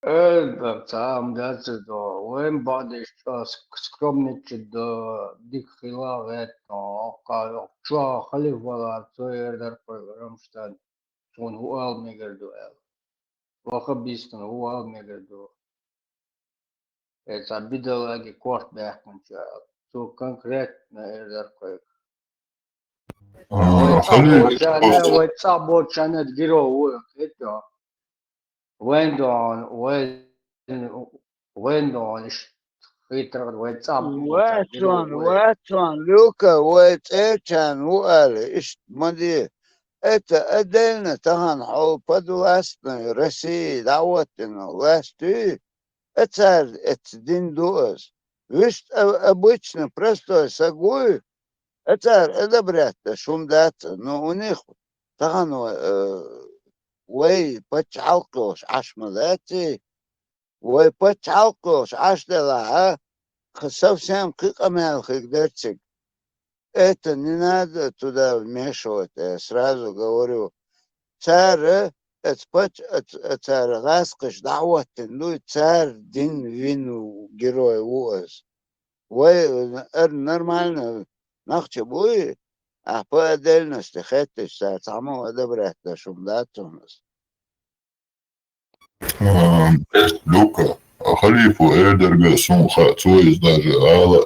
Там, да, это, он badis скромничать до дихила это, что халивала, то ердер программштан, он уал мегарду, вахабистан уал мегарду, это бедолаги корт бяхманча, то конкретно ердер проект. خليل Войца бочане герои, это, وين خيتر ويتصاب واتون لوكا واتشان وقال ايش مدي اتا ادلنا تهان حول بدواستنا رسي دعوتنا لاستي اتسار اتدين دوز вишь обычно простой сагуй это брат шум дата но у них таган وي بتشعلقوش عشملاتي وي بتشعلقوش عشدلا совсем кыкамел хигдерцик. Это не надо туда вмешивать. Я сразу говорю, царь, царь раскаш дауатин, ну царь дин вину герой уаз. Вы нормально нахче буи, а по отдельности хотишь, само одобрять, шум дать у нас. Люка, халифу Эдерга Сунха Цуис даже Алла.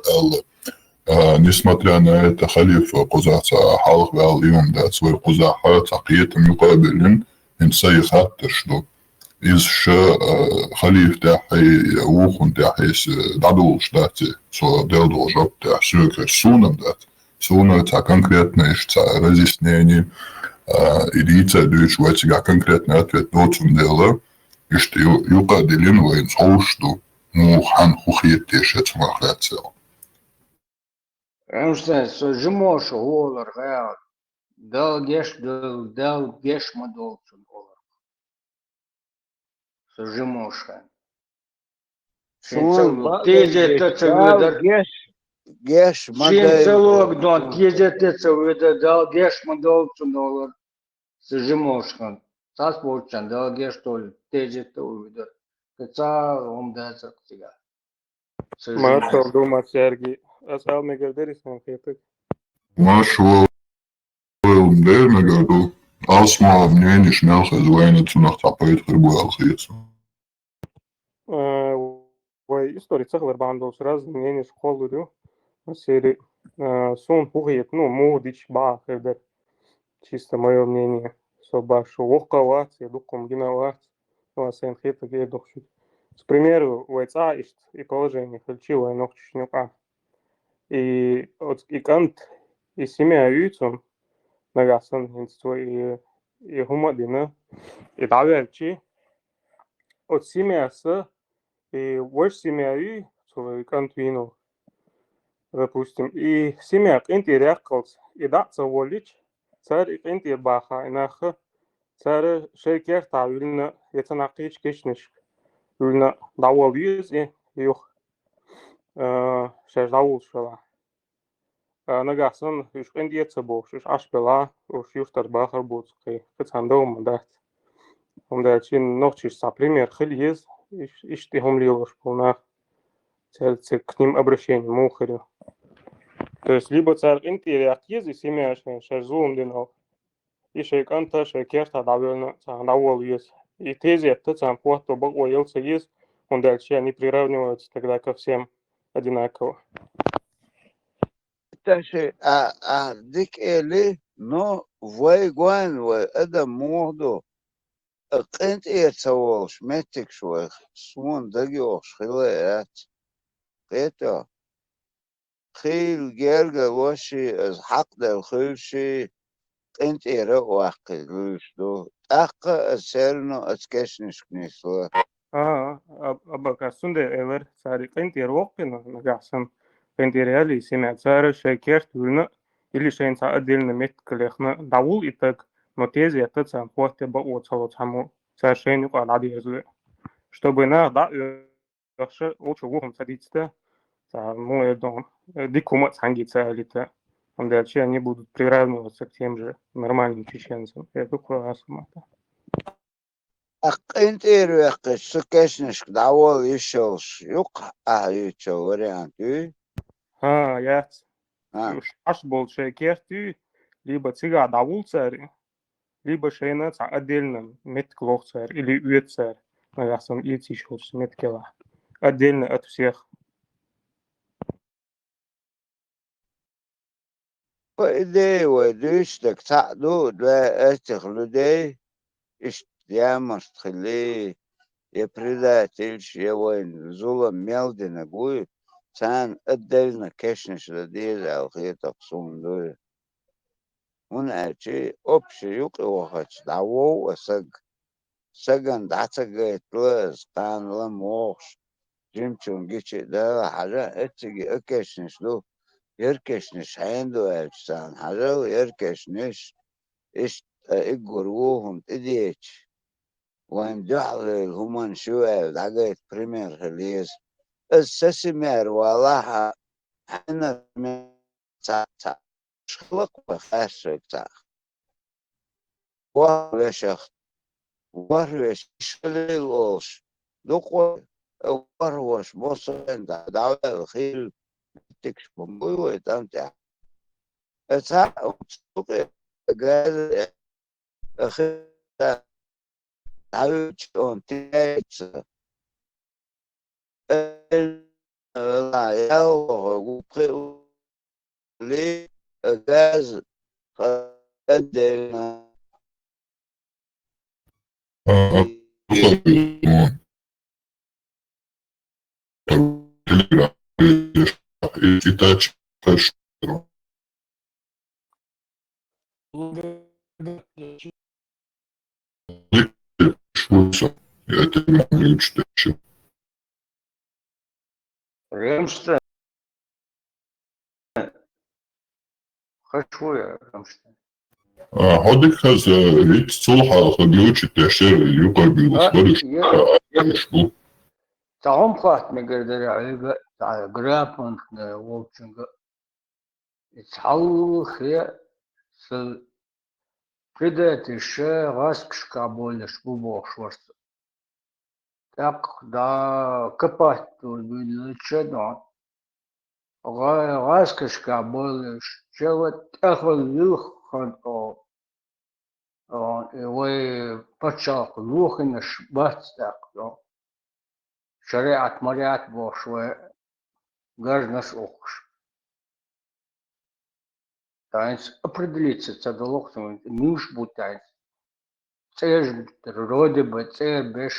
Несмотря на это, халиф Кузаца Халх Вал Юмда свой Кузаха Цакиетом Юкабелин Инсайхат Ташду. Из халиф тахай ухун тахай дадул штате, со делдул жоп тах сюкер сунам дат. Суна это конкретное разъяснение, идите дюч ватига конкретный ответ на чем дело. И что юкаделин воин соушту мухан хухиет тешет махляцел. Потому что жмош олар гаят, дал геш мадолцун олар. Жмоша. Тезе тется выдар. Геш модель. Целок дон тезе тется выдар, дал геш мадолцун олар. Жмошхан. Сас получан, дал геш толь, тезе то выдар. Кца омдается к тебя. Маршал Дума Сергей. Асал Мегардерис Манхетик. Маршал Мегарду. Асма мнение шмял хозяина цунах тапает хребу алхиец. Ой, история цехлер бандос раз мнение школы серии сон хугет, ну, мудич ба хебер. Чисто мое мнение. Соба шо вохкавац, я дуком гинавац. Васен хетик я духшут. К примеру, вайца и положение хальчила и ногчишнюка. И кант и семья юйцом нагасан инство и гумадина и даверчи от семья с и больше семья ю свой кант вину допустим и семья кенти рякалс и даться волич царь кенти баха инаха царь шейкер тавильна это нақиш кешниш вильна давал юз и юх шаждавул шала нагасан уж кендиется бог уж ашпела уж юстар бахар буцкой кацандом мандат он чин ночиш са пример хильез иш ты хомлилош полна цельце к ним обращение мухарю то есть либо царь интириак ези семья шазум динал и шейканта шейкерта давельно давол ез и тези это сам пото бог оелся ез он дальше они приравниваются тогда ко всем одинаково. تاشي ديك إلي نو ويغوان وإدا موضو قنت تسوالش متك شوي سوون دقيوش خليات قيتا خيل جيرجا وشي از حق دا خيلشي قنت رواقي لوشدو أقا أسيرنو أتكشنش كنيسوا أبقى سنده إيور ساري قنت رواقنا نقاسم Пендеряли семя царя шейкер тульна или шейнца отдельно метклехна давул и так, но тези это сам хвосте ба оцало саму царь шейнюк аладезле. Чтобы на да вообще лучше вухом садиться, ну это дикума сангица элита. Он дальше они будут приравниваться к тем же нормальным чеченцам. Это классно. أنت إيروك سكشنش دعوة يشوش يق يشو вариант Яц. а Шаш бол шекерти, либо цига давулцари, либо шейнац отдельно метклохцар или уецар. Ясен ицишус меткела. Отдельно от всех. فإدي ودوشتك تعدود وأستخلدي اشتيامش تخلي يبرداتيش يوين زولا ميلدنا قوي سان أدلنا كشنش لديز أو خيطة قصون دول هنا شيء أبشي يقي وخش دعوو وسق سقن دعتك تلز قان لم وخش جيمشون جيشي ده حاجة اتجي اكشنش دو يركشنش عنده أجسان حاجة ويركشنش إيش إجروهم تديش وين جعل هم شوية دعقيت بريمير هليز السسمير والله حنا تا شخلق وخاشك تا وارشخ وارش شليلوش دقوا وارش بوصل دعوة الخيل تكشف بمبوي ويتمتع اتساع وتسوقي قال أخي تعود شلون تيتس لا يلا وقي لي غاز قدنا Telegram, читать, швуца. Это могу читать. Ремштайн. Хочу я Ремштайн. هذيك هذا ريت صلحة خديوش التأشير يقع بالأصبرش شو تعم خاط نقدر على جرافون ووتشنج يتحول خير سل بدأت الشيء غاسكش كابولش بوبوش ورس تاق دا كبات بالشدون غاسكش كابولش شوت أخذ يخن أو وي بتشاق لوخنش باتستاق شريعة مريات بوش وغاز أوخش таинс определиться цадолоксом нюш бутайс цеж роде бы цер беш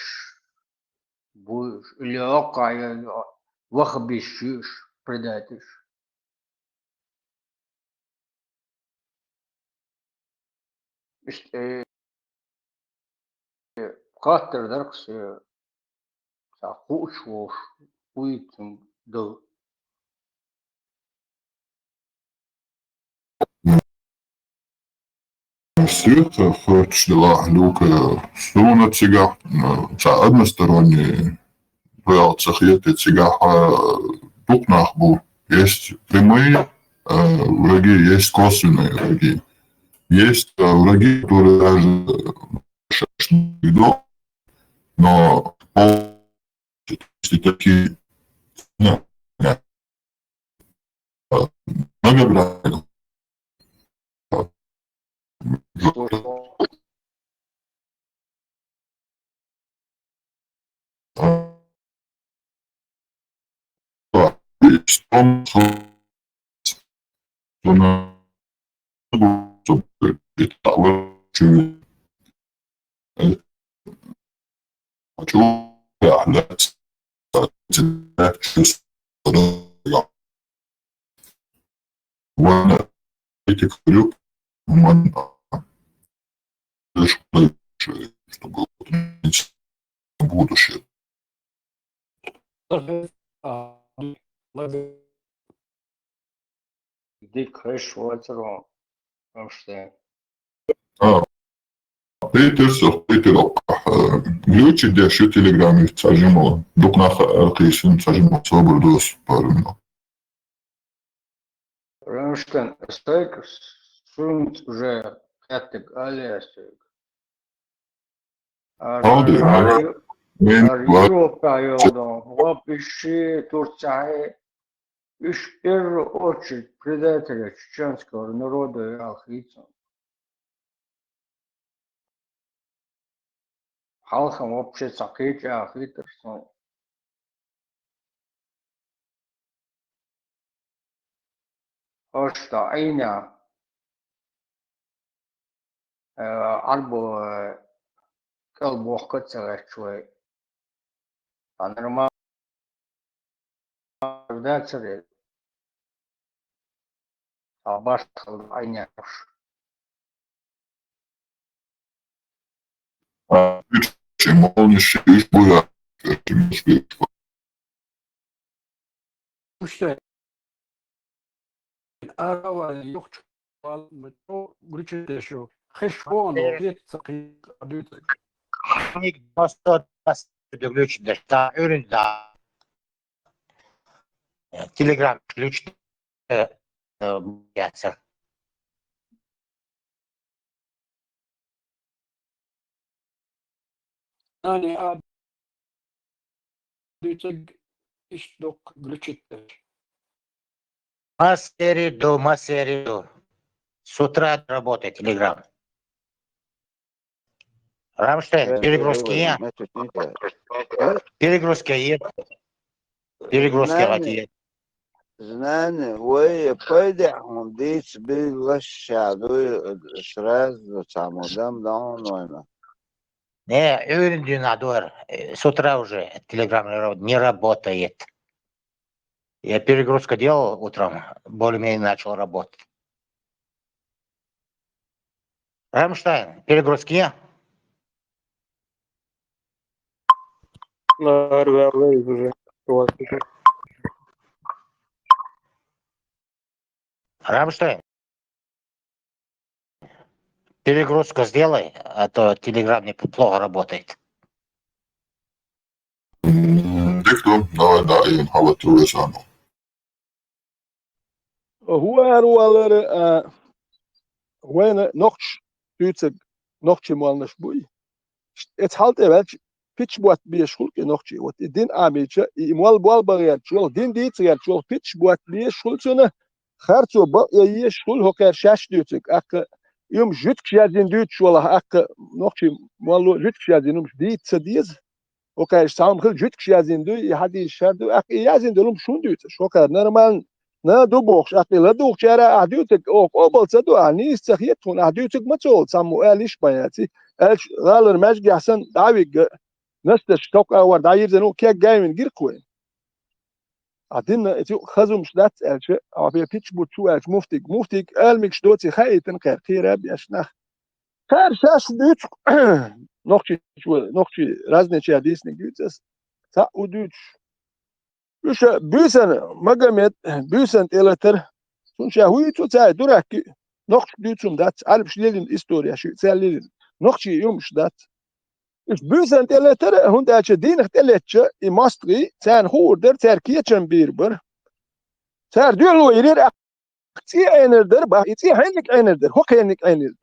буш или окая вах бешиш предатиш işte хатер даркс sa хуш вош уитм дл свет вчера люка струна тяга односторонний реал цахеты тяга букнах есть прямые враги, есть косвенные враги. Есть враги, которые даже идут, но если такие ну, многогранные, он хочу أحداث وأنا эти крюк чтобы будущее. ديك خش واترو Ремштайн Питер, ключи для şu телеграме сажимо, дук на аркейсин сажимо собрдос парно. Ремштайн стойк сунт уже хаттек алиастойк Aldı. Men var. Европа yoldan. O bir şey Türkçe'ye üç bir очередь предателя чеченского народа и алхийцам. Халкам вообще сакейче алхийтерсон. Ошта айна арбо kalbok kaçırıyor. Anırma da çırıyor. Abaş kaldı aynı. Üç olmuş. Üç boya. İşte araba yok çok güçlü yaşıyor. Heşon o bir sakın adı. Nik dosto ключ да ürün da Telegram ключ yapsa. Yani adı iş dok güçlü. Мастериду. С утра работает Telegram. Рамштейн, перегрузки есть. Перегрузки есть. Перегрузки есть. Знание, вы пойдем, дичь было шаду, сразу самодам давно. Не, Юридинадор с утра уже Telegram не работает. Я перегрузку делал утром, более-менее начал работать. Рамштайн, перегрузки есть? Рвались уже. Рамштайн, перегрузку сделай, а то Telegram неплохо работает. Diktum. Давай da in hava turisano. هو وين نقش تيتك نقش مالنش بوي اتحالت اول pitch بوات بيشغل كي نقشي وات الدين عاميتش يموال بوال بغير شغل دين ديت غير شغل pitch بوات بيشغل سنه خارتو با يشغل هوكر شاش ديتك اك يوم جوت كشازين ديت شغل اك نقشي مالو جوت كشازين مش ديت سديز هوكر سام خل جوت كشازين دو يحدي شردو اك يازين دلم شون ديت شوكر نورمال نه دو بخش اقیلا دو چرا عدیوتک او بالصد دو انی استخیت تون عدیوتک ما تول سامو الیش بیاتی اش غالر مج گحسن داوی نستش توك اور داير زنو كيك جاي من غير كوين عدين تي خزم شدات الش او بي بيتش بوت شو الش مفتك المكش دوتي خايتن خير خير بيشنخ خير شاش دوت نوختي رازنه چا ديسني دوتس تا ودوت وش بيسن مقامت بيسن تلتر سونشا هويتو تاع دورك نوخت دوتسم دات عارف شلين استوريا شو تسالين نوختي يوم شدات Dus buiten teleter, hun dat je dienig teletje in Maastricht zijn hoorder ter kietchen bierber. Ter duurlo hier zie einer maar iets hendik einer, hoek hendik einer.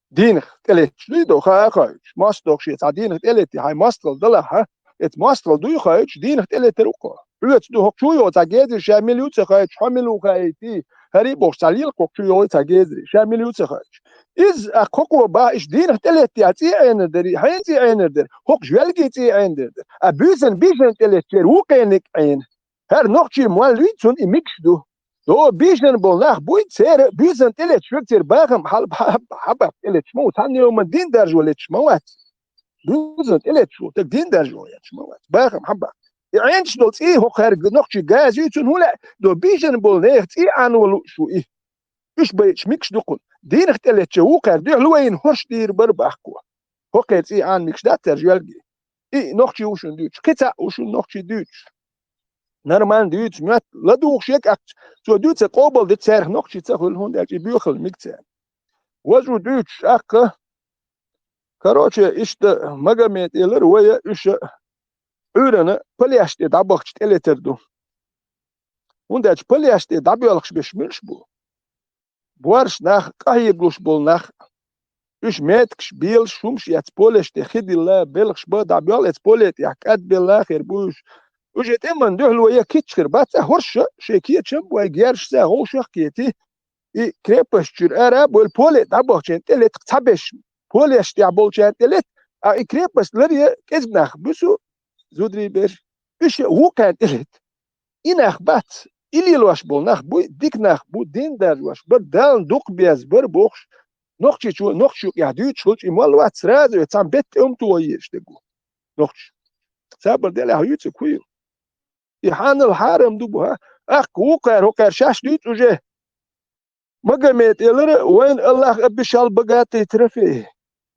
Dienig teletje, do ga ik. Maastricht shit, dienig teletje, hij Maastricht dalla ha. Het Maastricht doe je dienig teleter ook. Uit do hoek jo tagez shamil ut ga ik, hamil ga ik. هري بورساليل كوكيو تاجيزري شامل يوتخاج إز أكوكو با إش دين تلت ياتي عين دري حينتي عين در هوك جوالجي تي عين در أبوزن بيجن تلت وكينك عين هر نقطة مواليتون إميكس دو بيجن بولناخ بويت سير بيجن تلت شوكتير باغم حبا تلت شمو تاني يوم الدين درجو لت شموات بيجن تلت شو تدين درجو لت شموات باغم حبا عندش دوت إيه هو خارج نقطة جاز يتون هو لا دو بيجن بولنيخت إيه عنو شو إيه إيش بيش ميكش دقون دين اختلت شو خارج دي حلوين هرش دير بربحكوا هو كيت إيه عن ميكش دات ترجلجي إيه نقطة وشون دوتش كتا وشون نقطة دوتش نرمان دوتش مات لا دوخ شيك أكت شو دوتش قابل دت سعر نقطة تقول هون دات بيخل ميكسان وجو دوتش أك كروتش إيش ده مجمع إلر ويا إيش Öğrene paliaşte dabakç teleterdu. Undaç paliaşte dabiyalakş beşmirş bu. Buarş nah kahiyegluş bol nah إيش ماتكش بيل شومش يتبولش تخدي الله بلغش بدا بيال يتبولت يحكاد بالله خير بوش وجت إما ندهل ويا كيتشر بات هرش شيكيت شم ويجيرش سا هو شخيتي إي كريبش جر أراب والبولت أبوه تلت تبش بولش تعبول تلت إي كريبش لري كزنخ بسو زودري بير إيش هو كان تلت إنخ بات إلي لواش بول نخ بو ديك نخ بو دين دار واش بدال دوق بيز بر بوخش نوchtje ja Duitsland imal wat srazo het sam bet to jest go nochtje saber de la huyt kuil i han al haram du ha ach وقر شاش دوت وجه مقامات الر وين الله بشال بقات يترفيه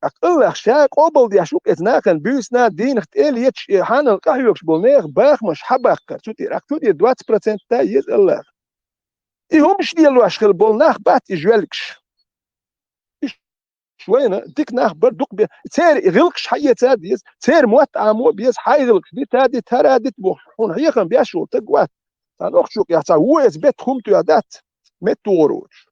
ach الله شاك قبل دي شوك اتناكن بيسنا دين ختل يتش han al kahyoks bolneer baag مش حبق توتي راك توتي 20% تا يز الله i homش ديال واشخل bolnach bat يجوالكش شوينا ديك ناخ بردق بي تير غلقش حيه تاديس تير موت عمو بيس حي غلقش دي تادي ترادت بوحون هي كان بيشو تقوات تنوخ شوك يحتا هو بيت خمتو يادات متوروش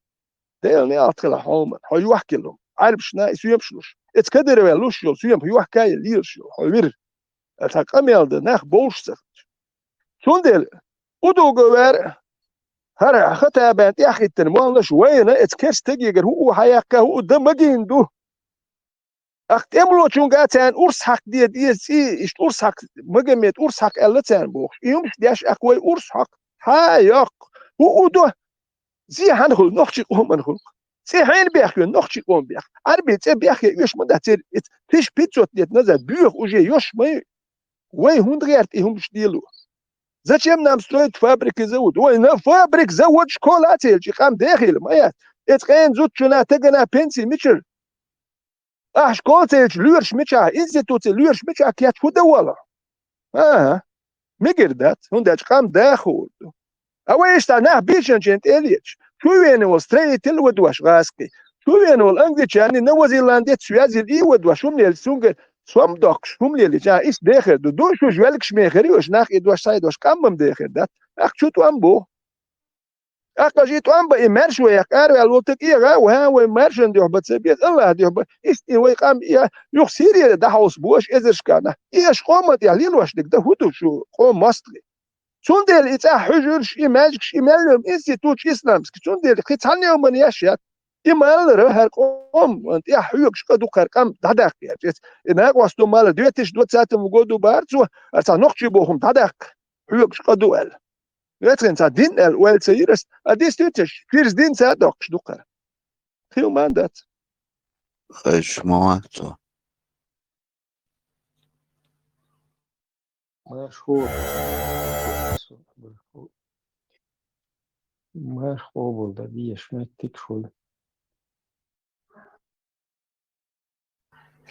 ديلني اتخل حوما هو يحكي لهم عارف شنا يسيمشلوش اتكدر ولوش يو سيم هو حكايه ليرش هو وير اتقامل ده ناخ بوش سوندل ودو جوار هر خطا بنت يا اخي تنمون شوينا اتكش تجيجر هو حياكا هو دمجين دو اختملو چون گاتن اورس حق دي سي اش اورس حق مجمت اورس حق التن بوخ يومش داش اكوي اورس حق هايق هو دو زي هنخل نخشي قوم نخل سي حين بيخ نخشي قوم بيخ عربي بيخ يش مدتر تش بيتزوت ديت نزل بيخ وجي يش مي وي هندغيرت يهمش ديلو Зачем нам строить фабрики завод? Ой, на фабрик завод школа ателчи хам дехил моя. Это кен зутчуна тегана пенсии мичер. А школа ателч люрш мича, институция люрш мича кят худавала. Мигердат, ундач хам дехул. А вы что на бишен чент элич? Шуйен ол стрей тел водваш гаски. Шуйен ол англичани на Новозеландия связил и водваш умнел сунге. سوام داخش هم لیلی جا ایست داخل دو شو جوالکش میخری وش نخ ادواش ساید وش کم بم داخل دات اخ شو تو ام بو اخ کجی تو ام با ایمرش و یکار و الوتک ایرا و ها و ایمرشن دیو بتسبیت الله دیو ایست ای وی قام یا یخ سیری ده هاوس بوش ازش کنه ایش قومت یا لیل وش ده هدو شو قوم ماستری چون دل ایتا حجرش ایماجکش ایمالم اینستیتوت اسلامسک چون دل خیتانی من یاشیت إيمال هر قوم أنت يا حيوك شقدو كركم دادك يا جت إنك واسطو مال دوتش دوت ساعة مجودو بارتو أصلا نقشي بوهم دادك حيوك شقدو ال يترين سا دين ال وال سيرس أديس دوتش فيرس دين سا دوكش دوكر خيو ماندات خش مواتو مشهور مشهور ده ديش متك شوي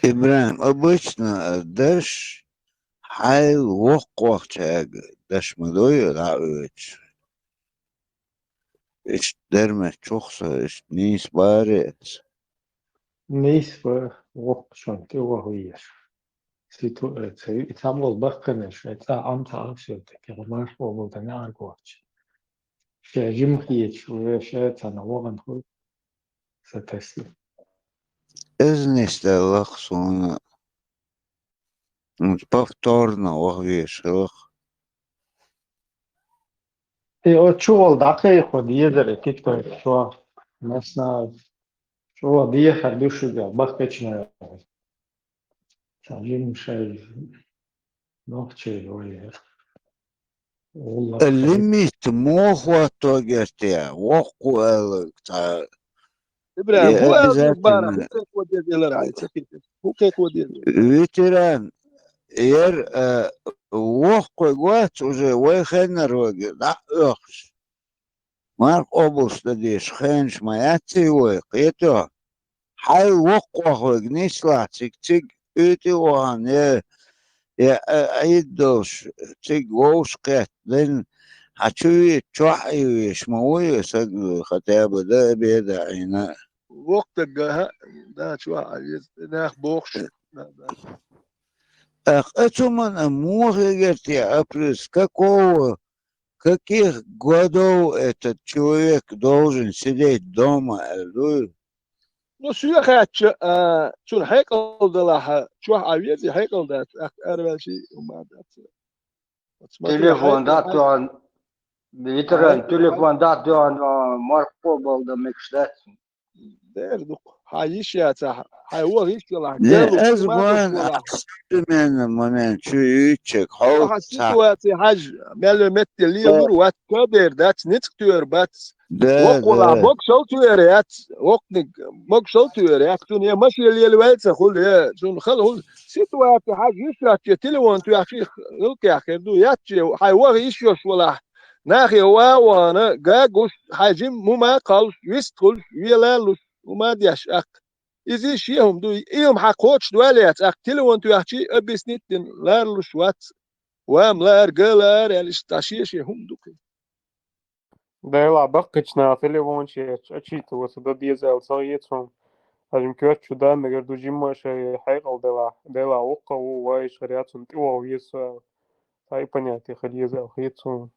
إبراهيم обычно дашь хай وقت داش مدوي رأيش إيش درمة شخصة إيش نيس بارس نسبة وقت شون توا هويش سيتو تعمل بقناش تعم تعرفش كلمات هو ده نعرفش شاجم خيش وشا تنوعن هو ستسلم إذن لخصونا повторно وغيش لخ отчувал дақиқо диедер кикто шо масна шо дие хадушига бахкачна تعليم شيء نوختي ولا والله الليميت موخوة توجرتيا وقو إبراهيم هو البارح обязательно هو كيك ودي ديال راي هو كيك ودي ветеран ير وقو جوات уже ويخنر وجه لا أخش مارك أبوس تديش خنش ما ياتي ويقيتو حي وقو جنيسلا تيك تيك إيتي وان يا عيدوش تيك ووش قيت لين هتشوي تشوحي ويشموي يسجل خطابة ده بيدا عينا وقت الجها ده شو عايز ناخ بوخش это man может опрос каких годов этот человек должен сидеть дома? No suya kaçı şun haykaldılar şu aviyezi haykaldı ervel şey umadat. Telefonda atıyorsun. Bitiren telefonda atıyorsun. Marko bolda mekşletsin. derdik. Hayiş ya ta. Hay o hiç yola. Ne Gelu ez umadat bu yola. من şu üçek halt Aha situasi hac melumet deliyor wat kader dat nit diyor bat. de Okola bok şaltıyor yat. Oknik bok şaltıyor yat. Dünya maşı yelwelse khul ya. Şun khal hul situasi hac yusrat telefon tu akhi ilki akhir du yat hay o iş yoş wala. ناخي وانا جاجوش حاجم مما قال يستقل ويلالوس وما ديش اق إذا شيهم دو إيهم حقوش دواليات أقتلوا وانتو يحكي أبسنتين لارلوش وات وام لار قلار يعني اشتاشيش هم دوكي Dēlā bakkačnā telefončiet atšītos, tad iezēl sajiecom. Ažim kjoču dāme gardu žimošai haikal dēlā oka u vaiš arī atsun tivo viesu. Tā и понятие, kad iezēl hiecom.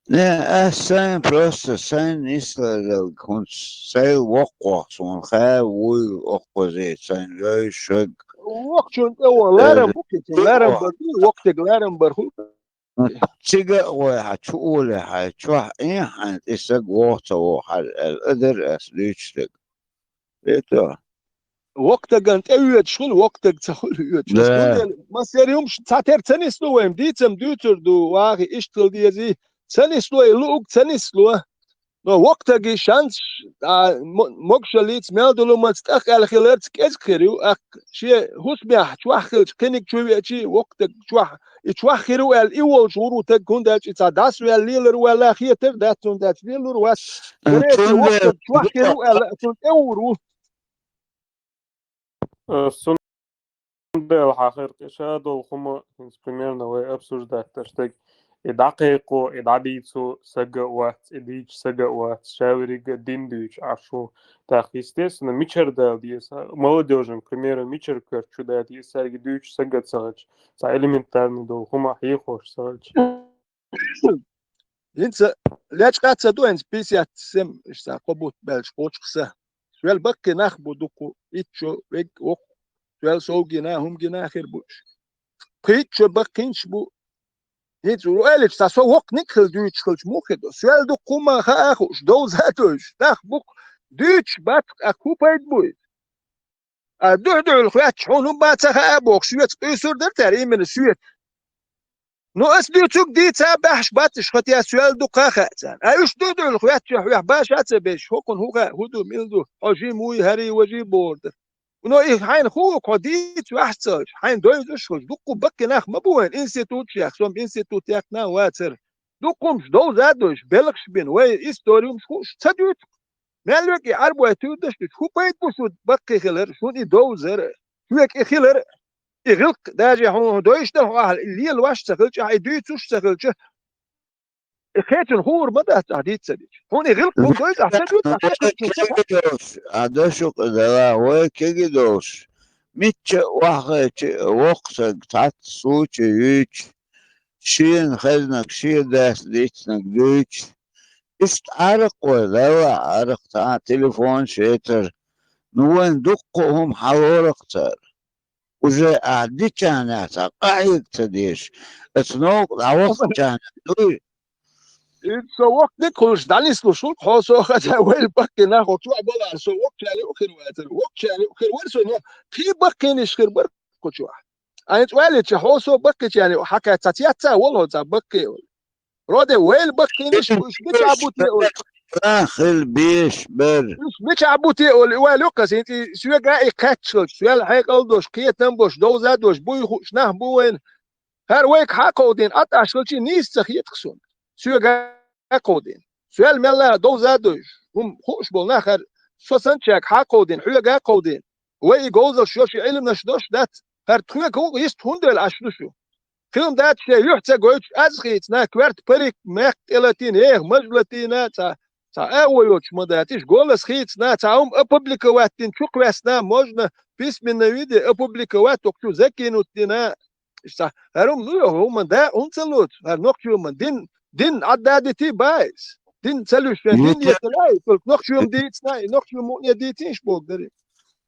Ne sen просто sen İsrail kunt sen وقوع son خاوي وقوزي sen ريشق وقتشون أول لارم بوكيتين لارم بردو وقتك لارم برهو تيجا وحتقول حتروح إيه حتسق وقته وحل القدر أسليشتك إيه وقتك أنت أيوة شغل وقتك تقول أيوة ما سيريومش تعتر تنسلو وهم ديتم دوتر دو واغي اشتغل ديزي تنسلو يلوك تنسلو No وقتك شانس مقشليت مالدلو ما تستأخ على خلالتك أذكريو أك شيء هسمع شوحخل كنك شوي شيء وقتك شوحخرو الإول شورو تكون داش إتعداس والليلر ولا خيتر داتون داش ليلر واس دريتي وقتك شوحخرو الأتون أورو Sunde الحقيقة شادو خما примерно вы обсуждать, что دقيقة إدعبيتو سجوات إديج سجوات شاوريج ديندوش عشو так естественно мичер да диес молодежным примеру мичер кърчу да диес сарги дүйч сагат сагач са элементарный дол хума хихош сагач Инца ляч каца дуэнс писят сем ишта кобут белш почкса Suel bakke nach boduku itcho weg ok suel sogina hum gina khir bush Pitcho bakkinch bu Hiç öyle işte so ok nikkel düç kılç mukedo suel du kuma khakhush do zatosh dakh buk düç bat akupayt bu دول خوات شونهم باتها أبوك شوية قيسور درتار إيمن شوية نو أسبيتوك دي تابحش باتش خطيا سؤال دو قاخاتان أيش دول خوات شوية باش أتبش هوكن هوكا هدو ميلدو أجي موي هري وجي بوردر ونو إيه حين خوك وديت وحصل حين دويدوش خوش دوكو بكي ناخ مبوين إنستيتوت شيخ سوم إنستيتوت ياكنا واتر دوكمش دو زادوش بلغش بين وي إستوريوم خوش تدوت مالك يعربوا يتودش شو بيت بوسود بقي خلر شو دي دوزر شو يك خلر يغلق داجي هون دويش ده اللي الواش تخلش يدويتوش تخلش خيتن هور مدى تعديد سديج هون يغلق هون دويش عدشق دلا وكيدوش ميتش واحد وقت تعت صوت يوش شين خزنك شي داس ديتنك دوش استعرق ولا عرق تاع تليفون شيتر نوين دقهم حورق تر وجا عدي كان قاعد تديش اتنوق عوض كان دوي سوق نيكولش دانيس لو شو خاصو خا ويل باكي ناخو تو بلا سوق كالي وخير واتر وق كالي وخير ورسو في باكي خير برك كوتشوا انت والد حوسو باكي يعني حكى تاتياتا والله تا باكي رودي ويل باكينش مش بتعبوتي داخل بيش بر مش بتعبوتي ولوكاس انت شو جاي كاتش شو هيك قلدوش كي تنبوش دوزادوش بوي شناه بوين هر ويك حقودين قطع شلشي نيس تخيتخسون شو جاي قودين سؤال ملا دوزادوش هم خوش بولنا خر سوسن تشك حقودين حو جاي قودين وي جوزل شو شي علم نشدوش دات هر تخيك هو يست هندل اشلوشو فيلم دات شيء يحتاج ويش أزخيت نا كوارت بريك مختلتين إيه مجلتين تا أولوش مداتيش قول سخيت نا تاهم أبوبليكواتين شو كواسنا مجنا بيس من نويدي أبوبليكوات وكتو زكينو تينا إشتا هروم نويو هم دا أنتلوت هر نوكتو من دين عدادتي بايس din selüsyen din yetelay kılık nokşum diyetsnay nokşum ne diyetinş bol deri.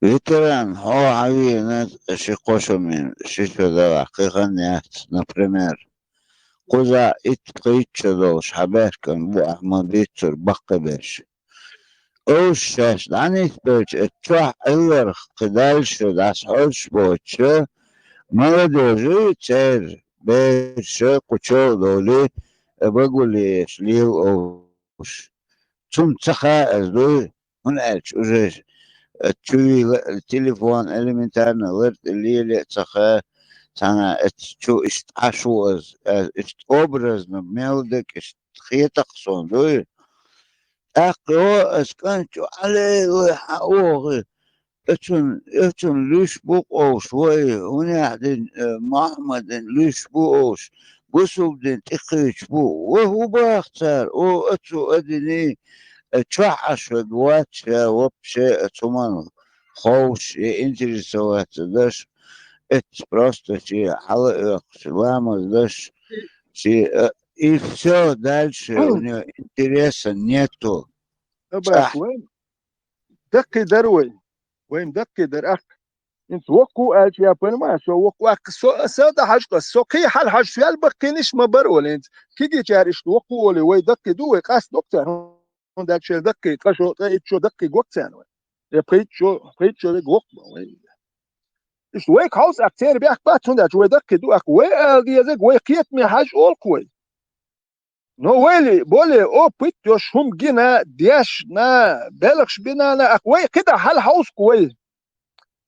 Ветеран, авианат, шикошумин, шишода, киханят, например, куза итпритчадол, шаберкан, бу ахмадитсур, баккабеш. Оушаш, данис боч, чуах эллер, кидальшу, дас холш боч, молодежи, цер, беш, кучо, доли, baguli, шлил, оуш. Цум цаха, аздой, он эльч, уже تشوي التليفون элементарно лырт лили цаха цана чу ишт ашуаз ишт образно мелдик ишт хитак сон дуй اقرا اسكن شو عليه وحقوقي اتون ليش بوقوش وي هنا عدن محمد ليش بوقوش بوسو بدن تخيش بو وهو باختار او اتو ادني تشحش دوات وبشي اتومان خوش интересовать дашь это просто чи халык ламаз дашь чи и все дальше у него интереса нету. Bak وين دقي دروي وين دقي در أخ انت وقو أجي أبن ما شو وقو أك سودا حاجة سو كي حال حاجة في البقينش ما برول انت كي دي جارش وقو ولي وي دقي دوي قاس دكتور هون داك شي دقي قشو شو دقي وقتان يا بريت شو وقت وين إيش ويك هاوس أكتر بيحكي بات هون داك وي دقي دو أك وي دي زك وي قيت مي حاجة أول كوي نو ويلي بولي او بيت يوشهم جينا دياش نا بلغش بينا نا أك وي كده حال هاوس كوي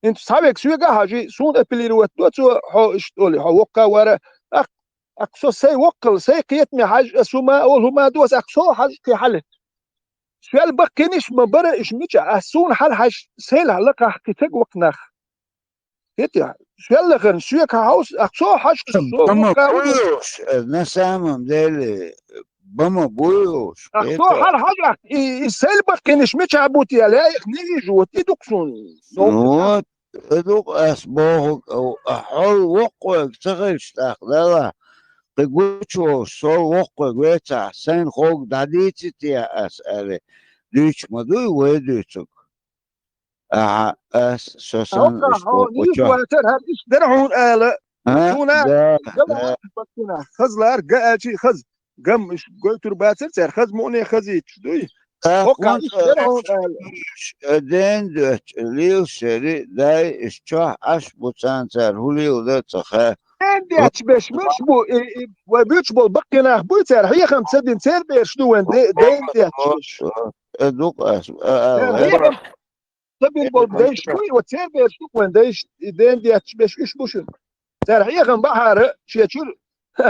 انت صحابك سويقا هاجي سون ابلير وتوتو حو اشتولي حو وقا ورا اقصو سي وقل سي قيتمي حاج اسوما اول هما دوس اقصو حاج كي حل سؤال بقينيش ما برا ايش ميجا اسون حل حاج سيل لقا حكي تك وقناخ كيتي سؤال لغن سويقا هاوس اقصو حاج سو بما وقا بويوش نسامم ديلي بما بويوش اقصو حل حاج سيل بقينيش ميجا ابوتي لا يخنيجي جوتي دوكسون вот دوك اسبوغ او احول وقوك تغيش تاخدها قيقوشو سو وقوك ويتا سين خوك داديتي تيا اسألي ديش مدوي ويدوتك اس سوسن اوقع هون اشتوقوشو يجوا ترى ايش درعون آلة ها سونا لا قبل بكنا خزلار قاجي خز قم مش قلت باتر تر خز موني خزيت دوي اوقع اخوان ايش درعون آلة دين دوت ليو سري داي اشتوح اش بوتانتر هوليو ده تخا عندي اتشبش مش بو وبيتش بول بكنا بو تر هي خمسة دين تر بيش دو وين دين دي اتشبش دوك اس تر هي خمسة دين بول ديش بوي وتر بيش دو وين ديش دين دي اتشبش ايش بوشن تر هي خم بحر شيتشر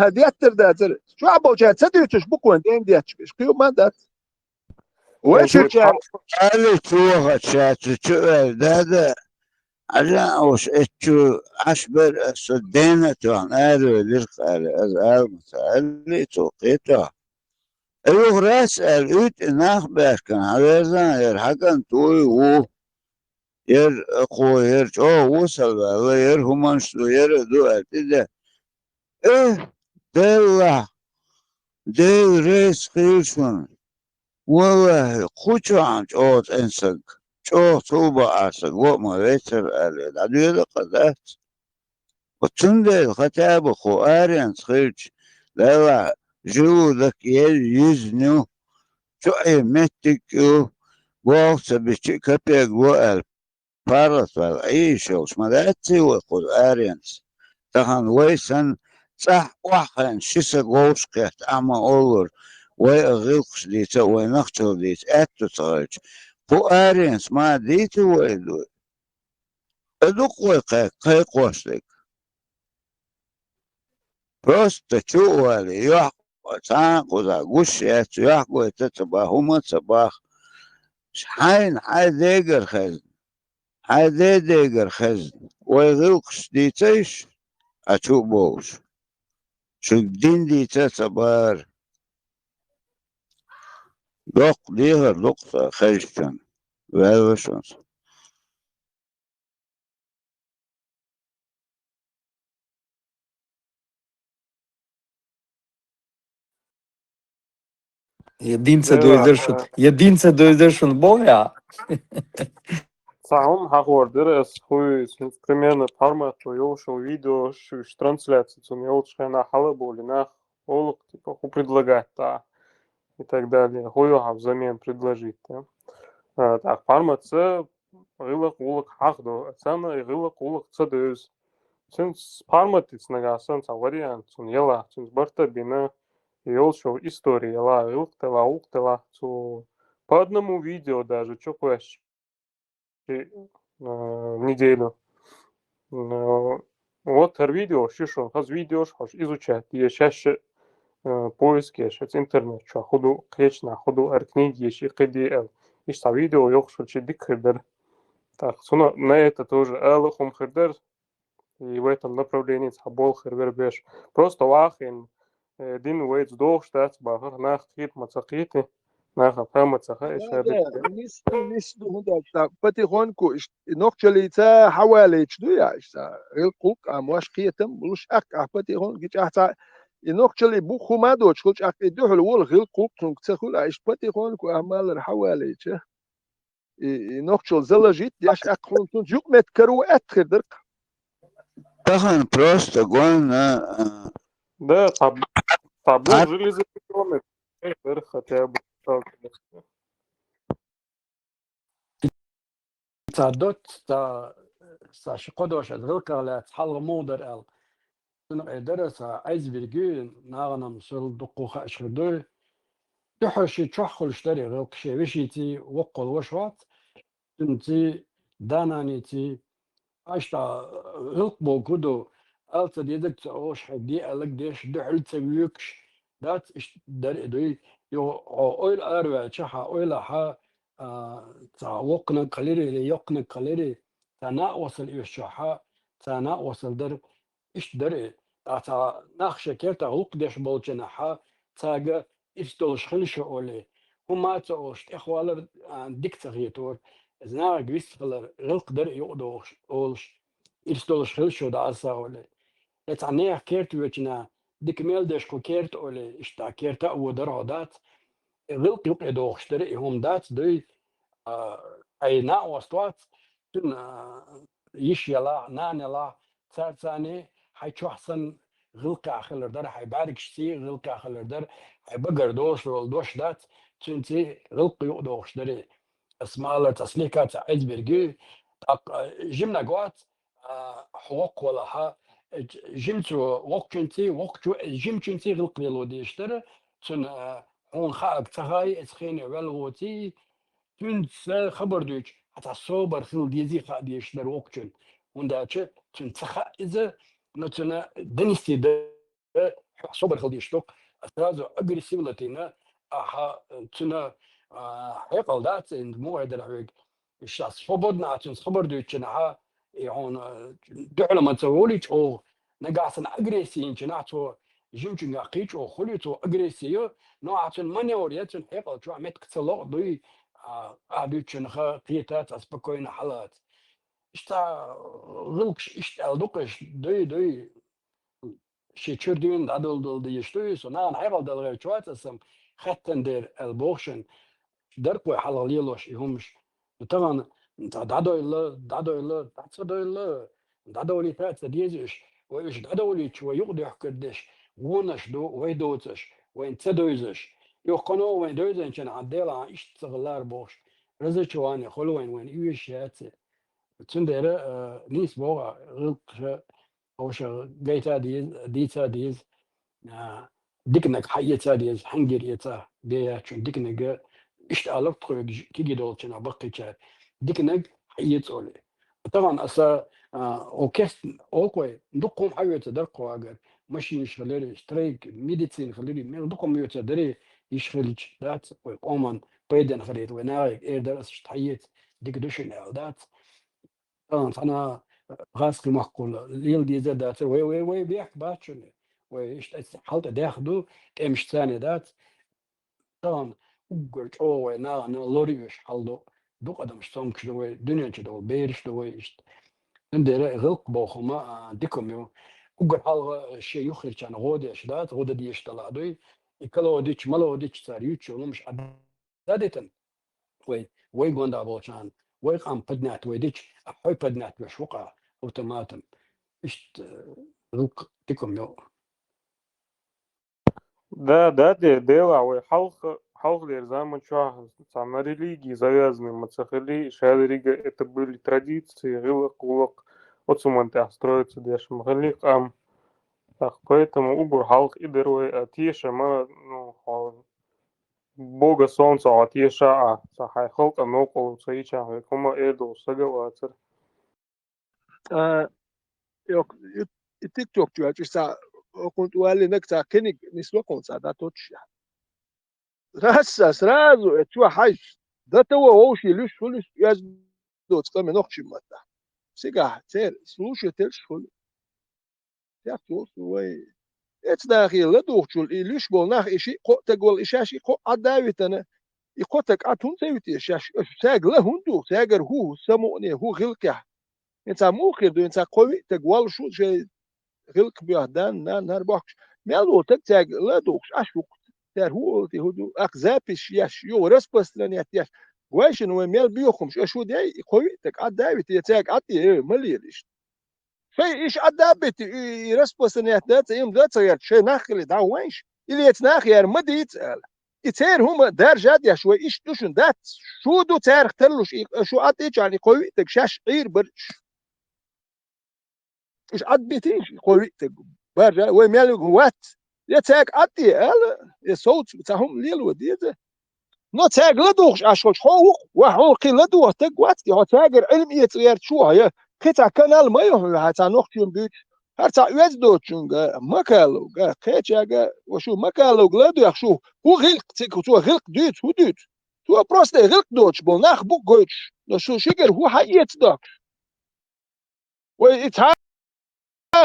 دي اتر ده تر شو عبو جات سدي تشبك وين دين دي اتشبش كيو ما دات وش جات قالوا توها شاتو تشوال ده عشان وش اتشو عشبر سدينة توان قالوا للقال قال متعلي توقيتها الوغراس قالوت اناخ باشكن هذا يرحكن توي وو ير قو ير او وصل ير همانشتو ير دو اتده ايه دلا دل ريس خيشون والله خوشو عن جوت انسك جوت توبا اسك وما ويتر قال العدو قدات وتندل الختاب خو اريان خيج لا جو ذك يزنو شو اي متكو بوكس بشي كبير وقال فارس والعيش وشمالاتي وقل اريانس تهان ويسن صح واحد شيسك ووشكت اما اولر ويغيقش ديتا وينخشل ديت اتو تغيج بو اريانس ما ديتو ويدو ادوك ويقيق وشلك просто чували يحكوا تانقوا ذا قشيت يحكوا يتتبه هما تباخ حين ديقر خزن ديقر خزن ويغيقش ديتيش أتوبوش شو الدين ديتا تبار دوق ديغر دوق خيشتن ويوشنس Jedince dojdršun boja. Сам хагордер с хуй примерно формату ёшел видео трансляции цун ёлчха на халаболи на олук типа ху предлагать та и так далее хую взамен предложить да. Так формат це гылык улык хагдо цана гылык улык цадыз цун формат ицнагасан ца вариант цун яла цун барта бина ёлшо история яла гылык тела цу по одному видео даже чё хочешь в неделю. Вот видео, шишо, хаз видео, хош изучать. Я чаще поиски, шец интернет, что ходу клечна, ходу книги, ещи KDL. И что видео, ёх, что че дик хердер. Так, суно на это тоже элохом хердер. И в этом направлении цабол хердер беш. Просто вахин, дин уэйдс дох, штат, бахар, нах, хит, мацахиты. ناخذ قامة سخاء شهادة نس هناك بتيخونكو نقشلي تا حوالي شدو يا القوق امواش قيتم مش اك بتيخون جيت احتا نقشلي بوخو ما دوتش كلش اك دوحل وول غير قوق تخول ايش بتيخونكو اعمال حوالي تش نقشل زلجيت ياش اك خونتون جوك متكرو اتخر درك تخن просто гон да табу железобетонный хотя бы تعدت تا شقدوش ذلك على حلق مودر ال سنة درس عايز بيرجي ناغنم سل دقوق أشردو تحشي تشخل اشتري غلق شيء وقل وشوات تنتي دانانيتي أشتا غلق بوكودو ألت ديدك تأوش حدي ألك ديش دحل تبيوكش دات در دوي يو أويل أروع تشحا أويل ها تا وقنا قليري يقنا قليري تا وصل إيشحا تا وصل در إيش در تا نخش كيرتا غلق ديش بولجنحا تاجا إستولش خلش أولي هما تأوش إخوالر ديك تغيتور زنا جويس فلر غلق در يقدوش أولش إستولش خلش دا أساولي لتعنيه كيرت وجنا ديك ميل ديش كو كيرت أولي إشتا كيرتا أو در عدات غلق يقدوش در هم دات دوي أي نا وستوات تن يشيلا نانلا تاني هاي شخصن غلق آخر در هاي بارك شتي غلق آخر در هاي بقر دوش والدوش دات تنتي غلق يقدوش در اسماء تسليكات عايز بيرجي جمنا قوات حقوق ولا ها جمتو وقتنتي وقتو جمتنتي غلق لو ديشتر تن هون خاق تهاي اسخيني والغوتي تون خبر دوش حتى صوبر خل ديزي خا ديشتر وقتن ونداتش تون تخا إذا نتنا دنيستي ده صوبر خل ديشتوك أسرازو أجريسيفلتينا أها تنا هيقل دات إن موعد العوج الشخص صوبرنا تون صبر دوشنا ها يعون دعنا ما تقوليش أو نقاصن أجريسين جناتو جمجن قيش أو خليتو أجريسيو نوعتن منيوريتن هيقل شو عمت كتلو دوي عادوشن خا قيتات أسبقوين حالات إشتا غلقش إشتا لقش دوي شي تشردين دادول ديشتوي سنان هيقل دلغي شوات اسم خطن دير البوشن دركو حلال ليلوش يهمش طبعا دادو إلا دادو لي تات ديزش وإيش دادو لي شو يقدر يحكدش ونش دو ويدوتش وين تدويزش يقنو وين دويزن كان عديلا إيش تغلار بوش رزق واني خلوين وين إيش هاتي تندر نيس بوغا غلق أوش جيتا ديتا ديز ديكنك حيتا ديز حنجريتا بيا شون ديكنك اشتغلت كي دولتنا بقي شار ديكنك حيت أولي طبعا أسا أوكست أوكوي دقهم حيوت درقوا أجر ماشي يشغلري اشتريك ميديسين خليري دقهم يوت دري يشغلش دات ويقومن بيدن خليت ونايك إير درس حيت ديك دوشن دات طبعا أنا غاسق معقول ليل دي زادات وي بيحك باتشني ويش حالت داخدو كمش ثاني دات طبعا وقرت أوه نا لوريش حالدو دو قدم شتون كشدوي دنيا كشدو بيرش دوي إشت ندير غلق بوخما ديكم يو وقر حال شيء يخرج عن غودة شدات غودة دي يشتلا دوي يكلوديش ملوديش صار يوتشو مش عادة وي غوندا بوشان وي قام بدنات ويديش أحوي بدنات وش وقع أوتوماتم إشت روك تكم يو Да, дела, ой, халх zaman чуах, на религии завязаны, мацахали, шарига, это были традиции, рыла, кулак, вот суманта строится, деш махали, так, поэтому убур халх и дерой, а тиша, ну, бога солнца, а тиша, сахай халка, нокол, саича, кома эду, сагавацер. Yok, TikTok diyor işte o kontrolü ne kadar kenik nislo konsa da toç ya. Rasa srazu etwa hayş. Da to o şey lüş lüş yaz dot kame nokçim matta. Siga ter sluş tel şul. Ya to vay. Et daxil la doqçul lüş bol nax işi ko te gol işaşi ko adavitana. يقولك أتون سويتي شاش ساق له هندو ساقر هو سموني هو غلقه انت مو خير دو انت قوي تقوال شو شيء غلق بيهدان نار بوكش مالو تك لا دوكش اشوك تار هو هدو اقزابش ياش يو رسبسترانيات ياش وايشن ومال بيوخمش اشو داي قوي تك اداوي تيتاك اتي مليلش في ايش ادابت رسبسترانيات ذات يوم ذات شيء ناخلي دا وينش اللي يتناخير مديت يتير هم دار جاد يا شوي ايش دوشن ذات شو دو تاريخ تلوش شو اتيش يعني قوي تك شاش غير برش مش قد بيتيش قوي تك برجع ويميل وات يتاك اتي الصوت بتاعهم ليل وديده نو تاج لدوخش اشوش حقوق وحقوق لدوخ تك وات يا تاجر علمي يتغير شو هي قطع كانال ما يهم حتى نختم بيت هرتا يز دوتشونغا مكالوغا كيتشاغا وشو مكالوغ لدو يخشو هو غلق تك تو غلق ديت هو ديت تو بروست غلق دوتش بول ناخ بوك غوتش نو شو شيغر هو حيت دوك ويتها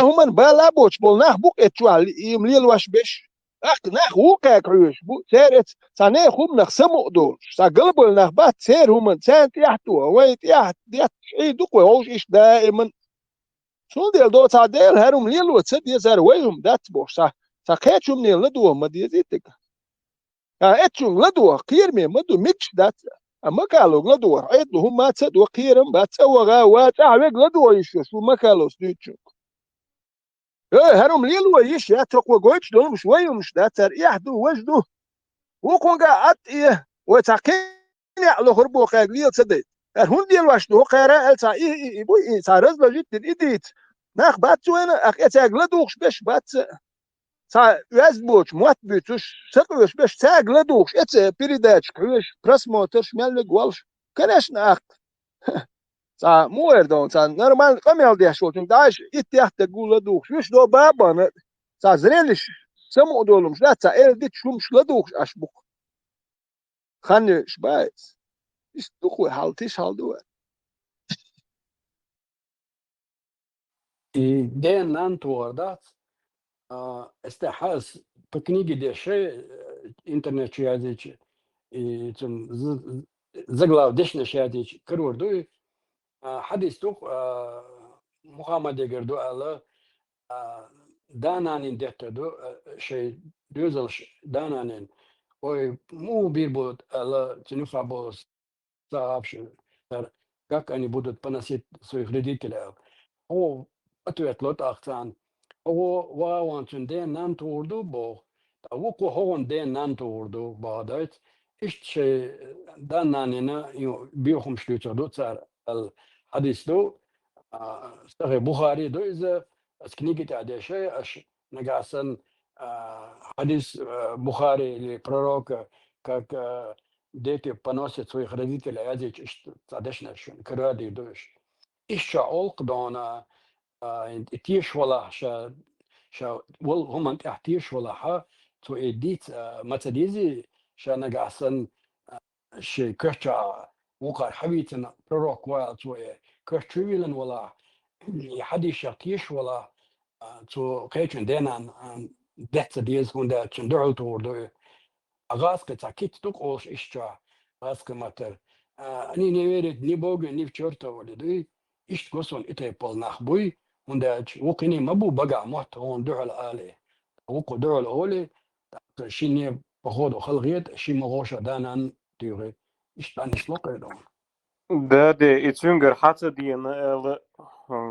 هما بالا بوتش بول ناخ بوك اتوال يمليل واش بش اخ ناخ هو كاكروش بو سيرت سانه خوب ناخ سمو دول سا قلبل ناخ بات سير هما سانت يحتو ويت يحت ديت اي دوك وهوش ايش دائما شو ديل دو تا ديل هرم ليل وتسد يزار ويهم دات بوش تا كيتشم نيل لدو ما ديزيتك اتشم لدو قير مي مدو ميكش دات اما قالوا لدو عيد هم ما تسد وقيرم باتسوغا واتعويق لدو يشو شو ما قالوا سديتشو هرم ليل ويش يا تقوى قويتش دول مش ويهم مش دات يحدو وجدو وكونغا ات ايه وتاكيني على خربو قاق ليل سديت هون ديال واش دو قيرا التا اي بوي تا رزبا جيت ايديت ناخ باتو انا اخ اتاق لدوخش باش بات تا يزبوش موات بيتوش سقوش باش تاق لدوخش ات بريداتش كوش برسموترش مال قوالش كناش ناخ تا مو اردون تا نورمال قميل دي شولتن داش اتيح تقول لدوخش وش دو بابا تا زريلش سمو دولمش لا تا ال ديت شومش لدوخش اشبوك خانش بايس is toch wel halt is haldo دين نانتوردات استحاس تكنيكي دي شيء انترنت شيء هذا زغلاو دشنا شيء هذا كروردو حديث توك محمد يقردو على دانانين دهتدو شيء دوزل دانانين وي مو بيربود على تنفع بوس صعبش как они будут поносить своих родителей. О, ответ лот ахтан. О, вааван ден нам турду бо. Вуку хован ден нам турду бадайт. Ишт дананина بيوخم شلوتر دو صار الحديث دو صحيح بخاري دو إذا أسكنيكي تعدي شيء أش نقاسن حديث بخاري لبروك как дети поносят своих родителей, а здесь задешно шун, кради душ. Ища олк дона, тиш вала ша вол هم تحتيش ولا ها تو اديت ماتديزي شا نقاسن شي كرتا وقع حبيتنا بروك وال تو كرتويلن ولا حدي شاتيش ولا تو قيتن دينا دت ديز هوندا تشندعو تو غاسكة تاكيت توك اوش اشتا غاسكة ماتر اني نيرت ني بوغ ني فشورتا ولدي اشت كوسون اتاي بول نخبوي ونداج وقني مبو بقع محت هون دعو الالي وقو دعو الاولي شيني بخود خلقيت شي مغوشة دانان تيغي إشتاني شلوقي Да, и цюнгер хата диена эле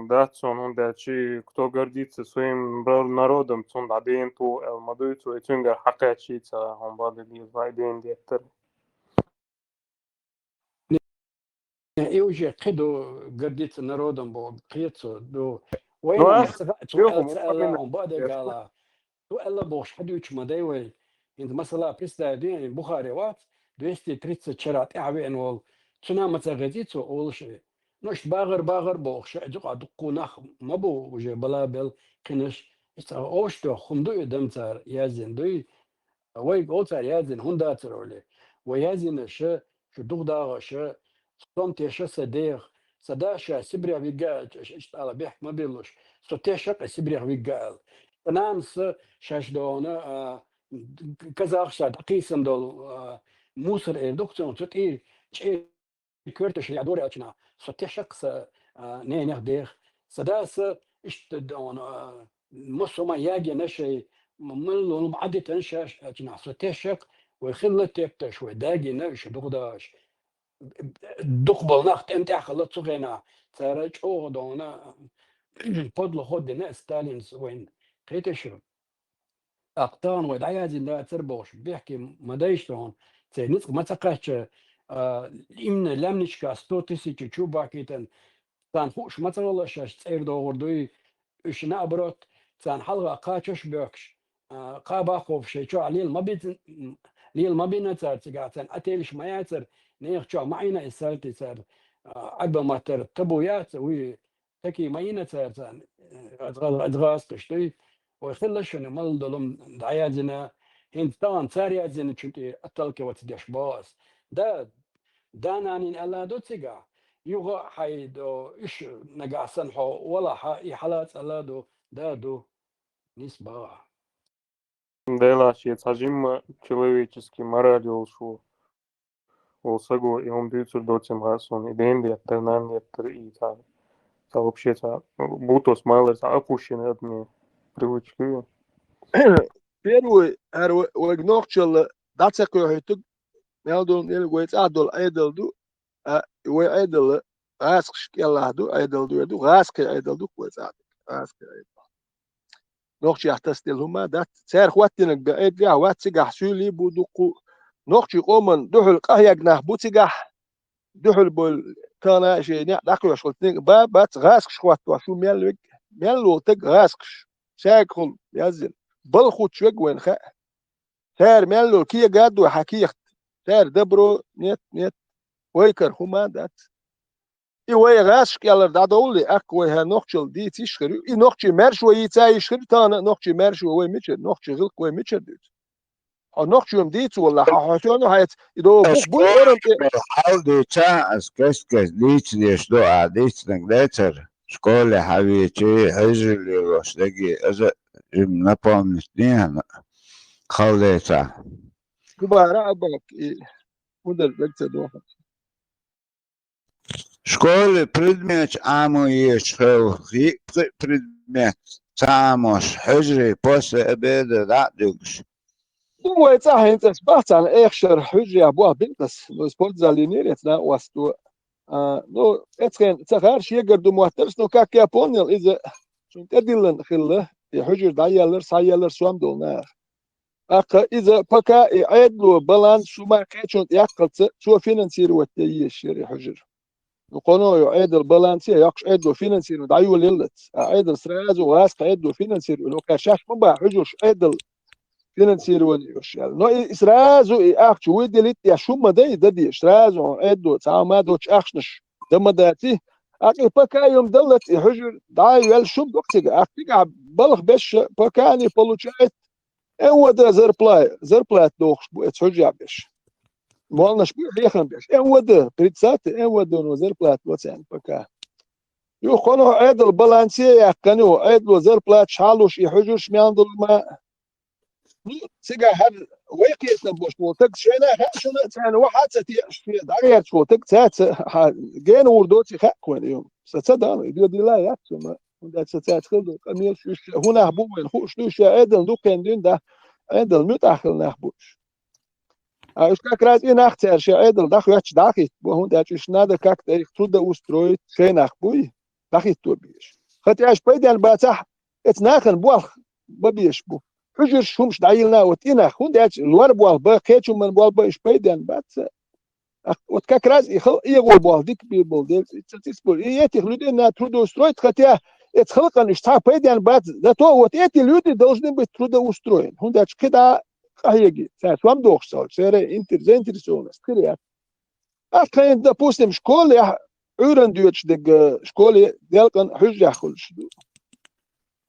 да цон да чи кто гордится своим народом цон да ден ту эл мадуйцу и цюнгер хакачица он бады ди вайден деттер. И уже кидо гордится народом, бо قيتو دو Ну وين ах, مسقط يوهم ألا مقابلنا عم بعد قال تو ألا بوش حدوش مداوي إنت مثلا بيستا دين بخاري وات 230 شرات إعبي إنه تنا متغذيتو أول شيء نش باغر بوش أدق أدقو نخ ما بو وجه بلا بل كنش إستا أوشتو خمدو يدمتر يازن دوي وي قولتر يازن هندا ترولي ويازن شو دغدا شو صمت شو صديق صداشا سبريا بيقال اشتغل بيح ما بيلوش صوتيشق سبريا بيقال نامس شاش دونا كذا شاد قيسم دول موسر دكتور تي شيء كرتش يدور اتنا صوتيشق نين يخدير صداس اشت دونا مصوما ياجي نشي من معدي تنشاش اتنا صوتيشق ويخلت تكتش وداجي نش دغداش دقبل نخت انت خلت صغينا ترى او دونا فضل خد الناس ستالينز وين قيتشو اقطان ودعيات لا تربوش بيحكي مدايشتون نسق ما تقاش امن لمنشكا 100,000 تشوبا كيتن كان خوش ما تغلش تصير دوردوي ايش نابرت كان حلقه قاچش بيكش قابا خوف شي شو عليل ما بيت ليل ما بينا تاعتن اتيلش ما ياتر نيخ شو معينا اسالتي صار عبا ما ترتبويات وي تكي معينا تاعتن ادغاس تشتي ويخلش انه مال دولم دعياتنا هند طان سارياتنا تشتي اتلك وتدش باس ده دانانين الا دوتسيغا يوغا حيدو ايش نقاسن حو ولا حالات الا دو دادو نسبة Да, ши цажим человеческий мораль олшу олсаго и он бьются дотем расон и ден деттер нан деттер и та вообще та буто смайлер та опущены от мне привычки. Первый وجنوخشل داتسك يحيتك يالدون يلقويت عدل عدل دو وعدل غاسكش يلا دو عدل دو غاسك عدل دو كويس عدل غاسك عدل نوخش يحتستل هما دات سير خواتنك بعيد ليها واتسقح سولي بودقو نوخش قومن دحل قهيق نح بوتسقح دحل بول كان شيء داكو يشغلتنك بات غاسكش خواتو شو ميلو تك غاسكش شاكل يزن بلخوت شوك وين خا سير ميلو كي قادو حكيخت سير دبرو نيت ويكر هما دات وي غاش يلا دادولي اكو ها نوخشل دي تشخري اي نوخشي مرشو يتاي شخري تانا نوخشي مرشو وي ميتشر نوخشي غلق وي ميتشر ديت ها نوخشيوم ديت ولا حاجونو هايت يدو بوك بوي اورم حاول تا اس كس ديت ديش دو عديت نقدر شكول حبيبتي هجر لي روش دقي از نبام نتنين خليتا كبارا اباك ودر دكتا دو شكول предмет عامو يشخل предмет تاموش حجري بوس ابيد دعدوش هو يتصح انت سبحت عن اخشر حجري ابوها بنتس نو سبورت زالينير يتنا واستو نو اتخن تخار شي يقدر موترس نو كاك يابونيل اذا شو تدلن خله حجر دايالر سايالر سوام دولنا اقا اذا بكا يعدلو بلان شو ما كيتشون يقلت شو فينانسير وتي الشير حجر وقانون يعيد البالانس يقش عيدو فينانسير دايو ليلت عيد سرازو واس عيدو فينانسير لو كشاش ما حجوش عيد فينانسير ونيوش نو اسرازو اخش ودلت يا شو ما دي اسرازو عيدو تعما دوتش اخشنش دم داتي اقي بكا يوم دلت حجر دايو يل شو دوكتي اخيك بلغ بش بكاني بلوچايت هو ده زربلاي دوخش بو حجر بش مالناش بيخن بيش هو ده بريتسات هو ده وزير بلات وسان بكا يو خونو عيد البالانسيه يقنو عيد وزير بلات شالوش يحجوش مياندل ما سيجا هل ويقيس نبوش بوتك شينا شنو يعني واحد ستي في داير شوتك سات جين وردوتي خاكون يوم ستصدق دي لا يكتم ده ستات خلد امير هنا بو خوش دوش عيد دوك كان ده Эдл мютахл нахбуш. А уж как раз и нахцерши Эдл дахвяч дахит, бо он уж надо как-то их трудоустроить, шейнахбуй, дахит тобиш. Хотя аж пойден бацах, это нахен буах бабиш бу. Хужир шумш даилна вот инах, он луар буах ба, хечум man буах ба иш пойден баца. Вот как раз его буах дик бир был, и этих людей надо трудоустроить, хотя это халка не штаб пойден бац, зато вот эти люди должны быть трудоустроены. Он дальше когда ахеги, с вам дохсал, заинтересованность, скорее. А когда, допустим, в школе, Urenduurtje de школе делкан хужахулш.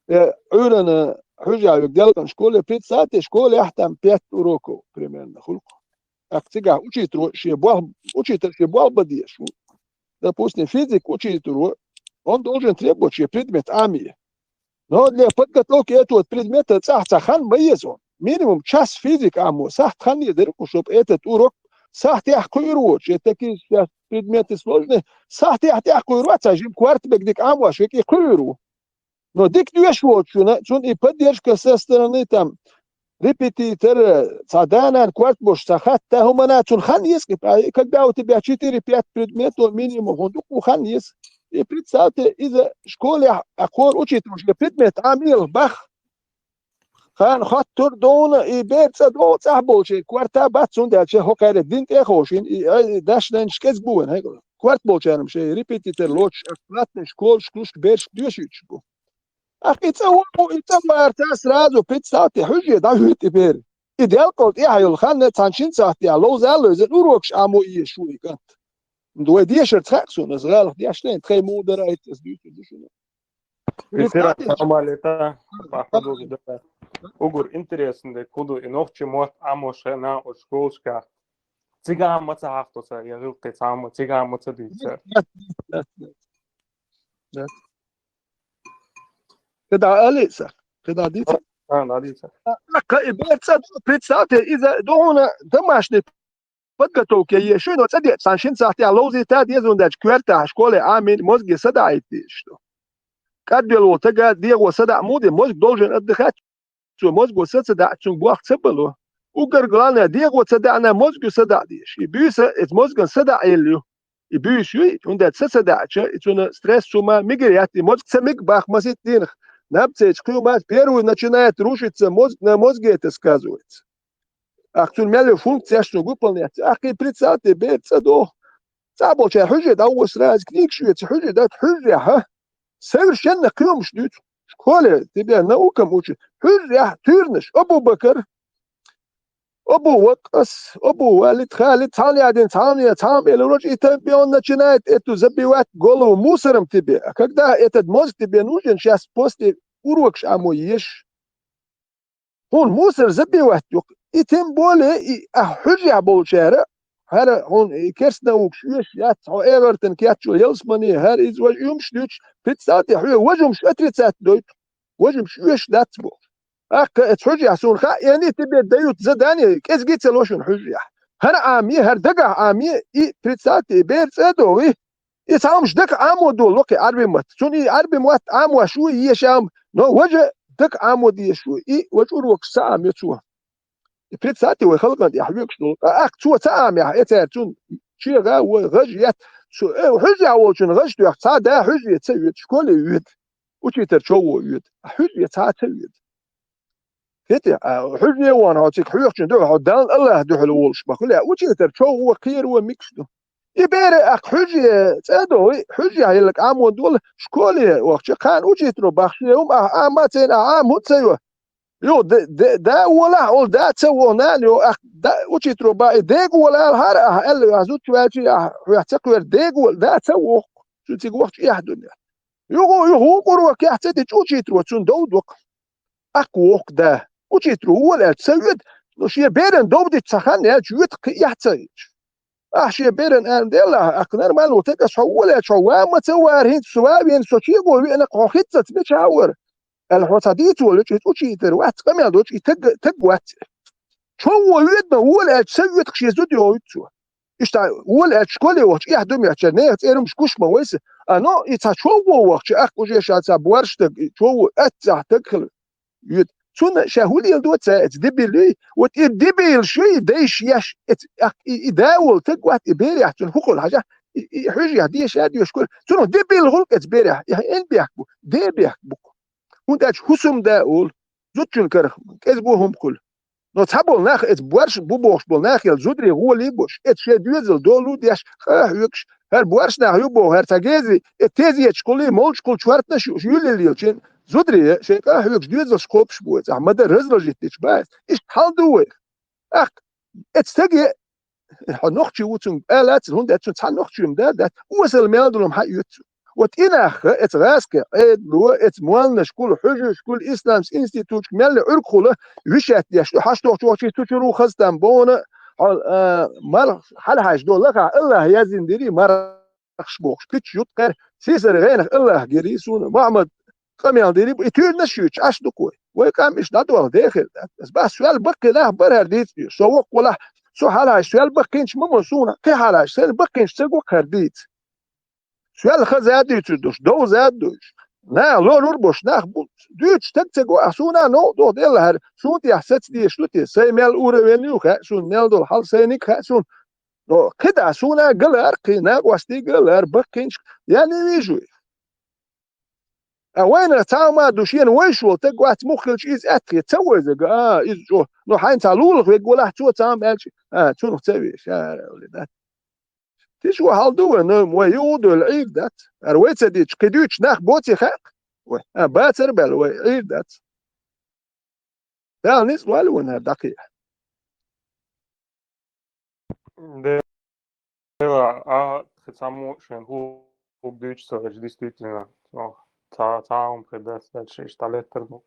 Урен хужах делкан школе предсате школе ахтам 5 уроков примерно хулку. Актига учитель шебал бадиш. Допустим, физик учитель, он должен требовать предмет АМИ. Но для подготовки этого предмета цахцахан боезон. Минимум час физик АМУ. Сахтхан ядерку, чтобы этот урок сахтях куируч. Это такие предметы сложные. Сахтях куируч, жим квартбек дик АМУ, шеки куиру. Но дик дуешвот, чун и поддержка со стороны там репетитора, цаданан, квартбош, сахат, тахумана, чун хан есть. Когда у тебя 4-5 предметов минимум, он дуку хан есть. И представьте, из-за школы аккор учитель, предмет Амил Бах, хан хаттур дона и берца до цахболчи, кварта батсун дальше хокайре динт эхошин, и дашнен шкетсбуен, хегл. Кварт болчарам ше репетитор лоч, платный школ, шклуш берш дюшичбу. Ах, это марта сразу, представьте, хуже, да хуже теперь. Идеал колт, я хайол хан, цаншин цахти, алло залло, из урокш амо и шуи кант. Дуе дешер цахсун, згал, дяшлен, трей мудера, это сдюйте душина. Представьте, это походу, да. Угур интересный, куду и ночи мот амоше на школшка. Цигам мацахтоса, я жил ты сам, цигам мацадица. Когда Алиса, когда дица. Надица. Представьте, из-за дона домашней подготовки еще, но цадет, саншин цахти, аллози та дезундач, кверта, школе, амин, мозги садайте, что. Как дело, тогда дело сада муде, мозг должен отдыхать. Мозгу сада, чун буах цепелу. Угар главное, дело сада на мозгу сада диш. И бьюся, это мозгом сада элью. И бьюся, он дает садача, и чун стресс сума мигрят, и мозг цемик бах масит динх. Напцеч, первую начинает рушиться мозг, на мозге это сказывается. Ах, чун мяли функция, что выполнять. Ах, и представьте, берца до. Цабоча хуже, да у сразу книг шуется, хуже, да хуже, ха. Совершенно клюмш, в школе тебя наукам учат. Хюря, тюрнеш, Абу Бакр, Абу Вакас, Абу Валид, Халид, Талиадин, и он начинает эту забивать голову мусором тебе. А когда этот мозг тебе нужен, сейчас после урока шаму ешь, он мусор забивать. И тем более, и хюря получается. Her hon kersnauк швеш ят Эвертон кятчу Елсмани her из шнюч представьте вожим отрицать дойт вожим швеш датбо ах это сун ха и они тебе дают задание кезгице лошун хужя her ами her дага ами и представьте берцедови и сам ждак амоду локи арбимат суни арбимат аму шу ешам но воже дак амоди ешу и вожурок сам ячу представьте, вы халкан, я хвик что, ах, что сам я, это чун, чего вы гажет, что, хуже очень гажет, я цада хуже цевит, школе вид, учитель чего вид, хуже цада вид. это, хуже он, а тик хуже что, да, дан Allah духал волш, бахля, учитель чего кир و миксду. И бере, ах, хуже цада, хуже هيلك عام دول школе, وقت كان учитель бахшиум, عامتين عام هتسيو. يو ده ولا أول ده تسوونه ليو ده وشيترو بقى ده ولا الهرة قال عزوت شوية يحتكر ده ده تسوه شو تيجي إيه الدنيا يو قروك يحتاج وشيترو تون دودك أقوى ده وشيترو ولا تسويد لو شيء بيرن دودي تسخن يا جوت يحتاج شيء بيرن أن ده لا أقدر ما لو تكش ولا شو ما تسوار هين سوابين سو شيء قوي أنا قاخدت بتشاور الحصاديت ولا تشي تروح كم دوتش تجوات شو ويدنا ولا تسويت شي زودي هوتشو اشتا ولا شكولي وش يهدم يحشنه تيرم مش كوش مويس انا يتا شو وقت اخ وجي شاتا بورشت شو اتح تدخل يد سون شاهولي يلدوت دبلي وتدبل شيء ديش يش يداول تقوى إبريح تون حقول حاجة حاجة ديش هذا يشكل سون دبل غلق إبريح يعني إن بيحكوا ده بيحكوا وانت حسم داول زوجين كرخ كذبوهم كل نتحبوا ناخ بوارش بوبوش بولناخ الزودري هو اللي بوش شيء ديزل دولو ديش يكش هر بوارش ناخ يبو هر تجازي التازي تشكلي مولش كل شوارتنا شو اللي يلشين زودري شيء يكش ديزل سكوبش بوز أحمد الرزل جتش بس إيش حال دوي أخ اتستجي نختي وتن آلات هون ده تنتحل نختي ده وصل ميلادهم حق يتو وتيناخ اتغاسك لو اتموالنا شكل حجة شكل إسلامس إنستيتوت مال أركله وشات يش حشتو توشي تشرو خستم بونا مال حال حاج دول لك الله يزين ديري مرخش بوش كتش يتقر سيسر غينك الله جريسون محمد قام ديري يتير نشيوش عش دكوي وكان مش ندور داخل بس سؤال بقي له برر ديت سوق ولا سو حالاش سؤال بقينش ممسونا كي حالاش سؤال بقينش تقوى كرديت سؤال خزادي تدوش دو زادوش نا لو نربوش ناخ بوت دوش تقوى أسونا نو دو ديال هر سون تي حسيت دي شلوتي سي ميل أورينيو خا سون ميل دول حال سينيك خا سون نو كده أسونا قلر قي ناقوستي قلر بقينش يعني ويجوي وين تعما دوشين ويشول تقوى تمخلش إز أتري توزق إز جو نو حين تعلولك ويقول أحتو تعم ألشي تونو تسويش يا ولدات تشو حال دو نو ويودو العيد دات أرويت سديتش كدوش ناخ بوتي خاق باتر بل ويعيد دات ده نس والون دقيق Да, само шенху обдичса веќе действително. Цаум предас веќе шталетер бу.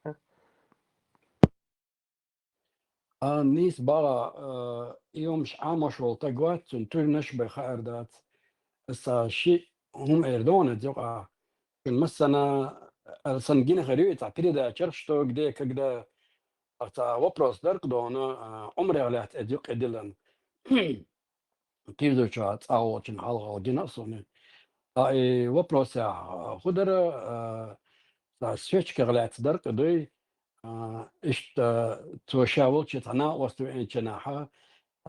نيس بقى يوم عامش والتقوات تنتر نشبه خاردات شيء هم إردون تزوقع مثلا سنجين خريطة تعتري شرشتو كده كده وبروس درك دونا عمري على أديق إدلن كيف ذو شات أو تن حلقة جناسوني وبروس خدر سويتش كغلات درك دوي إيش توشاول شتنا وستو إن جناحه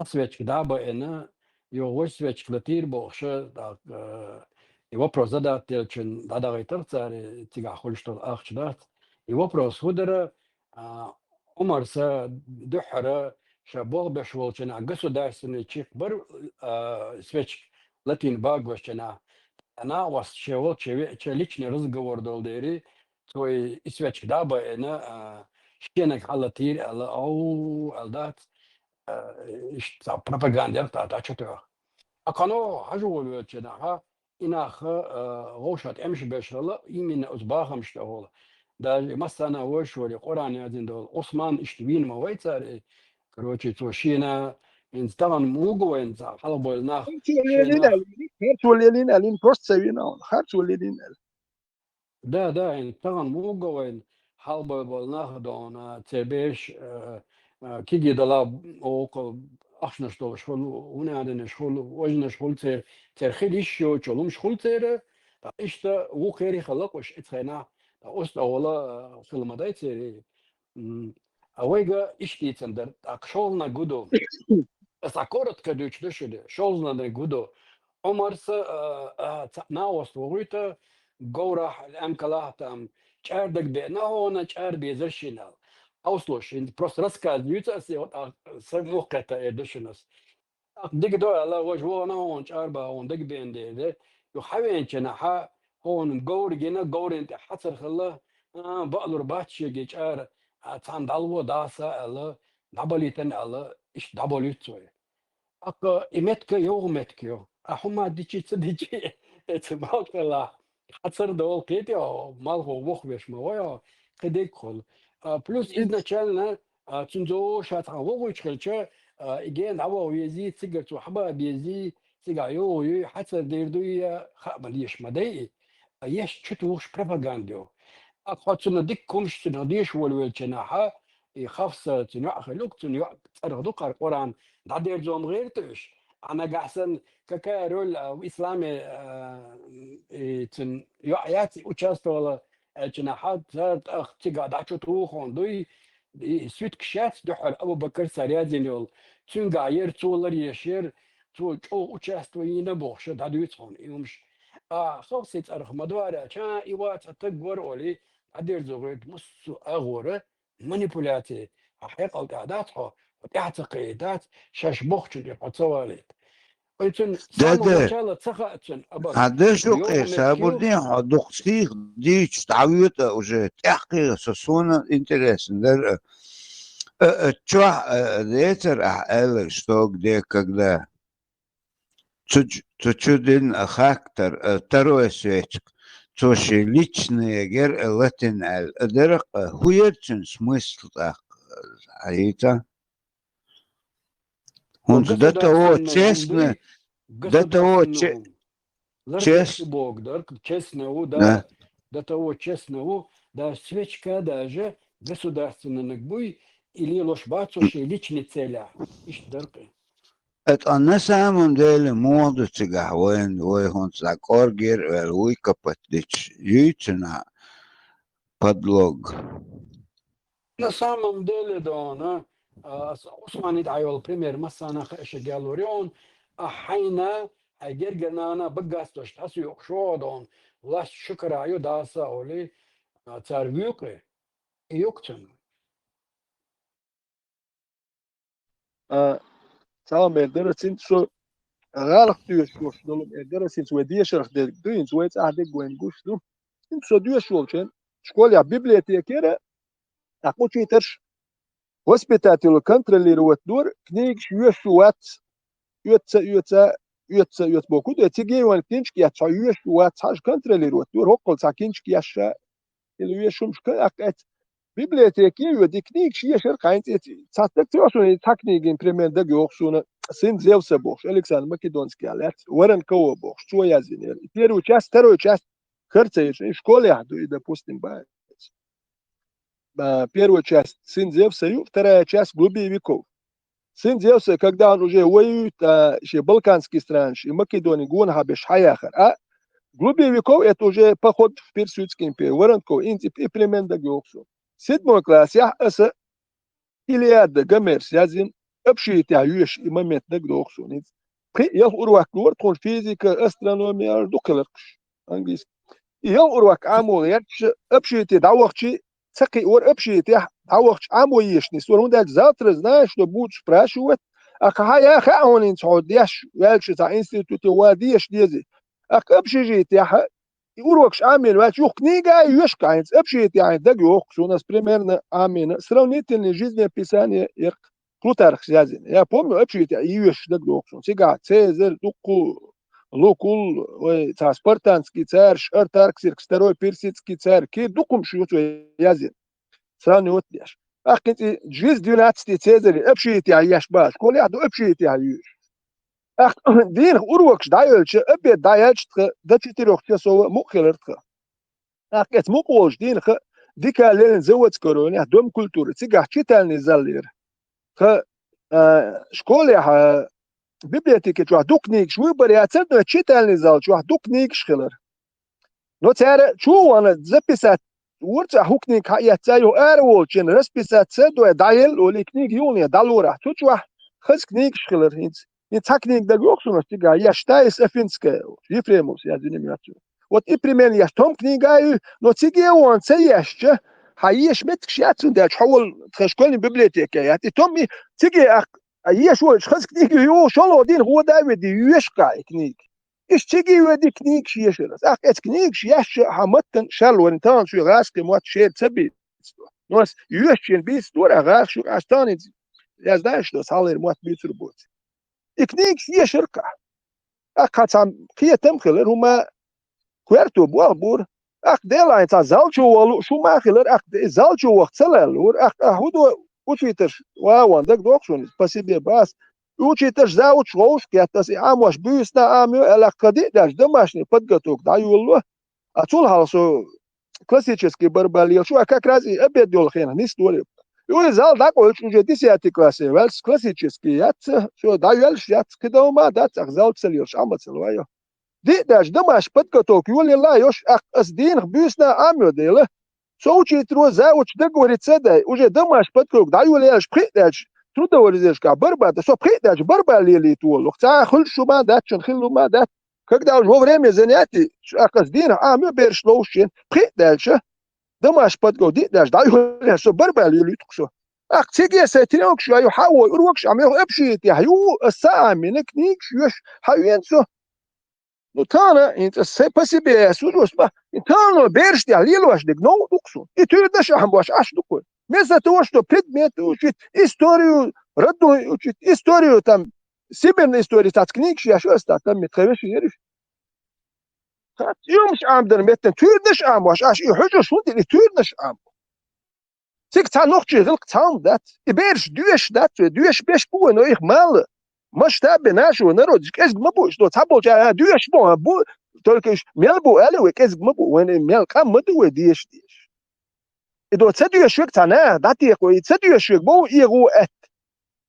سويتش دابا إنا يوش سويتش كتير بوخشة вопрос задать, чем надо вытерться, тига хочешь что ахчдат. И вопрос худера, умарса духара, шабол бешвол чена, государственный чих бар свеч латин багваш чена. Она у вас чего, че личный разговор долдери, твой свеч даба, она щенок халатир, ау, алдат, пропаганда, та что-то. أكانو هجول وجناها إنها غوشات أمش بشرلا يمين أصباحهم شتهول دا مثلا وشوري قرآن يدين دول عثمان اشتبين ما ويتار كروتشي توشينا إن طبعا موجو إن حلبوا الناخ خرطوا الليلين ألين بروست سوينا خرطوا الليلين دا إن طبعا موجو إن حلبوا الناخ دون تبيش كيجي دلا أو أحنا شغل هنا عندنا شغل وجنا شغل ترخيش شو شغلهم شغل تير إيش تا وخيري خلق وش إتخنا أوست أولا في المدى تير أويجا إيش تيتندر أكشولنا جودو أساكورت كدوش دشده شولنا جودو عمرس ناوست وغيتا جورح الأمكلا تام شاردك بينا هون شار بيزرشينال أوصلش إن просто рассказывают о самих это эдишнес. ديك دو على وجهه هون أربعة هون ديك بين ده يحاول جناحه هون جور جينا جور أنت حصر خلا بقدر باتشي جيش تان دالو داسا على دبليتن على إيش دبليتوي أك إمتك يومتك أحما ديشي تديشي تباك لا حصر دول كده مال هو وخبش ما ويا كديك خل плюс изначально تنزو شات عوض كلشة إجين عوض يزيد سجل وحبا بيزيد سجل يو حتى ديردوية خابل يش مدعي يش شتوش بروباغاندو أقصد ديك كمش تناديش والجناحة يخافس تنوع خلوك تنوع تردو قرآن دير زوم غير توش أنا قاحسن ككارول وإسلامي تن يعياتي وشاستو الجناحات صارت تقعد عشتو خوندوي süt kişat duhar Abu Bakır Sariyazin yol. Tüm gayer çoğular yaşır. Çoğu uçasto yine boğuşu. Dadı yutsun. İyumuş. خلصت أرخمدوارة كان إيوات تقور أولي عدير زغيد مصو أغورة مانيبولاتي حقيقة القعداتها واعتقادات شاش بوخشن يقصوالي ويتن سامو Dede, مجالة تخاتن أبك hadi şu اليوم kesa أمريكيو burdin doktik diç تعويض уже تحقيق سسونا интересно. Чё ветер эл что где когда чудин хактор второй свечк Тоши личные гер латин эл дерек хуерчин смысл аита он до того честно до того Лартекси Бог, да, честного, да, до того честного, да, свечка даже государственный буй или лошбацуши личные целя. Ишь, дарка. это на самом деле моду цыга войн он закоргер выкопать лич яйцена подлог. На самом деле, да, она, Османит Айол, пример, Массана Хэша Галурион, حين أجرنا أنا بقاستش تاسو يقشودون لاش شكر عيو داسا أولي تاربيوكي يوكتن Salam erderasin so غالق دوش دوش دولم erderasin so diešarх de duin so jetzt ade gwen gush du so duš wolchen школя библиотекера акучитер воспитателю контролировать дур книг шуат يوت بوكو ده تيجي وان كينشكي اتشايوش واتش كنتروليرو دور هوكل ساكينشكي ياشا الويشوم شكاكت بيبليوتيكي وديكنيك شيشر كاينت تاتكتوشون تكنيكين بريمير ده جوخسون سين زيوس بوخ الكسان ماكيدونسكي алят ورن كو بوخ что язинер первую часть вторую часть херцеж в школе аду и допустим первую часть сын Зевса и вторая часть глубее веков. Сын Зевса, когда он уже воюет балканские страны, и Македонии, Гунха, Бешхаяхар, а глубее веков это уже поход в Персидскую империю, Воронков, и племен Дагиоксу. Седьмой класс, я эса Илиада, Гомер, Сязин, общие-то юеш и момент Дагиоксу. Я уровак нор, тон физика, астрономия, дукалеркш, английский. Я уровак амол, я общие-то давахчи, цаки ор общие-то عوض عمو يشني سورون ده завтра знаешь что будут спрашивать а какая он инсудяш велч за институт вадиш дези а общежитие урокш амин вач юх книга юш кайнс общежитие да юх у нас примерно амин сравнительное жизнеописание Плутарх связан я помню общежитие юш да юх сега Цезарь Дукул Лукул спартанский царь Артаксеркс второй персидский царь ки дукум шут язин сравнивать дешь. Ах, кстати, жизнь 12 Цезарь, общие-то яш баш, коли аду общие-то яш. Ах, дин урок ждаёлче, опять даёлче до 4 часов мухелертха. Ах, кстати, мухолж дин дика лен завод скоро, дом культуры, цигах читальный заллер. Школе библиотеке чуа ду книг, швыбори, а центр читальный зал, чуа ду книг шхелер. Но царь чуа записать ورجع هوكنيك يتسايو أرول جن رسبيسات سدوا دايل ولكنيك يوني دالورا تجوا خس كنيك شغلر هنت هكنيك دا جوكسون استيجا يشتايس أفينسك يفريموس يا دنيا مياتو وات إبريمين يشتم كنيك أيو نو تيجي وان سيشش هايش متكش ياتسون دا تحول تخشكولني ببليتيكا ياتي تومي تيجي أيش وش خس كنيك يو شلو دين هو دايفيد يشقى كنيك إيش تيجي ودي كنيك شيشرس إت كنيك شيش حمتن شل ورنتان شو غاس كموت شيء تبي ناس يوشين بيس دور غاس شو عستاني يزداش دوس حالير موت بيتربوت كنيك شيشركا أكاتام كي تمخلر هما كويرتو بوالبور ديلاين تا زالشو والو شو ماخلر زالشو وقت سلالور هودو وتويتر وان دك دوكشون بسيبي باس Учиташ за учловски, это си амош бюсна амю элакади даш домашний подготовка даю, а цулхалсо классический барбалил, что как раз и обед делхена, не история. И он зал такой уже 10 классе, вельс классический, яц, что даю яц, когда ума дац, ах зал целил, шамацелваю. Ди даш домашний подготовка, юли лаёш, ах с дин бюсна амю дела, سوتشي ترو زاوتش دقوري تصدق وجه دماش بدكوك دايو ليش بخيتاج ترو دوري زيش كا بربا سو بخيتاج بربا لي تول وقتا خل شو ما داتشن خلو ما دات كدا جو فريم زنياتي قصدينا ما بيرش لوشين بخيتاج دماش بدكو دي داش دايو ليش بربا لي تقشو تيجي ساتينوك شو ايو حاول يروكش عم ابشي تيحيو الساعه منك نيكش يش حينسو No tana inte se pasibe sudus ba intano bersti alilosh de gno duksu I tyrda shaham bash ash duku mesa to što predmet učit istoriju radnu učit istoriju tam sibirna istorija tats knjigs ja što sta tam mit khavesh yerish tat yumsh am der metten tyrda shaham bash ash I hujo shund I tyrda shaham sik ta noch chigil tam dat I bersh duesh dat duesh besh bu no ich mal مش تابع ناشو نرد كيس مبو شو تابو جا ديش بو تركش ملبو الو كيس مبو وين مل كم مدو ديش إذا تسدي شوك تنا داتي كوي تسدي شوك بو يغو ات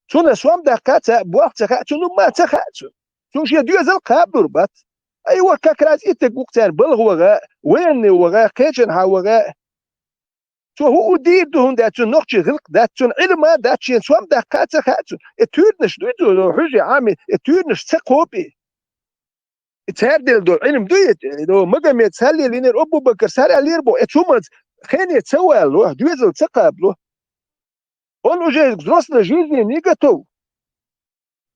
شون سوام دقات بوقت شنو ما تخاتو شو شي ديو زل قابر بات ايوا كاكراز يتقوقتان بلغوا وين وغا كيجن هاوغا شو هو ديدون دات نوخش غلق دات علما دات شي سوام دقات خاتو اتورنش دو حجي عامي اتورنش تقوبي تهدل دو علم دويت دو مقامي تسالي لينير ابو بكر سال ليربو اتشومت خيني تسوى له دويزل تقابله قولوا جاي زروسنا جيزي نيجاتو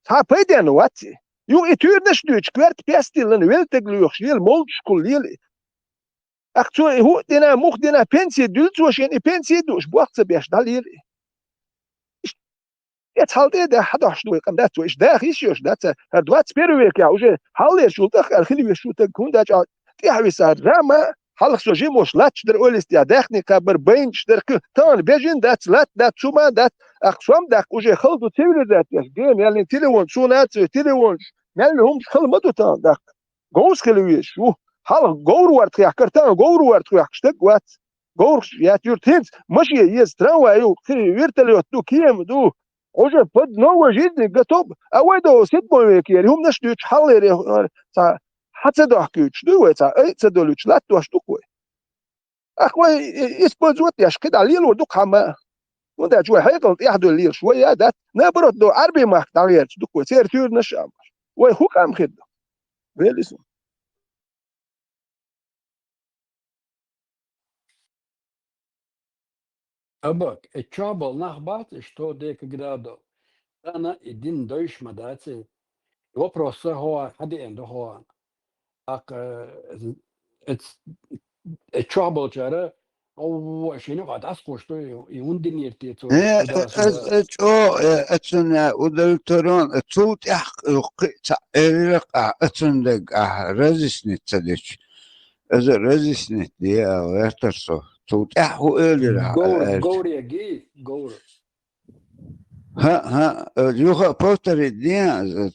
تا بيدان واتي يو اتورنش دويتش كوارت بيستي لن ويلتقلو يخشيل مولش كليلي اختو هو دينا موخ دينا بنسي دولتو شين بنسي دوش بوقت بيش داليلي يتحالدي ده 11 دقيقة داتو ايش داخيش يوش داتا هردوات سبيرويك يا وجه حالي شو دخل خلي شو تكون داتا تيحوي سار راما حلق سو جي موش لاتش در اوليس ديا داخني كابر بينش در تان بيجين دات لات دات شوما دات اخشوام داخ وجه خلطو تيولي دات يش جيم يالين تيليون شو نات تيليون مالي هم خل مدو تان داخ غوز خلويش شو حلق غور وارد خيح كرتان غور وارد خيح كشتك وات غور يات يورتينز ماشي يستراوا يو ويرتليو تو كيم دو وجه بود نو جيدني قطب اويدو سيت بويكير هم نشتوش حليري تا حتى دوحكيوش دو تا اي تدولوش لا توش دوكوي اخوي يسبوزوت ياش كده ليل ودوك حما ودا جوي هيقل يحدو الليل شويه دات نبرت دو عربي ما تعير دوكوي سير تور نشام وي هو كام خد بيلسو أباك الشابل نخبات что ديك градо أنا الدين دويش مداتي вопрос هو حد عنده هو أك الشابل جرى أو شنو قاعد أسقط شو يوندين يرتيتو او اتسن ودلترون تصوت احق اتسن دق رزسنت تدش از رزسنت دي ويرترسو تصوت احو جور يجي جور ها يوها بوستر دي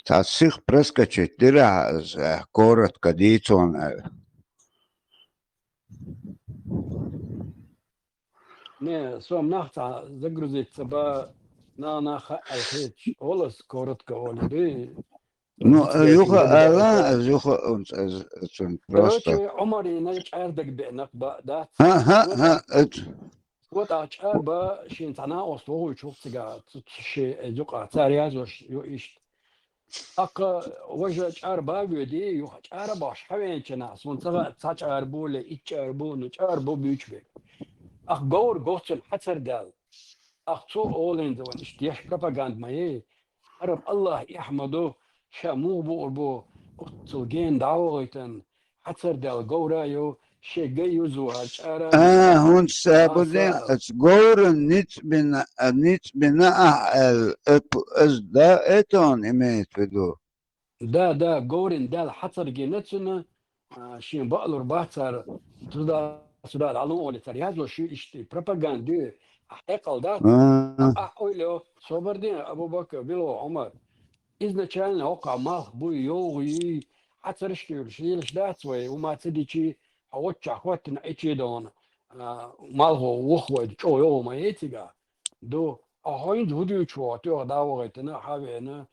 تا سيخ برسكتش ترى كورة كديتون نه سوام نختا زگروزی تبا نه الخيتش ولس كورت كولدي نو يوها لا يوها اتسن دلوقتي بروستا عمري نجح عردك بعنق دات ها وضع شعر با شين تنا أصله يشوف تجا شيء يقع تاريخ يو إيش أك وجه شعر با بيدي يو شعر باش حوين كنا سون تغا شعر بو ل شعر بو نشعر بو بيش بي أخ جور جوتل حتر دال أخ تو أولين دوان إشتياش بروباغاند ماي عرب الله يحمده شامو بو تلقين دعوتن حتر دال جورا يو شيء جاي يزوها شعر هون سابودي اتغور نيت بنا از دا اتون اميت بدو دا جورين دال حتر جينتنا شين بقلر باتر تدا علوم ولا ترياز وشو اشتي بروباغاندي حقيقة دا أقوله صبردين أبو بكر بلو عمر изначально وقع ماخ بو يوغي حتى رشتي شيلش داتوي وما تديشي حوتش أخواتنا إيشي دون مالهو وخوة جو يو ما يتيجا دو أهين جودي شو تيو داوغتنا حبينا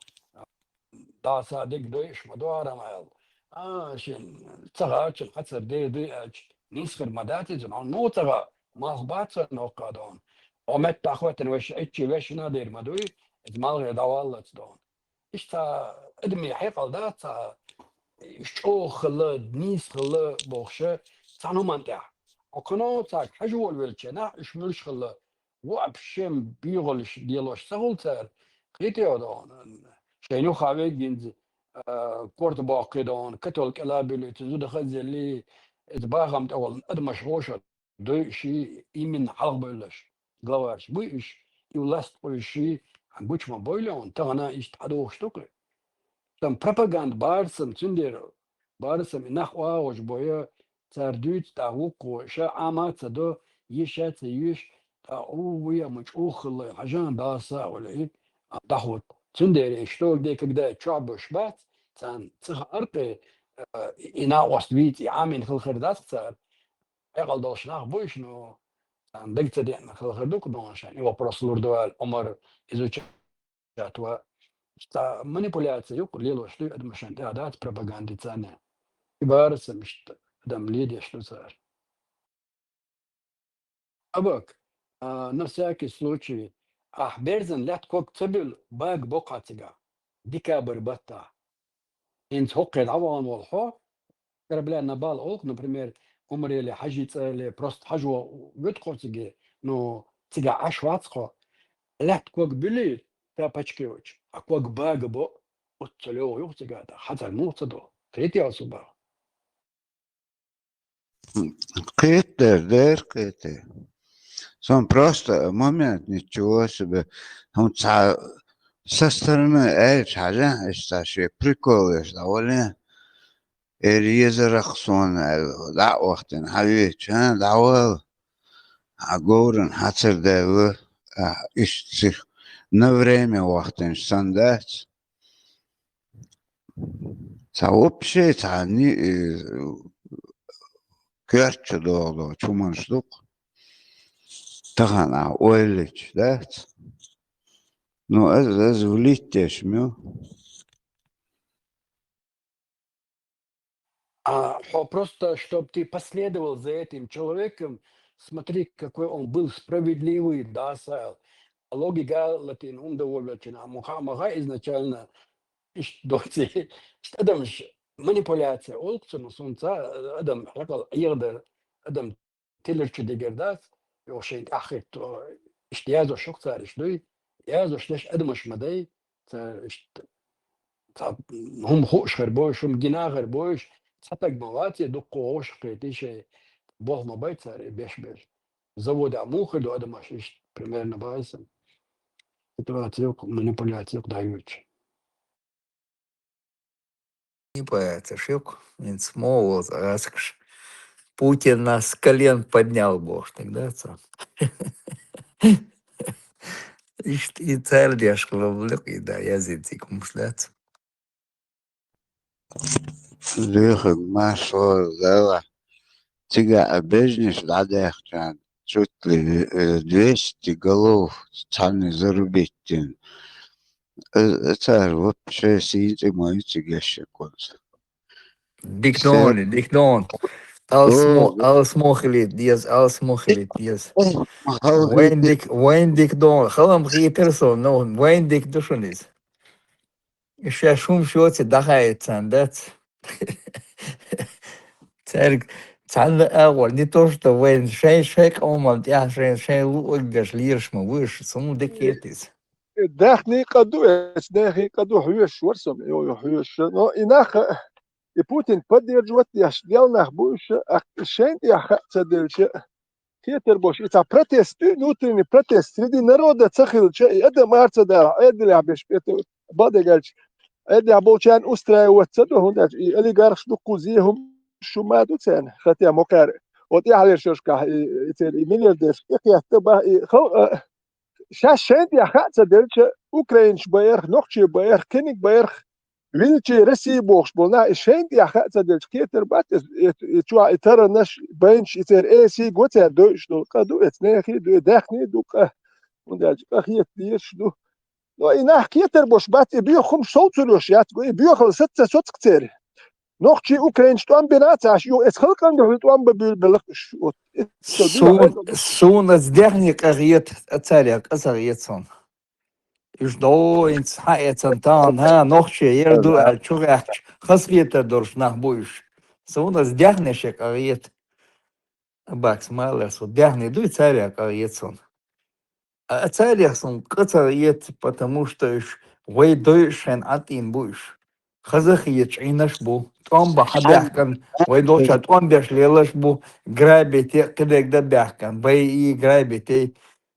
دا صادق دويش مدوارا مال شين تغاش حتى دي نيسخر مداتزن عن موتغا مالباتسا نوقادون ومت تاخوتن وش اتشي وش نادير مدوي ازمالغي دوالت دون اشتا ادمي حيقل داتا شو خلا نيس خلا بوخشة تانو منتع وكانوا تاك حجول ويلشنا اش ملش خلا وابشم بيغلش ديالوش سغلتر قيتي ودون شينو خاوي جنز كورت باقي دون كتول كلابي تزود خزي اللي اتباغمت اول ادمش غوشة دو شي يمن حلق بيلش غواش بيش يولاست بيشي عن بوش ما بويلون تغنا ايش تحدوش تقري تم propaganda بارسم تندير بارسم نخوا وش بويا ترديت تاوكو شا عامات تدو يشات يش ويا مش اوخل حاجان داسا ولا ايه دخوت تندير اشتول ديك كدا تشعب شبات تان تخ ارقي انا وسبيت عامين في الخردات تار اقل دوش ناخ بوش نو تان دقت دي انا في الخردوك دونشان يو بروسلور دوال عمر ازو تشاتوا تا манипуляция yok lilo что admission да пропагандицане ibaratsam işte adam лидер что царь абак на всякий случай берзен лят кок цибил баг بقعتها ديكابر بطا انت حقد عوان والحو كربلا نبال اوك например умрели حاجي просто حاجو вытқотиге но тига ашвацко لات كوك بلي تا بачкевич а кок баг бо отцелео yok тига да حتى الموت دو تريتي особо قيتر قيتر Son просто момент ничего себе. Он со стороны حاجة اشتاشي приколы довольно ريزرخصون دا وقت حبيبي كان دعوة عقورن حتر دعوة اشتخ на время وقت стандart. Вообще они كرتش دولو чуман штук. تغنى ويلج ذات ну это влитешь мё просто чтобы ты последовал за этим человеком, смотри, какой он был справедливый, да, Сайл. Логика латин умдовольна, муха изначально доти, адам манипуляция, олксону сунца, адам حقل يقدر adam تلرش ديجردات يوشين أخي تو اشتيازو شوك صار اشتوي يازو شلش أدمش مدي هم خوش خربوش هم جنا خربوش حتى مواتي دقوش قيتيش بوه ما بيت صار بيش زود عموخ لو أدمش إيش примерно بايسن ситуацию манипуляцию дають. Не боятся, шибко. Смолот, раскш. Путин нас с колен поднял, бог тогда. И царь дешко влюк, и да, я зитик мушлят. ليخك ما شو ذا تيجا بيزنس لعدك كان شوت لي 200 голов цаны зарубить. Это вообще сидите мои тигеши концы. Дикнон. Alles mogelijk, yes, alles mogelijk, yes. Wayne Dick Don, gewoon Peterson, no, Wayne Dick Dushan is. Ik zeg soms short, dat ga je het aan dat. Цан awal не то, что Wayne шейк омал, я шей лугаш лирш ма выш, суму декетис. داخني قدو حيوش ورسم يو حيوش نو إناخ يبوتين بدي جوات يشديلنا بوش شين يخ تدلش تيتر بوش إذا протест نوتريني протест سيدي народа цахил شيء это марца да это лябش это بدقلش это абочан устраивать цадо هنا олигарх دقوزيهم شو ما دوتين خاتيا مقار وتي على شوشكا يتر ملياردير يحتبه خو شاشين يخ تدلش أوكرانش باير نوخشي باير كينيك باير ويلتشي رسي بوخش بولنا شين يخ تدلش كيتر بات يتوا يتر نش بينش يتر اي سي غوتر دوش دو قدو اتنيخي دو داخني دو ونداج اخيت ديش دو نو إناخ كيتر بوش بات بيو خم صوتلوش يات بيو خل ستة صوت كتير نوخشي أوكرين شتوان بناتاش يو إسخلق عنده شتوان ببلقش Soon as technic agiert erzählt, son. Is do in Hayat and Town, noch hier du Churach, Hasrieta durch nach Bush. Soon as technic agiert. Бакс Малер, so дягни, дуй царя, сон. А царя сон, кацариет, потому что иш, вей дойшен атин буш. Хазах ич инаш бу, томба хабяхкан, вей долча томбяш лелаш бу, грабите, кедегда бяхкан, вей и грабите.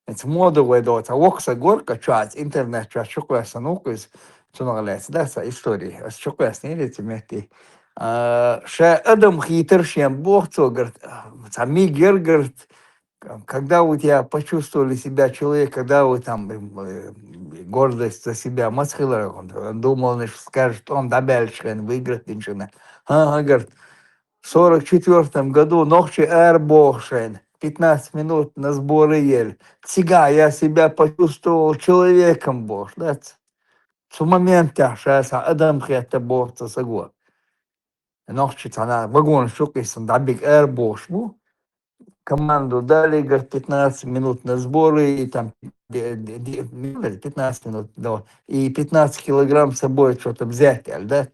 Это мода вей долча, вокса горка чац, интернет чац, шуквеса нуквиз, цунагалец, да, са история, шуквес не лети мехти. Ша Адам хитр, чем Бог, говорит, сами говорит, когда у тебя почувствовали себя человек, когда вы там гордость за себя, Масхилер, он думал, что скажет, он добяльшен, выиграет инженер. Говорит, в 44 году ночи Эрбохшен, 15 минут на сборы ел. Сега я себя почувствовал человеком, Бог, да? С момента, что Адам хитр Бог, это согла. Ночи она вагон шукайся, дабик Эрбош, команду дали, говорит, 15 минут на сборы, и там 15 минут, да, и 15 килограмм с собой что-то взять, да,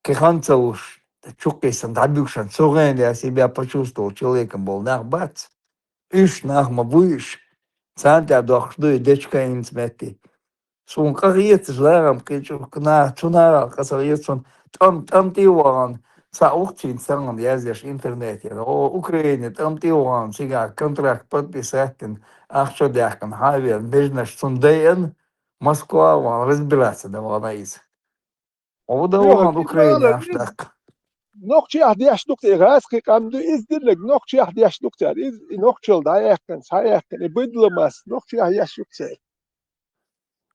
каханца уж, шукайся, дабикшан, суген, я себя почувствовал человеком, был, нах, бац, иш, нахма, выш, цантя, дохжду, и дечка им смети. Сун как есть зларам, на чунара, касается там тиван, саухчин сам я здесь интернете, о Украине там тиван, сега контракт подписать, ах что дяхан, хавен, бизнес сундеен, Москва ван разбираться давала из. О да ван Украине аж так. نوخشي أحدياش نقطة غاسك عم دو إزدلك نوخشي أحدياش نقطة إز نوخشل دايكن سايكن بدلماس نوخشي أحدياش نقطة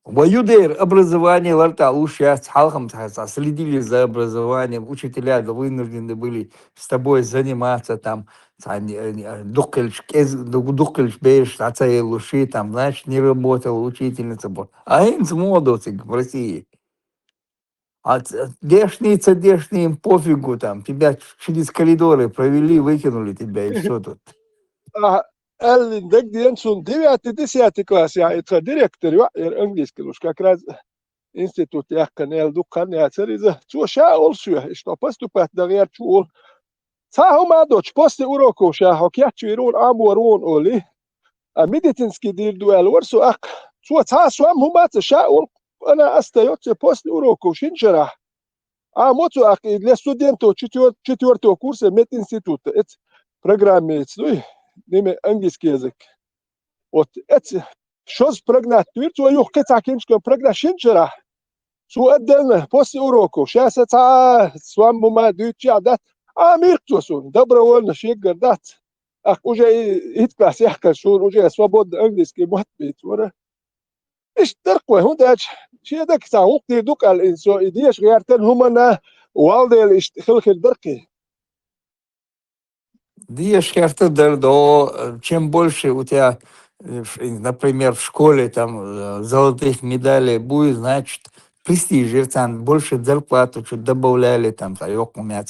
Воюдер образование ларта лучше с халхом следили за образованием, учителя вынуждены были с тобой заниматься там, духкельш бейш, луши, там, значит, не работала учительница. А им смодовцы в России. А дешные им пофигу там, тебя через коридоры провели, выкинули тебя, и все тут. Ellen dek dien sun 9. klass ja itse direktor ja engelskilus kakraz instituut jahkan el dukkan ja seriza tuo sha olsu isto pastupat dager tuol sa homa doch poste uroko sha hokyachu irun amuron oli a meditinski dir duel warso ak tuo sa swam homa sha ol ana astayot poste uroko shinjara a motu ak для студентов четвертого курса мединститута это программе ними английский язык. Вот это что с прогнать? Ты что юх кецакинском прогнашинчера? Су отдельно после уроков. Сейчас это с вами мы дают дат. А мир кто сон? Добровольно шегар дат. Ах уже и класс я кажу уже свободно английский может быть. إيش ترقوا هون داش شيء ده كسا وقت دوك الإنسان إديش غيرتن همنا والده إيش خلق الدركة. Диешь до чем больше у тебя, например, в школе там золотых медалей будет, значит, престиж, там больше зарплату чуть добавляли, там, у меня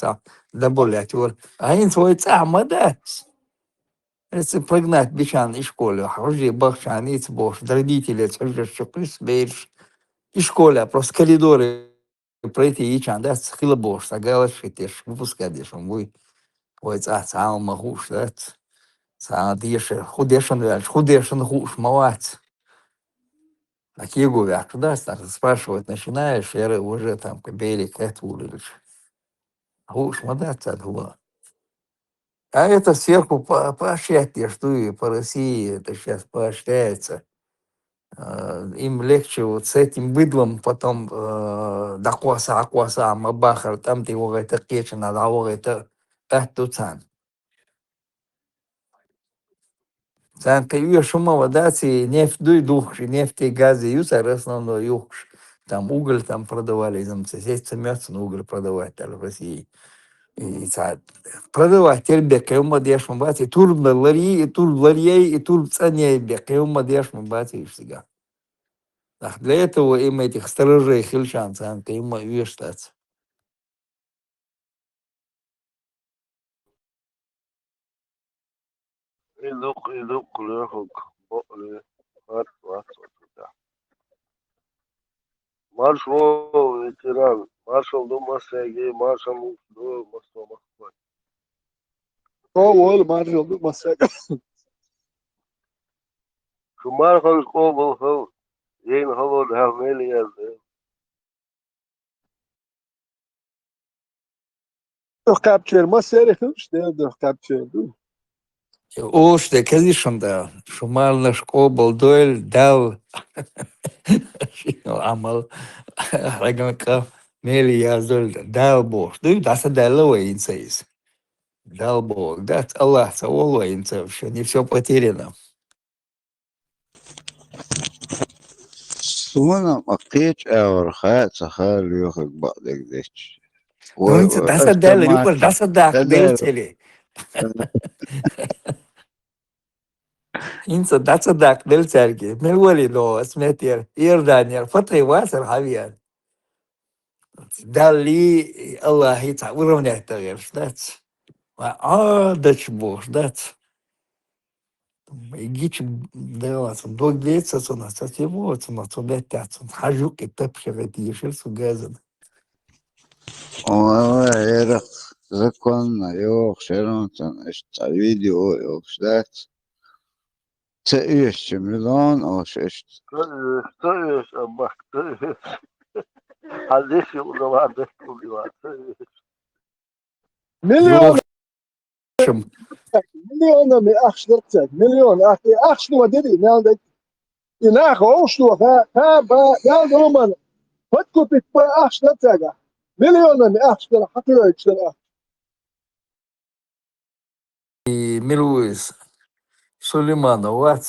добавлять. А они свой мадать. Если прогнать бичан из школы, уже бахчан, и цбош, родители, что присбеешь, и школа, просто коридоры пройти, и чан, да, схилобош, соглаши, ты ж выпускаешь, он будет. Ой, алма хуш, да? Дише, худешен хуш, молодец. Такие говорят, да, спрашивать начинаешь, я уже там берег, это улиц. Хуш, молодец, это было. А это сверху поощрять, что и по России это сейчас поощряется. Им легче вот с этим быдлом потом да кваса, мабахар, там ты его это кечен, а его это туцан. Санка шумова, да, нефть, нефть и газы, юсар основной юж. Там уголь там продавали, там здесь мясо на уголь продавать в России. И продавать теперь бека, умадеш мабати, тур ларьей, и тур цене бека, умадеш мабати всегда. Для этого им этих сторожей хильчан, санка, им вештаться. يدق ليخك بقلي هات واسوة مارشو يتران مارشال دو مساجي مارشال دو مصر هو اللي ما رجع مساك شو مارشال قوبل هو ين هو ده ميليا doch capture مسيري خمس ده capture Уж ты, конечно, да. Шумал наш кобал дуэль, дал. عمل رقم ميلي يا زول دال بوش دو داسا дал وين سيس дал бог да Allah савол вين все не все потеряно. سونا مقيت اور خات سخال يوخك بعضك ديش Ну инца даса дал рюкар даса дак дел цели. Инца даса дак дел церги. Мелвали но сметер Иордания фатры васер хавиан. Дали Allah يتعورون يحتغير دات. داتش بوش دات. Игич делаться, до глеца у нас, а всего у нас улетят, хожу и топшивает, ешился газом. ويرق زكون يوخ شرونتن اشتا فيديو يوخ شدات تأيش ملون او ششت تأيش أمك تأيش حديث يقول ما عندك كل مليون مليون من أخش درتك مليون أخي أخش نو ديري نالدك إناخ أوش نو ها با نالد رومان فتكو بتبا أخش درتك مليون من أخش در حقي لا يكشتر И Милуис Сулеймана, вот,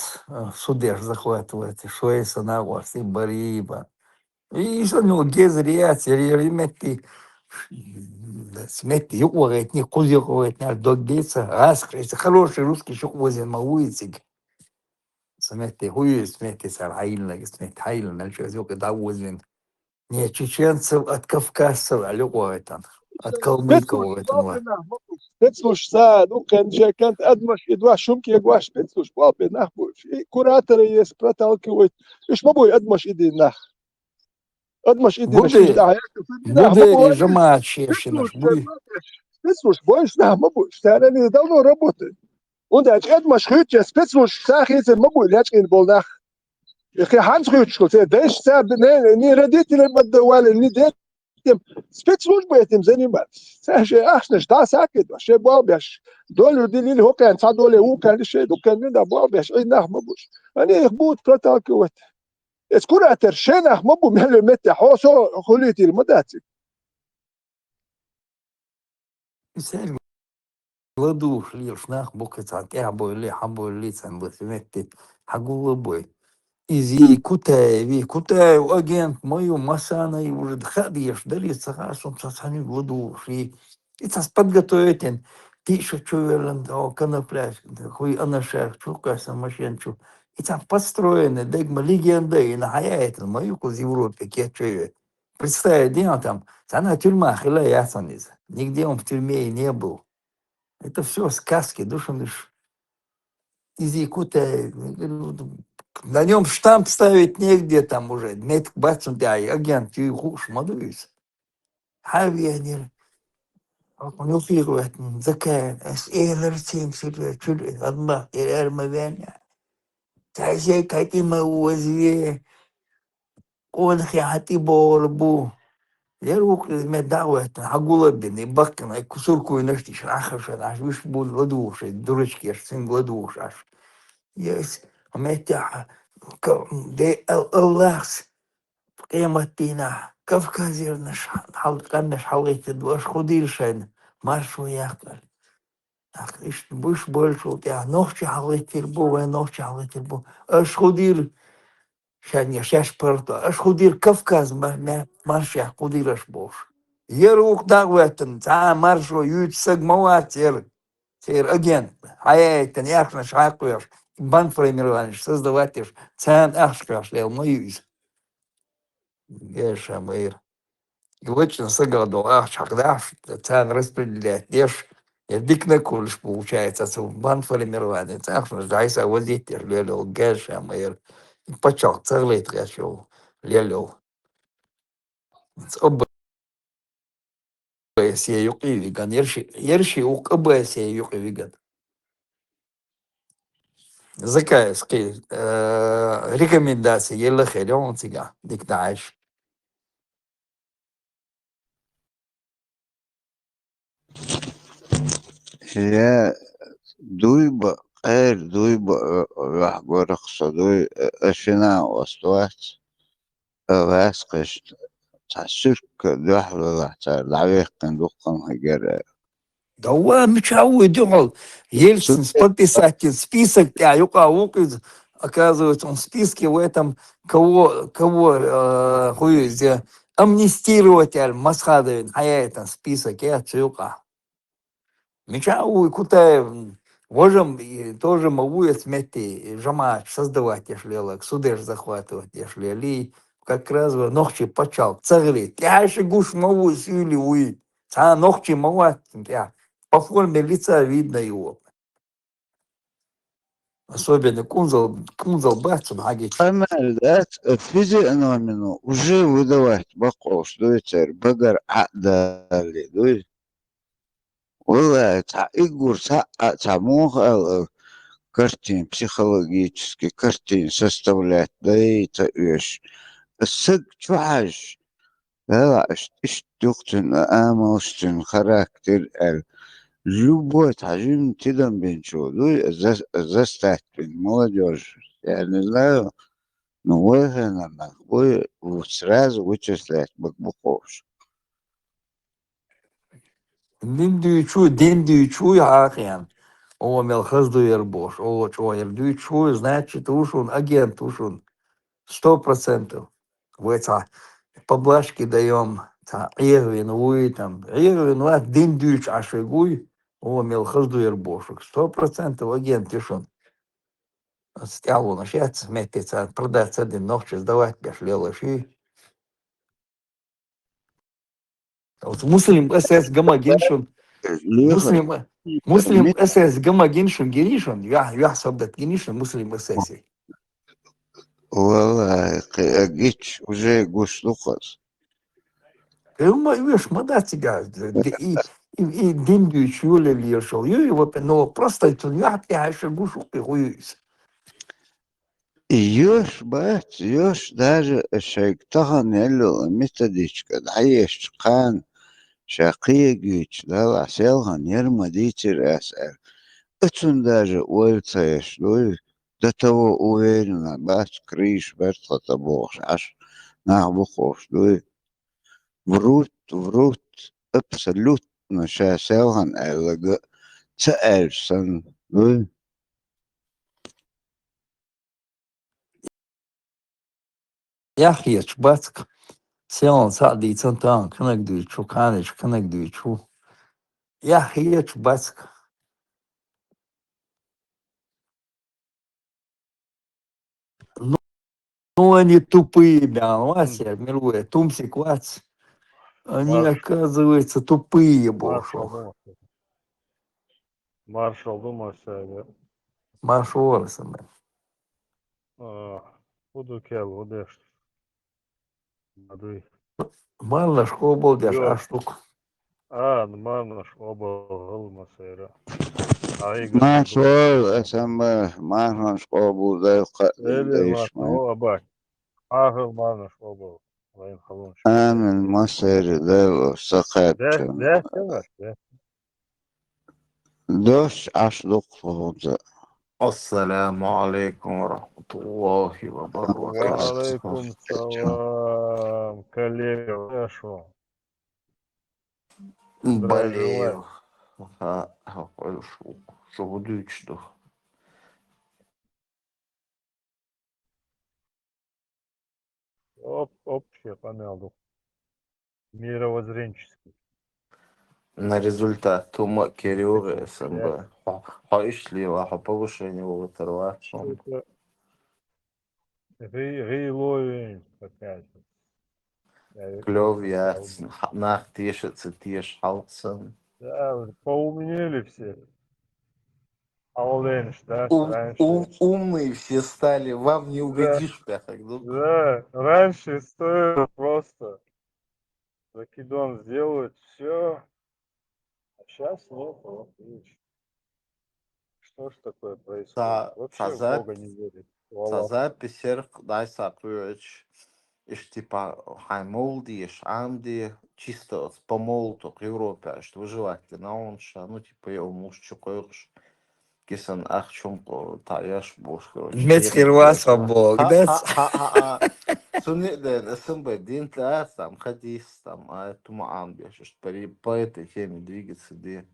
судеж захватывает, и Шуэйса на вас, и Бариба. И что у него гезриат, и мети, смети, юквагает, не кузюквагает, не догдеться, аскрейся, хороший русский шуквозин мауицик. Смети, хуй, смети, сарайна, смети, хайна, что зюка давозин. Не, чеченцев от кавказцев, а любого там, от калмыков этого. Пецлуш сад, укен же кент адмаш идва шумки ягваш пецлуш палпе нахбуш. Кураторы есть проталкивают. Иш мабуй адмаш иди нах. Адмаш иди наш да. Буде жама чешина, будет. Пецлуш бойш нах мабуй. Старый не давно работает. Und admаш хütjes пецлуш сахизе мабуй лячкин бол нах. Ich Hans Rütschel, der ist sehr, nie Reditele mit der Welle, nie der, Spitzwurst im Sinne, sag ich, ach, nicht, da sag ich, was ich Bobisch, Dollar, die Lille Hocken, $2 Hocken, du kannst nicht, Bobisch, ich nach Mabusch. Und ich gut, Protal gewollt. Jetzt gut, der schön nach Mabu, mehr mit der Hose, Holit, die Modazi. Ладуш, лишь нах, букацат, я боли, хаболи, цанбусиметти, хагулобой. Изи кутаеви, кутаев агент мою масана и уже дхадьеш, дали цахашом сасани ладуш. И цас подготовитен, тише чуверен, о конопляш, хуй анашах, чукаса машинчу. И там построены, дегма легенда, и нахаяет, мою куз Европе, кетчеве. Представь, где он там, она тюрьма, хила ясаниз. Нигде он в тюрьме и не был. Это все сказки, душаныш. Из Якутии, на нем штамп ставить негде там уже. Нет, бацун, да, агент, ты хуш, мадуис. Хавианер, он уфирует, закая, эйлер тим себе, чули, одна, эрмавяня. Тайсей, катима уазве, он хяти борбу. يروك مدعوة عقولة بني بكنا كسركو نشتيش عخش عش وش بول ودوش درج كيش سين ودوش عش يس متى دي اللهس قيمتنا كافكازير نش حلقنش حلقت دوش خدير شين مارشو ياكل أخليش بوش بولشو تيا نوشي حلقت البو ونوشي حلقت البو أش خدير شان يشاش برضو أش خدير كافكاز ما مارشي خديرش بوش يروك دعوتن تا مارشو يوت سجموات سير أجين حياتن ياخنش عاقوش بان فريميرانش создаватиш цан ахшкаш лел моюз еш амир и очень сагадо ахшагдаш цан распределять еш يديك ناكلش получается бан формирование цахну жайса возить лело гэш амер почал целый трэшо лело об се юқи виган ерши ук се юқи виган закайский рекомендации ела хелон тига дик даиш هي دويبة غير دويبة راح برقصة دوي أشنا وأستوات واسقش تعسرك دوحة راح تعلعيق كان دوقم هجر да он мечтает думал Ельцин подписать список юка оказывается он в списке в этом кого хуй амнистировать Масхадовин а я это список я цюка мечтаю куда можем тоже могу я смети жама создавать если лак судеш захватывать если ли как раз ночи почал царли я же гуш могу сили уй ночи могу я по форме лица видно его. Особенно Кунзал Бахтун Агич. أمل ذات فيزي أنا منه وجي ودوات بقوش دوي تر بقر عقدالي دوي والله إيجور تعموخ картин психологический, картин составлять, да и تعيش الصدق شوحش لا اشتوقتن اموستن خراكتر любой تعجين تدم بنشو دوي زستات بن молодежь يعني لا نوهنا نخبوي وسراز وچسلات بقبقوش Дин-дючу яхен. О, мелхазду ербош. О, чуайер дючу, значит, ушун, агент ушун. 100%. Вы поблажки даем. Ирвин, уй, там. Ирвин, вот, дин-дюч ашигуй. О, мелхазду ербош. 100% агент ушун. Стялу начать, метиться, продать один ночь, сдавать, кашлела ши. Вот муслим СС гамагиншун. ليخر Muslim SS Gama Genshin Genishon, ja, Sabdat Genishon, Muslim SS. والله أجيتش وجاي قوش لقص Видишь, мада тебя, и деньги чули ли шел, и вот, но просто это я еще гушу пихуюсь. يوش بات يوش دار الشيك طهن يلو متديش قد عيش قان شاقية جيش لا عسيلهن يرمى ديتر أسأل اتون دار ويلتايش لوي دتو ويلنا بات كريش برطة تبوش عش نعبقوش لوي وروت ابسلوت نشا سيلهن ألغ تأل سن لوي Я хеч, бацк, сел сади центан, кнак дючу, каныч, кнак дючу. Я хеч, бацк. Ну, они тупые, бля, Вася, милуя, тумсик, вац. Они, Марш, оказывается, тупые, marshal бошо. думался. Marshal думался. Машорсом. Буду кел, удеш. Надуй. Мало школ деш, Йо. а штук. Манаш оба гылмасайра. Айгы ما сылдым. شو اسمه ما هنش قابل ذي القائل Элер دايش маша, ما о абак. Агыл манаш оба. Вайн халон أنا школы. المصير ذي سقط Дэ, севаш, дэ. دوش عشلق فوضى السلام عليكم ورحمة الله وبركاته. Валейкум салам, коллега, хорошо. Здравия желаю. Болею. Что будет, что? Общее помялду. Мировоззренческий. На результат тума Кирюга Я СМБ. Пошли, а повышение оторвать. что-то Гейловень какая-то. Клев я nach тише, тише halsen. Да, поумнели все. Ауленш, да, раньше. Умные все стали, вам не Да, угодишь, пяток. да, раньше стоило просто закидон сделать, все. А сейчас нет, вот видишь. Что ж такое происходит? Вообще в Таза Бога не верит. Валлах. таза писер дай сакрыч. Иш типа хаймолди, иш амди, чисто по молоту к Европе, что выживать на онша, ну типа я муж чукоюш. Кисан ах чумко таяш бош, короче. Мецхирвас Бог, да? Суни да СМБ, дин там хадис, там, а тума амбия, что по этой теме двигаться, где.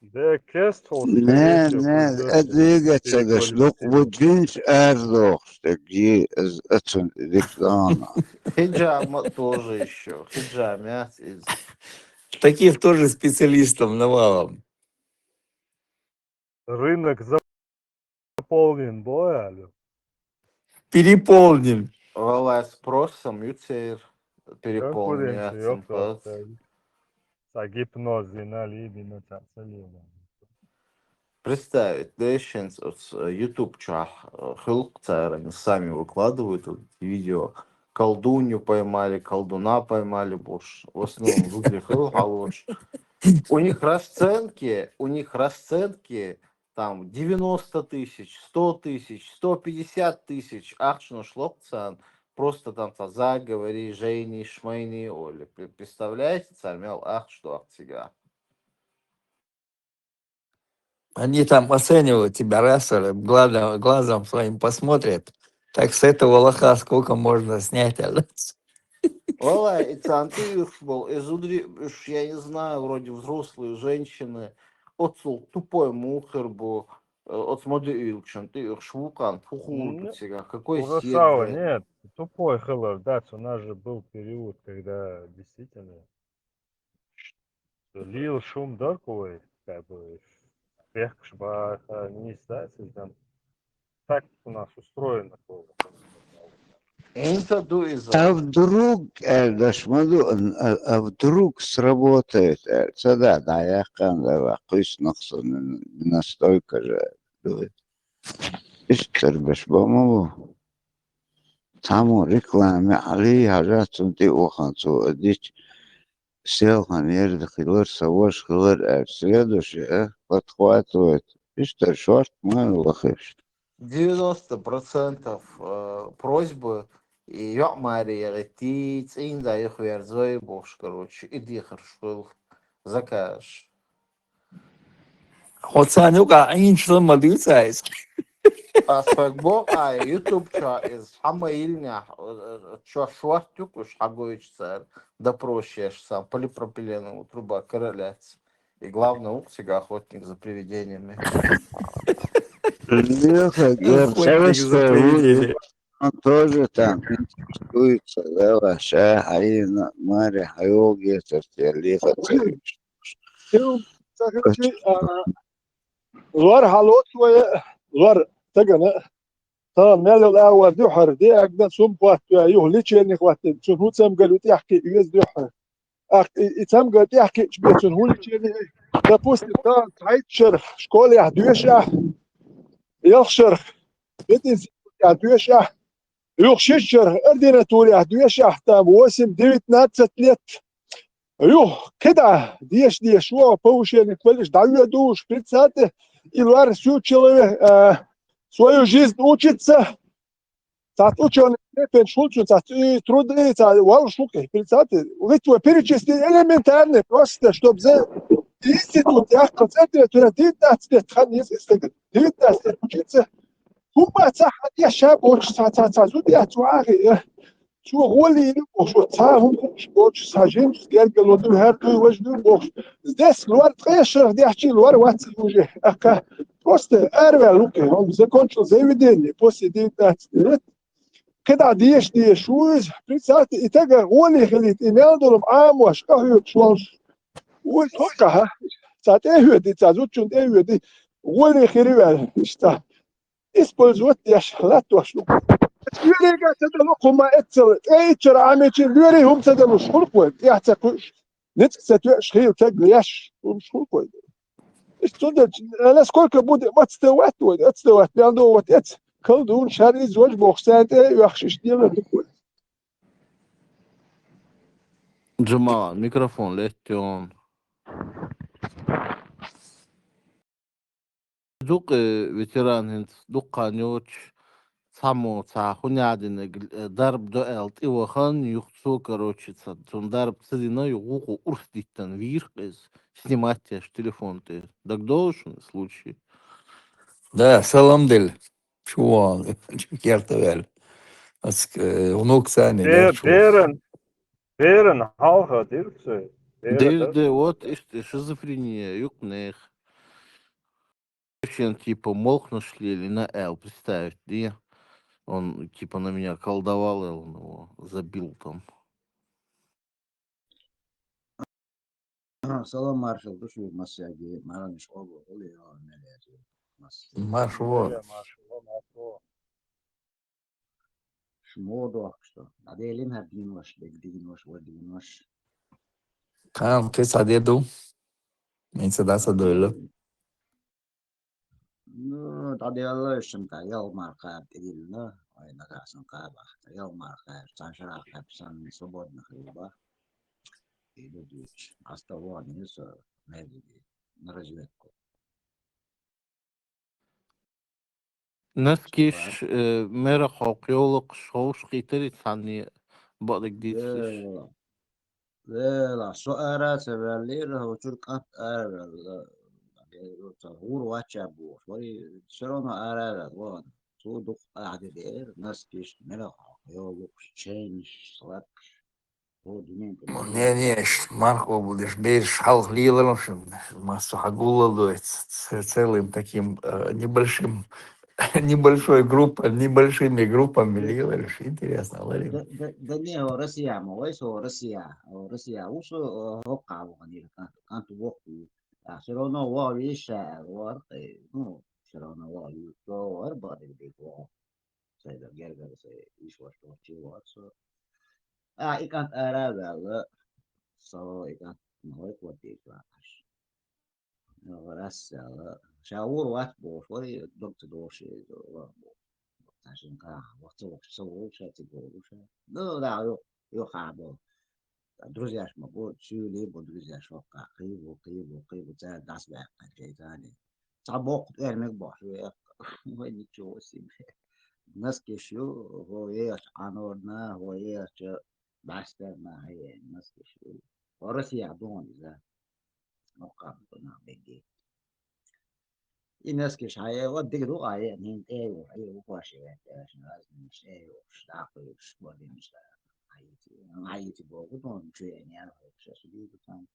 Да, Кестхол, скорее Не, всего, не, придется двигаться, да шлюк переквалифицироваться. буджинч эрдох, штаги, эцун диктана. Хиджама тоже еще. Хиджама из... Таких тоже специалистов навалом. Рынок заполнен, алё. Переполнен. Вала спросом, ютейр Конкуренция, переполняется. ёпта. Гипноз, либина, царцалина. Представить, да, сейчас YouTube чах, хылк они сами выкладывают вот эти видео. Колдунью поймали, колдуна поймали, бош. В основном люди хыл, а лучше. У них расценки там 90 тысяч, 100 тысяч, 150 тысяч, ахшно шлопцан, просто там таза, говори, жейни, шмейни, оли. Представляете, цармел, ах, что ахтига. Они там оценивают тебя, раз, глазом своим посмотрят. Так с этого лоха сколько можно снять? Вала, и цанты был, я не знаю, вроде взрослые женщины, отцул тупой мухер был, от моды илчен, ты их швукан, фухур Ну, себя, какой Урасава, сельдре. нет, тупой Хеллер Дац, у нас же был период, когда действительно лил шум дорковый, как бы, пехшба, не ставится, там, так у нас устроено было. Это А дуиза. вдруг, дашмаду, а вдруг сработает, цада, да, я кандава, кыш нахсон, настолько же, ишкер бешбаму, таму рекламе, али, хажатун ти уханцу, дич, селхан ерд хилер, саваш хилер, следующее, подхватывает, иштер шорт, мэн лахиш. 90% просьбы и я Мария летит, инда их верзой бош, короче, иди хорошо, закажешь. Оценюка, иншла мадыцайс. Асфальтбок, YouTube ча из хамаильня, ча швартюк уж хагоич да проще сам полипропиленовая труба королять. И главное, всегда охотник за привидениями. Леха, Охотник за привидениями. он тоже там интересуется, да, вообще, а и на море, хайоги, Леха, يوم ساكنتي زوار حالوت شوية زوار تجنا تا مال الأول دحر دي أجدا سوم قوات يهليش إني قوات شو هو تام قالوا تحكي يز دحر تام قال تحكي شبيه شو هو ليش ده بوست تا تعيد شرخ شكول يحدوشة يخشر بيتنس يحدوشة يخشر أردنا تقول يحدوشة تام واسم ديوت ناتسة ليت ايوه كده ديش شو повышение квалификации даю душ представьте и лар всю человек свою жизнь учится так ученый степень шутку так и труды так вал шуки представьте вы то перечислили элементарно просто чтобы за институт я концентрирую 19 лет ханис 19 лет учиться купа цах я шаб учиться зуд я туаги شو غولي شو تساهم شو ساجين سكال قالوا دو هارتو وجدوا بوش здесь لوار تخيشر دي احكي لوار واتس وجه اكا просто ارве луки он закончил заведение после 19 лет когда диш уз представьте и тега غولي خليت имелдулом амош кахют швалш уз тока сат эхуди цазучун эхуди غولي خيривал что использовать яш латош Lyöri käsittely lukuma etsel. Ei tjera ametsin lyöri humsadelu sulkuet. Jähtsä نتسة شخير تجليش ومش كويس. أنا сколько будет отставать, يعني вот это колдун шари зож боксает yaxshi делает. Джамал, микрофон летен. دوق ветеран هند دوق قانوش سامو хунядин ضرب дуэлт ивахан юхцу короче цун ضرب цедина югуку урститтан виркез снимать тебе телефон ты так должен случай Да, саламдил. Шуан, кертовел. Внук Сани, легче. Beren halga dirse. да вот шизофрения юкнех типа молк нашли или на Л представь где он типа на меня колдовал и он его забил там. Salam marshal dušu masjagi maraniš obo oli melezi mas. Маршвон. Шмоdo что. Adelin her dinvaş, begdinvaş, vadinvaş. Кам, ты садеду? Меньше да садойло. Ну, adela şunta yal marka edilna. Ayna kasın kaba. Yal marka san şarah kapsan свободно хлеба. Идут. Оставление на разведку. نسكيش ميرا خوقيولق شوش قيتري تاني بقدك ديتسش لا سؤال سبالير هو تركات هور واتشابو شوي شلون أراد وان صودق قاعد دير نسكيش ميرا خوقيولق تشينش سلاك هو دنيا Не, Марко будешь берешь халх лилером, массу хагула дует целым таким небольшой группой, небольшими группами лилеришь. Интересно, Владимир. Да не, Россия, малайс, Россия, уж хоккау, они как воку. А все равно видишь, ну, все равно вовишь, то арбады бегу. Sayda gerger say iş var çiğ so. Ikan ara wel so ikan noy kuatik lah. Ras şavur wat bo foi doktor doşe do. Taşın ka waktu so şati bo. No da yok habo. Друзья ж могу чули, бо друзья ж вока криво, це дасть векати, тани. Цабок ермек бош, ой нічого себе. Нас кишу, гоєш анорна, гоєш бастерна, гає, нас кишу. Росія дон, за. Вока на беги. І нас киш гає, от дигду гає, нін ею, гає, укоші, разніш ею, штапи, шкодимш, Haiti Bogu, non c'è niente, c'è subito tanto.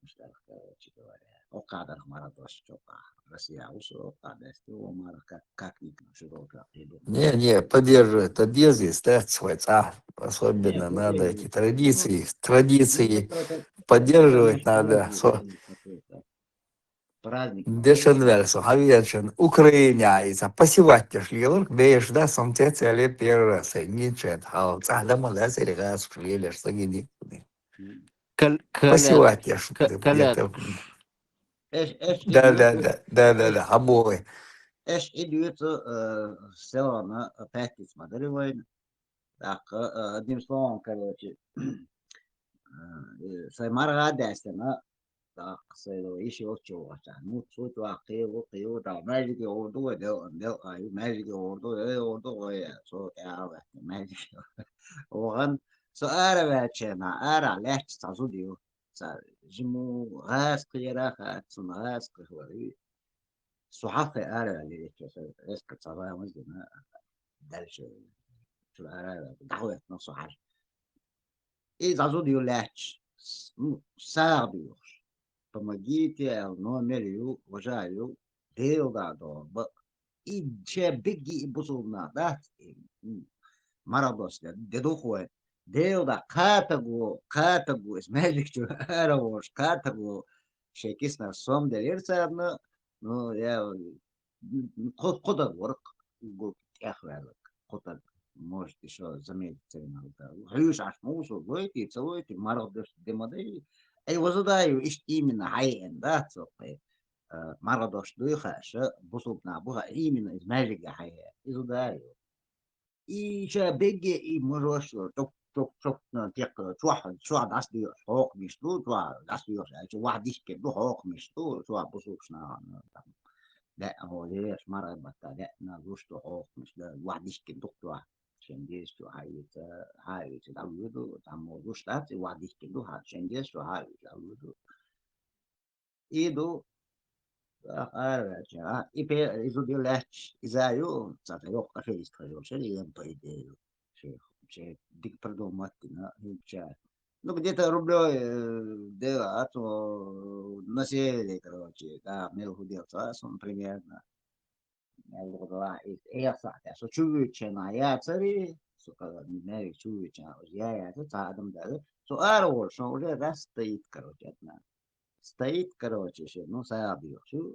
İşte çıkıyor. O kadar marados çok Россия ушла, kadar o maraka как-нибудь широко. Не, поддерживает, поддерживает, ставит свой особенно надо эти традиции поддерживать надо. Праздник. Дешенверсо, хавьячен, Украиняется, посевать шлилер, беешь, да, сомте цели первый раз, ничего, а цада молодец, или раз шлилер, что гиди. Посевать где-то. Да, обои. Эш идет село пятниц модеревой, так, одним словом, короче, Саймара Дестина, так, еще чего, ну, тут Киев, да, Magic Ordo, Magic Ordo, so, Magic. وغن سؤال باتشنا أرى ليش تصديو جمو غاس قيرا خاتم غاس قهوري صحافة أرى اللي كسر إسك تصبح مزدنا دلش شو أرى دعوة نصحار إذا تصديو ليش سابيوش فمجيتي النوميريو وجايو ديو قادو إد شيء بيجي بصونا ده Marados dedujo deu da Cartago is magic to Aravos Cartago shakis na som de irsa no ya koda work go ehwel koda может еще заметить иногда. Хаюш аж мусор, лойти, целуйте, мародыш демодели. Эй, возудаю, ишь именно хайен, да, цопы. Мародош дыхаша, бусупна буха, именно из мэжига хайен. Изудаю. И ще беги, и можешь, توك تيق شو داس ديو حقوق مشتو شو داس ديو شو واحد يشكي له حقوق مشتو شو بصوصنا لا هو ليش مرة بطل لا نروش له حقوق مش واحد يشكي دكتور عشان ديش شو هاي تدعوده تعمل روش تات واحد يشكي له عشان ديش شو هاي تدعوده إيدو إيبي إذا ديلاش إذا يو تاتيو كافيه يستخدمه شيء ينطي ديو شيء ديك продумать на чай. Ну, где-то рублей делать, на севере, короче, да, между делцом примерно. Я сахар, что чувствую, на я цари, сука, не чувствую, я цадом даже, что арвор, что уже раз стоит, короче, одна. Стоит, короче, еще, ну, сабью, что,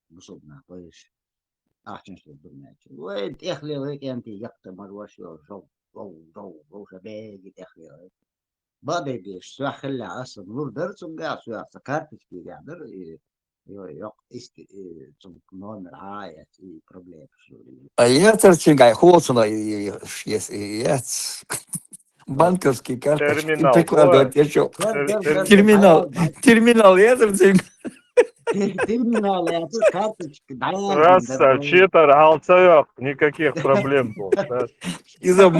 бусубна, поешь. Ахчен, что думаете. Ой, эхли, векенти, як-то марвашил, жол. رو شبابي داخلي بعد بيش سواء خلى أصلا نور درس وقع سواء سكرتش كي قادر يق است نون رعاية بروبليم А я торчигай холодно, если я банковский карточки Терминал, прикладывать еще. در Терминал я торчиг. терминал я тут карточки раз дайм читер алцаёк, никаких проблем был. Да. Из-за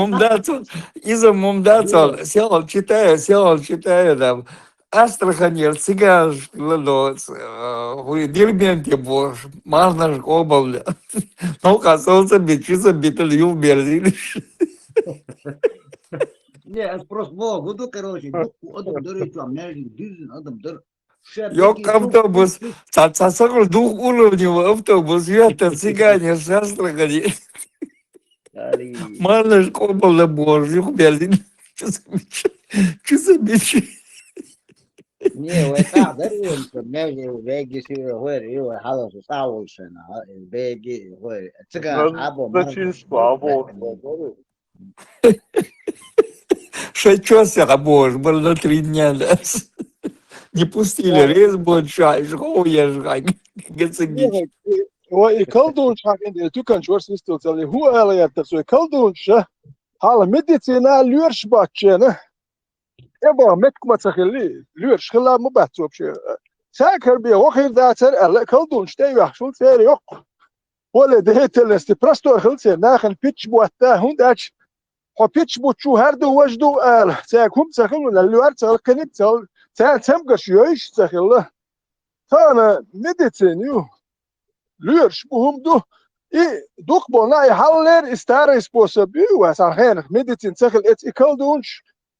мумдацал, сел, читаю, там, Астрахань, цыган, вы дербенте бож, можно ж обовля. Ну, оказывается, бичица биталью берзили. Не, просто буду, короче, адам дыры, американ дизель, адам дыр. Yok автобус, цацакл двухуровневый автобус, это цыгане с Астрахани. Можно ж обовля бож, берзили. Что за бичи? Не, вы так, да, между Вегаси, вы халасу стаулшина, Веги, вы цыган, або Зачинство, або. Шачёся, боже, был на 3 дня, да. Не пустили, рейс большой, я жгань, гацегич. Ой, kalduun hakin tukan çors istotali hu alayatta so kalduun şa hala medicina lürs bakçene eba mekma takhli lürs khla mu batso bşe saker bi wakhir dater ala kalduun shtay yaxshul ser yok wala dehetel esti prasto khilse nakhn pitch buatta hundach ho pitch bu chu her do wajdu al sakum takhlu la lürs takhni tal temgash yoish takhla tana medicina lürs buhumdu i dukbona i haller istare sposabi wa sarhen medicin takhel et ikaldunch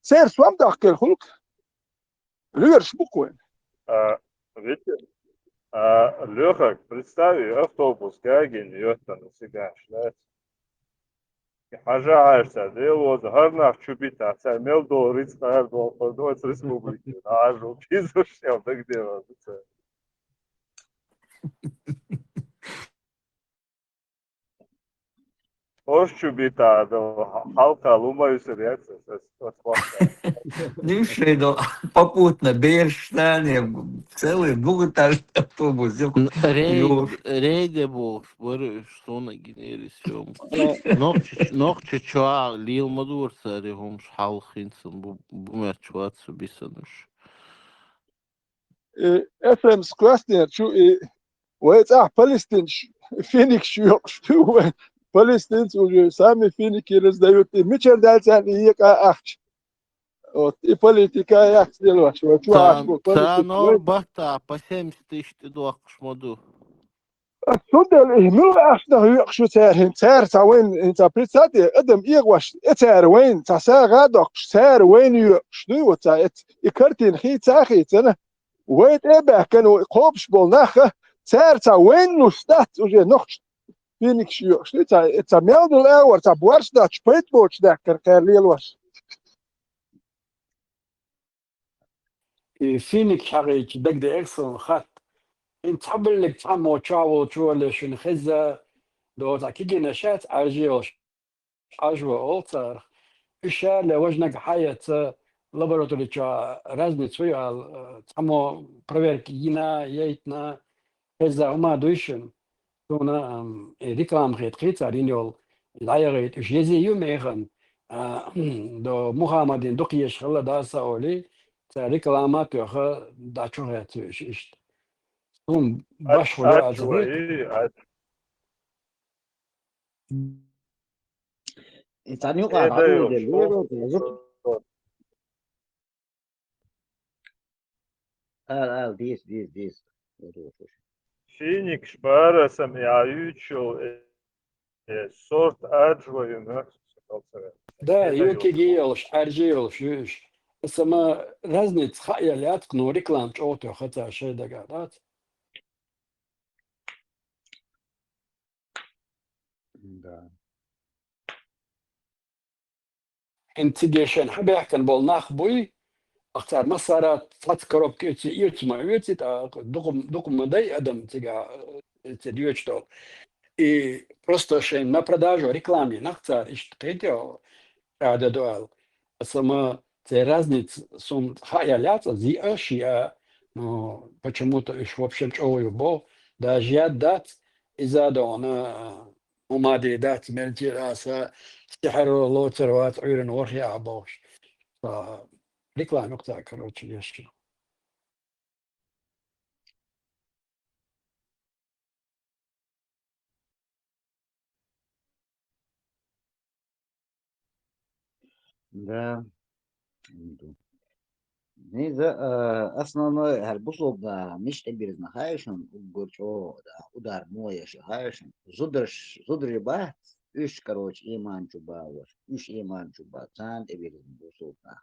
ser swam dakkel khulk lürs bukwen Видите, Леха, представь, автобус Гагин йоттан сега шлет. Хажаашса дело гарнах чубита, са мелдо рицхар до подоц республики. Ажу пизушел так дело. Ош чубита до халка лумаюсь реакция с Нивший, но попутно, Бейерштане, целый двухэтажный автобус. Рейде был, что на генерисиум. Noch чучуа лил мадурца регум шхал хинсен бумер чуацу бисануш. FM squaster chu wait Palestine Phoenix şu Palestine u sami Phoenix razdают мичер дальцан и ахч вот и политика я сделал что Цанор бахта по 70 тысяч долларов шмоду. Сюда мил ахна يخشو سعر وين انت بريساتي ادم يغوش سعر وين تسا غادق سعر وين يشنو وتايت يكرتين خي تاخي انا ويت ابا كانوا قوبش بولناخ سعر وين نستات وجه نخش فينيك شو شنو تا ميل الاور تا بورش دا شبيت بوش دا كرليل واش فينيك حقيقي دق اكسون خط انت حبل لك تعمو تشاو تشول شن خزه دو تاكيدي نشات ارجيوش عجوة أولتر إشار لوجنك حياة لابوراتوريتشا разницу само проверки гина яйтна إذا هما دويشن تونا ريكلام غيت خيت رينيول لايا غيت جيزي يوم إيغن دو محمد دقيش خلا داسا أولي تا ريكلامات يوخا داتشو غيت إشت توم باش خلو أزغيت أجوي إنسان يقع هذا عدو يشوف دليل تزق ديس فينيك شبارة سمع يوتشو صورت أجوي نفس Да, هذا юки يشوف геолш, аржеолш, юж. Сама разница хая лят, но реклам чото, хотя шей догадать. Да. Интегрейшн حبي كان بول ناخبوي اختار مسارات فات كروب كيتي يوتما يوتي تا دقم مدي ادم تيجا تديوچتو. И просто шей на продажу рекламе нахтар иштетио هذا دوال сама те разница сум хая лята зи ашия но почему-то еще в общем чою бо даже я дат из-за дона ومادي دات ملتي راسا سحر لوتر وات عيرن ورخي عبوش ف ريكلام نقطة كروتش ليش Да. Основной гарбузов миш тебир нахаешен угорчо да удар моя шахаешен зудры ба үш короче иман чуба үш иман чуба цан тебир бусов да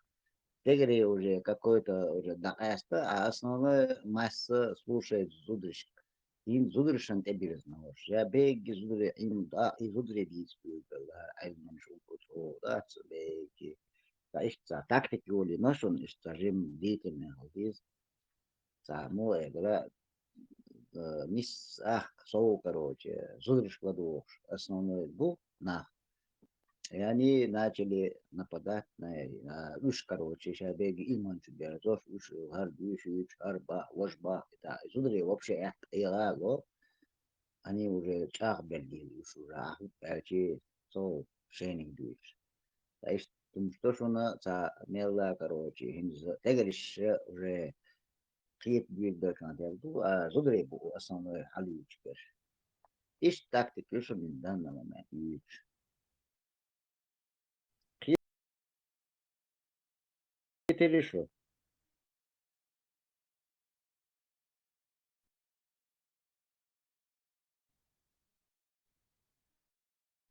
тегре уже какой-то уже дакаста а основной масса слушает зудрыш им зудрышан тебир знаешь я беги зудры им да и зудры дискую да айман шубу да беги da ist sa taktik oli nošun ist sa žim dītime haldiz sa moe gala mis соу короче зудриш кладуш основной был на и они начали нападать на уж короче сейчас беги иман тебе зош уж гарбиш уж арба вожба это зудри вообще илаго они уже чах бельгили уж уже перчи соу шейнинг душ знаешь, потому что ж она мела, короче, тегриш уже клип будет дальше на делу, а зудребу основной халючка. Иш тактик лишь в данный момент. Это лишь.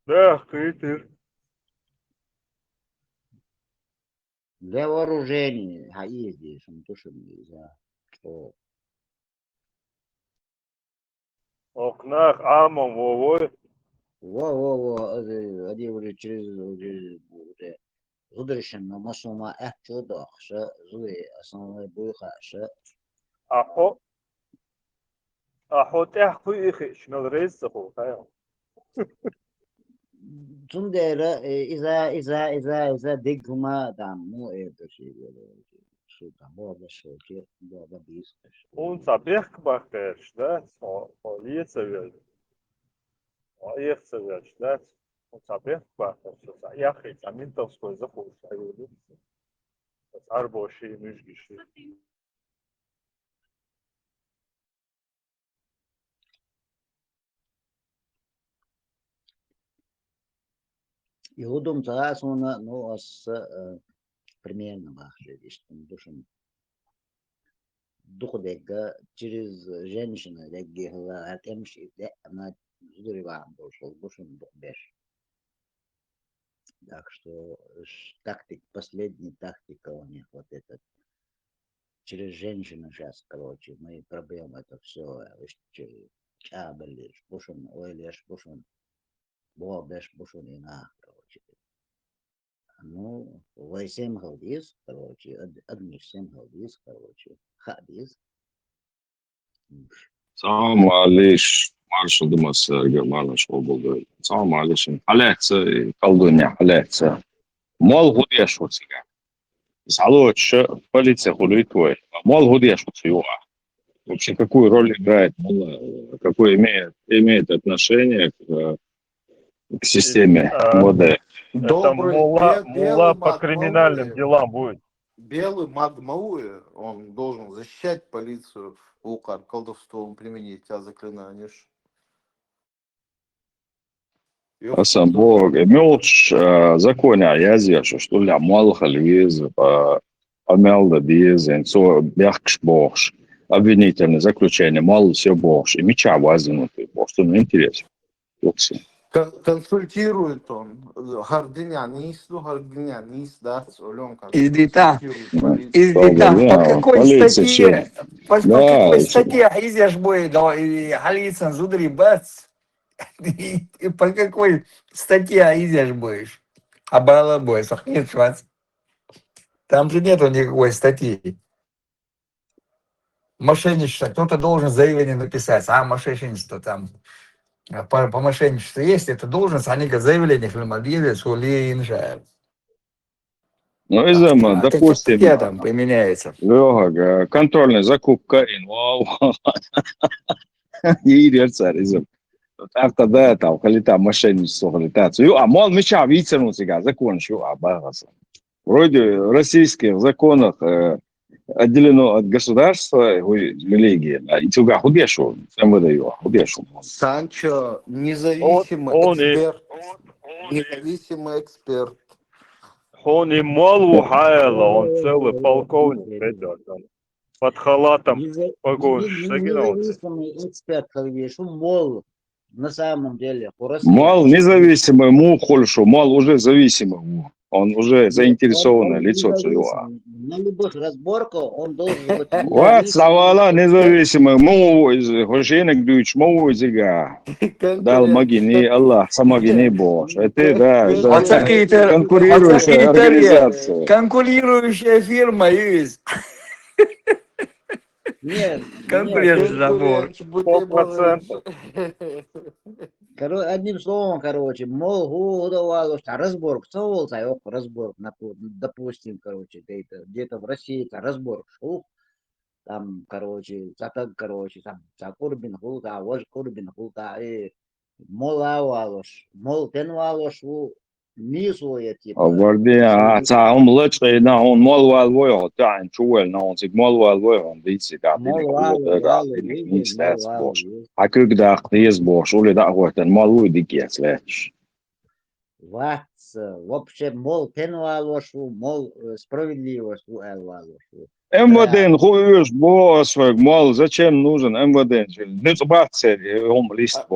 Да, ты. Для вооружений, а ездишь, он тоже нельзя. Что? Окнах амом вовой. Во, они уже через уже зудришен на масума чудо, что зуи основной буйха, что أحو تحكي إخي شنو رزقه هاي Tundera, إذا دقهما دامو إيدشي شو دامو بشو كي بابا بيس Он забег бахтеш, да, полиция ведь, поехать ведь, да, он забег бахтеш, яхи, аминтовской захуш, а его арбоши, мужгиши. Иудом царасуна, ну, примерно бахши, что душем дух дега через женщину деги хла атемши де она зурива дошел душем дух беш. Так что тактик, последний тактика у них вот этот. Через женщину сейчас, короче, мои проблемы это все, чабали, шпушен, ойлеш, шпушен, бобеш, шпушен и на, короче. Ну, вайсем халдис, короче, адмишсем халдис, короче, хадис. معلش معلش دمس معلش قبل معلش حالات قلدني حالات مال هودي شوتسيا سالوش полиция хулитует мал هودي шутсиуа вообще какую роль играет какое имеет отношение к системе МВД. Это Добрый, мула белый по маг криминальным Мауи, делам будет. белый маг Мауи, он должен защищать полицию Лукар колдовством применить тебя заклинаешь. Сам Бог мелч законе yazıyor что ля мал халвиз амелда диезен со бяхш бош обвинительное заключение мал все бош и меча вазинутый бош что мне интересно. Консультирует он. Гардианис, да, Олен Издита. консультирует Издита. По какой Полиция все. статье? По Да, какой статье Изяш будет, и Халицын Зудри Бац? И по какой статье Изяш будешь? А Балабой, Сахнет Швац. Там же нету никакой статьи. Мошенничество. Кто-то должен заявление написать. А мошенничество там. По мошенничеству есть, это должность, они как заявление фильмобилия, сули инжа. Ну, изама, А какая допустим, статья там применяется? Лёга, контрольная закупка инвал. Идет царь, изам. Тогда там, коли там мошенничество, коли там. А мол, меча вицернуть сега, закон, что абагаса. Вроде в российских законах отделено от государства религия. И тюга худешу, всем выдаю, худешу. Санчо независимый эксперт. Независимый эксперт. Он и малу хайла, он целый полковник, ребят. Под халатом погонщик. Независимый эксперт, Халвиш, он мол, на самом деле. Мал независимый, мухольшу, мал уже зависимый. Он уже заинтересованное лицо своего. На любых разборках он должен быть Вот, савала независимый, хошенек дюч, зига. Дал магини, Аллах, самагини Бог. Это, да, конкурирующая организация. Конкурирующая фирма есть. Нет, конкурент забор. 100%. Одним словом, мол, удавалось, разбор, кто разбор, допустим, где-то в России, разбор, там, там, Курбин, Вож Курбин, мол, авалош, мол, тен валош, низуя, типа. Вардия, он лучше, на он мол валвой, та чуэл, на он сиг мол валвой, он видите, как а когда есть Бог, ули да вот, мол дикие слышь. Вообще, мол, тен валош, мол, справедливость, валош. МВД, хуешь, босс, мол, зачем нужен МВД? Не забаться, он лист,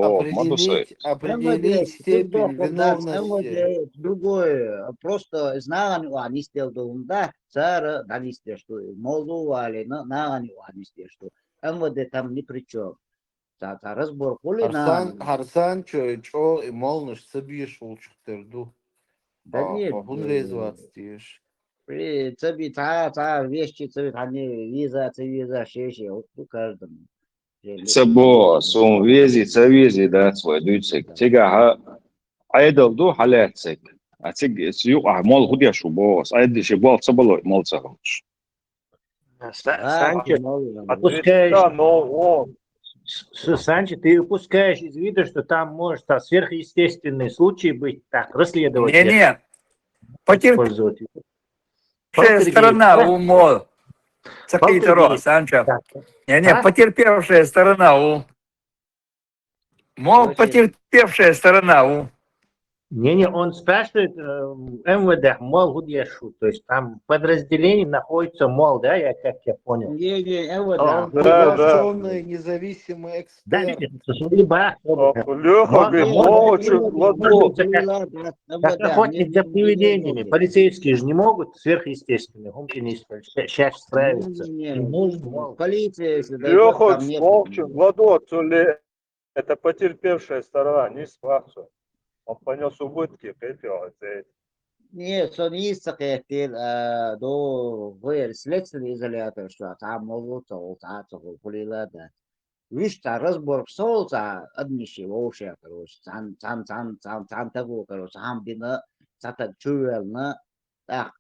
определить степень виновности. Другое, просто знали, они сделали, да, царь, да, не что, Молдовали, они что, МВД там ни при чем. Разбор, Харсан, чо, и молнуш, собьешь лучше терду. Да нет. Цеби, вещи, они виза, шеши, вот у каждому. Босс, он вези, да, свой дюцик. Тега, айдал до халятцик. А тег, мол, худешу, босс, айдиши, бол, цабалой, мол, цахуч. Санчо, Санчо, ты упускаешь из виду, что там может сверхъестественный случай быть, так, расследовать. Не-не, потерпевшая сторона умол. Цакитаро, Санчо. Не-не, потерпевшая сторона у. Мол, потерпевшая сторона у. Не-не, он спрашивает МВД, мол, Гудешу, то есть там подразделение находится, мол, да, как я понял. Не-не, МВД. Приглашенный независимый эксперт. Леха, как охотник за привидениями. Полицейские же не могут сверхъестественные, сейчас справиться. Полиция, Леха, Вовчин, Владот, это потерпевшая сторона, не спрашивай. Он понес убытки, нет, он есть до следственный изолятор, что там могут полилада. Видишь, разбор солнца, однищи вообще, короче, сам того, короче, сам бина, сата чуэлна, так,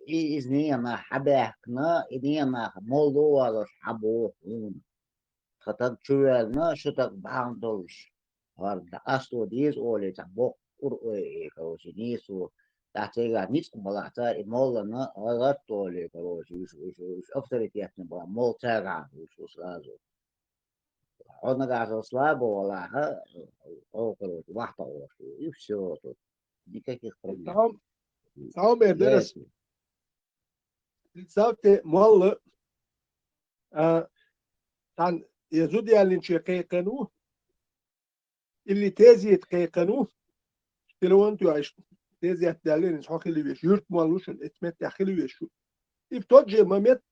и из нее на хабехна, и нее на молдова, хабо, хатак чуэлна, что так бандолш, харда, асто диз оли, так бок, короче, нису, так, тега, ниску малата, и молана, алатоли, короче, авторитетно была, мол, тега, сразу. Он нагажал слабо, Аллаха, около вахта и все тут. Никаких проблем. Sağ ederes. Ясно. Savte mal tan yazud yani çekekanu اللي تازيت كيقانو تلوان تو عايش تازيت دالين صح خلي بيش يرت مالوش الاتمت خلي بيش يفتوج مامت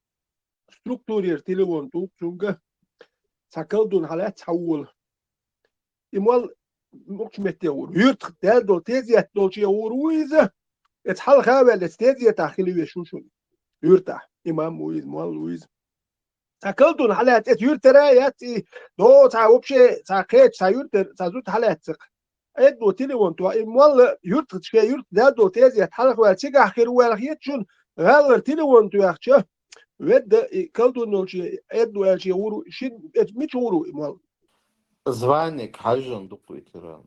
ستركتورير تلوان تو تونجا ساكلدون حالات تحول يمال مش متيور يرت دال دول تازيت دول شي ورويزه اتحل خاوه تازيت خلي بيش شو يرتاح امام ويز مال ويز ساكلدون حالات يرت رايات دو تعوبشي ساكيت سايرت سازوت حالات ادو تليفون تو مال يرت شي يرت دادو تازي حلق واتيغا خير ولا شون غالر تليفون تو يخشه ود كلدو نوشي ادو الشي ورو شين ميت ورو مال Званик حاجة دقيت ران.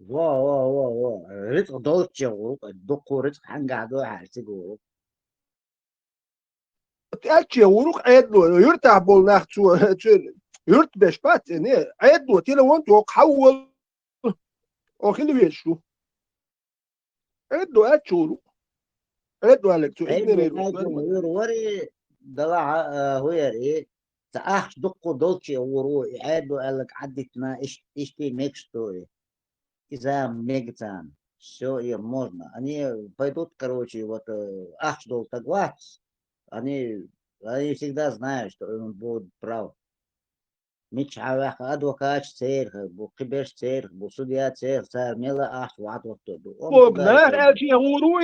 وا رزق دولتشي دقو رزق حنقع دو حاسقو الشي ورو ادو يرتاح بول ناختو يرت بشبات ني ادو تليفون تو حول او خلي بيشو ادو اتشورو ادو عليك تو ادو وري دلع هو ايه تاخ دقو دولتشي ورو ادو قالك عدتنا اشتي ميكستوري إذا мегатан, все и можно. Они пойдут, короче, вот Ахдол Тагват, они всегда знают, что он будет прав. مش адвокат церковь, букибеш церковь, судья церковь, мела Ахд ватват. بوك نار الشي ورو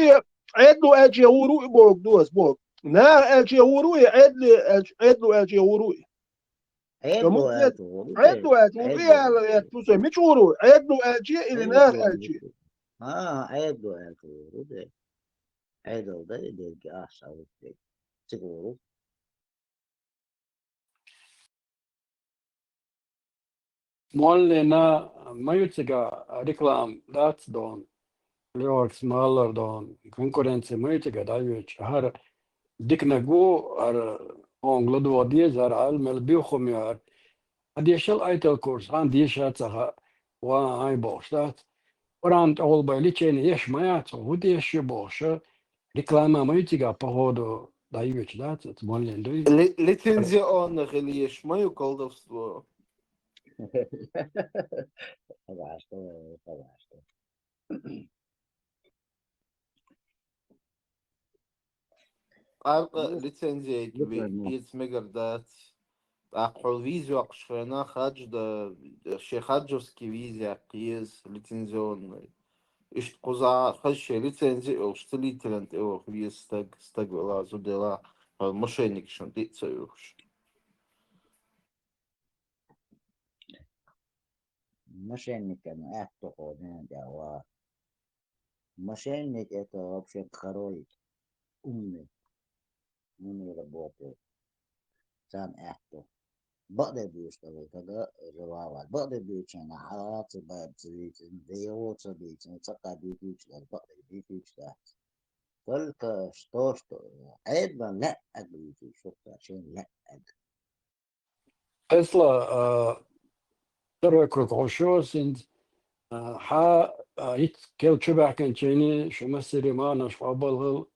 ادو الشي ورو بوك دوس بوك نار الشي ورو ادو الشي ورو عدو عدو يا توسي مش ورو عدو الشي اللي نار الشي عدو عدو ده اللي أحسن تقولوا Målena möjliga reklam don Leorx Maller don konkurrensen möjliga dajuch har diknago har ongladu adiezar al mel biochomjar adieshal aitel kurs han dieshatsa wa ai borstat Orant all by lichen yesh mayat so diesh bosha reklama möjliga pohodo dajuch dat målen du Лицензионных или есть мое колдовство. Пожалуйста. أبقى лицензия كبير مقردات أقول فيزيو أقشرنا خارج دا شي خارجوسكي فيزيا قيس лицензионный إيش قزع خش лицензия أو شتلي تلنت أو خبيز استق ولا زودلا مشينك شن تيتسويوش Мошенник, это ходит, да, мошенник это вообще второй умный работает. Сам это. Бады будешь тогда разговаривать. Бады будешь на халате, бады делаться, цака бить, бады бить, только что это لا أدري شو عشان لا أدري. Tesla ترى كوكوشو سند ها كيل تشبع كان تشيني شو مسيري ما نش قبل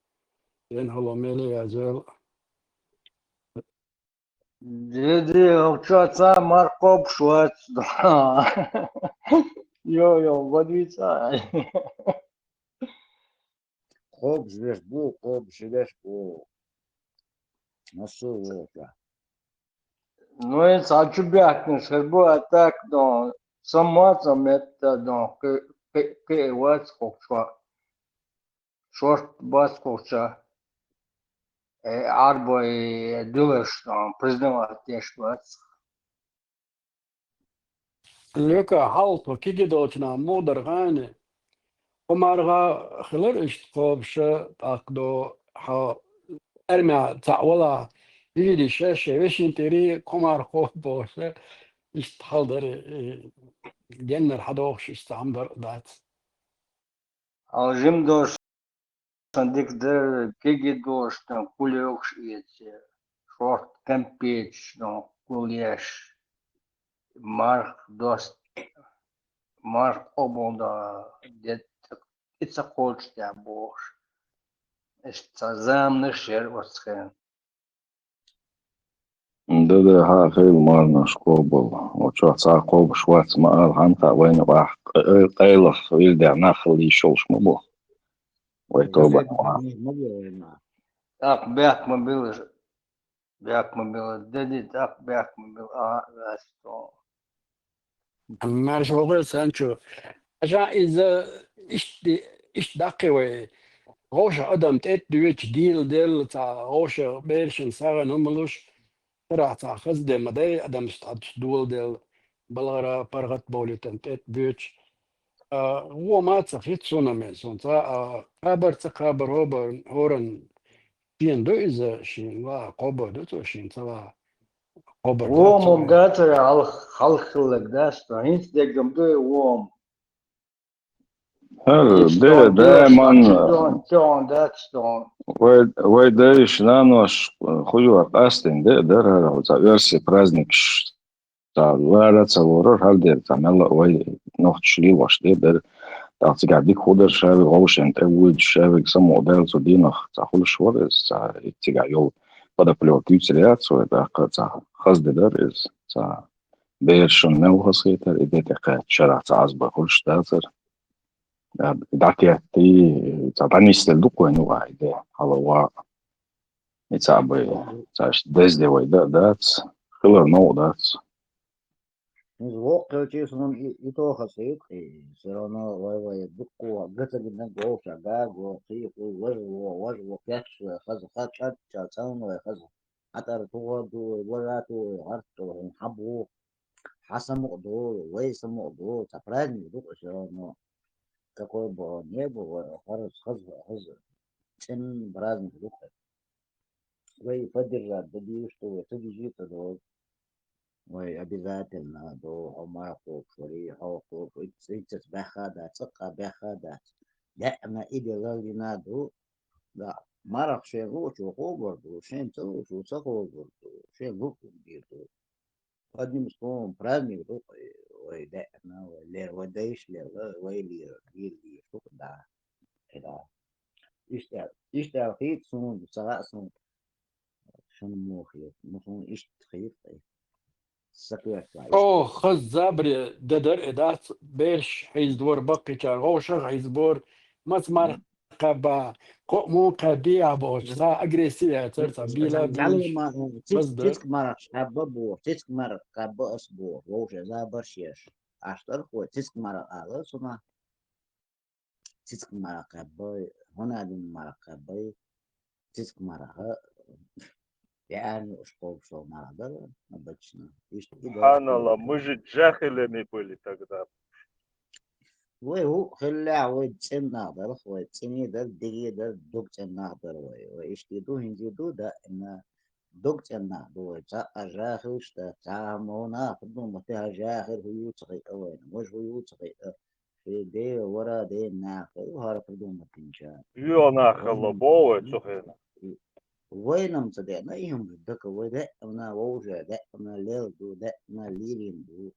ين هلو ميلي أزل Dedi uçaca Markov Schwarz. Yo, водится. Хоп, живешь бу. Ну что это? Ну, это отчубятный шербу, так, да, сама это, да, que was koksa, short bus koksa, arbo и дылыш, да, признавать те, что لوكا حالتو كي جدوتنا مودر غاني ومارغا خلر اشتقوبش تاقدو ها ارمي تعولا يدي شاشة وشين تري كمار خوف بوش اشتحضر جنر حدوخش استعمدر دات Alжим došan dik der kegi došan kuljoks ietse. Short campage no kuljesh. Mark dost Mark obonda det it's a coach der boš. Ist zamne sher waschen. ده ها خير مارنا شكوبل وشو تعقوب شوات ما قال هنقع وين راح قيلف ويلدع ناخل يشوش مبو ويتوبة Tak bek me bil dedi tak bek me bil resto. مارش بقول سانشو عشان إذا إيش دقي غوش أدم تيت دويتش ديل تاع غوش بيرشن ساغا نملوش ترى تاع خزدة مداي أدم استعدش دول ديل بلغرا برغت بوليتن تيت دويتش هو ما تخيط سونا ميسون تا قابر تقابر هورن شين دو إذا شين وا قوبر دو شين تا قوبر Womum dat er al halkelijk dat hins de gemde wom. هل ده دائما John dat stone. وي دايش نانوش خيوة قاستن ده در هذا وتعيرسي праздник تعالى تصورر هل ده تعمل وي نوخت شلي واش ده تعطيك عديك خودر شابي غوش انت اول شابي سمو دال تو دينخ تعخول شوار تيجا يول بدا بلو كيوتريات سو ده قطع خاص ده در از بيرشن نو خسيتر إديك قاعد شرع تعزب كلش تاثر داكيتي تعطاني استلدوك وينو واحد على يتعبي تعش دز دي ويدا دات خلر نو دات الواقع تيسون يتوخى سيدي سيرونا واي دقوا قتل جدا جو شغال وطيق وجو كاتش خز خات تشاتون وخز حتى تو ولاتو عرفتو حبو حسمو دو ويسمو دو تفراني دو سيرونا такой был не было خز تن برازن دو وي поддержать да что تجي то وي обязательно до حماقو فري حوقو إنت بخادات تقى بخادات دائما إذا لنا دو لا مرق شيء روش وقوبردو شين توش وسقو بردو شين لوكو بيردو قد مسكون برامي دو وي دائما ولا ودايش لا ويلي يلي شوف دا كده يشتغل خيط سون سواء سون شنو مو خيط مو إيش خيط أوه خز زابري ددر إدات بيرش حيز دور بقي كان غوشة حيز بور مزمار قبا مو قبيع بوش زا أجريسية ترتا بيلا بيش تيسك مرق حبة بور تيسك مرق قبا أسبوع غوشة زا برشيش أشتر خو تيسك مرق على سما تيسك مرق قبا هنا دين مرق قبا تيسك مرق يعني اشقوب شو مرق обычно سبحان الله мы же джахилями были тогда. وهو خلاه ويتسن ناظر ويتسني در دقي در دكتن ناظر ويشتدو هنجدو دا إن دكتن ناظر ويتا أجاخر شتا تعامونا خدو متها جاخر هو يتغي أوين مش هو يتغي في دي ورا دي ناخر وهارا خدو متنجان يونا خلبوه تخينا. وينهم صدقنا إيهم بدك ودقنا ووجه دقنا ليلدو دقنا ليليندو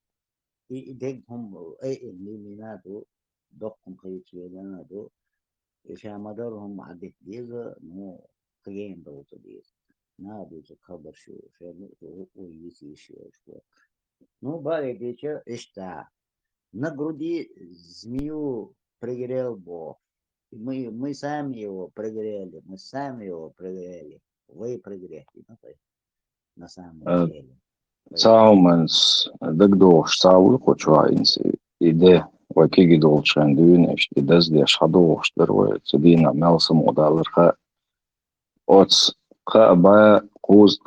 إيديهم أي الليلينادو دقهم خيتيانادو إشامدرهم عدت ديزا نو قيين دوت ديز نادو خبر شو نقطة ويسي شو نو بالي ديشا إشتا نقردي زميو пригрел Бог. Мы сами его прогрели, вы прогрели, на самом деле. Caumens degdošs cauri, ko čvains ide, vai kīgi dolčain dūneš, ides dieš hadošs der, vai cedīnā melsam odalir, ots, ba kūz,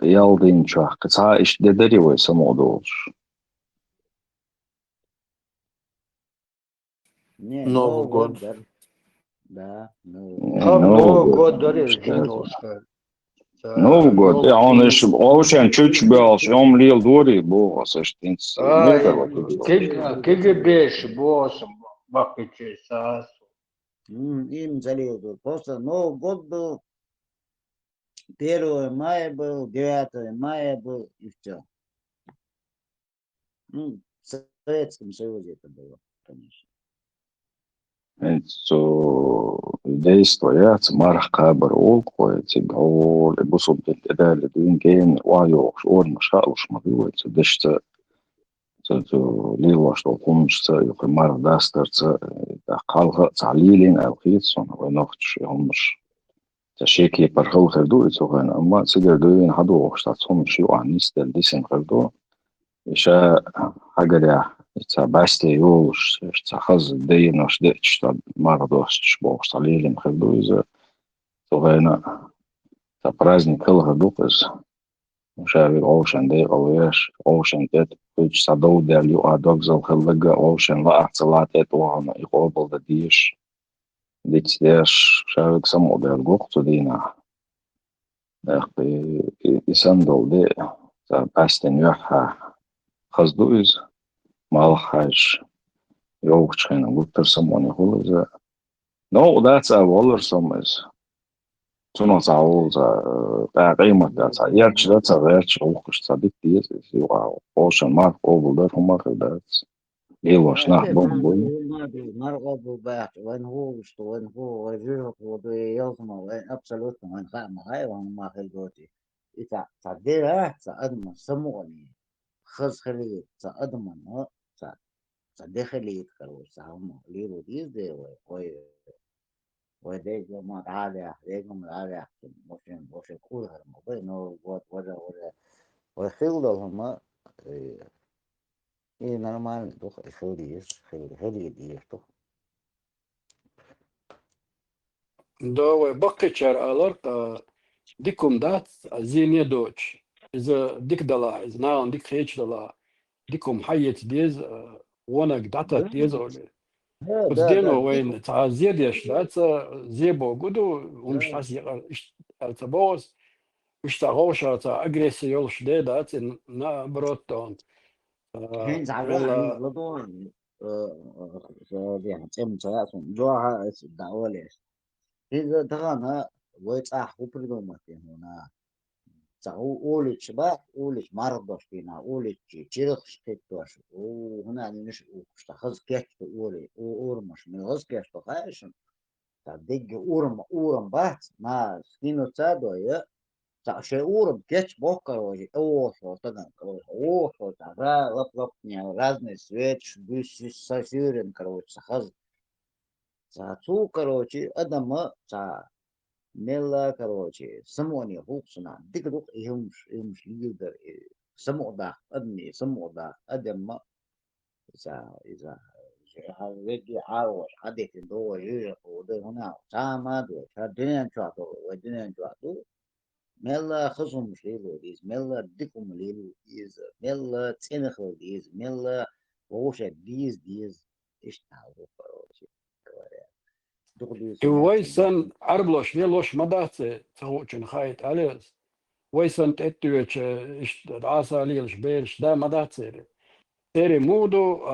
jaldinčā, ka cā iš dederi vai samodolš. Не, Новый Новый год, год. да, Новый год. Там Новый Новый год. год дарит Что? немножко. Новый год. Ja, un es Елки. ocean čuč bēls, jom liel dori būvas, es tins. Nevar КГБ боссом бахачи сас. Им залил. Просто Новый год был, 1 мая был, 9 мая был, и все. Ну, в Советском Союзе это было, конечно. Действо, ja, marh kabar ulkoja, cik gauli, busub edēli duin gēni, vājoks, orma šāluš ma vivoja, dešta, liiloš to kunšta, joka marh dastarca, da qalga, تعليلين أو خيصون, ونوختش همش تشيكي برخو خردو يتوغن أما تسيدر دوين حدو وشتاتهم شيو عن نستل ديسن خردو إشا حاجة تا باستي يوش تا خز دين وش ديتش تا مرضوش تشبوش تا ليلين خردو إذا توغينا تا праздник كل خردوقز مشاوي أوشن دي قويش أوشن تيت كوش تا دو دير يو أدوغزل خلقا أوشن لا أحتلاتيت وغانا يقوبل دا ديش ديتش ديش شاوي كسمو دير قوقتو دينا يسندل دي تا باستين يوحا خزدويز malchais joogtschijn en goed someone who is no that's a waller some is toen ons al daar iemand dat ja dat is weer ook gestadig is you are also mark over there from mark dat heel was nach boom مرغب وباح وين هو وين هو وجهه وضي يوزما وين أبسلوت وين خام هاي وين ما خلقوتي إذا تعديها تعدم سموني خز خلي تعدم داخلي كروس هم ليرو ديز دي وديجو ما تعالى ديجو ما تعالى مش كلها ما بينه ولا وخيل هم إيه نورمال دوخ خيل دي تو دو بقيتشر ألرت ديكم دات زيني دوتش إذا ديك دلا إذا نعم ديك خيتش دلا ديكم حيت ديز وانا قدعت ديز ولا بس ده دينو وين ديكم تاع زيد يشلات زيبو قدو ومش ده حاسي تبوس مش تاع غوشة تاع أجريسي يول شديدات نا بروتون هين زعلوا هين ولا زلطون يعني تم تلاقون جوها الدعوة ليش إذا تغنى ويتصاح وبرغمتين هنا تاعو أولش با أولش مرضوش فينا أولش تشيرخش كتوش وهنا نش وشتخز كيش أولي أورمش من غز كيش تخايش تدق أورم بات ما سكينو تادو يا تاع شيء أورم كيش بوكر وجي أوه تغن أوه تاع را لب يعني разные свечи بيش سافيرن كروش تخز تاع تو كروشي أدم تاع Nella короче, самони хуксна, дикдук имш лидер, самода, адни, самода, адемма, إذا هذا عاوز حدث دو يجي وده هنا سامة دو شادين شاتو ودين شاتو ملا خصم شيلو ديز ملا ديكم ليلو ديز ملا تنخل ديز ملا ووش ديز إيش تعرف كروچه ويسن عربلوش نيلوش مدات تهوچن خايت عليس ويسن تتوچ إيش عاسا ليلش بيرش دا مدات تيري مودو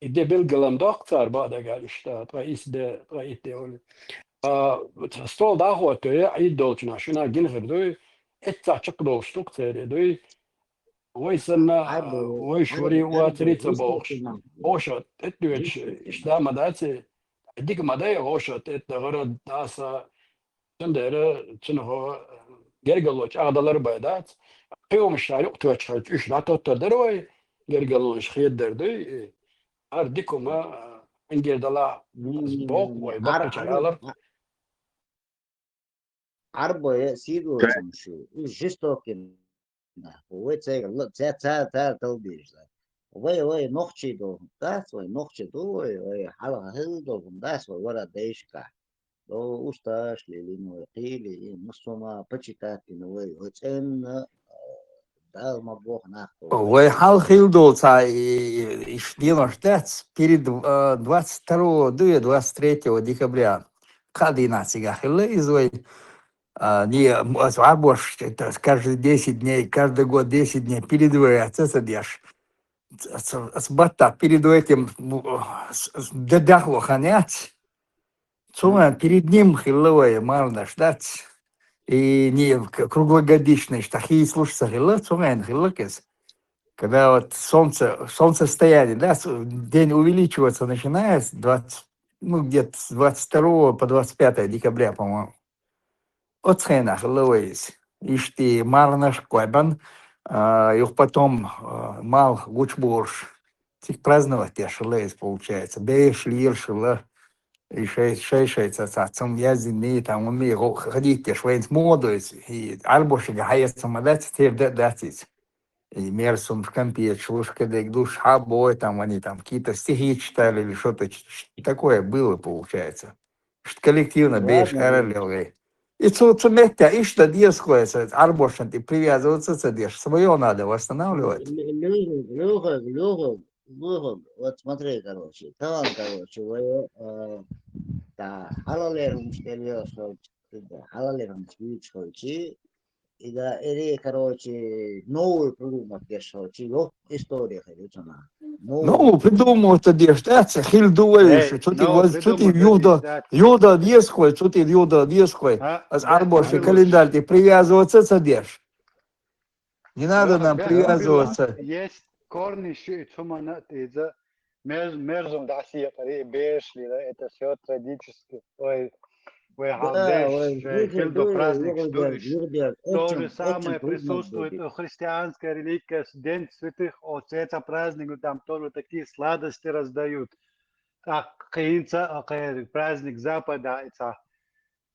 إدي بلغلم دكتور بعد قال إشتات رئيس دولي ستول داخو توي عيد دولشنا شنا جنخر دوي إتا چقدو شتوك تيري دوي ويسن ويشوري واتريتا بوش وشت تتوچ إشتا مدات ديك مدايا وشت غرض داسا تندر تنهو جرجلوش أغدلر بيدات قيوم الشارع توجه إيش لا تقدروا جرجلوش خير دردي أرديكم إنجيل دلا بوق ويبقى شغالر عربة سيدو تمشي جستوكن هو تسير تا تلبيش وي نوختي دو داس وي نوختي دو وي حالا هل دو داس ولا ديشكا لو أستاش لينو قيلي نصما بتشتات إنه وي وتن Мабох нахто. Ой, хал хилдоца и штила штец перед 22-23 декабря. Кады нацига хилизой. Не арбош, каждые 10 дней, каждый год 10 дней передвигается, садишь. С бата перед этим дедахло ханять. Цума перед ним хиловое марна ждать. И не круглогодичный штахи слушаться хило, цума хилокес. Когда вот солнцестояние, да, день увеличиваться начинает с 20, ну, где-то с 22 по 25 декабря, по-моему. От ценах ловись. Ишти марнаш койбан, их потом мал гучбурш. Тих праздновать я шилейс получается. Бейш, лир, шила. И шейшается цацом языни, там умею ходить, я швейц модуюсь. И альбоши гаяется мадать, теперь датить. И мерсум в компе, чушка, да душ хабой, там они там какие-то стихи читали или что-то такое было, получается. Что коллективно бейш эрелевый. И цуметя, и что делать, арбошен, ты привязываться цедешь, свое надо восстанавливать. Лёга, вот смотри, короче, там, короче, да, халалером стереошо, да, халалером свечочи, и да, или, короче, новую придумать, дешевчи, вот история, короче, Ну, придумал это дешевче, хильдуешь, что ты юда десхой, что ты юда десхой, а арбоши календарь, ты привязываться цедешь. Не надо нам привязываться. Есть корни, чумана, это мерзом дасия, бешли, это все традически. Ой, хилдо праздник, что то же самое присутствует у христианской религии, День святых отцов, праздник, там тоже такие сладости раздают. Праздник Запада, это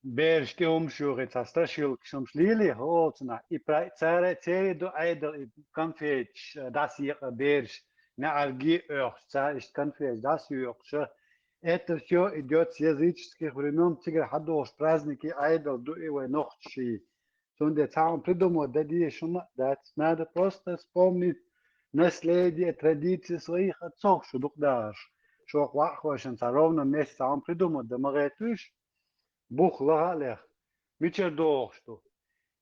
Бершки умшур, это страшил, что шлили, холцна, и царе до айдол, и конфеч, das их берш, на арги царь конфеч, das их. Это все идет с языческих времен, тигр хадош, праздники айдол, дуэвой ночи. Сонде сам придумал, да надо просто вспомнить наследие, традиции своих отцов, что дух дашь. Что хвахвашен, ровно вместе сам придумал, да маретуш, бух лагалех, мичер дохшту.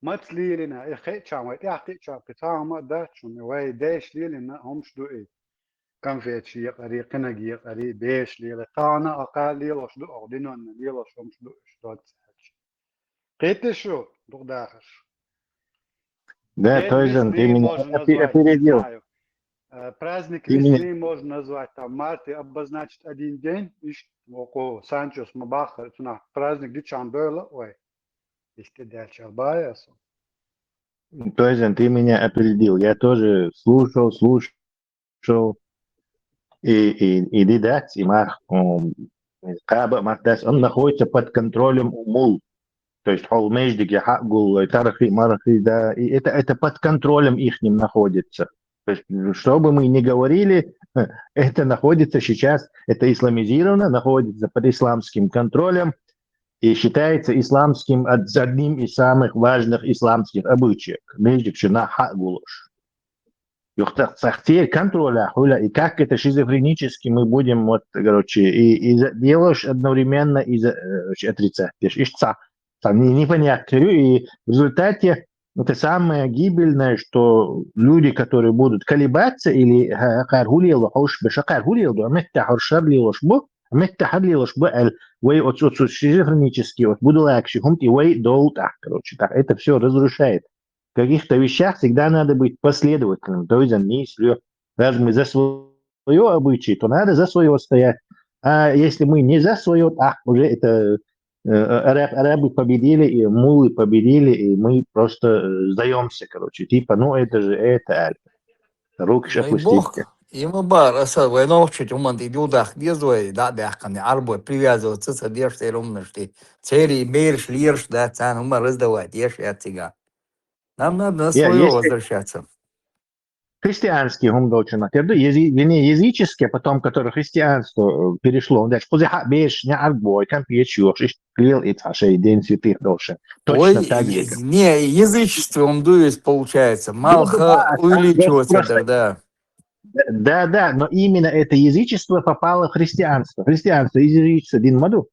Мацлилина, эхечама, эхечама, китама дачун, вай дэшлилина, хомшдуэ. Конфетчи, якари, кенаги, якари, бешлила, тана, акали, лошду, ординон, лилош, хомшду, что цач. Кетешу, дух дахаш. Да, Тойзен, ты меня опередил. Праздник весны можно назвать, там, марте обозначить один день, около Санчос Мабаха, праздник Дичамберла, ой, если дальше Албаясу. Тойзен, ты меня опередил. Я тоже слушал, и дидать, и он находится под контролем умул. То есть холмеждики, хагул, тарахи, марахи, да, и это под контролем ихним находится. То есть, что бы мы ни говорили, это находится сейчас, это исламизировано, находится под исламским контролем и считается исламским одним из самых важных исламских обычаев. Между чина хагулуш. Контроля, и как это шизофренически мы будем, вот, короче, и делаешь одновременно и отрицаешь. Непонятно. И в результате это самое гибельное, что люди, которые будут колебаться или шизофренически, короче, так, это все разрушает. В каких-то вещах всегда надо быть последовательным. То есть, если даже мы за свое обычай, то надо за свое стоять. А если мы не за свое, уже это арабы победили, и мулы победили, и мы просто сдаемся, короче. Типа, ну это же это. Руки опустите. Ему бар, особо, научить уманты дудах, бездой, да, бяхканы, арбой, привязываться, содержь, и ровности. Цели, мерш, лирш, да, цан, ума раздавать, ешь и от тебя. Нам надо на свое возвращаться. христианские умдочина. Вернее, языческие, потом, которые христианство перешло. Дальше, после беш, не арбой, компьечур, клил и цашей, день святых дольше. Ой, Точно так же. не, язычество он дует, получается. Малха увеличивается тогда. Да, но именно это язычество попало в христианство. Христианство из язычества один моду.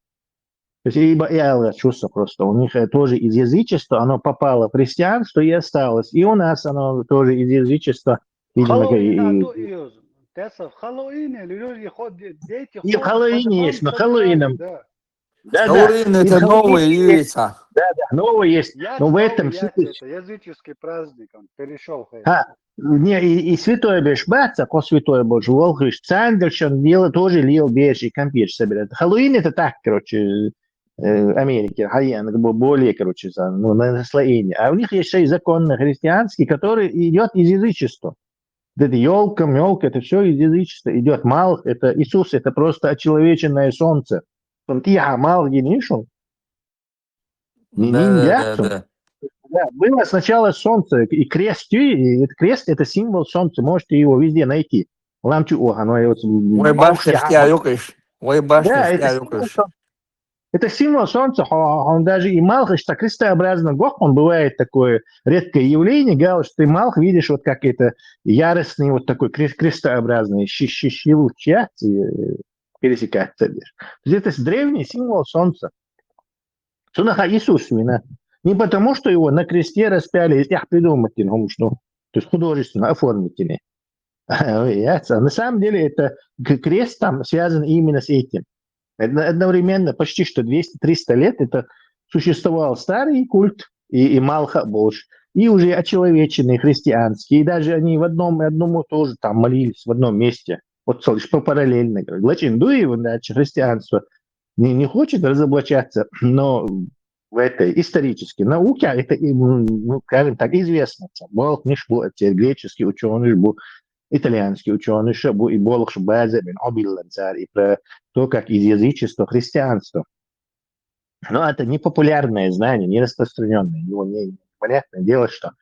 То есть ибо Элла чувство просто. У них тоже из язычества оно попало в христианство и осталось. И у нас оно тоже из язычества. Видимо, в Хэллоуине люди ходят, дети и в Хэллоуине есть, но Хэллоуином. Да. Хэллоуин это новые яйца. Да, новые есть. Но в этом это языческий праздник, он перешел. Не, и святой бешбаца, ко святой божий волхыш, Сандерсон тоже лил беш и компьютер собирает. Хэллоуин это так, короче, Америки, более, короче, ну, на наслоение. А у них есть еще и законы христианские, который идет из язычества. Это елка, это все из язычества идет. Малх, это Иисус, это просто очеловеченное солнце. Он тихо, малх, генишел. Да. Да, было сначала солнце, и крест, это символ солнца, можете его везде найти. Ой, башня, это символ солнца, он даже и Малх, что крестообразный гох, он бывает такое редкое явление, Гал, что ты Малх видишь вот как это яростный вот такой крестообразный щелчья пересекается. То есть это древний символ солнца. Сунаха Иисус вина. Не потому, что его на кресте распяли, их придумать, то есть художественно оформить. На самом деле это крест там связан именно с этим. Одновременно почти что 200-300 лет это существовал старый культ и Малха Бож, и уже очеловеченный христианский, и даже они в одному тоже там молились в одном месте, вот параллельно. Лачиндуева, значит, христианство не хочет разоблачаться, но в этой исторической науке это, ну, скажем так, известно. Болх не был греческий ученый, был итальянский ученый, и Болх база и про то, как из язычества христианство. Но это не популярное знание, не распространенное. Его понятное дело, что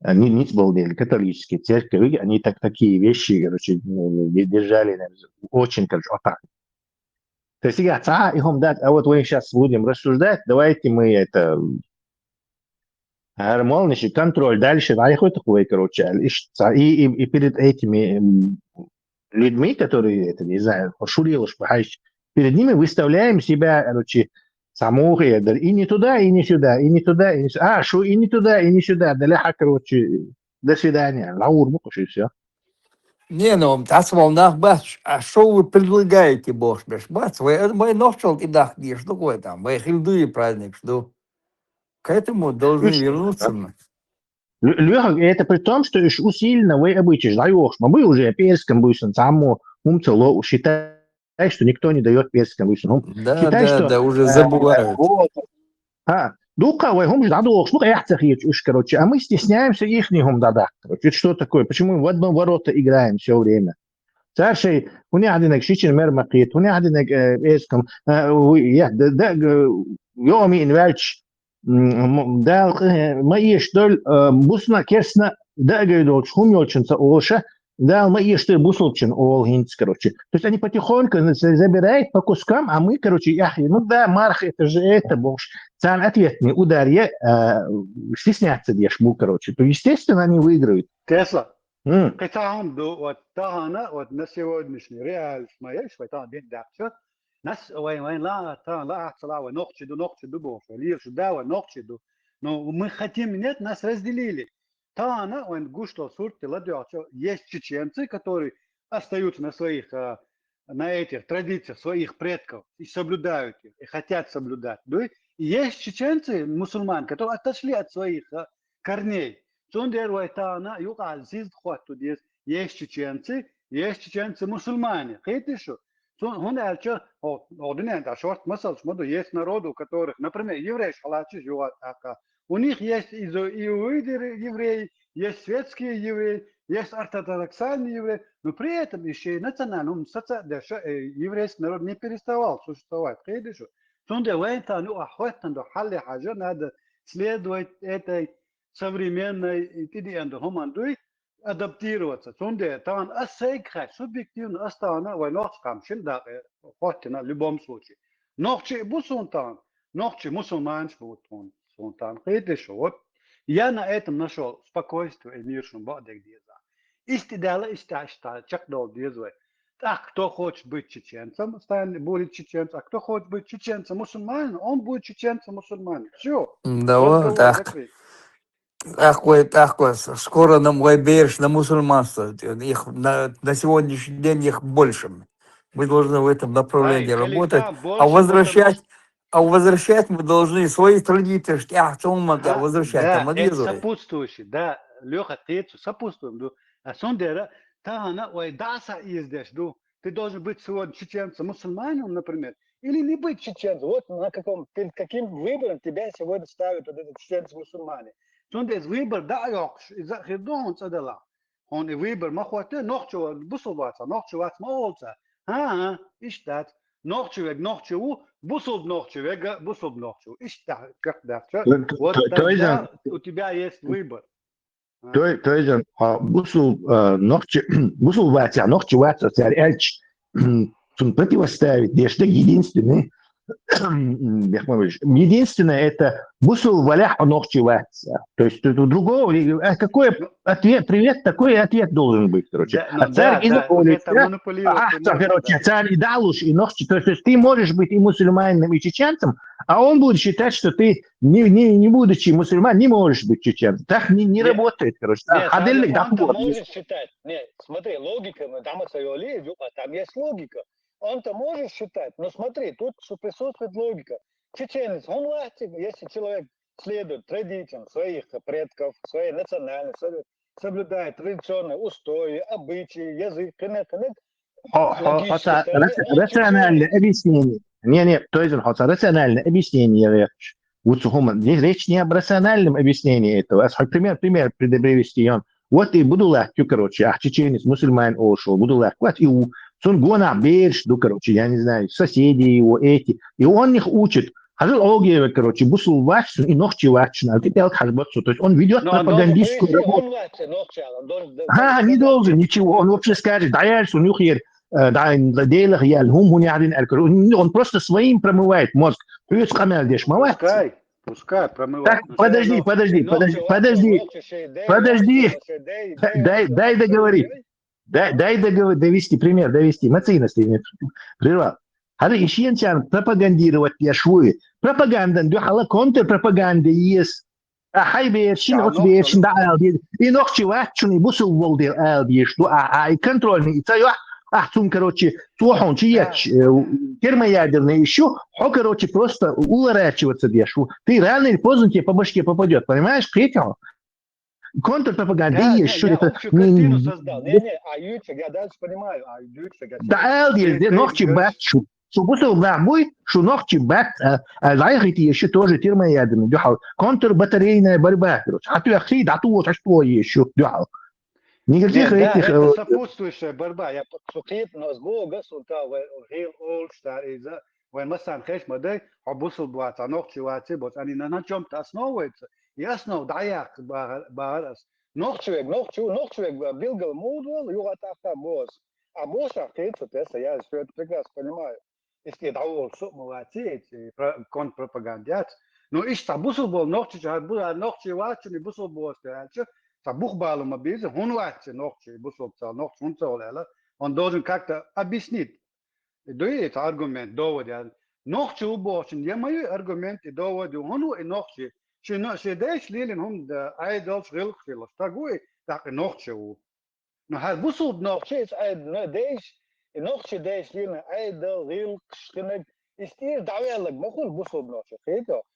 ниц был католические церкви, они такие вещи, короче, держали очень, короче, вот так. То есть, а вот мы сейчас будем рассуждать, давайте мы это гармонный контроль дальше, такой, короче, и перед этими людьми, которые, это, не знаю, перед ними выставляем себя, короче, самуха, и не туда, и не сюда, и не туда, и не сюда. И не туда, и не сюда, короче, до свидания, лаур, и все. Не, ну, das волнах бач, а что вы предлагаете, бож, бац, вы ночел и дах, что такое там, вы хильдуи праздник, что к этому должны вернуться. Лёха, это при том, что усиленно вы обычно даешь, мы уже перском бусин, саму умцело, считай, что никто не дает перском бусин. Да, уже забывают. Дука, короче, а мы стесняемся их дадах. Это что такое? Почему мы в одно ворота играем все время? Старший, у них один шичен мермакит, у них один эском, йоми инвельч, дал, мои что ли, бусна керсна, да, говорит, шумёченца олша, дал, мои что ли, буслчин олгинц, короче. То есть они потихоньку забирают по кускам, а мы, короче, ну да, марх, это же это, боже. Сам ответный удар, стесняться дешму, короче, то, естественно, они выиграют. Тесла. Катам до вот тана вот на сегодняшний реальность моя, что там бен дакчо. Нас вайн ла цала ночи до бо, лишь да ночи до. Но мы хотим нет, нас разделили. Тана он густо сурти ладьячо. Есть чеченцы, которые остаются на своих на этих традициях своих предков и соблюдают их, и хотят соблюдать. Да? И есть чеченцы, мусульмане, которые отошли от своих корней. Есть чеченцы мусульмане. Есть народы, у которых, например, евреи, у них есть евреи, есть светские евреи, есть ортодоксальные евреи, но при этом еще и национальный еврейский народ не переставал существовать. Надо следовать этой современной идее. адаптироваться. Сонде там асейкха субъективно остана вой нохкам шинда хотина в любом случае. Нохчи бусунтан, нохчи мусульманш бутун сунтан. Видишь, вот я на этом нашел спокойствие и мир, что Бог деза. Истидала исташта, чакдол дезой. Так, кто хочет быть чеченцем, будет чеченцем, а кто хочет быть чеченцем мусульманином, он будет чеченцем мусульманином. Все, Да вот разговор так. закрыт. Так, скоро нам берешь на мусульманство. Их на сегодняшний день их больше. Мы должны в этом направлении Ай, работать. халифа А больше, возвращать мы должны свои традиции. Возвращать там да, это отрезывай. сопутствующий, да, Леха, ты сопутствуем, ду. А сондера, тана, ой, даса ездишь, ду. Ты должен быть сегодня чеченцем, мусульманином, например, или не быть чеченцем. Вот на перед каким выбором тебя сегодня ставят вот этот чеченцы мусульмане. Сондер выбор, да, йокш, из-за хердон цадала. Он и выбор, махуате, нохчу, бусулваца, нохчу вац маолца. Иштат. Нохчу, бусул нохчу. Иштат, как да. Вот тогда у тебя есть выбор. То есть, бусул ватя, нохчу ваца, царь эльч, противоставить, что единственный, единственное это бусул валях нохчеваться. То есть тут другого, какой ответ, привет, такой ответ должен быть, короче. Да, царь короче, царь и далуш, и нохчи. То есть ты можешь быть и мусульманином, и чеченцем, а он будет считать, что ты, не будучи мусульман, не можешь быть чеченцем. Так не работает, короче. Он-то может считать. Нет, смотри, логика, там есть логика. Он-то может считать, но смотри, тут присутствует логика. Чеченец, он властен, если человек следует традициям своих предков, своей национальности, соблюдает традиционные устои, обычаи, язык, рациональное объяснение. Не, то есть рациональное объяснение. Здесь речь не об рациональном объяснении этого. Пример привести. Вот и буду легкий, короче, чеченец, мусульман ушел, буду легкий. И сон гона берешь, короче, я не знаю, соседи его, эти. И он их учит. Хазил огева, короче, бусул вачсун и нохчи вачсун. А ты пелк хазбатсу. То есть он ведет пропагандистскую работу. Не должен, ничего. Он вообще скажет, даяльсун юхир, даялах ял, он просто своим промывает мозг. Пускай промывает. Подожди. Дай договорить. Дай довести пример, Мацинности прервал. Хали ищенчан пропагандировать яшвуи. Пропаганда, дюхала контрпропаганда есть. Хайбершин, отбершин, да, алди. И нохчевачун, и бусул волдер алди, что и контрольный, и цаю, короче, тухон, чияч, термоядерный еще, короче, просто уворачиваться дешу. Ты рано или поздно тебе по башке попадет, понимаешь, третьего? Контрпропаганда есть, что это... картину создал. Я дальше понимаю. Да, алди, нохчевачун. Что бусул нахуй, что нохчи бат, лайхити еще тоже термоядерный, дюхал. Контрбатарейная борьба, короче. А ты ахи, да тут что еще, дюхал. Никаких этих... Это сопутствующая борьба. Я подсухит, но с Бога, султа, гил, олштар, из-за... Вен масан хэш мадей, а бусул блат, а нохчи вати, вот они на чем-то основываются. И основ даяк барас. Нохчевек, билгал мудвал, югатаха босс. А босс ахится, я все это прекрасно понимаю. Если давал молодец, контрпропагандят. Но и что бусул был нохчи вачу, не бусул был стоячи. Бух балу мобилизм, он вачи нохчи, бусул нохчи, он должен как-то объяснить. Да это аргумент, довод. Нохчи уборщин, я мои аргументы, доводы, он и нохчи. Что дальше лилин, он айдол шрилхшилов. Такой, так и нохчи. Но has бусул нохчи, это дальше. И нохчи дальше лилин, айдол шрилхшилов. И стир давелок, махул бусул нохчи.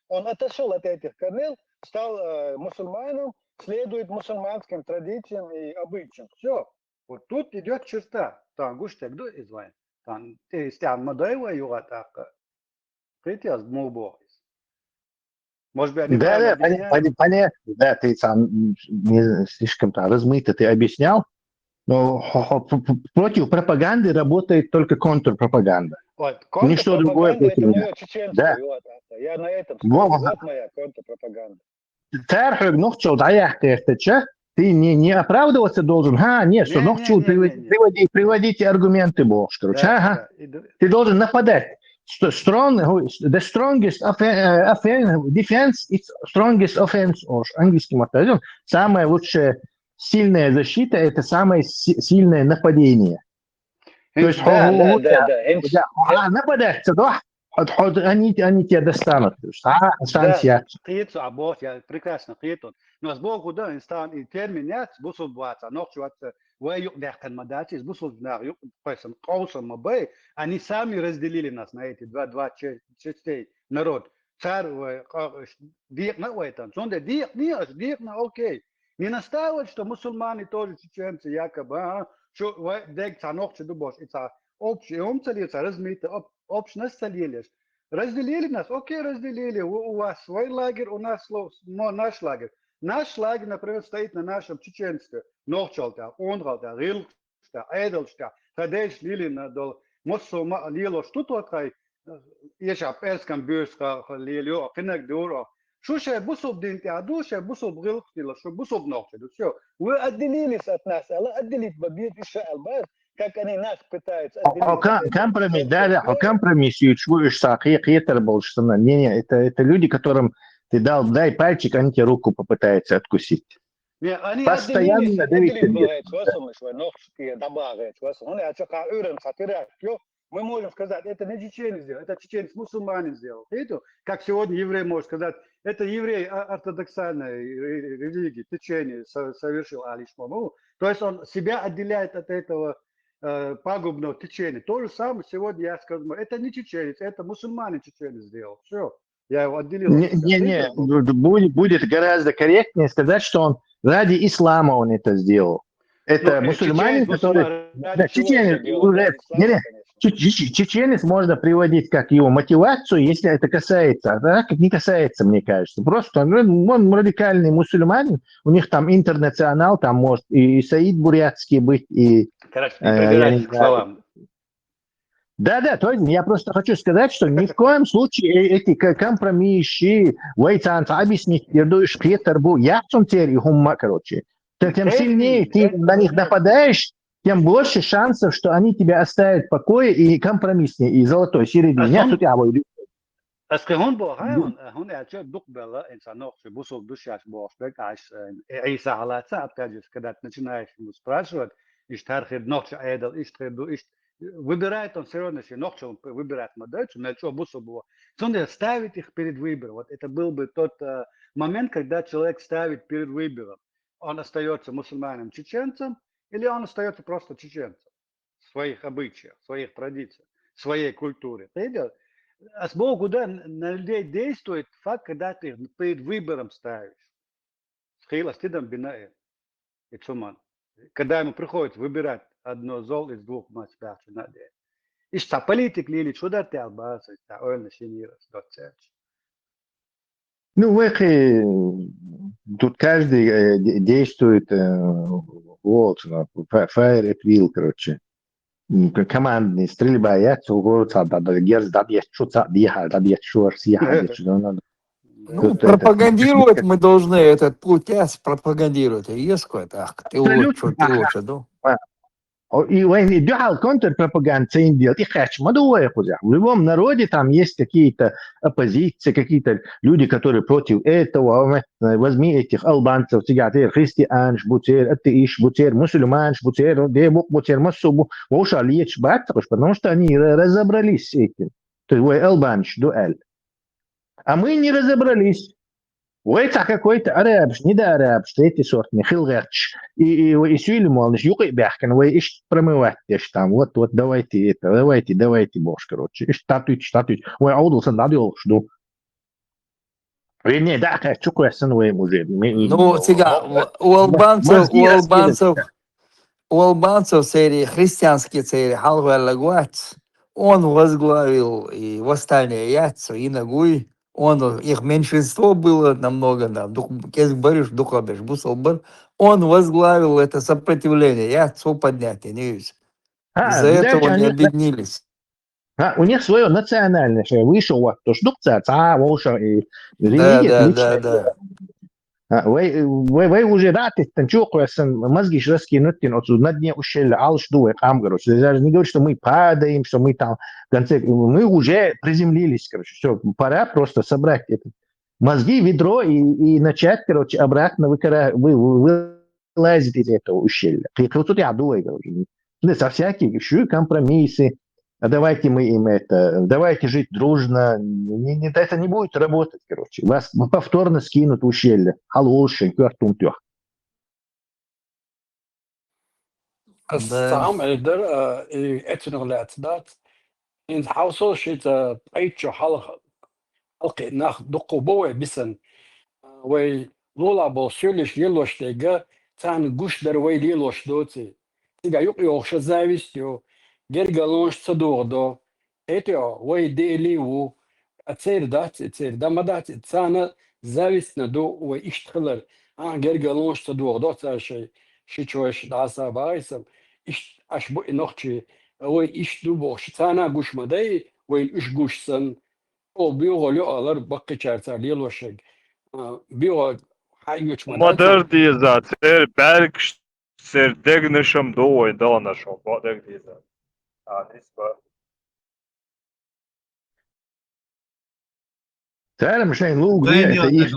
Он отошел от этих корней, стал мусульманом, следует мусульманским традициям и обычаям. Все. Вот тут идет черта. Там гуштек до извайн. Там ты стян модайва югатака. Третий раз мубохис. Может быть, Да, понятно. Да, ты сам не слишком-то размыто ты объяснял. Но против пропаганды работает только контрпропаганда. Вот, ничто другое. Это мое чеченское. Да. Я на этом скажу. Вот моя контрпропаганда. تعرف نقطة ضعيح كيفتش ты не оправдываться должен. Нет, что ногчу Не-не-не-не-не. приводите аргументы, бог. Короче, Да. Ты должен нападать. The strongest defense is strongest offense. Английским отразим. Самая лучшая сильная защита – это самое сильное нападение. То есть, нападать, да? Они тебя достанут. Да, қиетсу аборт, я прекрасно қиетон. Но с Богу да, инстан и терминят, бусул двадцать, ногчу вы юг дяхан мадачи, бусул на юг поясом коусом мабей, они сами разделили нас на эти два частей народ. Царь диек на уайтан, сонде диек на окей. Не настаивать, что мусульмане тоже чеченцы якобы, что дек цанохчу дубош, это общее умцелится, размыто, общность солились. Разделили нас, окей, разделили. У вас свой лагерь, у нас наш лагерь. Наш лагерь, например, стоит на нашем чеченстве. Норчалта, Онралта, Рилшта, Эйдлшта, Тадеш, Лилина, Моссума, Лило, что тут? Еще перском бюрска, Лилио, Финагдуро. Шуше бусуб динти, а душе бусуб Рилхтила, что бусуб Норчалта. Все. Вы отделились от нас, але отделить бабит еще Албаз. Как они нас пытаются отделить. Компромисс, да, компромисс, это люди, которым ты дай пальчик, они тебе руку попытаются откусить. Они постоянно давить. Мы можем сказать, это не чеченец сделал, это чеченец мусульманин сделал. Как сегодня еврей может сказать, это еврей ортодоксальной религии, течения совершил алишмаму. То есть он себя отделяет от этого пагубного течения. То же самое сегодня я скажу, это не чеченец, это мусульманин чеченец сделал. Все, я его отделил. Будет гораздо корректнее сказать, что он ради ислама он это сделал. Это мусульманин, который... Чеченец можно приводить как его мотивацию, если это касается, а так не касается, мне кажется. Просто он радикальный мусульманин, у них там интернационал, там может и Саид Бурятский быть, и... Короче, не прибирайтесь к словам. Да, то есть я просто хочу сказать, что ни в коем случае эти компромиссы, объяснить, короче, тем сильнее ты на них нападаешь, тем больше шансов, что они тебя оставят в покое и компромисснее, и золотой середине. Als je hond wil gaan, hond heeft je ook bellen en zo nog, je moet ook dus als boosbek, als je zaalaat zat, когда начинаешь ему спрашивать, и старше ночь айдал, и выбирает он все равно, ночь он выбирает модель, на что бусу было. Он ставит их перед выбором. Вот это был бы тот момент, когда человек ставит перед выбором. Он остается мусульманином, чеченцем, или он остается просто чеченцем в своих обычаях, в своих традициях, в своей культуре. А с Богу, да, на людей действует факт, когда ты перед выбором ставишь. Когда ему приходится выбирать одно зол из двух масс. И что политик ли, что да ты албаса, что он шинирос, тут каждый действует fire at will, короче. Командный стрельба, я пропагандировать мы должны этот путь, пропагандировать. Ты лучше, да? И контрпропаганда делать. В любом народе там есть какие-то оппозиции, какие-то люди, которые против этого. Возьми этих албанцев, христиан, бутер, атеиш, бутер, мусульман, бутер, демок, бутер, массубу. Потому что они разобрались с этим. То есть албанш, дуэль. А мы не разобрались. ويتع какой-то арабш, не да арабш, третий сорт, не хилгач. И сюили молодежь, юкай бяхкан, вы ищ промывать там, вот давайте это, давайте, бож, короче, ищ татуить, вы аудул сандадил, что. Не, да, чуку я сануем уже. Ну, сега, у албанцев серии, христианские серии, Халваллагуац, он возглавил и восстание Яцу, и Нагуй. Их меньшинство было намного, да, он возглавил это сопротивление, я отцу поднятия, не вижу. Из-за этого они объединились. У них свое национальное, вышел, то что религия. Вы уже даты, танчуку, мозги шраски нутин, отсюда на дне ущелья, алш дуэ, камгарус. Даже не говорит, что мы падаем, что мы там, в конце, мы уже приземлились, короче, все, пора просто собрать это. Мозги, ведро и начать, короче, обратно вылазить из этого ущелья. Тут я думаю, короче, со всякие еще компромиссы. А давайте мы им это, давайте жить дружно. Это не будет работать, короче. Вас повторно скинут в ущелье. Халушин, квартунтёх. السام إدر إتنغلات دات إن حوصل شيء أيتشو حلقة ناخ دقو بوي بسن وي لولا بوسيلش يلوش تيجا تان جوش در وي ليلوش دوتي تيجا يوق يوخش زاويستيو جرجالونش تصدوغدو إتيو وي ديليو أتصير دا ما دات تانا زاويستنا دو وي إشتغلر جرجالونش تصدوغدو تاشي شيء داسا بايسم إش أشبو إنوخشي وي إش دوبوش تانا جوش مداي وي إش جوش سن O biyoğlu bakı çerçer yılbaşı biyo hayuç madalya Modern diye berg ser degnişim doğu da naşo modern diye nisba Царь мшайн луг, это их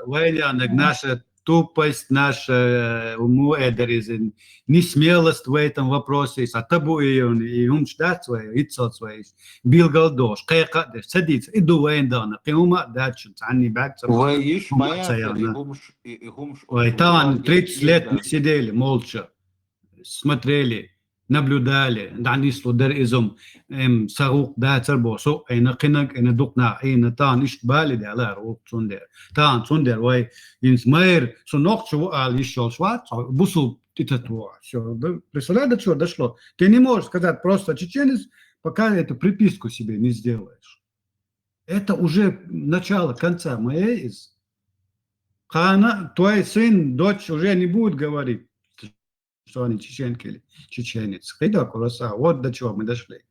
Вайлянок, наша тупость, наша умуэдеризм, несмелость в этом вопросе, а табу и умчдать свои, и цот свои, билгалдош, кайкадеш, садится, и дуэйн дана, киума датчун, عني بعد ويش ما يهمش Ой, там 30 лет мы сидели молча, смотрели, наблюдали, دعنيسلو در إزم ساوق دا تربو سو أين قنق أين دقنا أين تان إشت بالي دا لا روق صندر تان صندر واي إنس ماير سو نقشو آل يشول شوات بوسو تتتوا شو представляете, что дошло? Ты не можешь сказать просто чеченец, пока эту приписку себе не сделаешь. Это уже начало конца моей из. Хана, твой сын, дочь уже не будет говорить, что они чеченки или чеченец. Вот до чего мы дошли.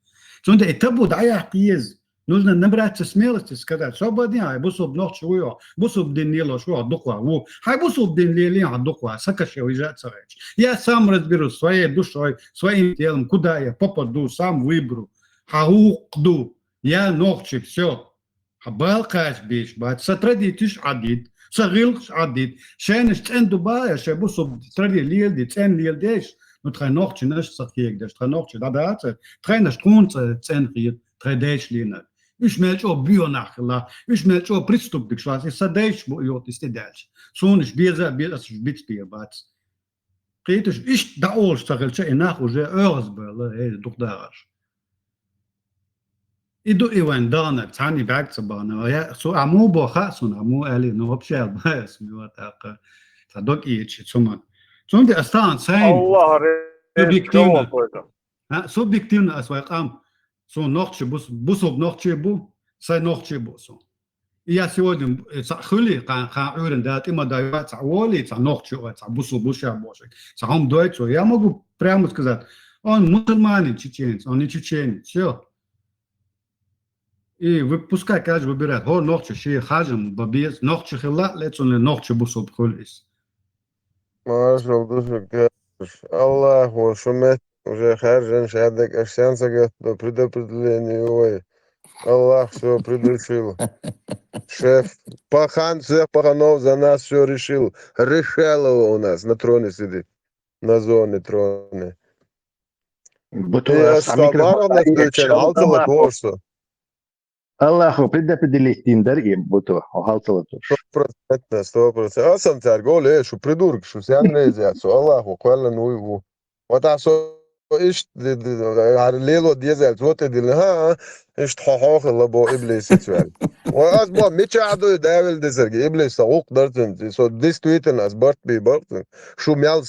Это будет аяхтиез. Нужно набраться смелости сказать, свободня, бусуб ночью, бусуб день лило, что духва, хай бусуб день лило, духва, сакаши уезжать сарайч. Я сам разберусь своей душой, своим телом, куда я попаду, сам выберу. Хаукду, я ночью, все. Хабалкаш биш, бат, сатрадитиш адит. صغير عديد شانش تن دبي شابو صوب تري ليل دي تن ليل ديش نو تري نوخ نش صكيك داش تري نوخ دادات تري نش تكون تن ريد تري ديش لينا ايش مالشو بيو ناخلا ايش مالشو بريستوب ديك شواس سدايش بو يوت استدالش سونش بيزا بيز بيت بي بات قيتش ايش داول شغلش اناخ وجا اورز بل هي دكتور إدو إيوان دانا تاني بعد سبانا يا سو عمو بخاسون عمو علي نوبشال باس ميواتاق تدوك إيش ثم دي أستان سين الله سوبيكتيفنا سوبيكتيفنا أسواق أم سو نوخش بوسوب نوخش بو ساي نوخش بو سو يا سيودم خلي قا عورن دات إما دايوات عولي نوخش بوسوب بوشا بوشك هم دويتشو я могу прямо сказать он мусульманин чеченец он не чеченец все. И пускай каждый выбирает, хо ночью ши хажем бабиес, ночью хила, лецон ночью бусоб хулис. Маршал душек, Аллаху шумет, уже харжен шадек ашсянсага до предопределения ой. Аллах все предрешил. Шеф, пахан всех паханов за нас все решил. Решалово у нас на троне сидит, на зоне троне. Я сказал, нас встречали, алтала кошта. Аллаху предопределить дарги буту халталату. 100%. Асам царь голе, что придурок, что все англизят, что Аллаху квалла нуйву. Вот а что إيش ليلو ديزل توت دي ها إيش تحوخ الله بو إبليس يتوال وأسبوع ميتش عدو داول ديزرج إبليس سوق درتن سو ديس تويتن أس برت بي برتن شو ميال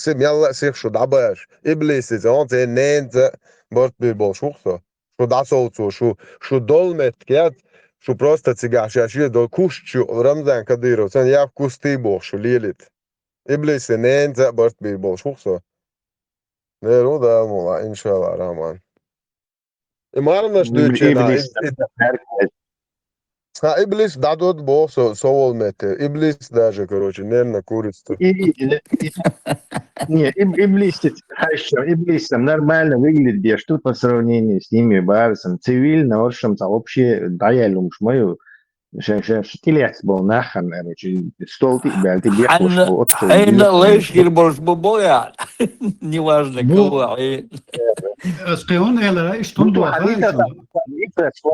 سيخ شو دعباش إبليس يزون تي نين برت بي بول شوخسو شو دعسوتو شو دولمت كيات شو просто цигаш شو دول كوشتشو رمضان كديرو سن ياب كوستي بو شو ليلت إبليس نين برت بي بول شوخسو Ne roda mola inşallah Rahman. İmarım da şöyle Иблис дадут бог совол метр. Иблис даже, короче, нервно курица. Не, Иблис, Иблисом нормально выглядит, что по сравнению с ними, Барсом, цивильно, в общем-то, вообще, да, я люблю мою, штилец был нахрен, короче, стол ты, блядь, ты бегал, что حين ليش يربط ببويا неважно кого. اسقيون إلى إيش Ну, تندوا а это خايشون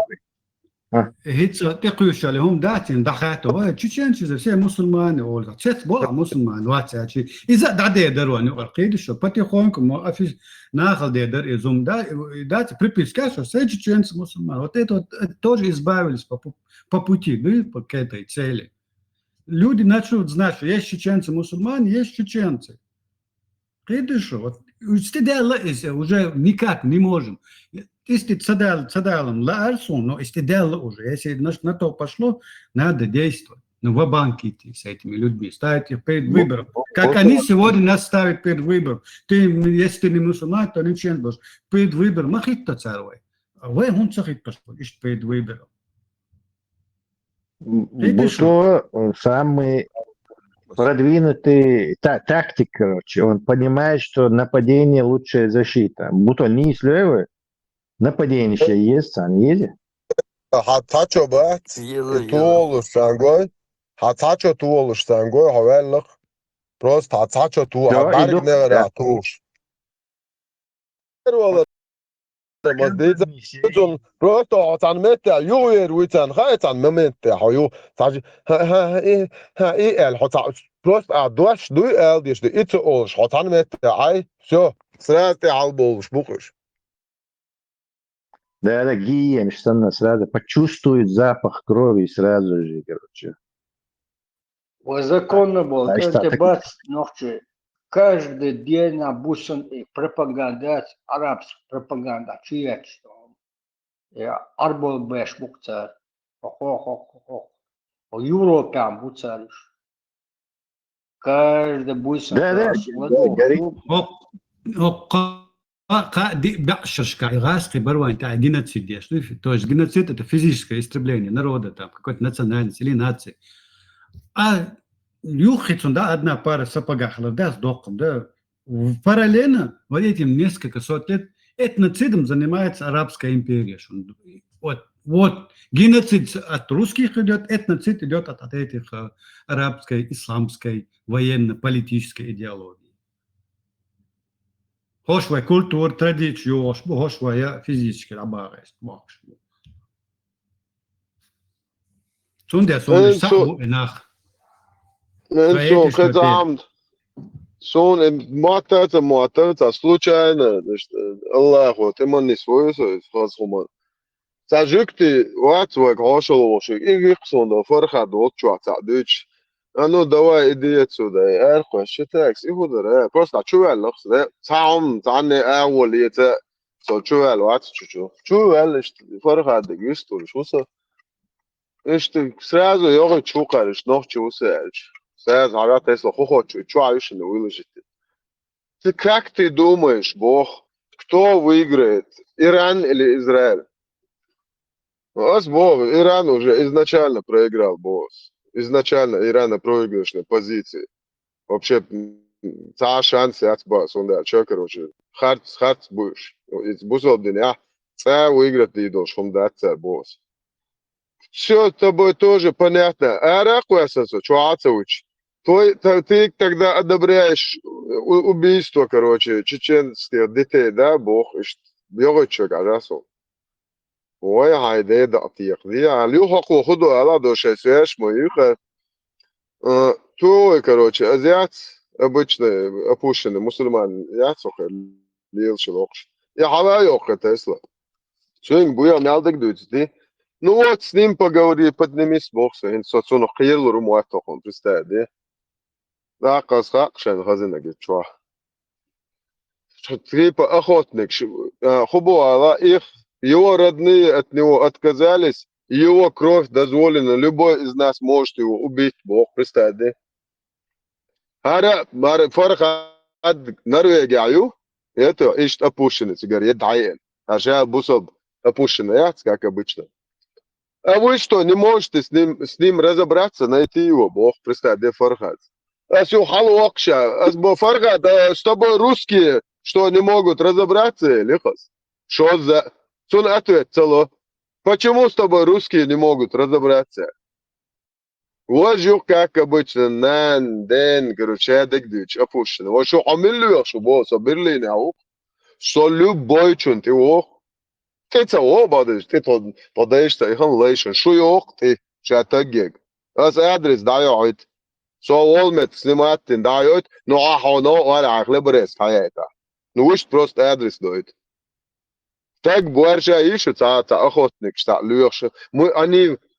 هيتس تقيوش عليهم داتين دخاتوا تشينش زي مسلمان ولا تشت بولا مسلمان واتشي إذا دعدي درواني أرقيد شو بتي خوانكم ما أفيش ناخذ ديدر إزوم دات بريبيس كاشو سي تشينس مسلمان وتيتو тоже избавились по пути, да, по этой цели. Люди начнут знать, что есть чеченцы-мусульмане, есть чеченцы. Видишь, вот استدلال уже никак не можем. Если цадалом ларсон, но استدلال уже, если на то пошло, надо действовать. Ну, в банк идти с этими людьми, ставить их перед выбором. Как они сегодня нас ставят перед выбором. Ты, если ты не мусульман, то ничего не будешь. Перед выбором, махит-то царвай. А вы, он цахит пошло, перед выбором. Буто самый продвинутый тактик, короче. Он понимает, что нападение лучшая защита. Буто не слева, нападение еще есть, а не есть. Hataço bat, tu olursan goy. Hataço tu olursan goy, havellik. Prost hataço tu, haberg ne vera tu. Prosto hatan mette, ju utan hatan momente, har ju el hata prost adosh du el dis de itse olus hatan mette, ai, все, сразу албол шбухаш. Дорогие, что она сразу почувствует запах крови сразу же, короче. Законно было, Да, когда что ты бац, ночью, каждый день обусан и пропаганда, арабская пропаганда, чья что. Арбол бэш букцар, в Европе буцаришь. Каждый бусан. Бяшашка и раски барвань, это геноцид, то есть геноцид это физическое истребление народа, там, какой-то национальности или нации. А юхицун, да, одна пара сапогах, да, с доком, да, параллельно вот этим несколько сот лет этноцидом занимается Арабская империя. Вот геноцид от русских идет, этноцид идет от этих арабской, исламской, военно-политической идеологии. Hoş ve kultur, tradisyon, hoş ve fizik abağı bak. Sonra sabu enach. Все, хотя сон муатата случайно, Аллаху, ты ман не свой, фазхуман. Сажикти, ватвак, хошалошик, и сон да фарха дотчу атадыч. А ну давай иди отсюда, эрху, шитекс, и худер, просто чувал, лохс, сам, тане, awoliyete, so чувал, ват чучу. Чувал, фарха дегюстур, шуса. Işte сразу його чукариш, нох чусаешь. Сразу арат если хохочу, чуаешь не выложите. Ты как ты думаешь, Бог, кто выиграет, Иран или Израиль? Вас Бог, Иран уже изначально проиграл, босс. Изначально Иран на проигрышной позиции. Вообще, та шансы от бас, он да, чё, короче, хард будешь. Бусол дня, ца выиграть ты идешь, он да, ца, босс. Все с тобой тоже понятно. А ракуэсасо, чуацевич, ты тогда одобряешь убийство, короче, чеченских детей, да, Бог, бьёгочек, арасо. Ой, хайде да тих. Я люхаку худу ала до шесвеш моих. То, короче, азиат обычный опущенный мусульман, я сохер лил шелокш. Я хава йоха Тесла. Чуинг буя мялдек дуйти. Ну вот с ним поговори, поднимись Бог, син соцуно хирлу румуатохом, представь, да, касхак шен хазина гечва. Типа охотник, хубуала их. Его родные от него отказались, его кровь дозволена, любой из нас может его убить, Бог, представь, да? Ара, фарха Норвегию, это ищет опущенный, говорит, даен. А же бусоб опущенный, как обычно. А вы что, не можете с ним разобраться, найти его, Бог, представь, где Фархад. А все, халуакша, Фархад, с тобой русские, что не могут разобраться, лихос? Что за... Сон ответ цело. Почему с тобой русские не могут разобраться? وجو как обычно, нан, ден, короче, дыч, опущено. Вот что амилю, что бо, соберли не аук, что любой чун ты ох, ты цао бадыш, ты подаешь, ты хан лейшен, что ох, ты шатагег. Аз адрес дайоит, so олмет снимать ты дайоит, но ахоно, валя ахлебрес, хаята. Ну уж просто адрес дает. Так буаржа ищут, охотник, что люши.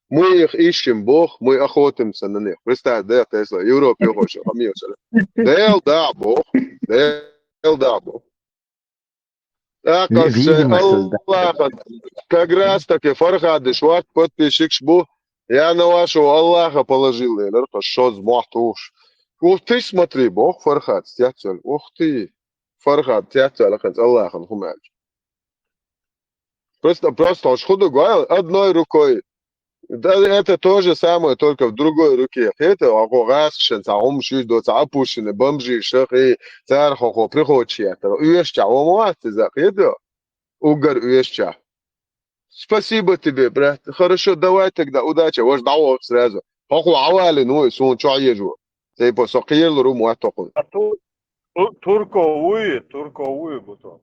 Мы их ищем, Бог, мы охотимся на них. Представь, да, Тесла, Европе хочет, амиосали. Дел, да, Бог, дел, да, Бог. Так, Видимость создать. Аллах, как раз таки, Фархад, шват, подписчик, шбу, я на вашего Аллаха положил, что сбахтуш. Ух ты, смотри, Бог, Фархад, стятель, ух ты, Фархад, стятель, Аллахом, хумяч. Просто аж худу говорил одной рукой. Да, это то же самое, только в другой руке. Это агорасшен, заумши, до запущены, бомжи, шахи, цархохо, приходчиятер. Уеща, умуаты за это. Угар уеща. Спасибо тебе, брат. Хорошо, давай тогда, удачи. Ваш давай сразу. Хоху авали, ну и сон чаежу. Ты по сокирлу руму атокун. Турковую бутон.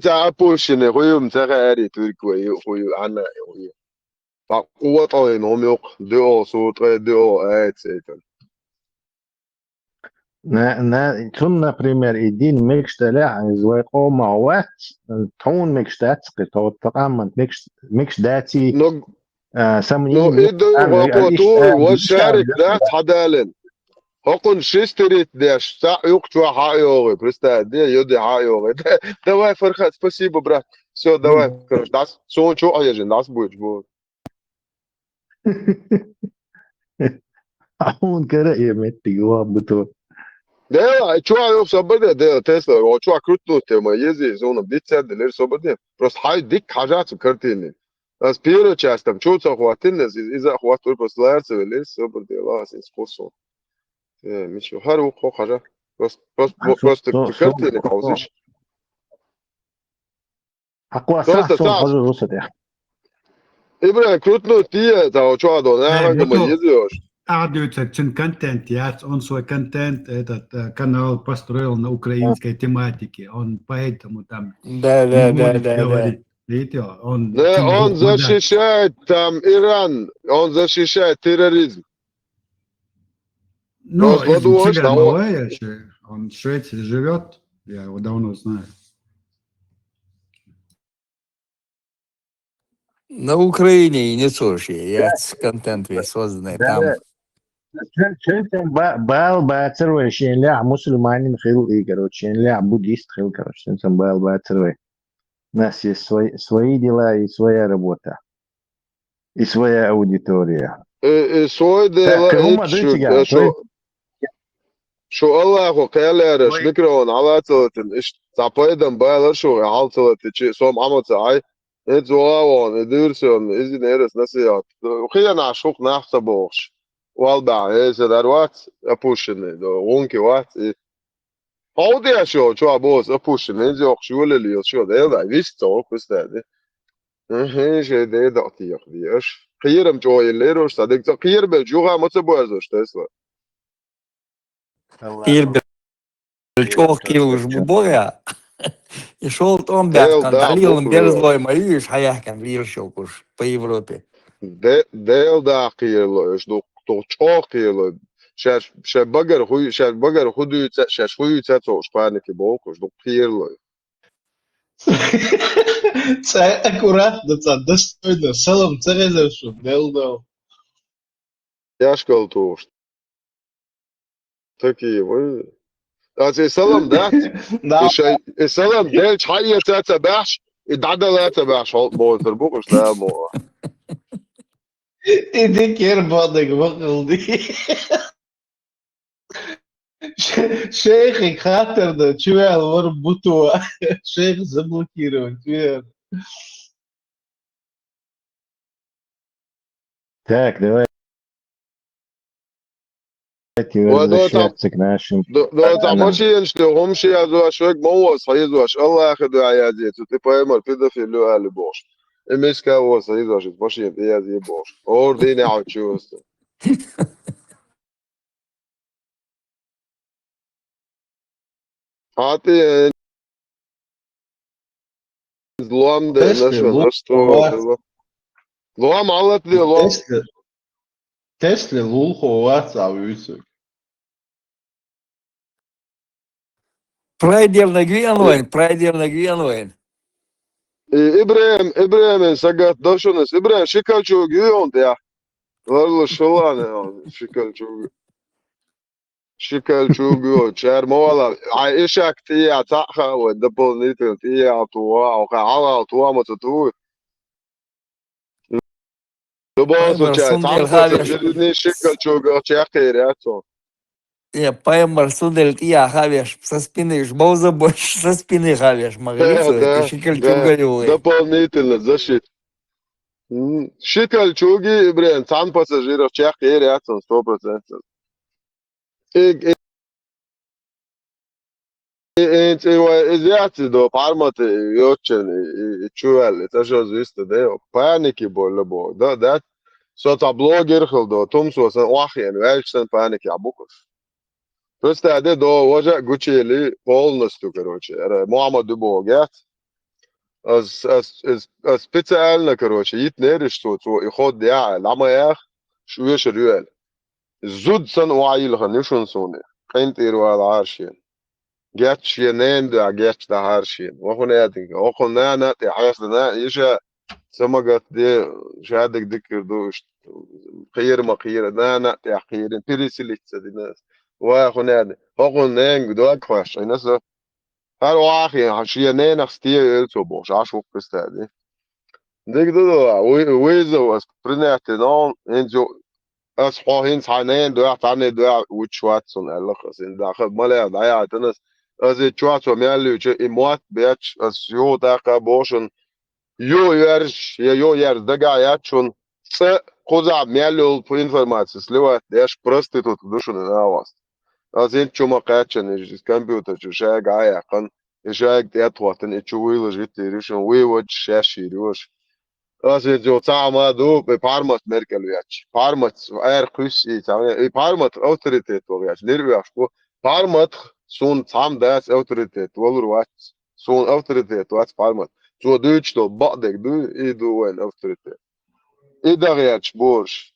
Запущены, хуем цагари, турквы, хую, анна, хую. قوة نوميق دو صوت دو etc. Тун, например, един микшталях звайко мауат, тун микштацки, то тaqamant микштати نو سمنين إدو غطوتوي وشارك ذات حدالن هقن شستريت داش سا يقتوا حايوغي برستا دي يدي حايوغي давай Фархад, спасибо, брат. Все, давай, короче, дас, сон чо аяжен, дас будет, будет. Aún kara yemetti gua buto. Да, чё собаде, да, Тесла, чё крутно тема, ези, зона битцер, делер собаде. Просто хай дик хажат картины. Аз первая часть там чё-то хватило, из-за хватил просто ларцы, лер собаде, лас, из косо. Мичо, хару хажа. Просто картины хаузиш. Aqua Просто сон так. хожу русате. Ибра крутно тие, да, чё до, наверное, мы езешь. Адуется контент, он свой контент, этот канал построил на украинской тематике, он поэтому там не может говорить, видите, он... Да, он защищает там Иран, он защищает терроризм. Ну, из себя малая, он в Швеции живет, я его давно знаю. На Украине и не слушай, я контент весь созданный там. Чентен бал бацерве шенля мусульманин хил и короче шенля буддист хил короче чентен бал бацерве. У нас есть свои дела и своя работа. И своя аудитория. Свой дела, شو الله قال شكرا على تلتن إيش تعبيدن بالر شو على تلتن شيء صوم عمل تعي إتزوان إدرسون إذا نيرس نسيات وخينا عشوق نحسبوش والبع إيش دروات أبوشن دو وونكي وات هودي شو أبوس أبوشن إنزي أخشوا اللي شو ده فيست توك بس ده إيش ده دعتي إيش خيرم جوي اللي روش صدق خير بالجوع ما تبوزش تسلا Кир Бельчох Кир Жбубоя, и шел там бяткан, далил он берзлой моюш, хаяхкан виршокуш по Европе. Дел да кирло, что чох кирло. Сейчас багар худуют, сейчас хуются то, шпаники боку, что кирло. Це акуратно, це достойно. Селом це резервшу, делдо. Я шкал то, что такие вы. А ты салам да? И салам дел чайя تتبعش الدعدة لا تتبعش بو تربوش لا مو İdik yer badık bakıldı. Şeyh hatırda çuval var butu. Şeyh zablokирован. Так, давайте ودوتا возвращаться к нашим دوتا планам. ماشي هم شيء ذو شوك موس هيزوش الله أخذ عياديت تبقى يمر بيدا في لو على بوش إمسكا وص هيزوش ماشي يازي بوش اور دين عود شوست هاتي لوام ده Tesla نشوى lulko نشتو لوام علت دي لوام Tesla lulko vecā visu. Praidevna Gvienloin, Praidevna Gvienloin. إبراهيم سقط دوشونس إبراهيم شكل شو جيون ده والله شلون شكل شو جيون شهر مولا عايشك تيا تاخا ودبل نيتل تيا توا أو على توا متتوي لباسو Paimar شاي sundel تعمل Javier. تجدني شكل شو جيون شاكير يا تو Paimar sundel Tia Javier. Со спины жбауза больше со спины Javier. Магалицу, это шикаль чугаюлы. دبل نيتل زشيت شكل شوقي إبراهيم تعمل باساجير شاكير يا تو 100% انت ازياتي دو parmat jočen i čuveli, tašo zviste deo, paniki bolle bo, da, så ta blogger do, tom så sen wahien, velsen paniki abukos. Просто det då var Gucci полностью, короче, Muhammad Bogat, специально, короче, يتنرش تو يخد يا لما يا شو يشريال زود سن وعيلها نشون سوني قينت إيروال عارشين Gets je neem de gets de harshin. Waarom niet? Waarom niet? De haast de is ja. Samagat de shadik dikker doest. Khayr ma khayr. Na de khayr. Pirisilik sedina. Waarom niet? Waarom niet? Do ik was. En zo. Haar waagje. Als je nee naar stier zo boos. Als ook bestaat. Dik do. We zo was. Prinert dan. En zo. As hohin zijn do tane do uitschwat zo'n elke. In daar mal ja dan as it try to mealu in what bitch as yo daqa boshun yo yer daga yachun se koza mealu по информации слива деш просто тут душун на вас as in chuma qachan is computer ju shaga ya kan ishag det watan it chuil jit rishun we would shashi rush as it jo tama do be parmat merkel yach parmat er kushi tama parmat autoritet yach nirviach parmat Zo'n tamdaas autoriteit, wel wat. Zo'n autoriteit, wat palmat. Zo Duits to badek doe, I doe een autoriteit. Ieder jaar boos.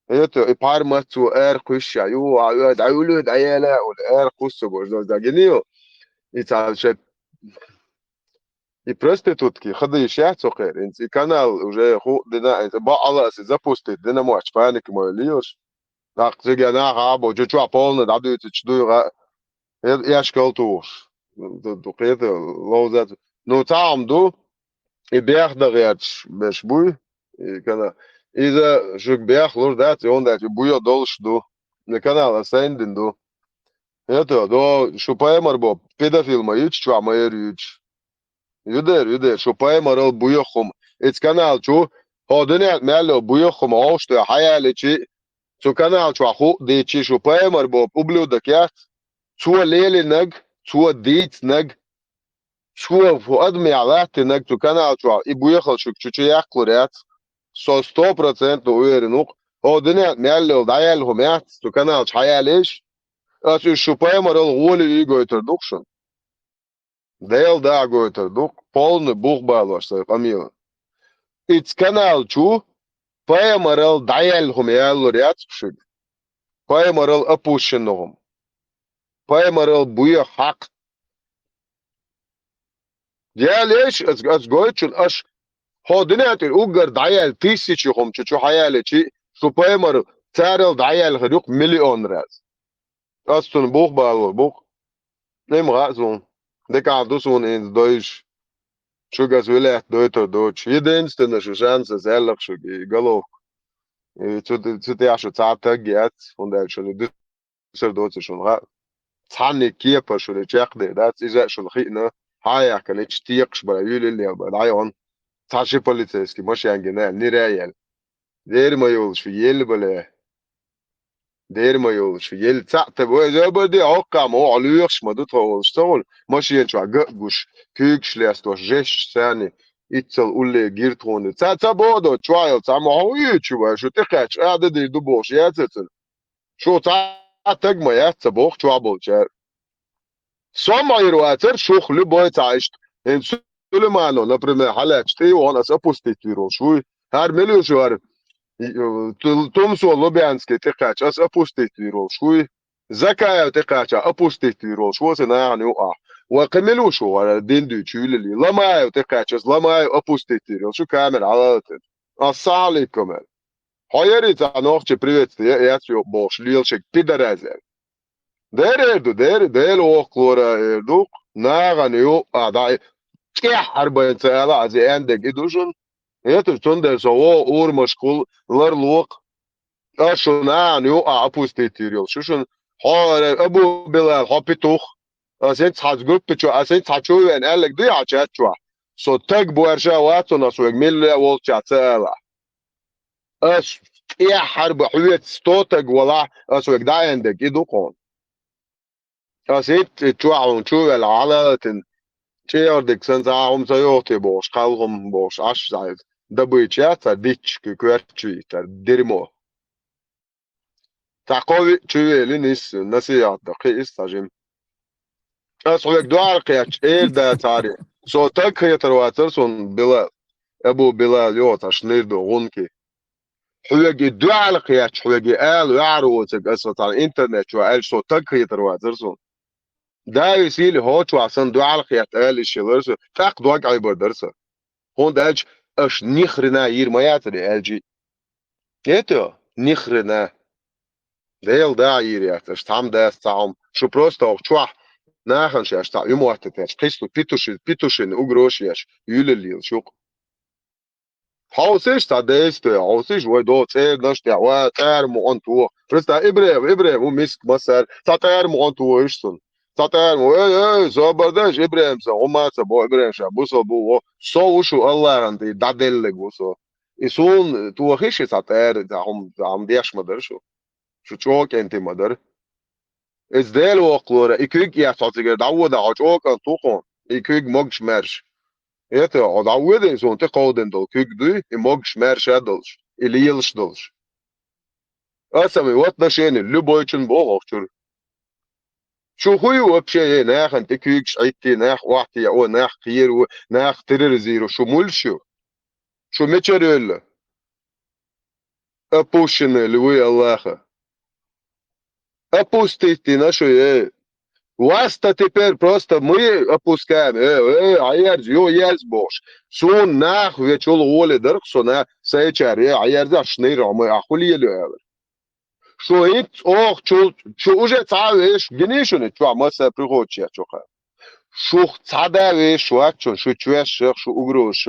Je palmat zo kusja, joh, dat ayela, of kusja boos. Dat genio. Iets als je prostitutki, ga je schaat zo keer. In kanaal, je goed, ba alles is zaposted, dina mo achpanik mo lios. Dat zeg je na abo, je twa polne, dat doe je doe. Ja, skultoos. Do qeet lozat. No taam do. I berg der jetzt besbui. I kana. Iza juk berg lor dat on dat buyo dolsh do. Ne kanal ascending do. Eto do шупаемар бо педофил маич чва маерич. Юдер шупаемар ал буyo khum. Its kanal chu hodene melo buyo khum awshto hayalechi. Chu kanal chwa khu de chi шупаемар бо ублюдок ят. Zur Lele nag, zur Dietz nag, zur Admi Alati nag, tu kanal chwa, I buikhal shuk chuchiyak kloret, so 100% uerinuk, o dine meallil dayal humet, tu kanal chayalish, as u shupayamar al guli I goiter dukshun. Deel da goiter duk, polne buchbalos, famila. It's kanal chu, payamar al dayal humeal riat shuk, payamar al apushin nogum. Payamar buya hak. Ja, ليش از goitshun as hodinat ugar dayal tisichi hum chu hayalechi supayamar tarel dayal khaduk milyon raz. Astun buch balo buch. Nem razon. De kan dusun in Deutsch. Chugas wilet Deutsch. Jedenste na chance zellig shu galo. Zu der scho zata get und der schon Deutsch schon Tani Kieper schon checkde. Das ist schon khina. Haya kan ich tiqsh bala yuli li balayon. Tashi politski مش يعني نيريال Derim ayol şu yel böyle. Derim ayol şu yel tahta bu zebedi okkam o alıyorş madı tavuştol. Maşiyen şu guş küçük şlesto jeş sani itsel ulle girtonu. Ta bodo trial ta ma hoyu şu şu tekaç adı de du boş yatsın. Şu ta tagma yatsa boş trouble çer. Some ayırvatır şuhlu boy taşt. En Sulemano, например, halachti ona sapostitiro şu her meliyor şu var. Tomso Lubyanski تقاش أس أبوستيتيرو شوي زكاة تقاش أبوستيتيرو شو سنا يعني وقع وقملوا شو على الدين دو تشيل اللي لما تقاش لما أبوستيتيرو شو كامل على الصالح كمان هايري تانوخ بريفت ياتيو بوش ليلشك بيدرازل دير وقلورا إردوك ناغن يو أداي كيح أربعين سنة عزي عندك إدوشن يتر تندر سوا أور مشغول لرلوق أشون يو أبوستيتيريو شوشن هار أبو بلال هابيتوخ أسنت حاج جروب بتشو أسنت حاجو إن قالك دي عشاتشوا سو تك بورشا واتونا سو ميل والشا تسألا أش يا حرب حويت ستوتك ولا أسو دا عندك إدو كون أسنت تشوا شو العلا تن تياردك سنزاهم سيوتي بوش قالهم بوش أش زايد دبيتشاتا ديتش كويرتشي دريمو تعقوي تشوي لنيس نسيات دقي استاجم أسويك دوار قياش إير دا تاري سو تك هي ترواتر سون بلال أبو بلال يوتا شنيردو غنكي حويجي دوار قياش حويجي آل ويعرو تك أسوات على الإنترنت شو آل سو تك هي ترواتر سون دا يسيلي هو شو عشان دوار قياش آل الشيلرس تاق دوار عيبر درسه هون دالش أش نخرنا ير مياتري آلجي يتو نخرنا ديل دا يريات أش تام دا استعم شو بروستو شوح ناخن شي أشتا يموات تاش قيستو بيتوشن أغروشياش يولليل شوق حوسيش تا ديستو حوسيش ويدو تير نشتي واتار مو أنتو فرستا إبراهيم ومسك مسار تاتار مو أنتو إشتون تاتار مو زبردش إبراهيم سا وما سبو إبراهيم شا بوسو بو سو شو الله عندي دادلك بوسو يسون تو خيش تاتار هم ديش مدرشو شو تشوك انت مدر ازدال وقلورا اكويك يا صوتيجر دعوة عجوك ان توقون اكويك موجش مرش يتا دعوة زون تقودن دول كويك دوي موجش مرش ادلش اللي يلش دلش اسمي وات نشين اللي بويتشن بوغوشتر شو خوي وبشي ناخ انت كويك شعيتي ناخ واحتي او ناخ خير ناخ ترير زيرو شو مولشو شو ميتشريل ابوشن لوي الله опустите нашу вас-то теперь просто мы опускаем عيارز يو ياز بوش سو ناخ ويچول ولي درق سونا سيچار عيارز اشنير عمي اخولي له شو انت اوخ شو уже цавеш гнишуне чва маса пригочия чоха шо цадавеш шо чвеш шо угрош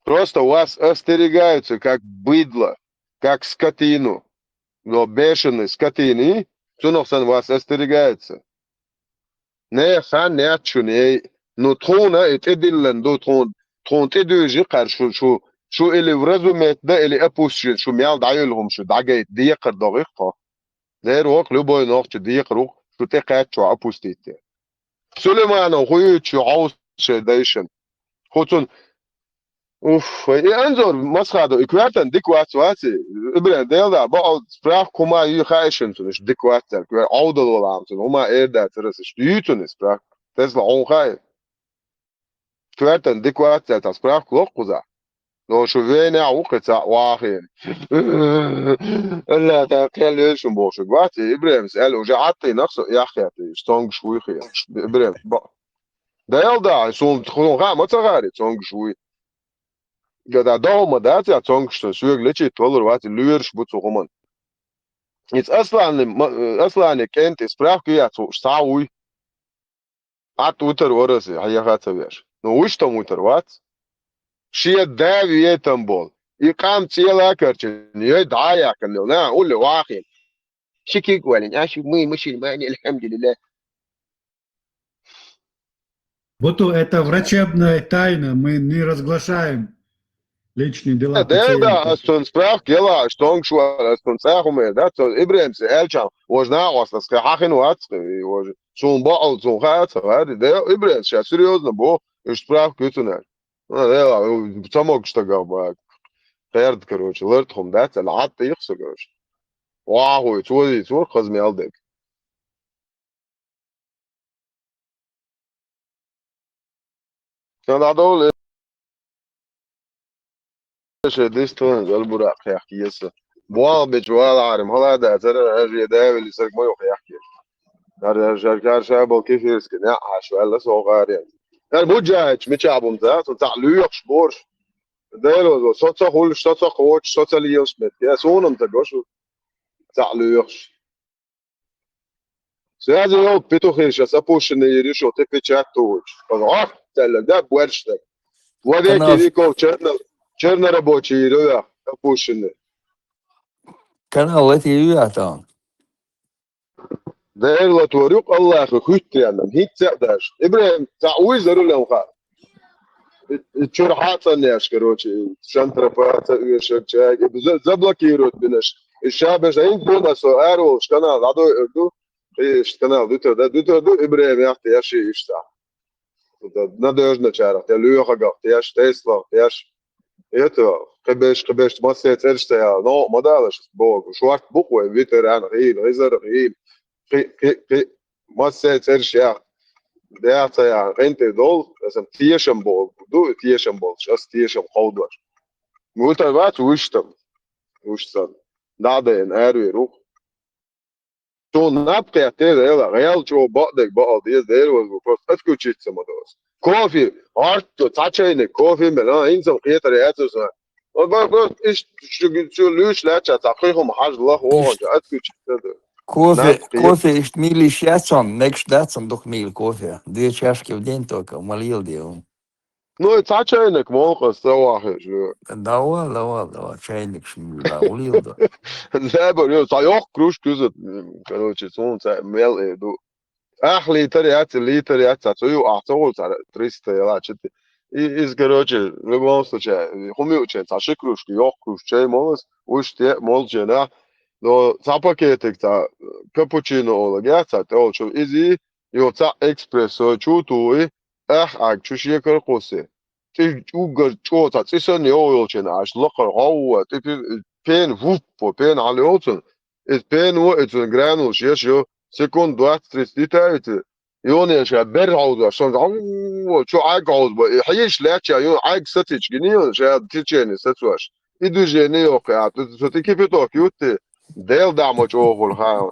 просто вас остерегаются как быдло как скотину. Но бешеные скотины, Цунохсан вас остерегается. Не хан не отчуне, но трона et эдиллен до трон тедőжи قر شو اللي ورزمت ده اللي أبوش شو ميال دعيلهم شو دعجت دقيقة دقيقة. ده روك لبوي نوخ دقيقة روك شو تقعد شو أبوستيت. سليمان أخوي شو عاوز شديشن. خصوصا اوف انظر مسخره اكواتن ديكوات واتي ابراهيم ديلا بعض سبراخ كوما يخايشن تنش ديكوات عودل ولا امتن هما ايدا ترسش يوتن سبراخ تسلا اون خاي كواتن ديكوات تا سبراخ كوكوزا لو شو فينا عوقتا واخين لا تاقيل ليش مبوش واتي ابراهيم سال وجعتي نفسه يا اخي شتونغ شوي خي ابراهيم ديل دا سون تخون غا ما تغاري تونغ شوي Gada dauma dat ja zonkst sügliche toller wat lürs bu zu roman. Jetzt aslan kent sprach ja so staui. At uter orası hayat ver. No uç tam uter wat. Şiye davi tambol. İkam çela karçın. Niye daya kan ne ul واخي. Şiki gwalin aşı mı mani elhamdülillah. Вот это врачебная тайна, мы не разглашаем. Личные дела Да, пациента. استون سبراخ يلا اشتونك شو استون ساخم ده ابراهيم سالشان وجنا واسطه حقن وات وج شون بقى شون خات هذا ده ابراهيم شا سيريوزنا بو اشتراك بيتنا ده بتسموك اشتغل بقى خيرت كروش لرتهم ده العط يخسر كروش واو تقول خزمي الدك كان هذول ايش ديستون البراق يحكي يسا بوال بجوال عارم هلا ده ترى اجي ده اللي سرق ما يحكي هذا شركات شابل كيف يسكن يا شو هلا صغار يعني بوجهش متشابهم ذات وتعليق شبورش ديلو صوت هول صوت قوت صوت ليوس مت يا سونم تجوش تعليقش سيازي يو بيتو خيش سابوش نيريشو تبيتشات توج فغاف تلا ده بورش ده ودي كان كيريكو تشرنا ربوتشي رو سابوش كان التي يعطى ديلو توريق الله اخي خيت يعني هيك تقدرش ابراهيم تعويز له خا الشرحات الناس كروتشي شنطرفات شركة زبلكيروت بنش الشاب زين بونا سؤال وش كان هذا دو ايش كان هذا دو ابراهيم يحكي يا شيء يشتع ندرج نشارك تلوي خجع تياش تسلا تياش يتو قبش ما سيترش يا نو ما دارش بوق شوارت بوق فيتر انا غير ما سيترش يا ده يا انت دول لازم تيشم بول دو تيشم بول شاس تيشم قودر قلت بقى وشتم ده ان اري روح تو نبقى تيدا يلا غيال شو بعدك بقى ديز دير وبس اسكوتشيت سمدوس كوفي ارتو تاتشين كوفي ملا انزم قيت رياتوس بس ايش شو ليش لا تاخيهم حاج الله هو اسكوتشيت кофе ist мили шатсон, некст датсон дух мил кофе. 2 чашки в день только, молил делал. Ну, тачайник молка сواحد شو Давай, чайник шмил, да, улил, да. لا بقول صايق كروش كذا كانوا تشون ميل دو اخلي تريات اللي تريات تسوي اعتقد على تريست يلا شت из короче в любом случае хумил че таши кружки ёк кружчей молос уж те молчена но за пакетик та капучино олагя та то что изи ё та экспрессо чутуи ак чуши кар косе ты угар чо та цисен ё чен аш локар хау ты بين فوب بين على اوتن بين وقت جرانو شيشو سكون دوات تريستيتا يوني شا برعود عشان شو عاقود حيش لاتش يو عاق ستيش جنيو شا تيجيني ستواش يدو جيني وقع تتي كيف تو كيوت ديل دعمو جو ها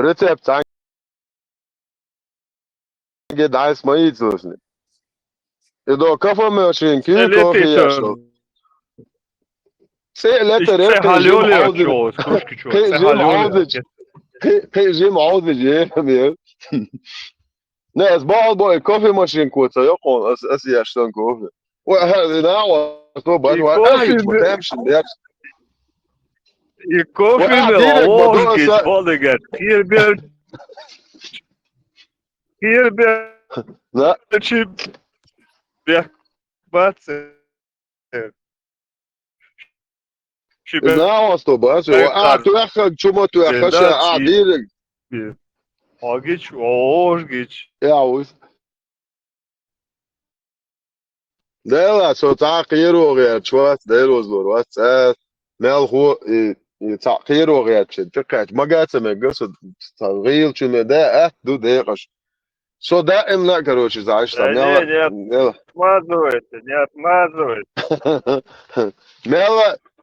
ريسبت عن قد عايز ما يتوسني إذا كفى ماشين كي كوفي يشتغل Ich hallo Joe, Kruschki hallo. جيم عوض جيم ناس بعض كوفي ماشين كوتا يقول اسي اشتن كوفي وهذا نوع طبعا واحد بتمشي الكوفي ملون كيش بولدر كير بير لا تشيب بس não estou bem tu é chama tu é cacha direk Orgic ja os dela só tá queiro غير شوات ديلوز وات مال هو تغيير غير تقعد ما قاعد ما قصد تغيير شنو ده دو دقيقة شو دائم لا كروش إذا عشت нет ما زويت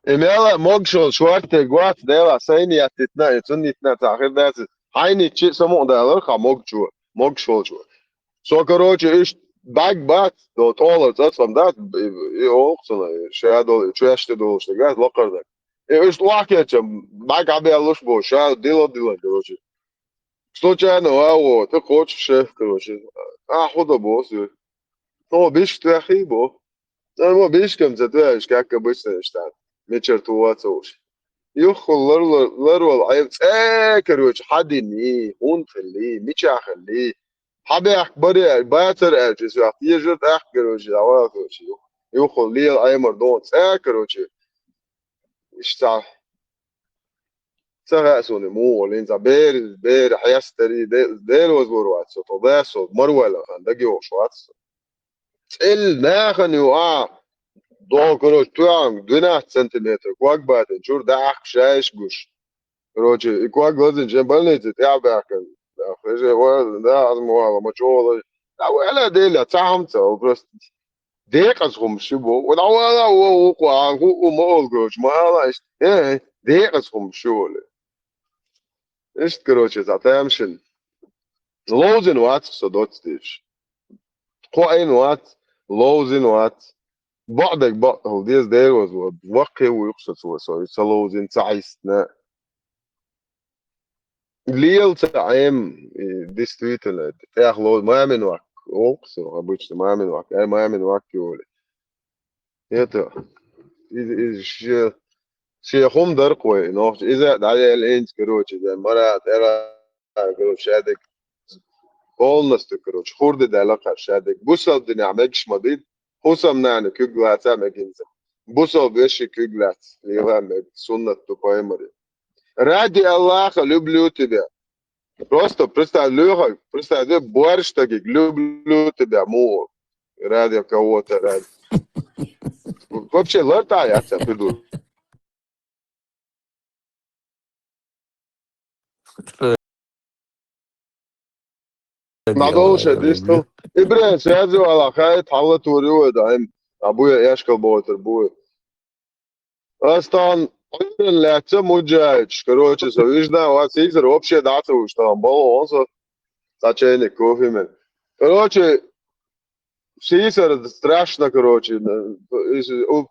مالا موجشو شوارت جوات ديلا سيني اتتنا يتني تنا تاخر ده هايني تشي سمو ده لرخا موجشو سو كروش إيش باك بات دو طول تصم ده يوقسنا شادو شو يشتدو اشتغل لقر ده إيش واحد باك عبي الله بو شاد ديلا كروش случайно ао ты хочешь шеф короче хода босс ну бишь ты ахибо ну бишь кем ты как обычно штат متشرتوات وش يخل لرول عيب короче حد ني هون خليه مش خليه حبيح بري باتر أجلس وقت يجرد أحكي روشي دعوات روشي يوخل ليل أيمر دون ساكر روشي إشتاع سغاسوني مو لين بير حيستري ديل وزوروات سو تضاسو مرولا خان دقي وشوات ناخن دون كروش توان 2 سنتيمتر كواك باتن شور داخ شايش قش روشي كواك وزن جنبالني تتعباك خرج ده الموضوع مشغول لا ولا ديلا تعمت وبس ديك أصهم شبو ولا ولا هو ما أقولش ما لا إيش ديك أصهم شغل إيش كروش تعمشن لوزن وات صدوت ستيش قوين وات لوزن وات بعدك بعد هو ديز دير وقي ويقصد سوى سلوزن تعيسنا ليل تعيم ديستريتل تاخلو ما من وقت اوكس обычно ما من وقت ما من وقت يولي это شيء خم درقوي نو اذا دعي الانت كروتش زي مرات era كروتش شادك قولنس كروتش خورد دلقه شادك بوسل دي نعمكش مديد خصم نعنى كيغلات ماكينز بوسل بيش كيغلات يغام سنة تقايمري ради Аллаха люблю тебя. Просто Леха, представь, борщ таких, люблю тебя, мур. Ради кого-то, ради. Вообще, лотай, я тебя приду. Надолго шедистал. И, блин, сразу Аллаха, тавла турю, да, им, абуя яшкал бойтер, буя. Астан, лето муджач, короче, совижда, у вас игр вообще дата, что там было, он со сачейник, кофемен. Короче, Сисар страшно, короче,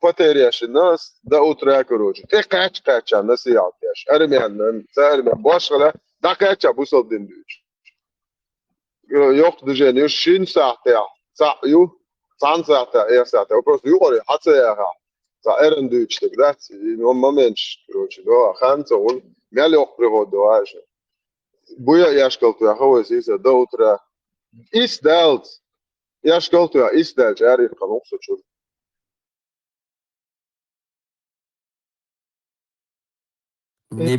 потеряешь нас до утра, короче. Ты кача, насиятешь. Армян, башкала, да кача, бусал дендуч. Yok движение, шин сахтя, цан сахтя, сахтя. Просто югори, хацея, за эрендуч, тогда, момент, короче, да, ханца, он мялёк привод, да, буя яшкал, tu аховой сисар до утра. Истелт. Я школу я издать, я риф кануксу чур. Не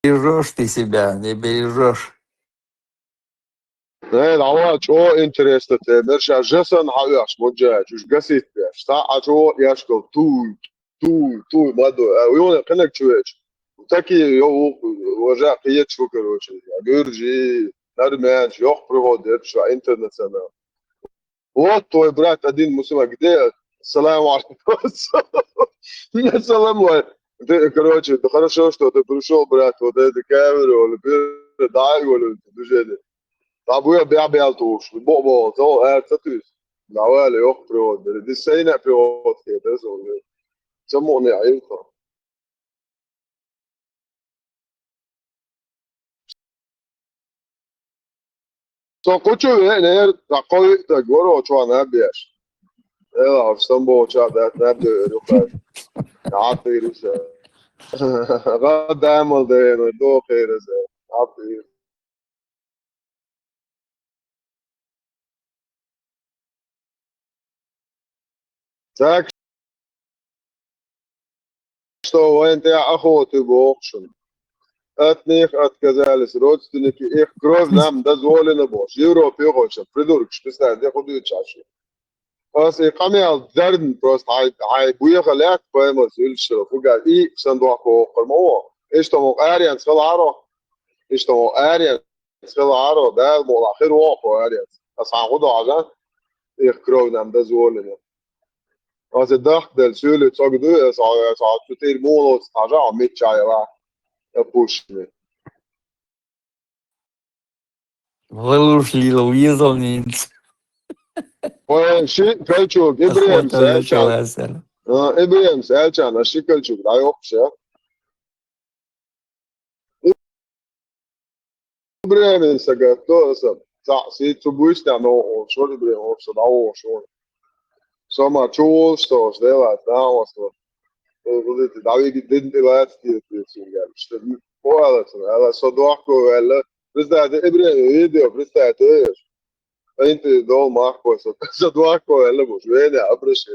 бережешь ты себя, не бережешь. Давай, что интересно тебе, мерша жесан хавяш, моджа, чуш гасит пяш, а что я школ туй, маду, уйона кенек чуеч. Такие, уважа, приедь шо, короче, гюрджи, нармянч, ёх приводит, что интернационал. Вот твой брат один мусульман, где? Салам алейкум. Салам алейкум. Ты, короче, это хорошо, что ты пришел, брат, вот эту камеру, или дай, или движение. Абуя бябял туш, бо, то, это ты. Давай, ёх приводит. Ты сейна приводит, это зо. Само не айфа. So kuchu ne takoi ta goro chwa na biash. Ela stambo cha that de rupa. Aati rusa. Gadam al de no do khair ze. Aati. Так что انت اخوتي بوكشن. От них отказались родственники, их кровь нам дозволена больше. Европе хочет, придурок, представь, я худую чашу. Аз إقامة دردن просто هاي بويا خلاك فاهم سيلش فوقا إيه صندوق قرموه إيش تمو أريان سخل عرو إيش تمو أريان سخل عرو ده الموضوع خير واقع أريان أس عقده عجان يخكروا نام ده زولنا أس الدخل ده سيل تصقدو أس كتير مولو تستعجع ميت شاي لا يبوشني Вылушли Луизовниц. وشيء كلشوك إبراهيم Охота سألشان началась. إبراهيم سألشان أشي كلشوك لا يوقشه إبراهيم سجدتو سب سي تبويست نو شو إبراهيم شو داو شو سما شو ستوش ده لا داو شو وده داوي دين ده لا تي تي سينجال شو هو على سو دوكو ولا برستاعت إبرة فيديو برستاعت إيش أنت دول معك كويس صدواك كويس لا مش وين أبرش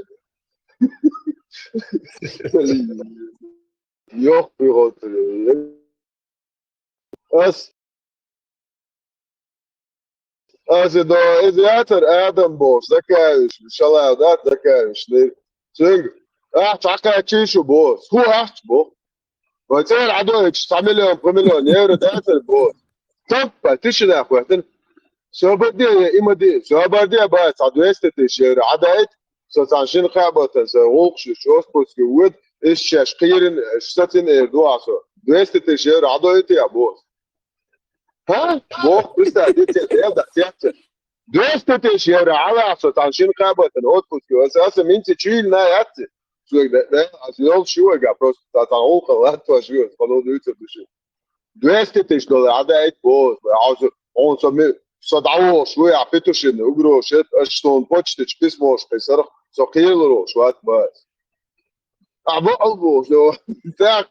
يوك بيغوت أس دو إذا أتر آدم بوش ذكايش إن شاء الله ذات ذكايش ليه سينج تعقى تشيشو بوس هو أحش بو وتصير عدوك 9 مليون 1 مليون يورو تأثر بوس طب تشنا أخواتنا شو بدي إما دي شو بدي بس عدوست تشير عدايت سو تانشين خابط سو شو بوس كود إيش شقيرن شتتن دواسو دوست تشير عدويت يا بوس ها بو بس دي تبدا تحت دوست تشير على سو تانشين خابط اوت بوس كود اساسا من تشيل نا يات شو ده أصل شو جا بروس تاعو خلات شو قالوا دوت بشي دوست تشير عدايت بوس عاوز اون سمي صدعوا شوية عبيتوشن اجرو شت اشتون بوتش بيسموش قيصر سقيلرو شوات بس عبو البو شو تاك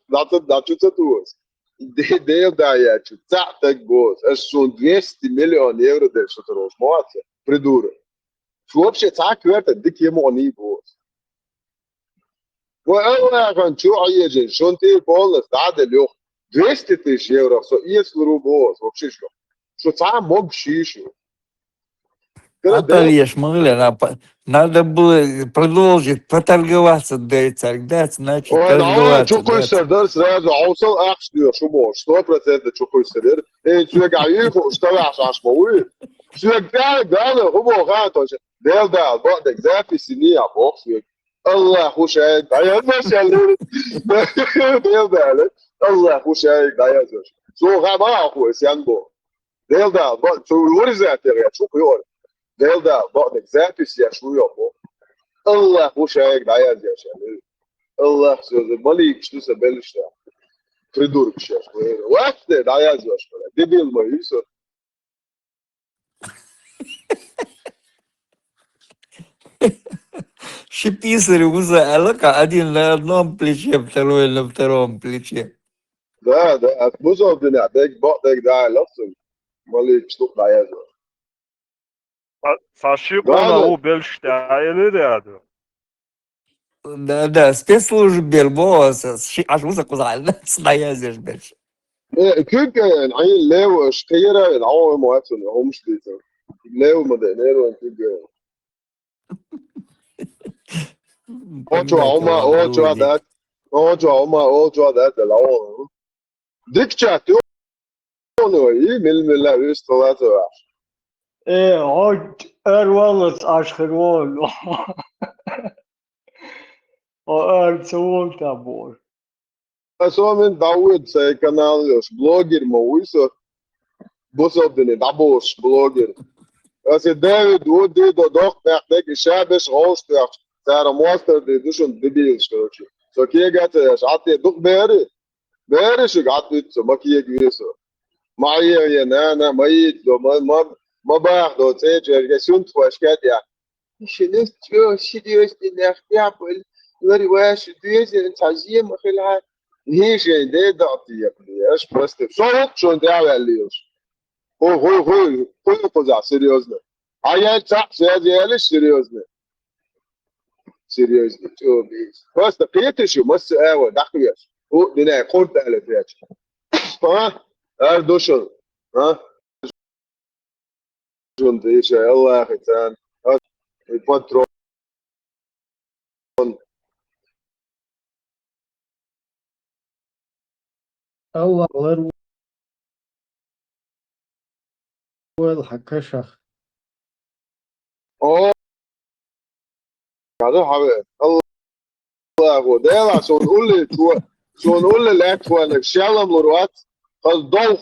داتو تتوس دي دايا تاعتك بوس اشتون 200 مليون يورو ده شتروش موات بريدور شو вообще تاك وقت ديك يموني بوس والله كان شو عيجن شون تي بولس تعدل اليوم 200 يورو سو يسلرو بوس вообще شو تعال موج شيشو Наталья Шмыгля, надо было продолжить поторговаться, да, царь, да, начать وين торговаться, شو да. كويسر درس راجع اوصل اخش ديو شو موش 100% شو كويسر ايه شو قاعد اشتغل عشان شموي شو قاعد قال هو غاto ديل بعدك ذاتي سنيه بوكس الله خوش هيك هيا ما شاء الله ديل الله خوش هيك هيا شو غا اخو سيانبو ديل شو ورزات يا شو يقول ديل بعدك ذاتي سيا شو يابو الله خوش هيك هيا يا شباب الله سوزي مالي شو سبلش придурок сейчас واحد да я знаю что дебил мой и всё Шиписарь уза, алака, один на одном плече, второй на втором плече. да مو الدنيا ديك بعدك ده لفظ مالي شو да я знаю Сашикона у Бельштайли рядом. Да, спецслужбе босс, аж уза кузаль, стоязешь больше. كيك عين ليو شقيرة العوام مواتون هم مش ديتر ليو مدينيرو كيك اوتو دات العوام ديك شاتو اي من لا يستواتو ايه عود والله اشخرون سوون تابور سو من داود سي كانال بلوجر مويسو بوسودني دابوش بلوجر Als je David would do the dog back, denk ik, Shabish Holster, Sarah Monster, die dus een debiel stootje. Zo kijk het, als je toch beren, je gaat niet zo, maar kijk weer zo. Maar je, na, maar je, maar baag, dat zeg je zult voor schat, ja. Je niet zo serieus in de achterapel, waar je was, je doet je in Tazie, maar je laat. Hier is je idee dat je is positief. Zo ook zo'n daar wel lees. Goeie поза, серьезно. А я так, серьезно. Серьезно, что бейс. Просто приятельшу, мосс эво, дахуяш. У, дина, конта эле приятель. Ха? Ар дошел. Ха? Жон ты еще, Аллах, это патрон. الله غير والحكشخ اوه هذا حبيب الله هو ده شو نقول لي الاكوان شالم لروات قص ضوء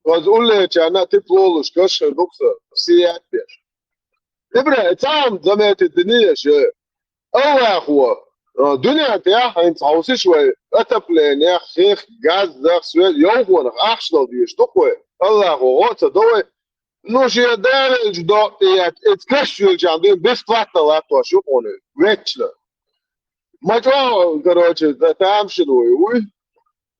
قص قول لي كان تبلولش كش دكتور سيات بيش ابره تام زمات الدنيا شو الله هو الدنيا تاعها انت عاوز شوي اتبلين يا خيخ غاز ذا سويد يوم اخشل ديش تقوى الله هو تدوي نوش يدار الجدوقيات اتكشف الجاندين بس فاتا لاتوا شوفونه ويتشلا ما جاء كروتش تام شنو يوي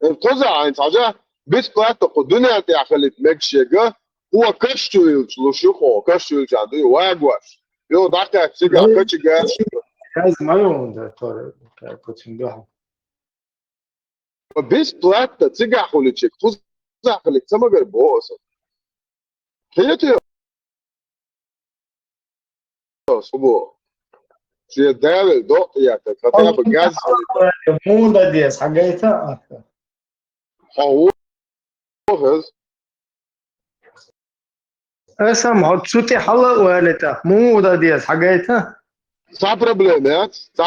القزع انت حاجه بسبلاتة قدنا تعخلت مكشيجا هو كشتويل لشوخو كشتويل جاندو واغواش يو داكا تسيجا كشيجا Gaz maior da tora continuar. بسبلاتة تسيجا خلتشك فوزا خلت سمجر بوس هيتي صبو شي دال دوق يا تكتا بغاز Muda dias, حاجاتها هو هز اسم هتشوتي حلا وقالتها muda dias, حاجاتها Sa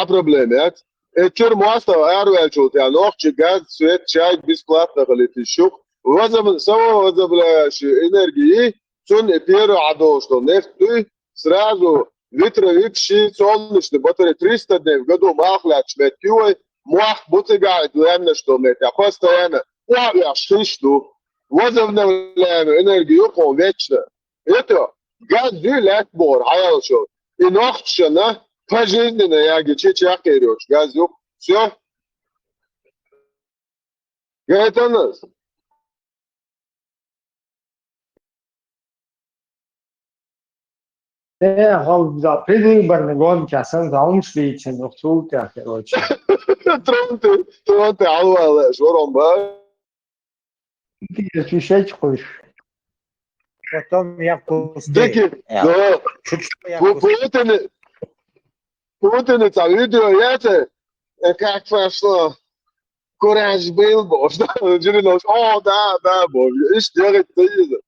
problemet. Etcher moasta arvel čut, ja noći gaz svet čaj besplatno galiti šuk. Vazam samo vazavlaš energiji, sun epiro ado što neftu, srazu vitrovik ši solnične batere 300 dnev году махляч метюй, мах бутыга дуемне što met, ja постоянно уавя шишту, вазавляем энергию кон вечно. Это газ дилет бор, hayal şu. İnokçana Пожизненно я говорю, че ахерешь, газюк, все. Говорит, у нас. да, предвыборный год, касан заумшличен, но чултя, короче. Тронты, алвалеш, воромба. Ты ощущаешь, хочешь? Потом я вкусный. Деки, да. Путиница, видео, яте, как прошло. Кураж был, боже, да, о, да, боже, и что ты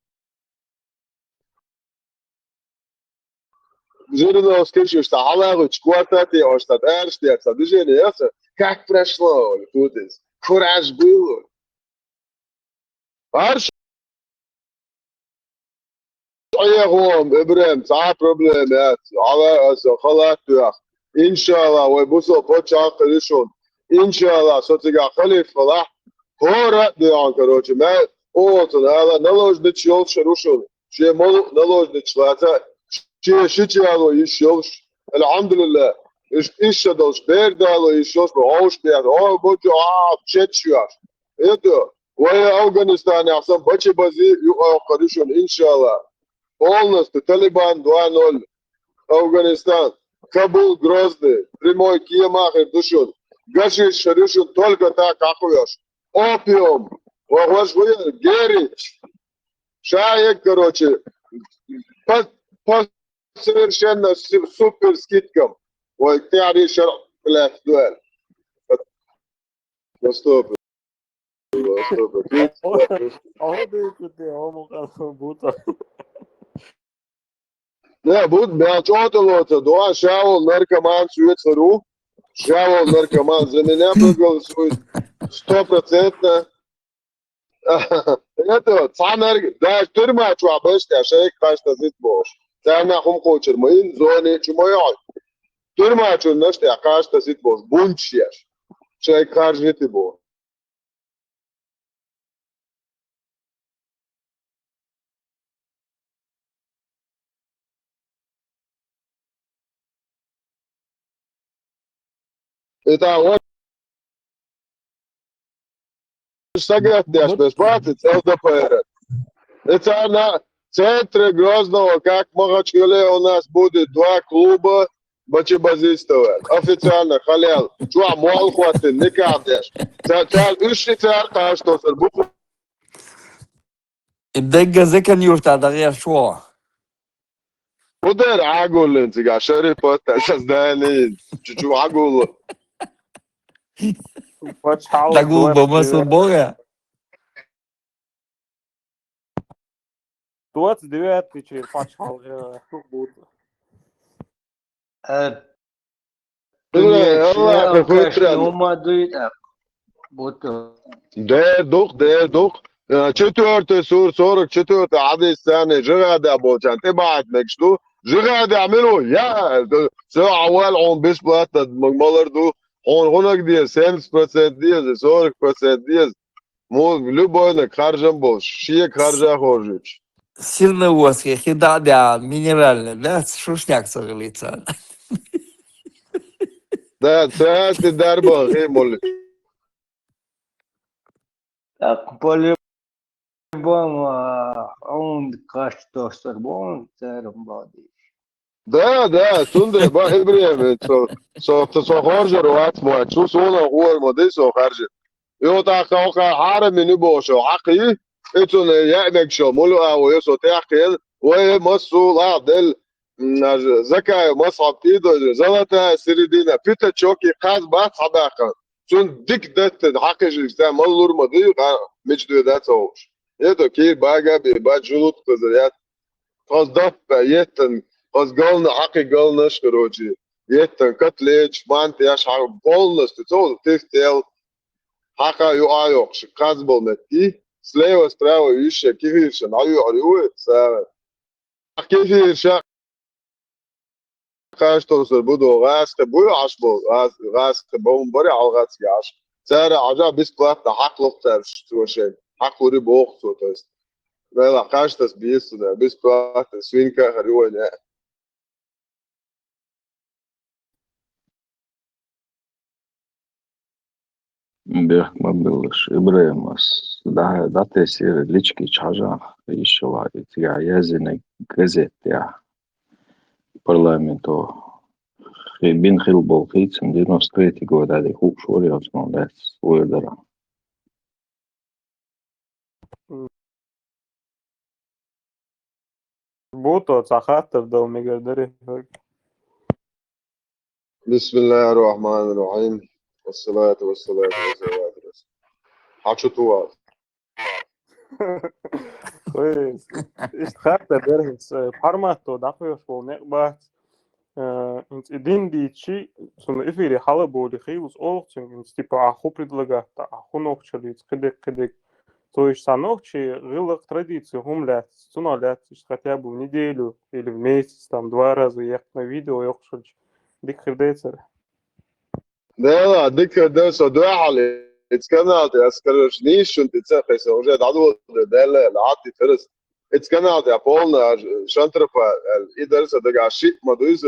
Жирно скажешь, что аларыч, квартати, а что эрштец, а движение, ясно? Как прошло, Путин? Кураж был. Арш? Ayağım, İbrahim, sana problem et. Allah خلاص İnşallah ve bu sohbet çağırışın. İnşallah sotiga халиф Allah. Hora diyor короче. Ben olsun hala naложнич yol şaruşun. Şey naложнич lata. Şey şiçalo iş yol. Elhamdülillah. İş dalış berdalo iş yol. Hoş bir o bu çeçiyor. Eto. Ve Afganistan yapsam başı bazı yukarışın inşallah. Полностью Талибан 2-0. Афганистан. Кабул, Грозный. Прямой Киемахер, Душун. Гашиш, Шаришун, только так ахуешь. Опиум. Вахвашвир, Герич. Шаек, короче. По совершенно супер скидкам. Ой, ты аришер, блядь, дуэль. Стоп. Ne, bu beačotaloca, doa šavo narkoman svijet saru, šavo narkoman, zemene prgal svoj 100%. Eto, canar, da tırma çuğa beşte, şey kaçta zit boş. Sen hum koçur mayın, zone çumayoy. Tırma çuğa neşte, kaçta zit boş, bunç yer. Şey karjiti boş. Это вот согреть бесплатно, ЛДПР. Это на центре Грозного, как Махачкале у нас будет 2 клуба бачебазистов. Официально, халял. Чуа, мол, хватит, не кадешь. Царь, ишли царь, так что, сэр, букву. الدقة زي كان يورتا دغيا شو Удар агулин, цыга, шериф, создание, чуть-чуть агул. Дагул бомасу бога 29 через пачал būtu. Дух. Четвертый сур, 44 عدد ثاني جغاد ابو كان تبعت مكشلو جغاد عملوا يا سو عوال عون بيسبلات مغمالر دو هناك دي 70% دي 40% دي مو любой خارجم бош شي خارجا خورجوч сирновоски хидада минеральный да шушняк соглится да саат дарба غير مول بون اون قاش توستر بون ترم بادي Да, тунде, ба, Ибрем, со хоржер ват мо, чу сона гуар мо де со харжер. Yo ta ka hara minu bo sho haqi etun ya'mek sho mulu aw yo so taqil wa masul adel zaka masab ido zalata siridina pita choki qaz ba sabaqa chun dik dat haqi jista malur madi mechdu dat so yedo ki baga bi ba julut qazriyat qaz daf yetan qaz galna haqi galna shkroji yetan katlech mant yash bolnas to tel Haka ju ajo, še kazbol ne ti, slevo spravo više, kihirše, naju ariuje, sve. A kihirše, kaj što se budu raste, buju ašbo, raste, bom bori algatski aš. Sere, aža besplatna, hak loktar, što še, hak uri boh, to jest. Vela, kaj što s bisu, ne, besplatna, svinka, ariuje, ne. Бех мабилш Ибраимас да тесир лички чажа ишова итга язине газетя парламенто бин хил бол хитсен 93 года де хук шори осмон дас уйдара Būtu atsakhātar dal migardari. بسم الله الرحمن الرحيم والصلاة والسلام على سيدنا رسول حاجة طوال Kojas, izkhātar derhins formātu dakojošo nekbāt. Инц идиндичи, сон эфире хала боли хилус олцин, инц типа аху предлагат, аху нохчалиц, кедек. То есть санохчи жилых традиций гумлят, суналят, хотя бы в неделю или в месяц, там 2 раза ехать на видео, ехать, дик хрдецер. لا ذكر ده صداع اتكنت اسكرش نيش انت تسخس وجد عدو ده العادي فرس اتكنت يا بولنا شنترفا الادرس ده عشي ما دوز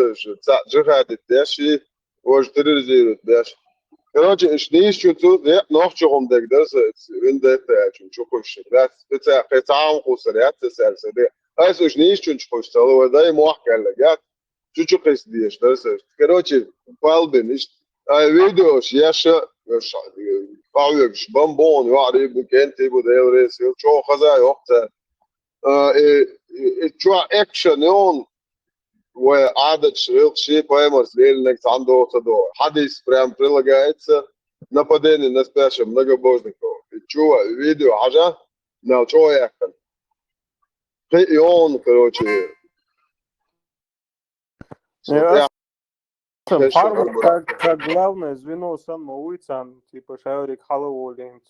جهاد الداشي وجترزي الداش كراجي ايش نيش شو نوخشهم ده درس وين ده شو كوش بس قطعه قصريات تسلسل ايش ايش نيش شو تشتغل ده موحك لجات شو قيس ديش درس كراجي بالبن فيديوش ياشا قاويش بامبون يعرف بكنتي بديل ريس شو خزا وقتها شو اكشن يون وعادة شيء بايمرز ليلنك عنده صدو حديث برام прилагается нападение на спящих многобожников شو فيديو حاجة ناو شو يحكم يون короче Как главное звено самого улицам, типа Шаурик Халлоуин,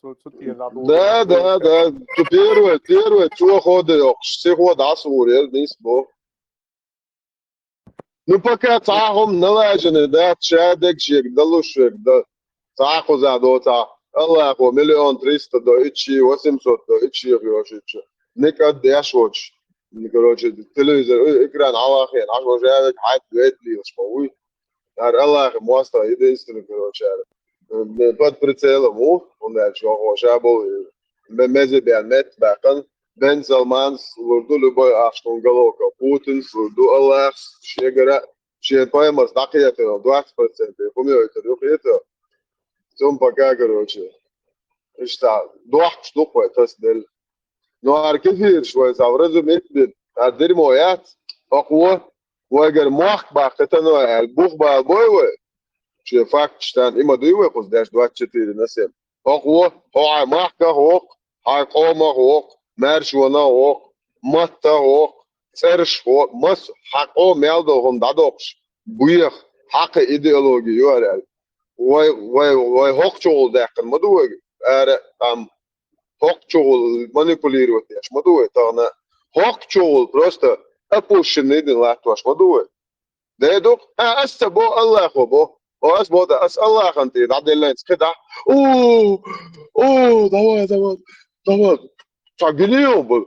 Да. Первое, что ходит, все ходят, сурьер, не спо. Ну пока цахом налажены, да, чадек, чек, да лушек, да, цаху задота, Аллаху, 1 300 000 до ичи, 800 до ичи, короче, никак дешоч. Короче, телевизор, экран, Аллахин, аж уже хайт, ветли, шпауй. Allah mostra единственный, короче, под прицелом он дальше шабл мезебианет бакан Бен Салман служду любой ашкон головка Путин служду Аллах шегара поймас дакиято 20% помилуйте это цум пока, короче, что дух штука это сделал но аркефир швой завразу метбит адермоят аква واگر مخ باختنو البوخ با بوي شي فاكت شتان اما دوي قص داش 24 نسيم اقوى هو مخ هوق هاي قوم هوق مارش ونا هوق مت هوق سرش هوق مس حقو ميلدو هم دادوقش بويخ حق ايديولوجي يورال واي هوق شغل داخل مدوي ار ام هوق شغل مانيبوليروت ياش مدوي تانا هوق شغل просто أبوشني دين لا توش مدوي ده دوك أستبو الله خبو وأسبو ده أس الله خنتي ده لينس كده دوا تاجنيهم بل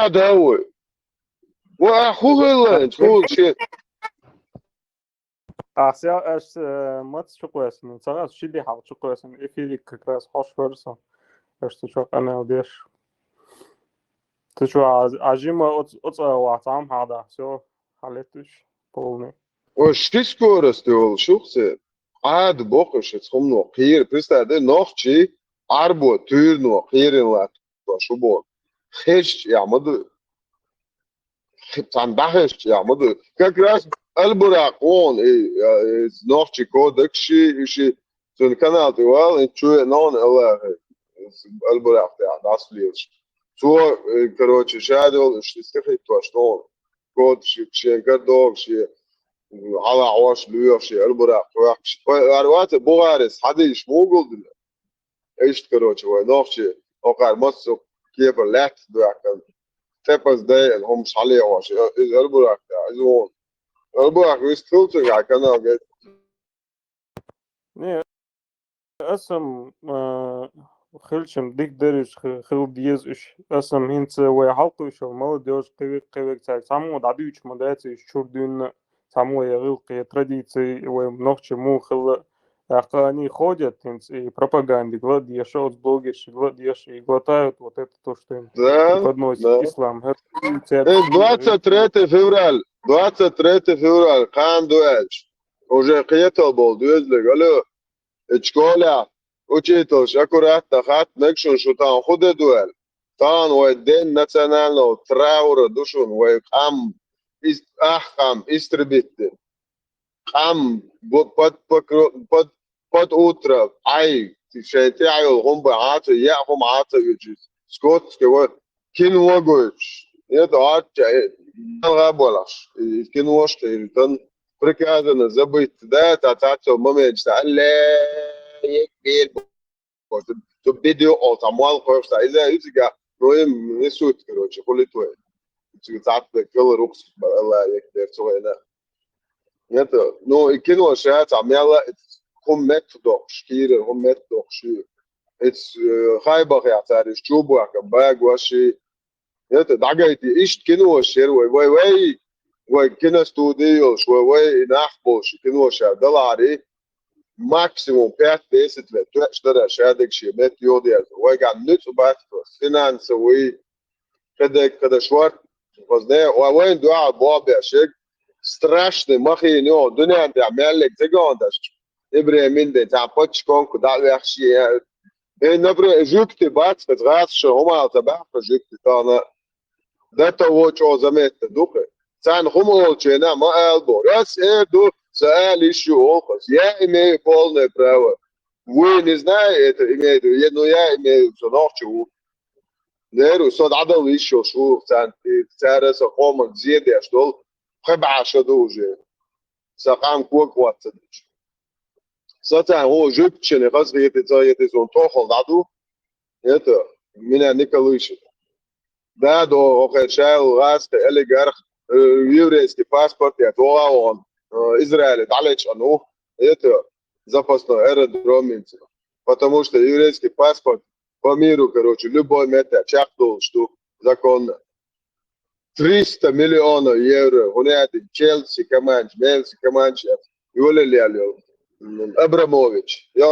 داوي وأخوه لينس هو شيء أس مات شو كويس من صار شيء اللي حاول شو كويس إن إفيلي كراس خوش فرصة أشتو شو أنا وديش Ты что, Ажима оцеловать сам хада, все, халетуш, полный. Что скорость был, шухсе? Ад бокош, схомно, хир, представь, ночи, арбо, тюрно, хирин лат, шубон. Хеш, я моду, тандахеш, я моду. Как раз Альбурак, он, ночи кодекши, ищи, сон канал ты вал, и чуя, нон, Альбурак, да, нас лишь. То, короче, шадил, что стихи, то, что он, код, шенкардов, على عواش لويوشي البراق واقش اروات بوغارس حدا يشموغل دل ايش كروتش هو نوخشي اوقار مصو كيف لات دوكن تبس داي هم شالي واش البراق ازون البراق ويستلت كان Не, اسم خلشم ديك درش خل ديز اش اسم هنت ويا حلقو شو молодежь قوي تاع سامو دادوش مداتي شوردون سامو يغلق традиции وي много чему хл они ходят и пропаганды гладишь от блогерши гладишь и глотают вот это то что им преподносит ислам 23 февраль 23 февраль кан дуэч уже قيتل бол дуэзлег алло اشكولا учитываешь аккуратно хат некшун шутан худе дуэль тан вой день национального траура душун вой кам ахам истребитель кам под утро ай شايتي عيل هم بعاطي يا هم عاطي يجي سكوت كوا كين وجوش يدعى غابولاش كين وش كيرتن приказано забыть да татацо момент стале يكبر то видео от амал просто إذا يجيك رويم نسوت كروش كل توي تيجي تعرف كل رقص الله يكبر سوينا это ну и кино шат амяла هم متدوق شكير هم متدوق شيء اتس خايبه يا تاريخ شوبو كباغ وشي это دعايتي ايش كينو شير وي كينو ستوديو شوي وي نحبوش كينو شا دولاري максимум 5-10 лет اشترى شادك شي مت يودي وي قاعد نتبات فينانسوي когда шварт возне وين دعاء بابا شيك страшный махинё дуня عملك تقعدش إبراهيم ده تعبتش كون كده وحشي نبرة جوكتي بات فتغاس شو هما تبع فجوكتي تانا ده توش أو زمت دوكه سان هما وجهنا ما ألبو راس دو سأل شو أخس يا إمي بولنا براوة وين إزاي إمي دو ينو يا إمي صناعشوا نيرو صد عدل شو سان تارس قوم زيادة أشتول خبعة شدوجة سقام كوك واتدش Сатан, о, жипчене, разве за это зон тохол даду? Это меня не колышет. Да, до охешал раз, элегарх, еврейский паспорт, я то он, Израиль, далеч, ну, это запасной аэродром, потому что еврейский паспорт по миру, короче, любой метод, чахнул, что законно. 300 миллионов евро, он это Челси, команд, Мельси, команд, Юля Ляльев. Абрамович, я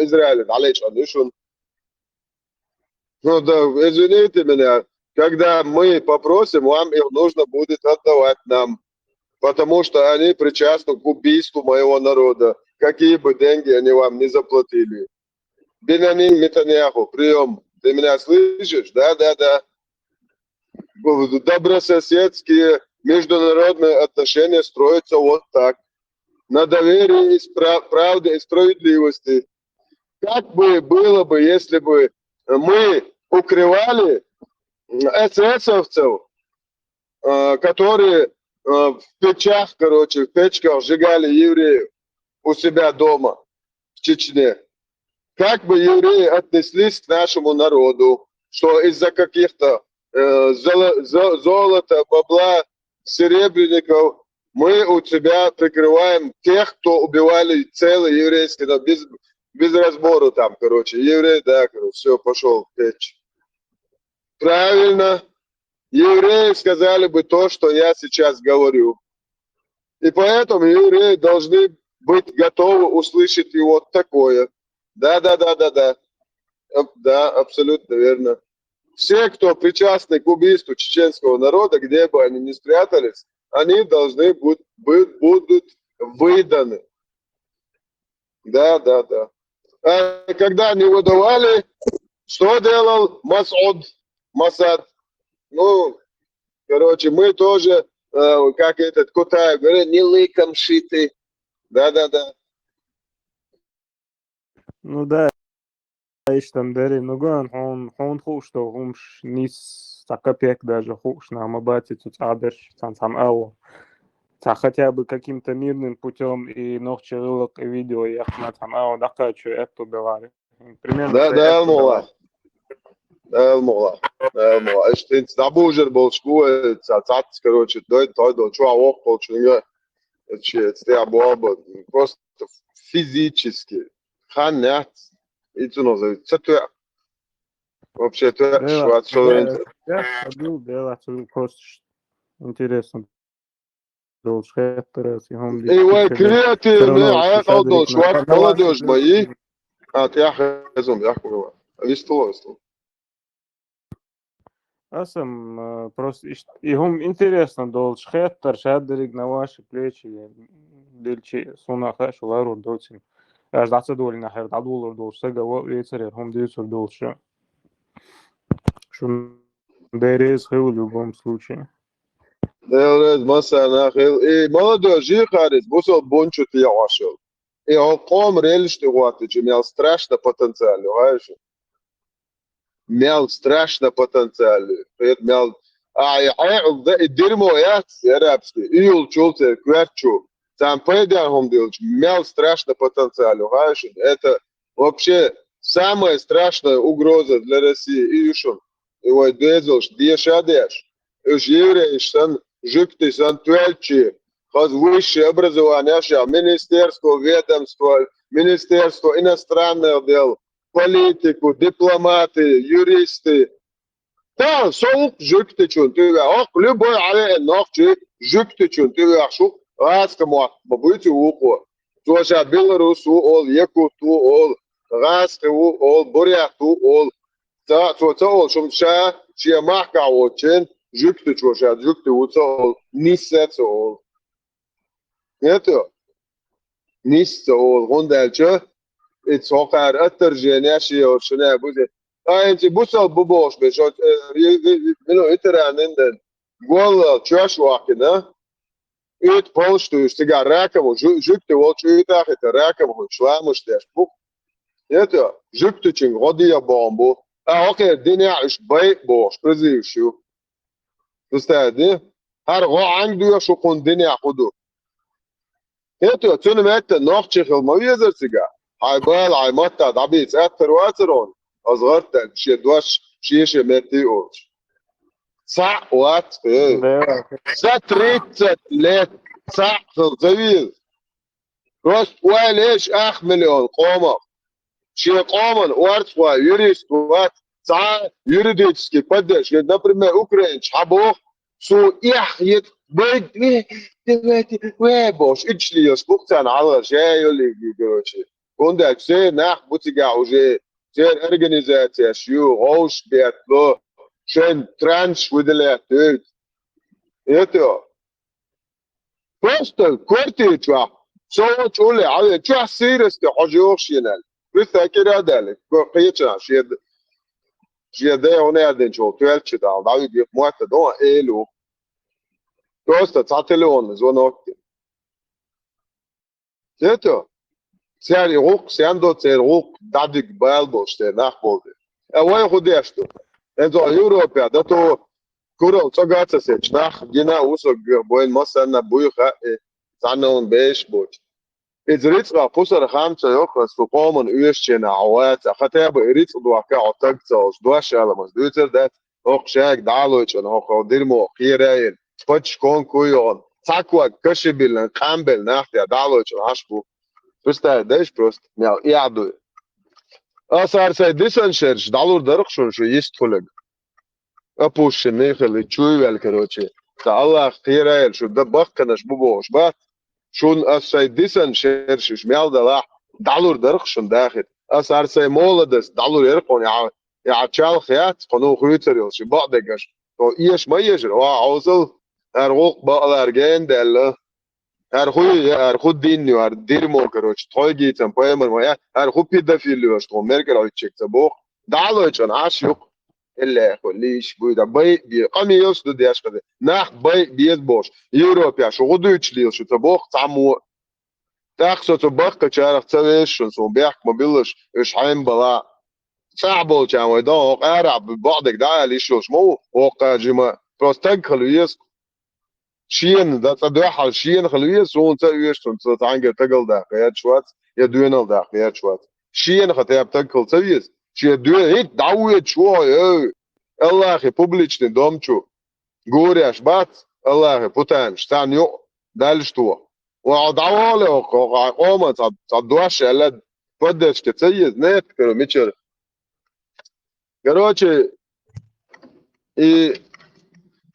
Израиль, далеч, анушун. Ну да, извините меня, когда мы попросим, вам их нужно будет отдавать нам, потому что они причастны к убийству моего народа, какие бы деньги они вам не заплатили. Бенямин Нетаньяху, прием, ты меня слышишь? Да. Добрососедские международные отношения строятся вот так. На доверии, правде и справедливости. Как бы было бы, если бы мы укрывали эсэсовцев, которые в печах, короче, в печках сжигали евреев у себя дома в Чечне. Как бы евреи отнеслись к нашему народу, что из-за каких-то золота, бабла, серебряников мы у тебя прикрываем тех, кто убивали целый еврейский, но без разбора там, короче. Еврей, да, короче, все, пошел в печь. Правильно. Евреи сказали бы то, что я сейчас говорю. И поэтому евреи должны быть готовы услышать и вот такое. Да. Да, абсолютно верно. все, кто причастны к убийству чеченского народа, где бы они ни спрятались, они должны будут выданы. Да. А когда не выдавали, что делал Масад? Ну, короче, мы тоже, как этот Кутай говорит, не лыком шиты. Да. Ну да, там дарим, ну ган, он хуш, что умш нис такапек даже хуш на амабате тут адерш, сам ау. Хотя бы каким-то мирным путем и нохчерылок видео яхнат там ау дакачу эту белари. Примерно Да, Элмола. Что забужер был шкула, цац, короче, дойд, чуа ох, получил, просто физически. Ханят. И цуно, вообще, это что я ходил, просто интересно. Долшхеттерес, и вы креативные, а я колдол, шват, молодежь мои. Ты ахазом, я хуй. Висту. Асам просто и им интересно долшхеттер, шадерик на ваши плечи, дельчи, сунаха, шулару долцин. Аж $20 нахер, $1 долша, гава вечер, هم дельчер долша. Что дерез в любом случае. Делрез масана и молодежь харис, бусол бончу ты ашел. И он ком рельш ты гуаты, имел страшно потенциал, знаешь? Имел страшно потенциал. Имел дерьмо я арабский. Ил чулте кверчу. Там пойдем делать. Имел страшно потенциал, знаешь? Это вообще самая страшная угроза для России. И еще его дезлш, дешадеш. Уж евреи, что жукты, сан туэльчи. Хаз высшее образование, Министерство ведомства, Министерство иностранных дел, политику, дипломаты, юристы. Да, соук жукты чун, ты ох, любой аре нохчи жукты чун, ты шук, раскому, бабуйте ухо. Тоже Белорусу, ол, Якуту, ол, Раскому, ол, Буряту, ол. Да, ол, шумша, чья махка очень, жукты чушат, жукты уцол, нисец ол. Это нисца ол, гондальча, и цокар, отторжение, шио, шуне, будет. انت بوصل ببوش بش منو اترانندن قول تشاش واكنا ات بوش تو استجا راكم وجبت واتش اتاخ راكم وشوا مش تشبك يتا جبت تشين غدي بامبو اوكي الدنيا عش باي بوش برزي شو تستعدي هر غو عنده شو قون دنيا قدو يتا تنمت نوخشخ المويزر سجا هاي بال هاي متا دبيت اثر واترون أصغرت شدوش شيش متيوش صح وات ستريت لت صح زويل روست ويلش أخ مليون قومة شي قومن وارتوا يوريست وات صح يوريديتسكي بدش например أوكرين حبوه سو يحيت بيت ويبوش إجليوس بوكتان على شيء اللي يقولش كوندك سي نح بوتيجا وجي Ter organisatie, roos beatlo, schön trans выделяет. Это просто квартиру, صوت شغل على شو سيرست حجوشينال. بس كده ذلك. قيتنا شيء ده هنا عندنا شو توالش ده. داوي بيك موت ده إلو. просто تعتلون زونوك. Это سعر يغوق سياندو سعر يغوق دادك بالبوش تناخ بولد. أوين خديشتو. إنتو أوروبا دتو كورو تجات سيج ناخ جينا وسق بوين مثلا بويخة سانون بيش بوش. إزريت قصر خامسة يوخس في قومن ويشنا عوات خطاب إريت دوكا عتقتوس دوش على مزدوتر ده أخشاك دالوش أنا أخو ديرمو خيرين فتش كون كويون تقوى كشبيل كامبل ناختي دالوش عشبو. Просто даешь просто. Я иду. А сарсай десаншерш, далур дархшон, что есть коллег. А пуще нехали чуйвел, короче. Та Аллах хирайл, что да бахканаш бубош, ба. Шун асай десаншерш, шмял дала. Далур дархшон дахит. А сарсай молодость, далур еркон, يعني تشال خيات قنو خيوتر يلش بعد قش تو إيش ما يجر وعوزل أرغوق بقى أرجين دل أرخو ديني وأردير موكروش توجي تنبأ ما أرخو بيدا في اللي وش تو ميركل أو تشيك تبوق دعوة كان عاشق إلا خليش بيدا بي قامي يوصل دي أش كده نح بيد بوش يوروبيا شو غدو يشليل شو تبوق تعمو تاخسو تبوق كشارك تسويش شو بيحك مبيلش إيش حين بلا صعبو كان ويدوق أرعب بعضك ده ليش مو وقع جما بروستك خلويس شين ده تدوح على شين خلويس وون تسويش تون تانجر تقل ده قياد شوات يدوينال ده قياد شوات شين خطيب تقل تسويس شي دوين هيك دعوت شو الله أخي بوبليش ندومشو جوري أشبات الله أخي بوتانش تانيو دالش تو وعد عوالي وقومة تدوش يلد بدش كتسيز نيت كرو ميشر قروشي إي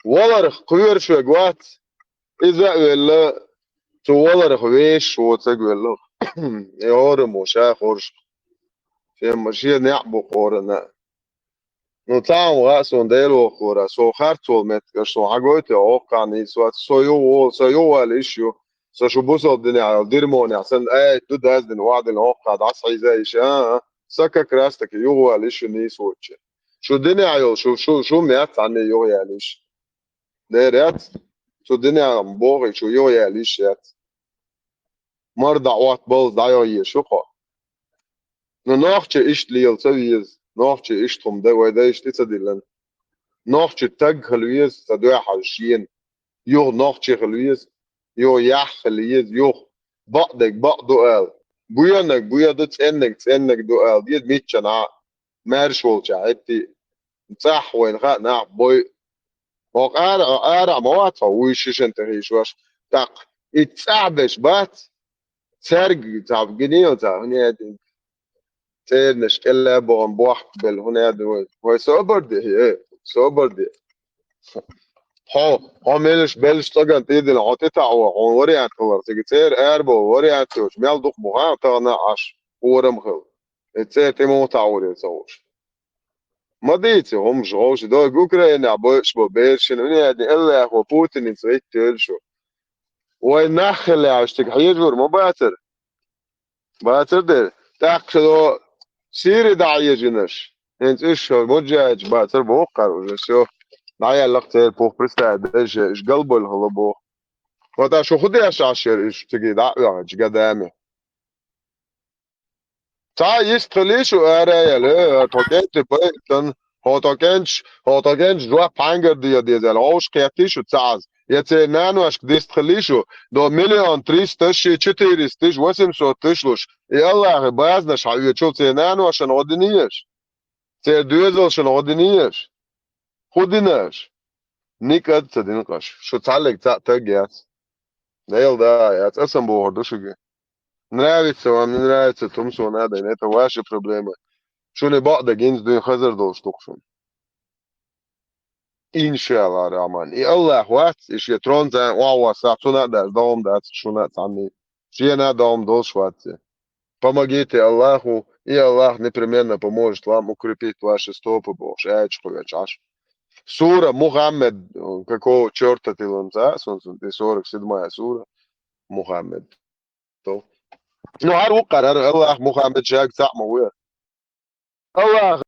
ولر قوير شو قوات إذا ولا تو ولر خويش وتقول يهور موشا خورش في مشي نعبو قورنا نتاعم رأسون ديلو خورا سو خارتول مت كشو عقويت أوقعني سو يو الإشيو سو شو بوصل الدنيا على ديرموني عشان دود هزدن وعد الأوقع عصعي زي شيء سكا كراستك يو الإشيو نيسوتش شو الدنيا عيو شو ميات عني يو الإش ديريات شو الدنيا مبوغي شو يو الإش يات مرضى وقت بولز دايو يشوقه نوختش إشت ليل سويز نوختش إشتهم ده وده إشت تدلن نوختش تاج خلويز تدوي حالشين يو نوختش خلويز يو يح خلويز يو بعدك بعدو قال بويانك بويادت انك دو قال ديد ميتشنا مارشول شاعتي صح وين خا نع بوي وقارع موات ويشش انت هيش واش تاق يتصعبش بات سرق تعب جنيه تعب هني تير نشكلها بون بوح بل هنا دوي هو سوبر دي هي سوبر دي هو ملش بلش طقن تيدن عطيتا او وري انت ور تير اربو وري انت وش ميل دوق مغا تانا عش ورم خل تير تيمو تعوري تصوش ما ديتي هم جوش دو اوكرانيا عبوش بو بيرشن هنا دي الا هو بوتين يسويت تيرشو وينخل عشتك حيجور مو باتر باتر دي تاخذ سيري داعية جنش انت ايش مجاج باتر بوقر ولا شو داعية لقتل بوق برستاد ايش قلبه الهلبو وتا شو خدي ايش عشر ايش تجي داعية ايش قدامي تا يستخليش واريا لا توكنت بيتن هو توكنش جوا بانجر دي زل اوش كيتيش وتسعز يتي نانو اش ديستخليشو دو مليون تريستشي تشتيرستش وسم سو تشلوش يلا بازنش حبيبي شو تي نانو عشان ودنيش تي دوزل عشان ودنيش خدناش نيكد تدينقش شو تعلق تاجيات نيل ده يا اسم بوردو شو нравится вам не нравится تمسو надо это ваши проблемы شو اللي بقدر جينز دين خزر دول شتوكشون إن شاء الله الرحمن إي الله وات إيش يترون زين واو ساعتنا ده دوم ده شو نات عني شينا دوم дол шватцы помогите Аллаху и Аллах непременно поможет вам укрепить ваши стопы Боже аж сура Мухаммед какого черта ты ланца 47-я сура Мухаммед то ну هر قرار الله محمد شاك تعمل الله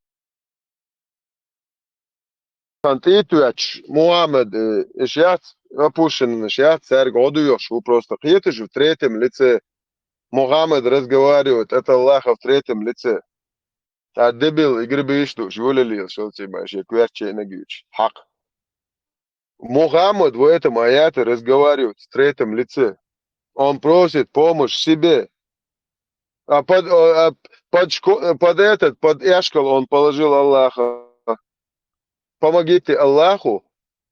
Антиетуяч Мухаммед ишят опущен ишят царь годуешь вы просто қиетешь в третьем лице Мухаммед разговаривает это Аллах в третьем лице а дебил игры что жулили что ты знаешь я кверче нагич хак Мухаммед в этом аяте разговаривает в третьем лице он просит помощь себе а под эшкол он положил Аллаха помогите Аллаху,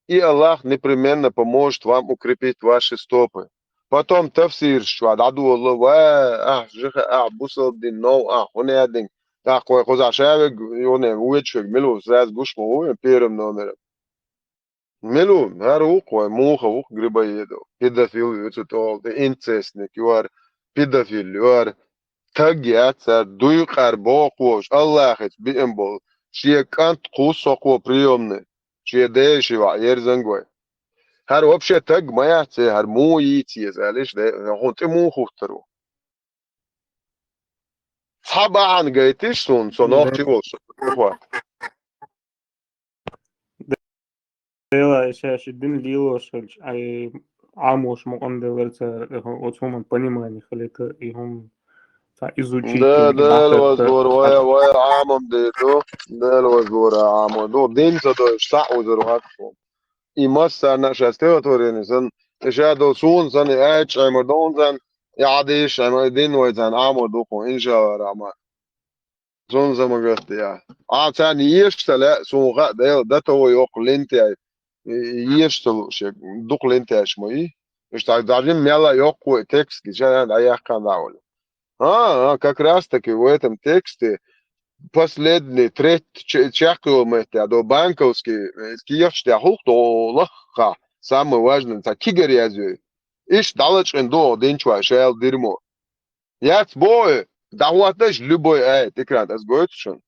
и Аллах непременно поможет вам укрепить ваши стопы. Потом тафсир, что аду Аллах, жиха, бусал дин, но, хунядин, кой хозашавик, он уечек, милу, зраз гушму, первым номером. Милу, харух, муха, ух, грибоеду, педофил, это то, инцестник, юар, педофил, юар, тагиат, дуй карбо, кош, Аллах, бимбол, Чье кант кусоко приемный. Чье деши ва ерзангвай. Хар вообще так моя те хар му ити залиш де хонте му хухтару. Сабан гайтиш сон охчи болшу. Хва. Дела сейчас один лилошель, амош он делается, он понимание, халика и он изучить Да, только да, бахтер. الوزور ويا عامم ديتو ده الوزور عامو دو دين زدو شتاع وزر هاتفو إيماس نشسته تورين سن إشادو سون سن إيش عمردون سن يعديش عمردين ويزن عامو دوكو إن شاء الله رحمة سون زمان قلت يا عشان يشتلا سون غا ده تو يوق لينتي يشتل شيء دوق لينتي شموي مش تعرفين ميلا يوق تكست كذا ده كان داول как раз таки в этом тексте последний третий чекилометр до банковский скиешься хухтолаха самое важное это кигарязю иш далечен до денчва шел дерьмо я бой давлаташ любой экран das гойт schon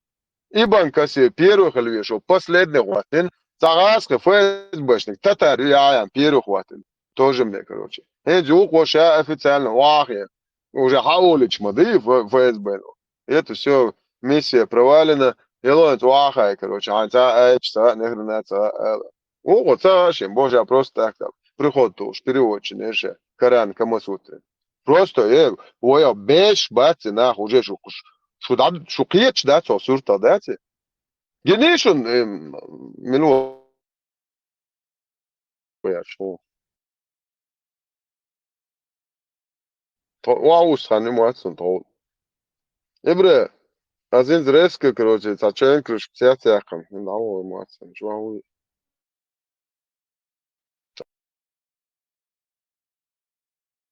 и банкасе первых львешо последний хватин цагаска фэсбэшник татар я первых хватин тоже мне короче эджу коша официально вахе уже хаулич моды в ФСБ. Это все миссия провалена. Елоид вахай, короче, вот сашим, боже, просто так там. Приход туш, переводчик, неше, Коран, Камасутры. Просто, оя, беш, бати, нах, уже шукиеч, да, со сурта, да, ти. Генишун, милу, я шо. Ваус, хани, муатсон, то. Ибре, один резко, короче, зачем крыш псятяком, нового муатсон, жвау.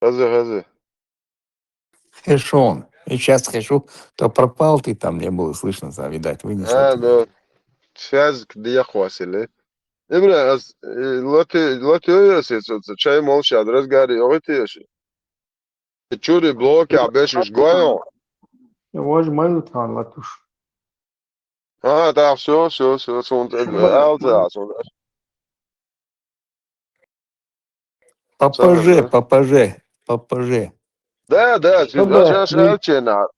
Хазе. Хэшон. И сейчас хэшу, то пропал ты там, не было слышно, видать, вынесло. Да, связь где хвасили. Ибре, лоти, чай молча, адрес гари, ойти, чури блоки, абешиш гойо. Вож майлутан латуш. Да, все, сон, алта, сон. Попаже. Да, аж элчена,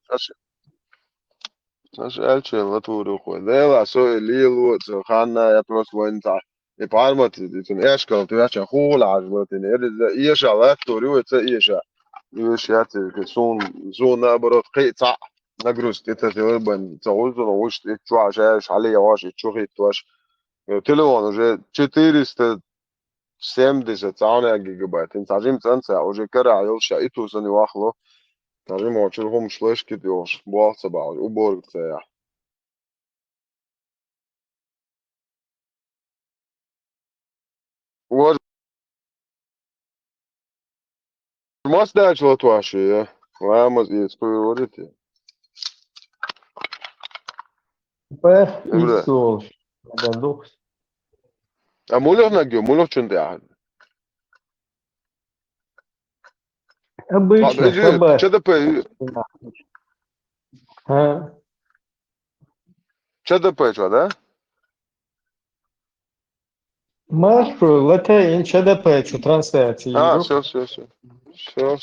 аж элчена латуру хой. Да, со лилу, со ханна, я просто войнта. И пармат, тин эшкал, ты ача хула, аж вот, иеша латуру, это иеша. Иеша, ты сон, наоборот, قيتا. نجروس تتابعين تعوزون وش تشوا عشاش عليه واش تشوفي تواش تلوان وجه 470 جيجا بايت انت عجيم تنسى وجه كرا يوش ايتو سني واخلو عجيم وشلهم شلاش كديوش بواخ سبع وبورغ تاع وش ما ستاش لو تواشي وامز يسبورتي Исол. Гадох. А мулох нагё, мулох чундя. Обычно. ЧДП. ЧДП, что, да? Машу, латэ ин ЧДП, что трансляции. Все.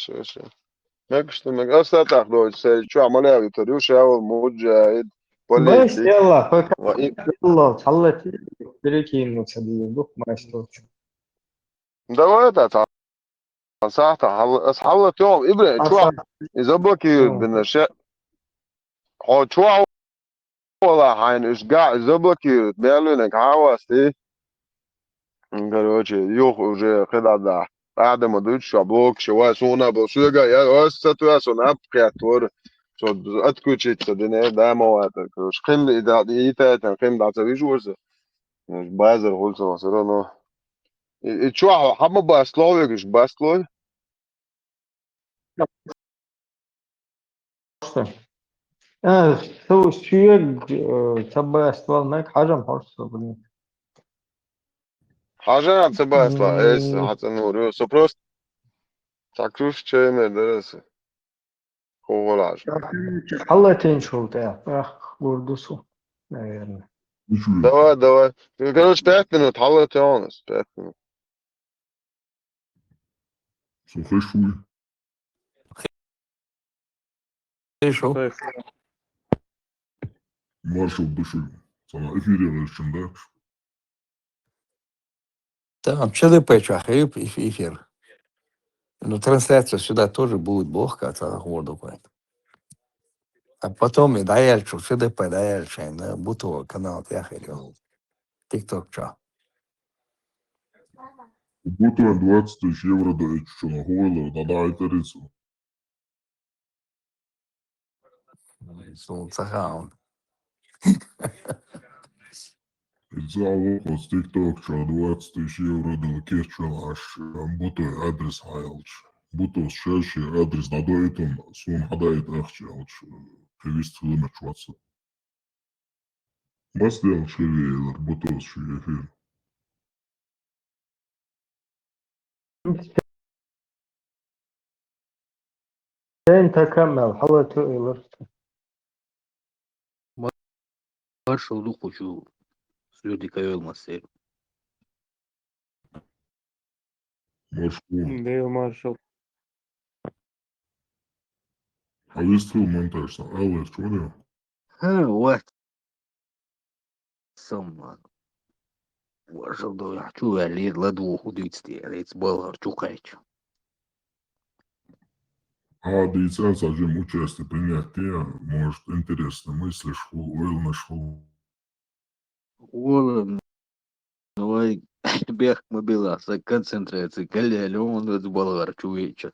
Как что мы остаток дойдется, что амаляю, то рюшал, муджаид, بس политик. يلا يلا خلت بريكين صديق ما يستوعبش давай это صح أصحاب اليوم إبراهيم شو إذا بكي بالنشاء هو شو ولا حين إيش قاعد إذا بكي بيعلنك عواستي короче يوخ уже когда بعد ما دوت شابوك شو سونا بسوجا يا أستاذ يا سونا بقيتور شو أتكوتشيت تدني ده ما وقتك كروش قيم إذا إيتا قيم ده تبي جورز مش بازر هولس مثلا no شو هم باسلوي مش باسلوي سو سيج تبع استوالناك حاجة محرصة بني حاجة تبى أصلا إيش حتى نوري سو بروست تكروش شيء من درس هو ولاش حلتين شو ده أخ بردوسو наверное Давай. Короче, 5 минут, حلت يا أنس 5 минут. Хорошо. خير. Маршал Бышев. Sana эфире içinde. Там ЧДП чахает, эфир. Но трансляция сюда тоже будет бог, как году будет. А потом и дальше, ЧДП дальше, на буту канал Яхерил. ТикТок ча. Будто 20 тысяч евро дает, что на гойло, надо это рису. Сахаун. И целый с ТикТок, что 20 тысяч евро дал кешчу, аж будто адрес хайлч. Будто шеши адрес надо это, сон хадает ахча, привести хлына чваться. Маслял шевейлер, будто шевейлер. أنت كمل حلت إلر Marshall Lukuchu Sudikayo Maser. Маршал. Дeo Marshall. А вы стил монтаж, Аллер, что What? Some Marshall do хочу лет ладу худить стелец балар чукач. А дийца сажем участие принятия, может, интересно мыслишь, уэл нашел. Олам давай бег мобила концентрация галя он с балар чуеча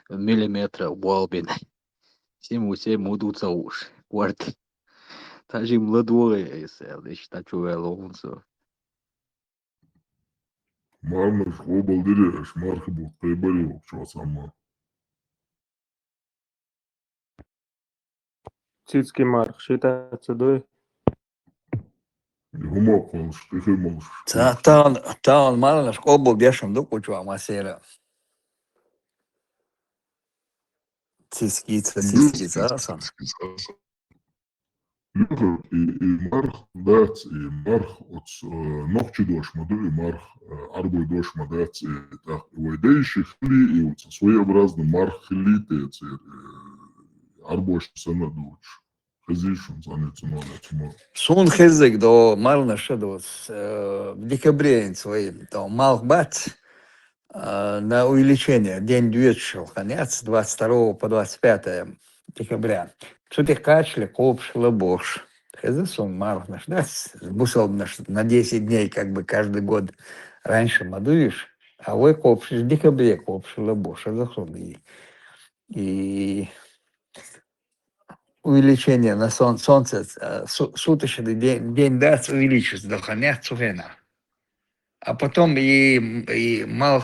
миллиметра балбин. Всем удутся уж. Кварти. Тажи младвое исел, и считачу элонсо. Мармаш обал дереш, мархабу приборил, что сама. Цицкий Марк считается, да? Гумок малыш, ты малыш. Таун малыш обл бешем до кучу масера. Цискица. Люхер и марх, дац, и марх, от ногчи дошма, и марх, арбой дошма, дац, и так, войдейших ли, и вот своеобразно марх ли, тец, арбош сана дуч. Хазишун, занятся надо. Сун хезек до мална шедот в декабре свои, то малх бац на увеличение, день дюетшил, конец, 22 по 25 декабря. Цутих качли, копш, лабош. Хезесон малх наш, да, бусал наш на 10 дней, как бы каждый год раньше мадуешь, а вы копш в декабре, копш, лабош, хезесон. И увеличение на солнце, суточный день даст увеличится до коня цугена. А потом и мал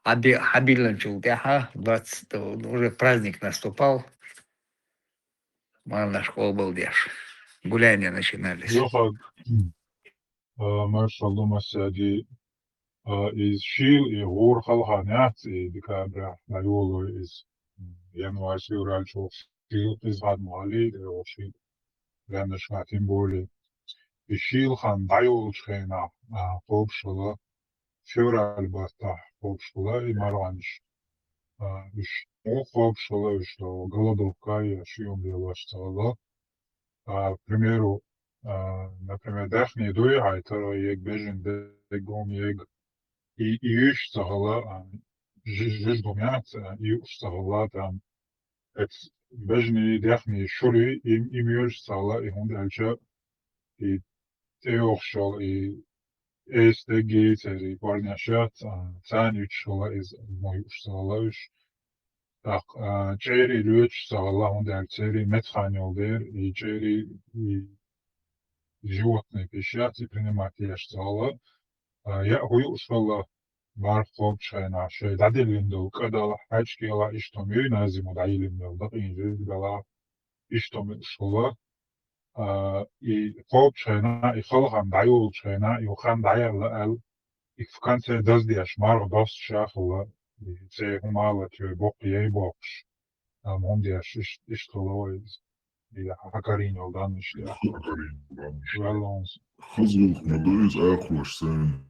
обильно чултяха, 20, уже праздник наступал, мал на школу был деш. Гуляния начинались. Йоха, Маршал Лумасяди из Шил и Гор Халханят и Декабря на Юлу из январь февраль Шил из Гадмали и Ошил Ганашна тем более и Шил Хан Дайол Шхена Попшила февраль Баста Попшила и Маранш Попшила что голодовка и Шиом Белаштала к примеру например, дахни дуй айтара як бежен дегом як и юш сагала жиж гомят и юш сагала там эт бежни дахни шури им юш сагала и хонд алча и теохшал и SDG цери парняшат цан юш сагала из мой юш сагала юш так чери юш сагала хонд алчери метханьолдер и чери животные пищат принимать ешцала. Я уюшала мархоб чайна шей дадилиндо кадала хачкела иштоми назиму даилиндо да инжила иштоми шула и хоб чайна и халхан дайул чайна и ухан дайла ал и в конце доздяш марх дос шахла и це хумала че бок ей бокш мондяш иштолоиз حكارين يولدان اشتيا والونز خزغ مدويز آخوش سين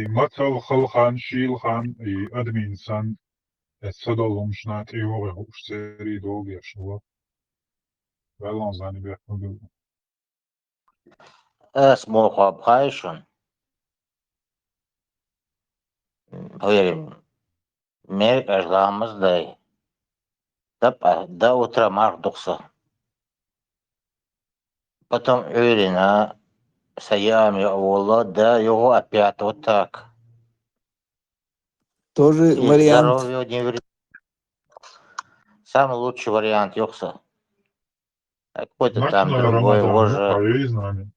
متل خلقان شيلخان أدمين سن الصدلهم شنات إيوغي هوش سيري دوغي أشوا والونز أني بيحكم اسمه خواب خواهشون Мерк ажғамыздай, да утро мардукса. Потом Юрина, Саями, Ола, да его опять вот так. Тоже И вариант. здоровье не вред. Самый лучший вариант Йокса. Какой-то там Ночной другой Рамадан, его ну, же. поверь нами.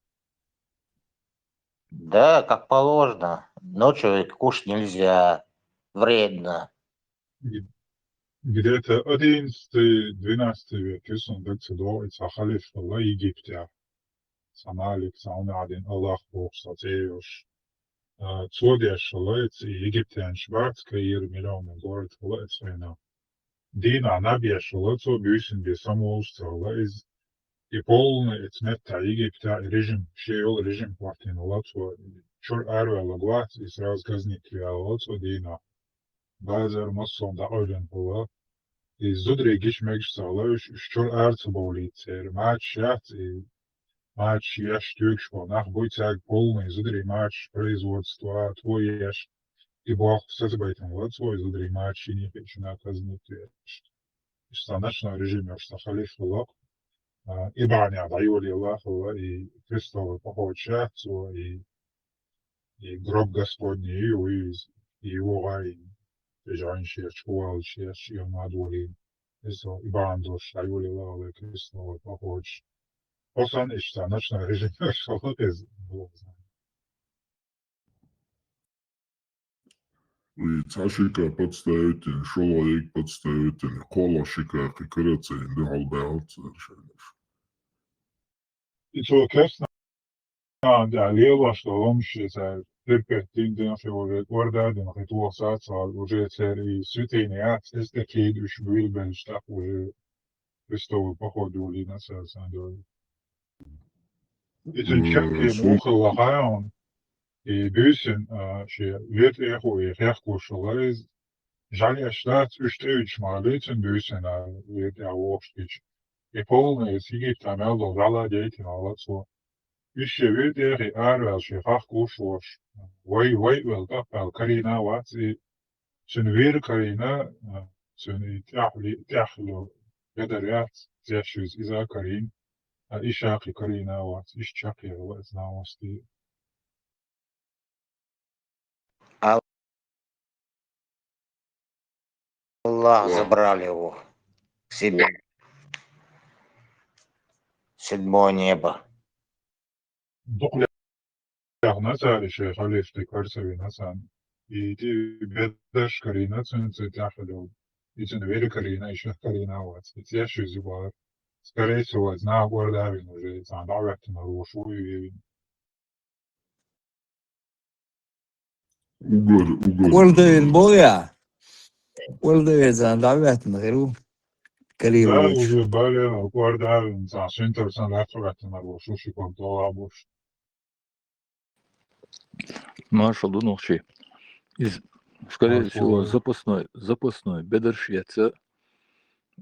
Да, как положено. Ночью кушать нельзя. Вредно. Где-то 11-12 век يسون دكت دوغ خليفة الله يجيبتها سمالك سعون عدين الله بوغ ساتيوش توديش الله يجيبتها شبات كير مليون دولار الله يتفينا دينا نبيش الله تو بيوسن بيسموش الله إز يبولن اتمتع يجيبتها ريجيم شيول ريجيم وقتين الله تو شور أروى لغوات إسراز كزنيك يا الله تو دينا بازر مصون دا أولن الله زودري جيش ماجش سالوش شور أرت بوليتر ماتش يات ماتش ياش تيوكش بوناخ بويتاك بولن زودري ماتش производства твой яш и бог сазбайтен вот свой зудри матч не печена казнитеш истаначно режиме что халиф лок и баня даюли Аллах и Христово похочатство и гроб Господний и его рай Жанши чувал шеш и надвори eso и бандош даюли Аллах Христово похоч Осан истаначно режиме что из И цашика подставитель, шолоик подставитель, колошика, кикарацин, да албаут совершенно. И то кэсно да лево что ломши за перпетин ден феворит орда ден хиту саца уже цери сутейниат эстекид уж билбен штаб уже Христово походу ли на сасандой. И то чаки мухал лахаон и бюсен ще лет эхо и херко шолайз Жаль, штат устроить малецен бюсен лет я вовштич. И полное сидит там элдо зала дети на лацо. Еще видишь, и арвел шефах кушвош. Вой вел тапел карина ваци. Сен вир карина, сен и тяхло. Гадарят, зяшуз иза карин. А ишаки карина вац, ишчаки вац наости. Аллах забрал его к себе. Седьмое небо. Духля نسأل الشيخ علي افتكرسوي نسأل يدي بدش كرينا تنسى تأخذه يتن وير كرينا يشيخ كرينا وات يتياشو زبار سكريسو وزنا وردا بين وجه تان دعوتنا روشوي Угол боя. Угол زان دعوات من غيره كليل لا وجه. وجه بالي وردا بين تان سنتر سان دعوتنا روشوشي كنت أبوش Маршал Дунохчи. Скорее всего, запасной. Бедершьяца.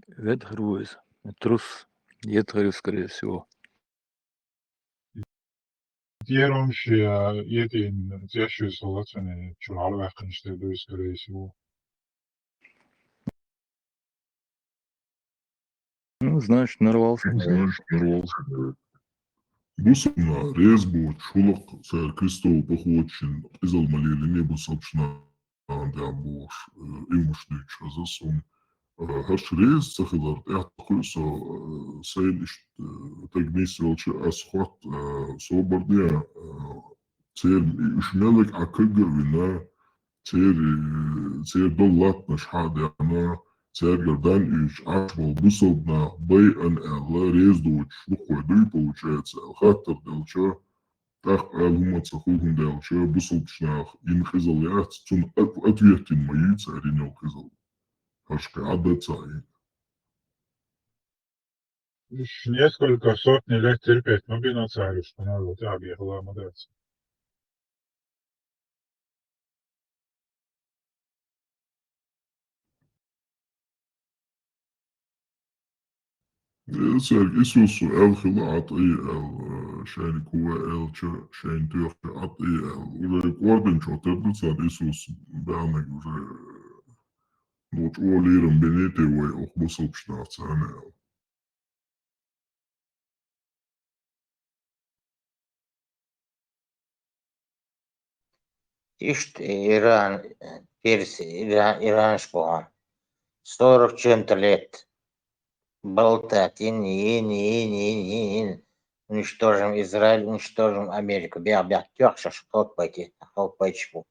Ветгруиз. Трус. Едгрю, скорее всего. Дierом ще един тящо солоцене чуралвах ще до скорее всего. Ну, значит, нарвался. Бусна резбо чулок царь Христово похочин из Алмалили небо собственно да бош имушныч азасон хаш рез цахилар яхтхуса сейлиш тагнис волча асхот собордия цер ишмелек акыгвина цер доллат наш хада ана Цергардан иш ашвал бусовна бай ан элла рездуч лухой дуй получается хаттер делча Так, гумаца хулгундел, че бусулчнах, ин хизал яц, цун ответин моица, ринел хизал. Ашка, адацай. Несколько сотни лет терпеть, но би нацарю, что надо, так, я была модерация. Царь Иисусу эл хила ат и эл, шайни кува эл, че шайни тюрка ат и эл. Уже кварден чо терду царь Иисус, бянек уже, луч уолирам бенете вой ох бусулчнах царне эл. Ишь, Иран, Персия, Иран шпоган. 40 чем-то лет болтать, уничтожим Израиль, уничтожим Америку. Бя, тёхша, ход пойти, чпу.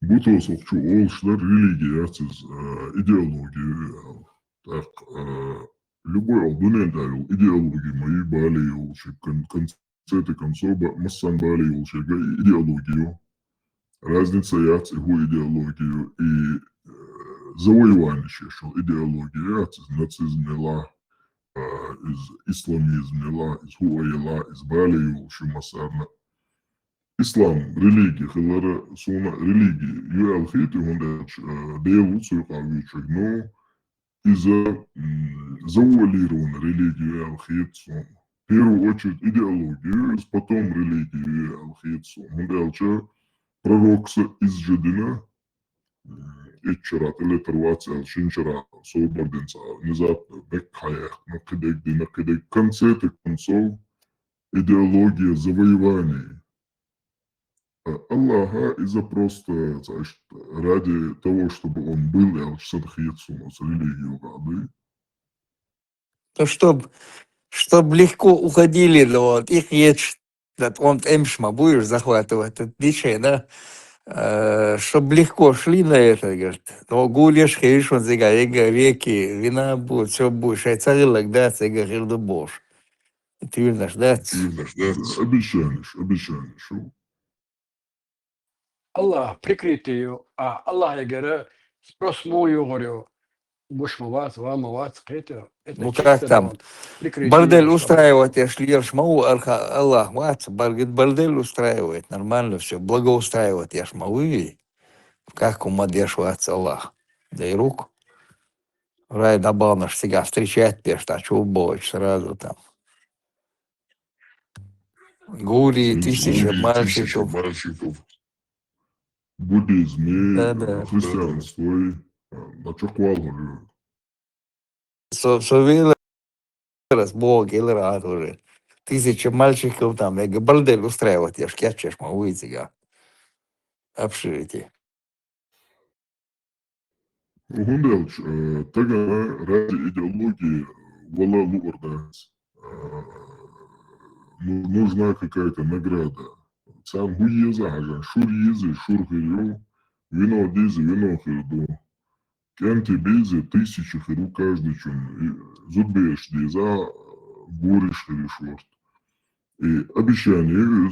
Бутос охчу олшдар религия яцыз идеология. Так, любой алдунен дайыл идеология мои бали олши, концеты концов массан бали олши, идеологию. Разница яц его идеологию и завоевание шешел идеология яцыз нацизм нела, из исламизм нела, из хуайла, из бали олши массарна. İslam religiyları sonra religi yuvalhiyeti hundaç devu suyqavıçık no iza завуалирована религия yuvalhiyet son. В первую очередь идеологию, потом религию yuvalhiyet son. Хундалча пророкса изжедина иччарат или тарвацал шинчара соборденца внезапно бекхаях накидек концерты концов идеология завоеваний. Аллаха из-за просто, значит, ради того, чтобы он был, я садхицу с религию гады. То чтоб легко уходили, вот, их есть, он эмшма будешь захватывать, это дичай, да? Чтоб легко шли на это, говорит, но гулешь, хейш, он зига, реки, вина будет, все будет, шайцарилок, да, цега, хирду бош. Ты видишь, да? Обещание, шо? Allah прикрытию, а Аллах говорю, спрос мою говорю, будешь мовать, вам мовать, это Ну чисто как там, вот прикрытие. бордель устраивает, я шлешь могу, Аллах, бордель устраивает, нормально все, благоустраивает, я ж могу, как умадешь ваться Аллах, да и рук. Рай добавил наш сега встречать пешта, а чего боч сразу там. Гури, тысяча мальчиков. Буддизм и Да. христианство, на что говорю. Совели раз Бог или рад уже. Тысяча мальчиков там, я говорю, бордель устраивать, я ж кячешь могу и сега. Обширите. Гунделч, тогда ради идеологии вала лурдас. Нужна какая-то награда. Сам хуеза, шур езы, шур хирю, вино дизи, вино хирду. Кенти бизи, 1000 хиру каждый чун. Зубеш диза, буриш хиришворт. И обещание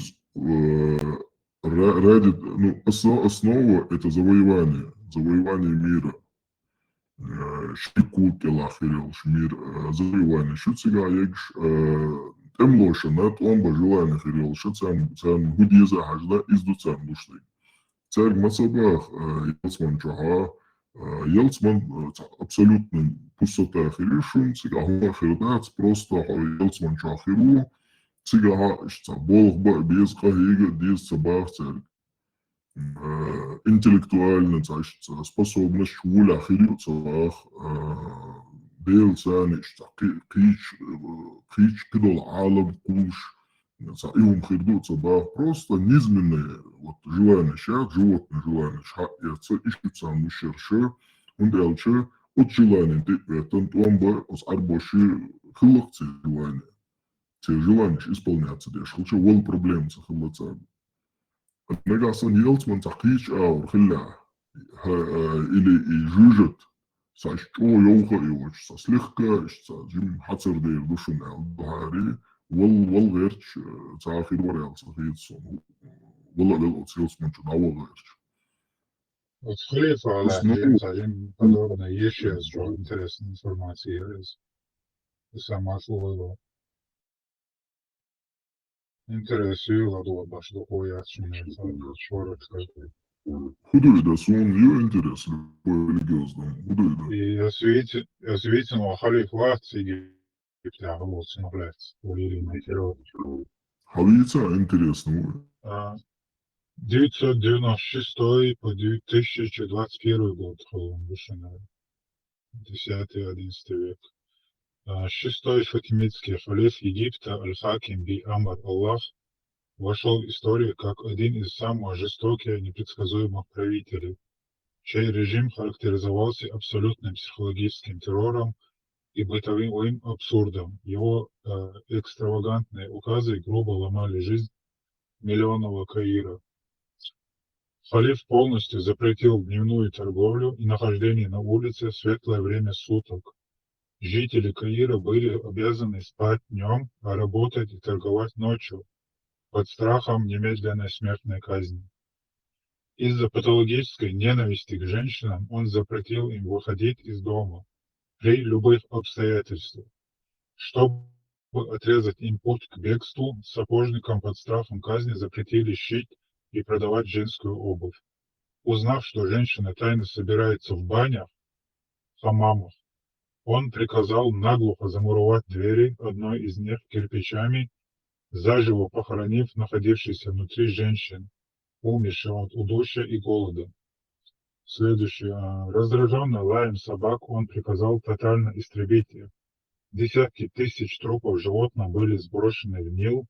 ради, ну, основа это завоевание мира. Шикут лахирил шмир завоевание. Шуцига ягш темлоша над омба желание хирил. Шуцам гудиза хажда издуцам душный. Царь Мацабах Елцман Чаха Елцман абсолютно пустота хиришун. Цига хуа хирдац просто Елцман Чахиру. Цига Бог без кахига диз цабах царь. Интеллектуально, значит, способность шуля хирюцах, бейлцани, кич кидал алам куш, им хирдуца бах, просто низменное вот желание шаг, животное желание шаг, яца ищется мушерше, он дальше от желания типа, он бы с арбоши хилокцы желания, те желания исполняться дешь, лучше вол проблем с хилокцами. Negason Yelsman Sakich or Hilla ili Jujet, Sash Cho Yoga, Saslichka, Jim Hatzer de Lucian Albahari, well Verch, Zahid Warel, Sahidson, Will Yelsman to Nawaverch. Отхлеб, ale wiem, zanim podobne jeszcze jest, że interesne informacje jest. Sama słowo. Interesuje, do baš do pojačanja, šoročka. Hudo je da su on dio interes religioznom, hudo je da. I ja se vidim o halifaci Egipta, ovo se na gled, volili na Herod. Halica interesno. 996 по 2021 год, Холмбушина, 10-11 век. Шестой фатимидский халиф Египта Аль-Хаким би Амар Аллах вошел в историю как один из самых жестоких и непредсказуемых правителей, чей режим характеризовался абсолютным психологическим террором и бытовым абсурдом. Его экстравагантные указы грубо ломали жизнь миллионного Каира. Халиф полностью запретил дневную торговлю и нахождение на улице в светлое время суток. Жители Каира были обязаны спать днем, а работать и торговать ночью, под страхом немедленной смертной казни. Из-за патологической ненависти к женщинам он запретил им выходить из дома при любых обстоятельствах. Чтобы отрезать им путь к бегству, сапожникам под страхом казни запретили шить и продавать женскую обувь. Узнав, что женщины тайно собираются в банях, хамамах, он приказал наглухо замуровать двери одной из них кирпичами, заживо похоронив находившихся внутри женщин, умерших от удушья и голода. Следующее. Раздраженный лаем собак он приказал тотально истребить их. Десятки тысяч трупов животных были сброшены в Нил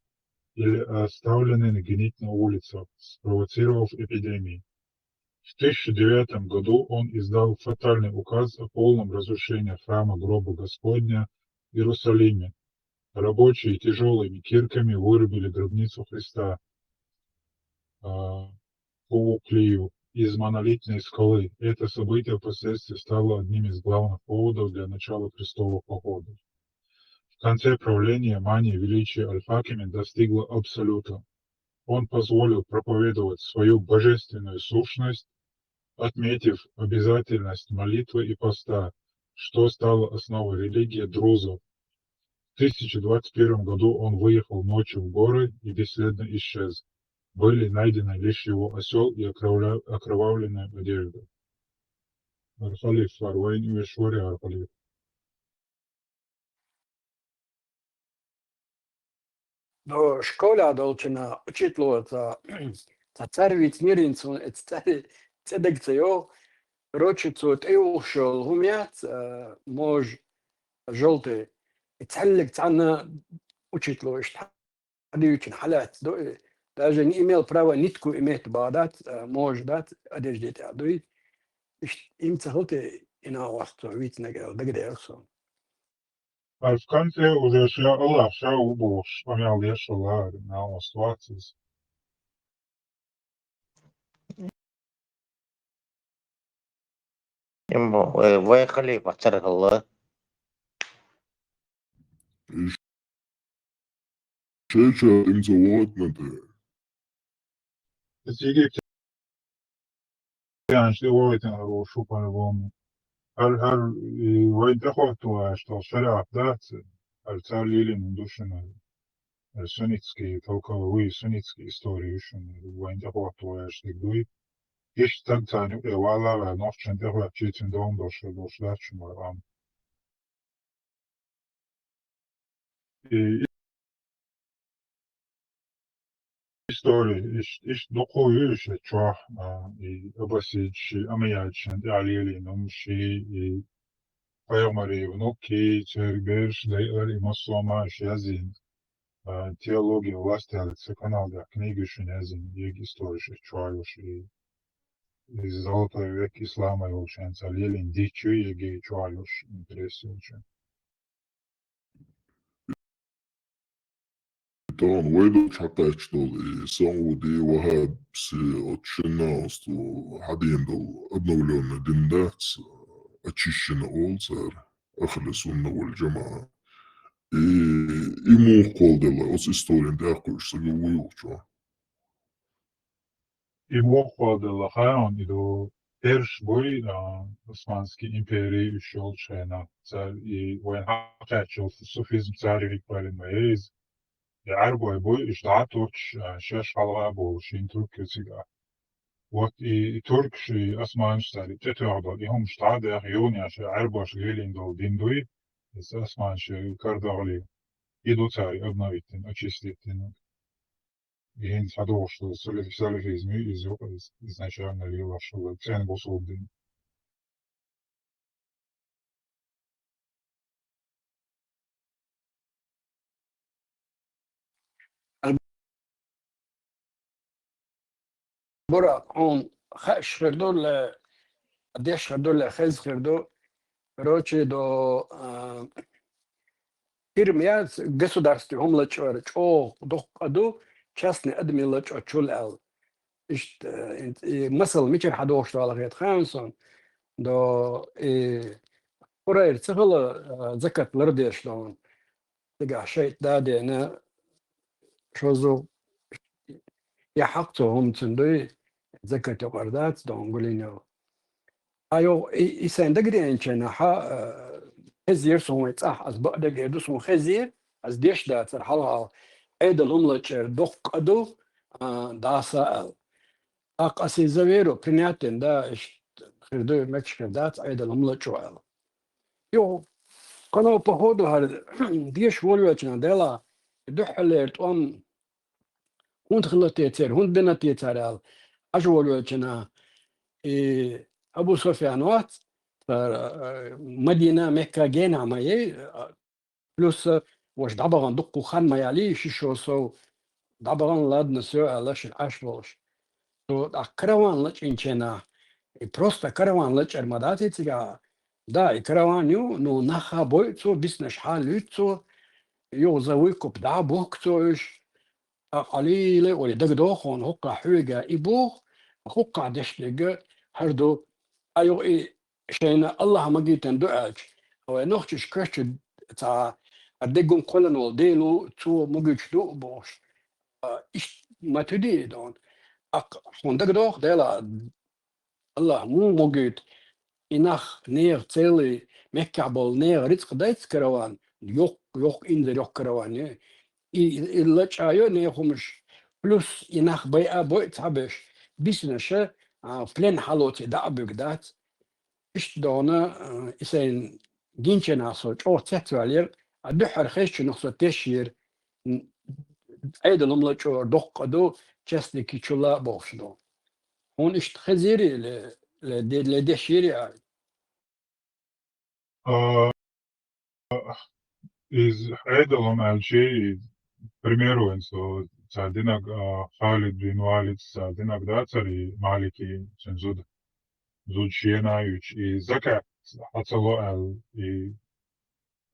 или оставлены гнить на улицах, спровоцировав эпидемии. В 1009 году он издал фатальный указ о полном разрушении храма гроба Господня в Иерусалиме. Рабочие тяжелыми кирками вырубили гробницу Христа Пауклию из монолитной скалы. Это событие впоследствии стало одним из главных поводов для начала крестовых походов. В конце правления мания величия Аль-Хакима достигла абсолюта. Он позволил проповедовать свою божественную сущность, отметив обязательность молитвы и поста, что стало основой религии друзов. В 1021 году он выехал ночью в горы и бесследно исчез. Были найдены лишь его осел и окровавленная одежда. Архалиф, Арвайн и Вешвари Архалиф. Do škola dolčina učitlo za carvic mirincu, cedekcejo, ročicu od eušol humiac, mož žolty, целик цана учитло, что одевчин халат, даже не имел права нитку иметь бадат, мож дат, одеждет адуй, им цахоты и на вас то вид негал, догадался. А в конце уже шла Аллах, шла убош, помял ешала на оствацис. Вай халиф ацаргалла. Шеча им заводнате. С Египта يعني وقتها وشو по-любому. هل وين تخوتوا что шариат да, царь Лилин душина. Sunitski, толковые sunitski истории еще вайн тахуатуа что гдуй. Иш так цаню вала новчен тахуа читин дом дошло чумарам. И истории, иш духовые чуа, и обосичи, амиячен, и алили, номши, и пайомари, внуки, церберш, дайори, маслома, шязин, теология власти, алице канал, да, книги шенязин, ег истории, чуаюш, и из золотой век ислама, и ученца, алилин, дичу, еги, чуаюш, интересующий. طبعا ويدو حتى يشتغل سعودي وهاب سي أتشناس وحدين دو أبنولون دندات أتشيشن أول صار أخلص والجماعة إيمو قول دلا أس إستورين داقوش سجو ويوشوا I mogu Hajon idu Perš boj Osmanski imperiji ušolčena i وين حكيتشو الصوفيزم تاري ريكوالين مايز يعربوا بوي إشتعاتوش شاش حلقة بو شين ترك سيجا وقت ترك شي أسمانش تاري تتوعدو إهم اشتعاد يغيوني عشان عربوا شغيلين دول ديندوي بس أسمانش كاردغلي إدو تاري أبناويتين أتشيستيتين Geen hadoorstel, salafisme is nationaal heel erg zijn bosholding. برا هون خش خردول قديش خردول خز خردو روچي دو фирмия государстве умлачор чо доқаду частный адмилач очул ал ишт مثل ميشر حدوش على غير خامسون دو قرير تخل زكاة لرديش لون تقع شيء دادي أنا شوزو يحقتو هم تندوي زكاة قردات دون قولينو أيو إسان دقري إنشان خزير سون يتصح از بعد جدو سون خزير از ديش دا ترحلها عيد الأملتشر دق أدو داسا أقاسي زويرو برنياتين دا إش خردو مكشكر دات عيد الأملتشر يو كانوا بهودو هاد ديش ولوتشنا ديلا دحليرت أن هون خلتيتر هون بنتيتر أجولوتشنا أبو سفيان وات مدينة مكة جينا ماي بلس واش دابا دقو خان ما يالي شيشو سو دابا لاد نسو علاش الاشبوش تو كروان لچ انچنا просто كروان لچ ارماداتي تيغا دا كروان يو نو نخا بويتو بسنش حالوتو يو زويكو بدا بوكتوش قليلة ولا دقدوخون هقا حويقا إبوخ هقا دشلق هردو أيو شينا الله ما جيتن دعاج هو نوختش كرش تا أدقون كلن والديلو تو مجيش دو بوش إيش ما تدي دون هون دقدوخ ديلا الله مو مجيت إنخ نير تيلي مكعبل نير رزق دايت كروان يوك إن ذا يوك كروان اللاتش أيو نيخمش بلس إنخ بيع بويت عبش بيسنشة بلين حالوتي دعبك دات إيش دونا إسين جينشنا صوت أو تتوالير أدحر خيش نقصة تشير عيد الأملاج أو دق أدو جسدي كيشولا بوشدو هون إيش خزيري لدشيري Iz Edelom Alži, primjeru so Sadinak Khalid bin Walid Sadinak Dacari Maliki Zud Zudšijenajuć I Zakat Hacalo El I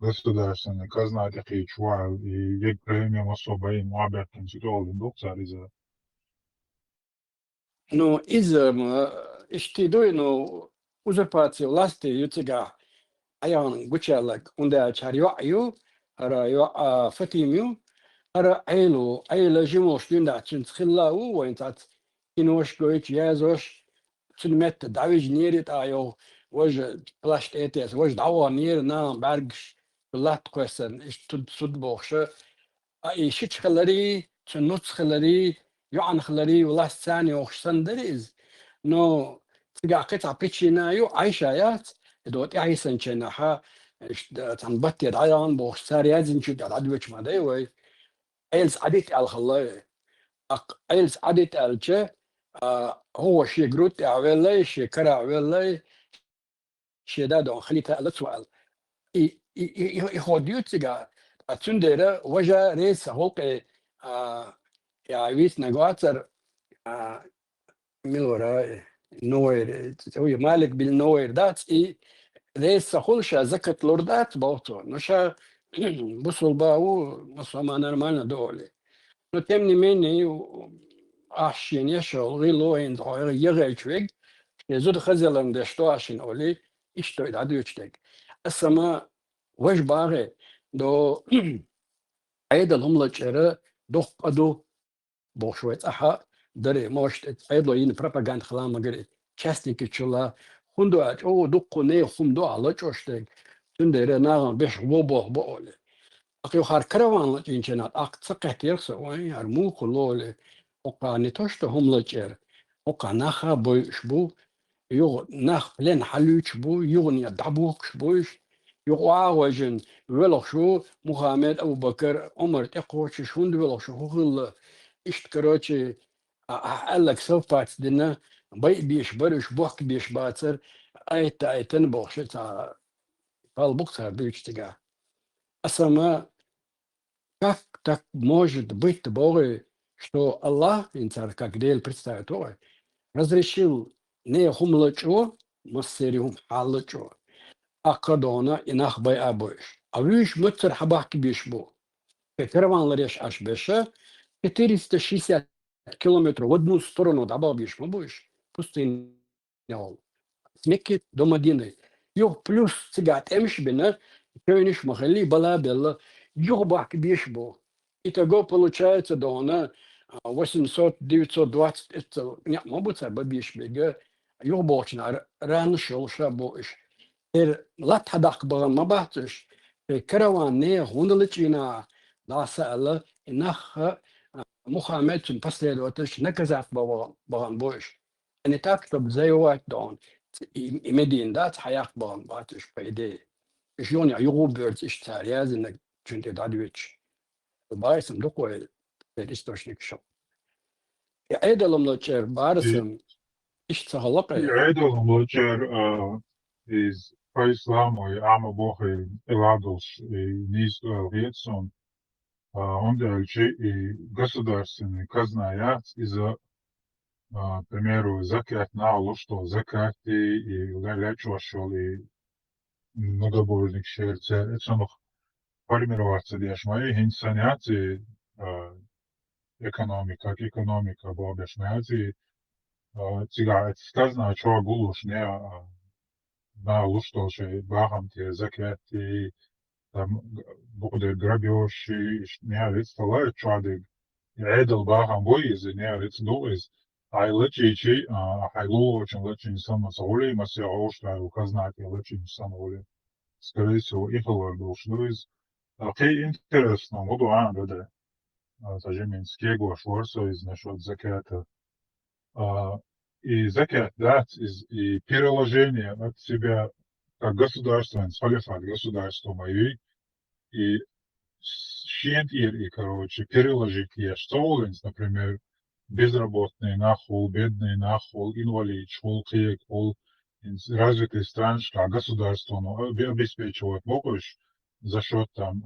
государственный казна такие чуал и як премиум особо им обертен ситуалин докцари за Ну, اشتدوينو uzurpācija власти юцига аян гучалак унда чарьё را فتيميو را عيلو جيموش ليندا تنتخلاو وينتات كينوش كويت يازوش تنمت دعوج نيرت ايو وج بلاشت اتس وج دعوة نير نام برگش بلات كويسن اش تد بوخش اي شيتش خلري تنوت خلري يعن خلري والله الثاني وخشن دريز نو تلقى قطع بيتشينايو عايشايات دوت عيسن شناحا تنبتي دعيان بوخ ساريات زنشوت على عدوش ما دايوي ايلس عديت على خلاي ايلس عديت على هو شي جروت عويلي شي كرا عويلي شي دادو خليتها على سؤال يخوديو تيغا تنديرا وجا ريس هولقي يا عويس نغواتر ميلورا نوير هو مالك بالنوير دات ريس خلشا زكت لوردات بوتو نشا بوصل باو نصما نرمالنا دولي Но тем не менее, ашин ешел, рилоин, егельчвег, يزود خزلن ده شتو عشان أولي إشتو يدعو يشتك أسمى وش باغي دو عيد الهم لجرة دو قدو بوشويت أحا دري موشت عيد لو ين بروباغاند خلام مغري كاستي كتشلا خندو أج أو دقو ني خمدو على جوشتك تندري ناغن بيش وبوه بولي أقيو خار كروان لجينشنات أقصقه تيرسو وين أرمو كلولي وقا نتوشتو هم لجرة وقا ناخا بوشبو يو ناخ لين حلوش بو يغني دعبوك بوش يقواوجن ولو شو محمد أبو بكر عمر تقوش شون ولو شو هو اشتكروتي قالك سوف دنا بيش برش بوك بيش باتر ايتن بوش تا بالبوكسر بيش تجا أسمى как так может быть Бога, что Аллах, как дель представит, разрешил не хумлачо, массериум халачо, а кадона и нахбай абоиш. А виш муцер хабахки бишбу. Караван лареш аж беша, 460 километров в одну сторону добавил бишму будешь. Пустыня. С Мекки до Мадины. Юг плюс цигат эмшбина, кёниш махали балабелла, юг бахки бишбу. Итого получается дона 800, 920, это не мабуть, бабиш бега, юбочна, ран шелша боиш. Лат хадак баган мабатыш, караван не хундалычина, да сала, инах Мухаммед тун последовательш наказав баган боиш. Не так, чтобы заевать дон, и Медин дат хаях баган батыш по идее. Жёня югуберт иш царязинок, чунте дадвич. Байсом докой источник шел. عيدهم لوتشير بارسم اشتغلق عيدهم لوتشير из по исламу и ама Бога и Эладус и Низ Ветсон, он дальше и государственный казнаят из-за, к примеру, закат на что закат и лечошел и многобожник шерце, это noch формироваться дешь мои инсаняции экономика была объясняется цигарет сказано что гулуш не на лушто что бахам те закат и там bude грабеж и не рецтала чады عيدل бахам бой из не рецдуис ай лечичи хайло очень лечин сам соли масе ошта указнать лечин сам воли скорее всего их лордуш окей интересно буду анда Тажиминский Шворцо из насчет заката. И закат, да, и переложение от себя как государственный, халифат государства моей, и щентир, и, короче, переложить я что, например, безработный нахол, бедный нахол, инвалид, школки, из развитых стран, что государство обеспечивает помощь за счет там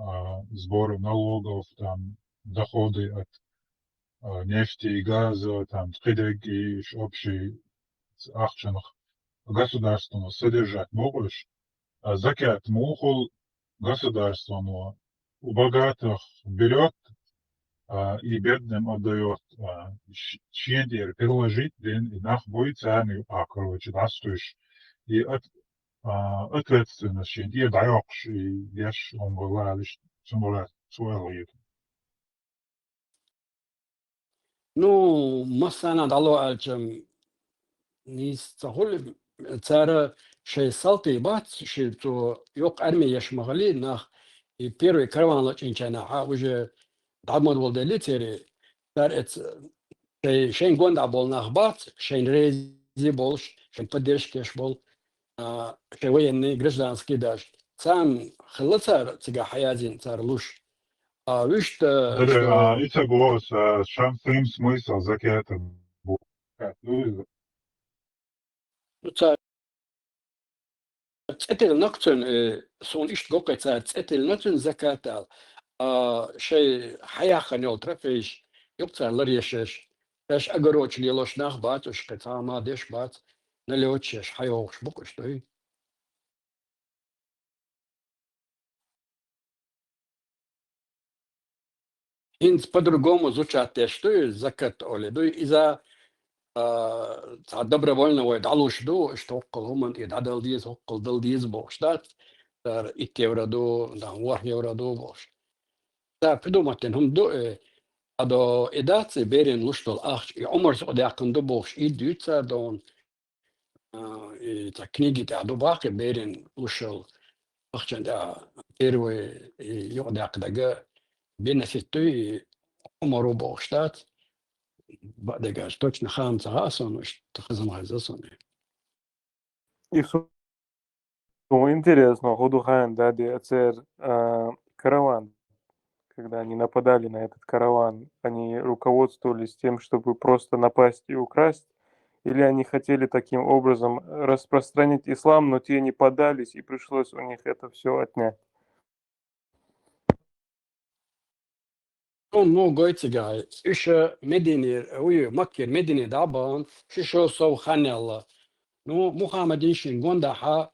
сбора налогов, там доходы от нефти и газа, там, и общий ахчанах государственного содержать можешь, а закят мухул государственного у богатых берет и бедным отдает щендер переложить день и нах будет царный, короче, дастуешь и ответственность щендер даешь и ешь он говорит, что говорит, свой. Ну, مثلا دلو الجم نیست هول ترى شيء سالتي بات شيء تو يوق أرمي يشمغلي نخ يبيرو كروان لكن كان حاوج دعمر ولدلي تري تر ات شيء قند عبول نخ بات شيء ريزي بولش شيء بديش كيش بول شيء وين гражданский داش سام خلصار تجا حياتين تر لوش ويش Да, это было совершенно смысл заката. تقتل نقطن سون إيش جوكا تقتل نقطن زكاة شيء حياة خنيول ترفيش يبتر لريشش ايش أجروش ليلوش ناخ بات وش قطع ما ديش بات نليوتشش حيوش بكش توي Инц по-другому звучат, что и закат оли. Из-за добровольно ويدعلوش دو اشتوقل هم يدعدل ديز وقل دل ديز بوشتات تر اتيوردو دا وح يوردو بوش تا بدومتن هم دو ادو ادات بيرن لشتول اخ عمر سعودي اقندو بوش يدوتsa دون تا كنيجي تا دو باقي بيرن لشل اخشن دا تيروي يقعد اقدقا بين ستوي عمرو بوشتات بعد قاش точно خامسة غاسون وش تخزم غازسون И интересно, Гудухан, да, караван, когда они нападали на этот караван, они руководствовались тем, чтобы просто напасть и украсть, или они хотели таким образом распространить ислам, но те не поддались, и пришлось у них это все отнять? مو قويتي إيش مدينة ويا مكة مدينة دابان شو سو خاني الله نو مو خامديش نقول ح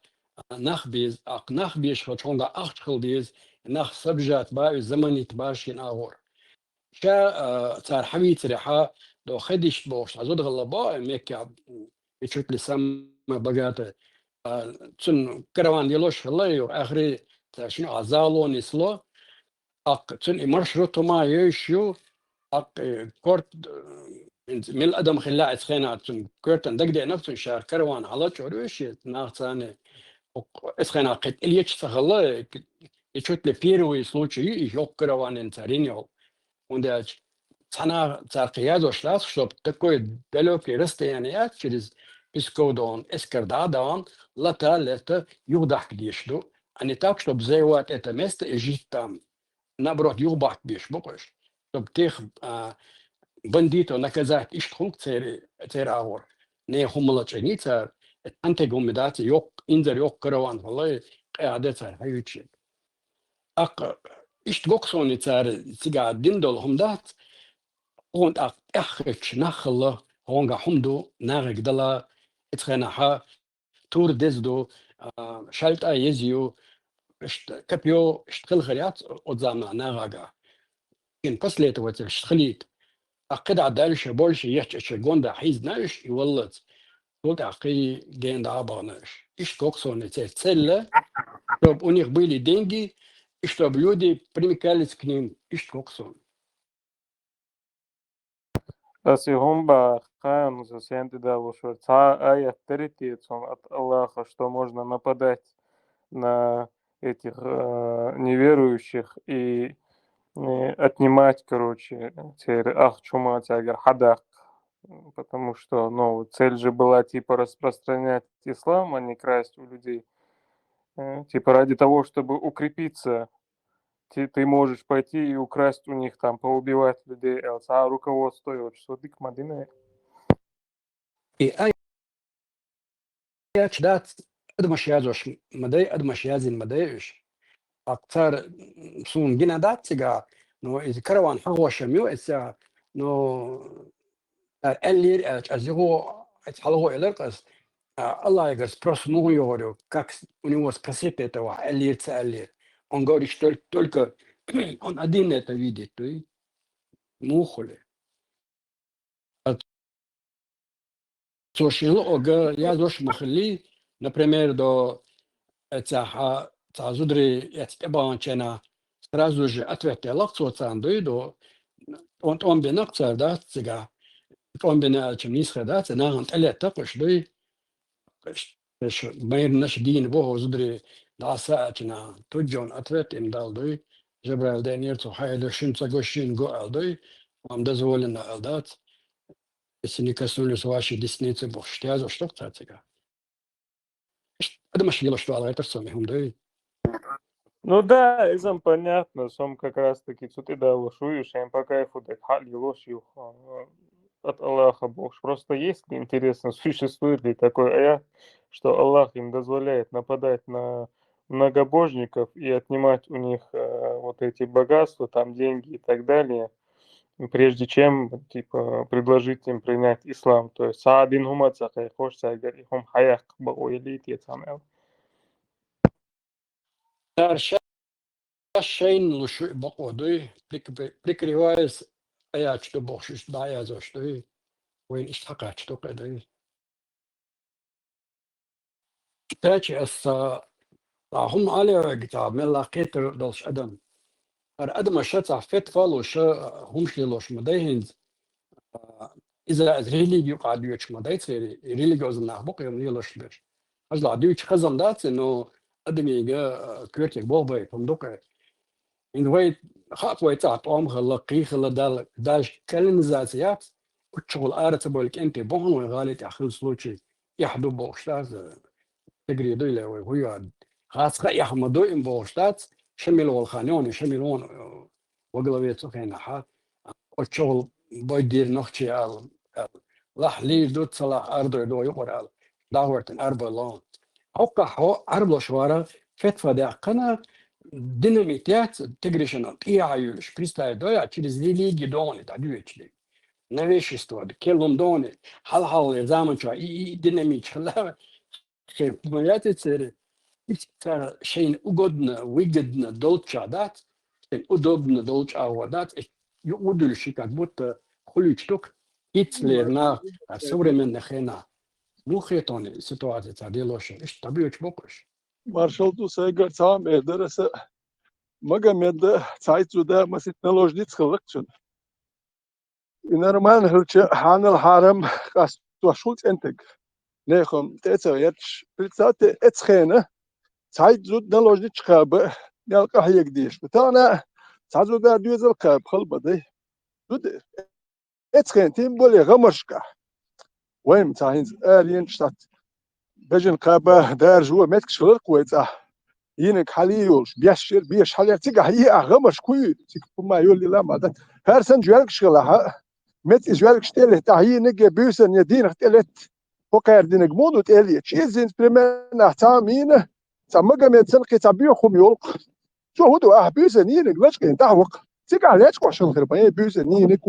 نخبيز نخبيش خشوندا أخشل ديز نخ سبجات با زمني تباشين أغور شا صار حبيت ريحة لو خديش بوش عزود غلباء ميكا يشوت لسما بقات تن كروان يلوش الله يو آخري شنو عزالو نسلو تن مرشرطو ما يشيو كورت من الأدم خلاعة خينا تن كورتن دقدي نفسه شهر كروان على شعروش ناقصانه إسخنا قد إليش تخلى يشوت لبيروي случаи يوك كروان انتارينيو ونداج цана царкия дошла, чтобы такой далекий расстояние через Пескодон, Эскардадон, лето, югдах гдешду, а не так, чтобы завоевать это место и жить там. Наоборот, югбах гдеш, буквально, чтобы тех бандитов наказать, ишь хунг церагор, не хумлаченица, антигумидация, йок, инзер йок караван, валай, قاعدة царь, хаютчик. Ак, ишь гоксони царь, сега диндол хумдат, und auch echt nachle honga humdo nach gdala etkhanaha tur desdo shalta yezio كابيو اشتغل خريات قدامنا ناغا كان قصلت وتشتغليت أقد عدالش بولش يحكي شجوندا حيز ناش يولد قلت أقي جين دعباناش إيش كوكسون تسلة طب أنيخ بيلي دينجي إيش طب люди примекались к ним إيش كوكسون Асигум ба хаан засенты да вошел ца аят теритицом от Аллаха, что можно нападать на этих неверующих и отнимать, короче, чума тягар хадак, потому что, ну, цель же была типа распространять ислам, а не красть у людей, типа ради того, чтобы укрепиться. Ты можешь пойти и украсть у них там, поубивать людей, а руководство что ты к Мадине. И аят дат адмаш язош мадай адмаш язин мадайш أكثر سون جنا داتسجا نو إذا كروان حقوش ميو إذا نو اللي أزيغو أتحلو إلقاس الله يقص بروس مو يورو كاكس ونيوس كاسيبة توا اللي تسألي он говорит что только он один это видит то и мухоле сошило ога я дош махли например до это تعذري يتبعون كنا сразу же ответил лакцоцан дойдо он бенакцар да цыга он бена чем нисха да цена он тапш дой бейр наш дин бо зудри да саачна туджон ответ им дал дой жабрал денер то хайда шинца гошин го алдой вам дозволено алдат если не коснулись вашей десницы бо что за что цыга это машина что ala это сами хум дой. Ну да, изам понятно, сам как раз таки ты да лошуешь, им по кайфу так хали лошью от Аллаха Бог. Просто есть интересно, существует ли такой аят, что Аллах им дозволяет нападать на многобожников и отнимать у них вот эти богатства, там деньги и так далее, прежде чем типа предложить им принять ислам. То есть саадин хумаца хайхош сайгар хум хаяк ба уэлит яцамел. الشين لشو بقودي بلك رواية أيات شتو بوشش دايا زوشتوي وين اشتقت شتو قدي تاجي هم على كتاب من لاقيت دولش أدم أدم الشتى فت فالو شو هم شلوش مديهنز إذا ريلي يقعد يوش مديت ريلي جوز نحبق يوم يلوش بيش أجل عديوش خزم دات إنه أدم يجا كيرتك بوبي فمدوك إن ويت خاط ويت عطوم خلقي خلا داش كلمزاتيات وتشغل آرت بولك أنت بون وغالي تأخذ سلوشي يحدو بوشتاز تجري دويلة وهو خاص يحمدو إن بوشتاز شملوا الخانون شملون وقلبيت سخينا حات وتشغل بيدير نختي على لح لي دوت صلاح أرض دو يقرأ داورت أربع لون حقا حو أربع شوارع فتفة دقنا ديناميتات تجريشنا طيعة يلش بريستا دويا تشيز لي جدوني تعديوش لي نويش استوى كلهم دوني حل زمان شو ديناميت خلا خير ميات تصير ترى شيء وجدنا وجدنا دولتش عادات udobno doći avat i udruži kad bude kuličtuk Hitlerna suvremena hena muhetone situacije tadi loše işte tabii uç bokuş Marshall tu saygar tam ederse Magomed Zeitzuda masit naložnic kılıkçın. İnerman hırçı hanel harem kas tuaşult entek. Nehom tetsayeç pritsate etschene Zeitzud naložnic kabı nalqa hayek diş. Bitana Zeitzuda düzel kab khalbadi. Dud etschentim bole gamarşka. وين تاهين آلين شتات بجن قابة دار جوا متك شغل كويتا ينك حليولش بيش حليك تيجا هي أغمش كوي تيك ما يولي لا ما ده هرسن جوالك شغلها مت جوالك شتله تعيينك بيوسن يدين اختلت وقير دينك مودو تالي تشيزين بريمن احتامين تمجا متسن كتابيو خم يولق شو هو بيوسن ينك لاش كين تحوق تيجا علاش كوشن غير باي بيوسن ينك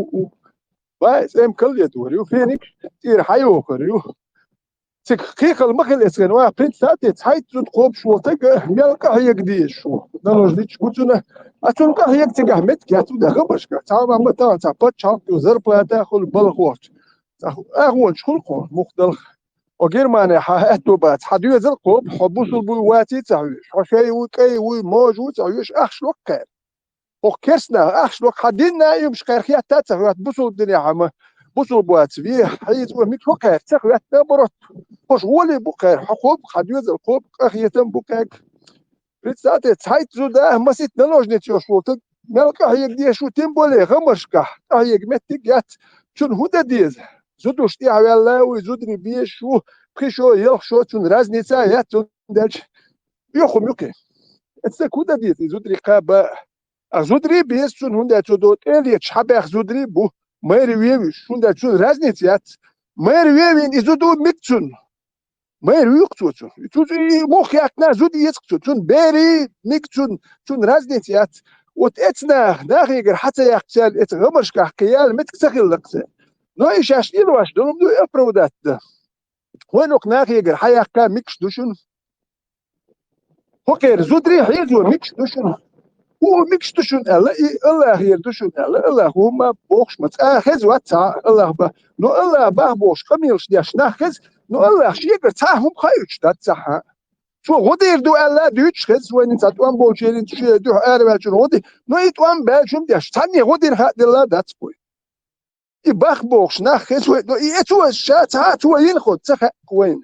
بس ام كل يدوريو فينك تير حيو كريو تك خيخ المخل اسكن وا برنت ساتي تحيت تقوب شو تك يلقى هي قديش شو نلوج ديش كوتنا اتلقى هي تك احمد كاتو ده غبش تا ما تا تا باتشا يوزر بلا تاخذ بالخوت اهون شكون قول مختلف وغير مانع حاتو بات حدو يزل قوب حبوس البواتي تعيش وشاي وكاي وموجود تعيش اخش وقت وكرسنا أخش لوك حدينا يوم شقير خيات تاتسخوات بوصل الدنيا عما بوصل بوات فيه حيث وميك وقير تسخوات نبرت وش ولي بقير حقوب حديوز القوب أخيتم بقاك ريتساتي تحيت زودا مسيت نلوج نتيوش وطق نلقى هيك دي شو تنبولي غمشكا هيك متقات شون هودا ديز زودوش تي عوالله ويزودني بيه شو بخيشو يلخشو تون رازنيتا ياتون دالش يوخم يوكي اتساك هودا ديز يزودري قابا أخذودري بيسون هندا تودوت إلي تشحب أخذودري بو ما يرويش هندا تشون رازنيتيات ما يرويين إزودو مكتون ما يرويقتون تودي مخ يأكنا زودي يسكتون تون بيري مكتون تون رازنيتيات وتأتنا ناخيقر حتى يقتال إتغمرش كحكيال متكسخيل لقتال نو إيشاش نيلواش دونم دو أبرودات ده وينوك ناخيقر حياكا مكش دوشن هوكير زودري حيزو مكش دوشن هو ميكش تشون الله هي تشون الله هو ما بوخش مت اخذ وتا الله با نو الله با بوش قميلش ديش ناخذ نو الله شيغر تاهم خايش تاع شو غدير دو الله دوتش خز وين انت توان بوشيرين تشي دو اربع شنو غدي نو يتوان بالشم ديش ثاني غدير هاد الله دات بوي يباخ بوخش ناخذ نو يتو شات هات هو ينخد تخ وين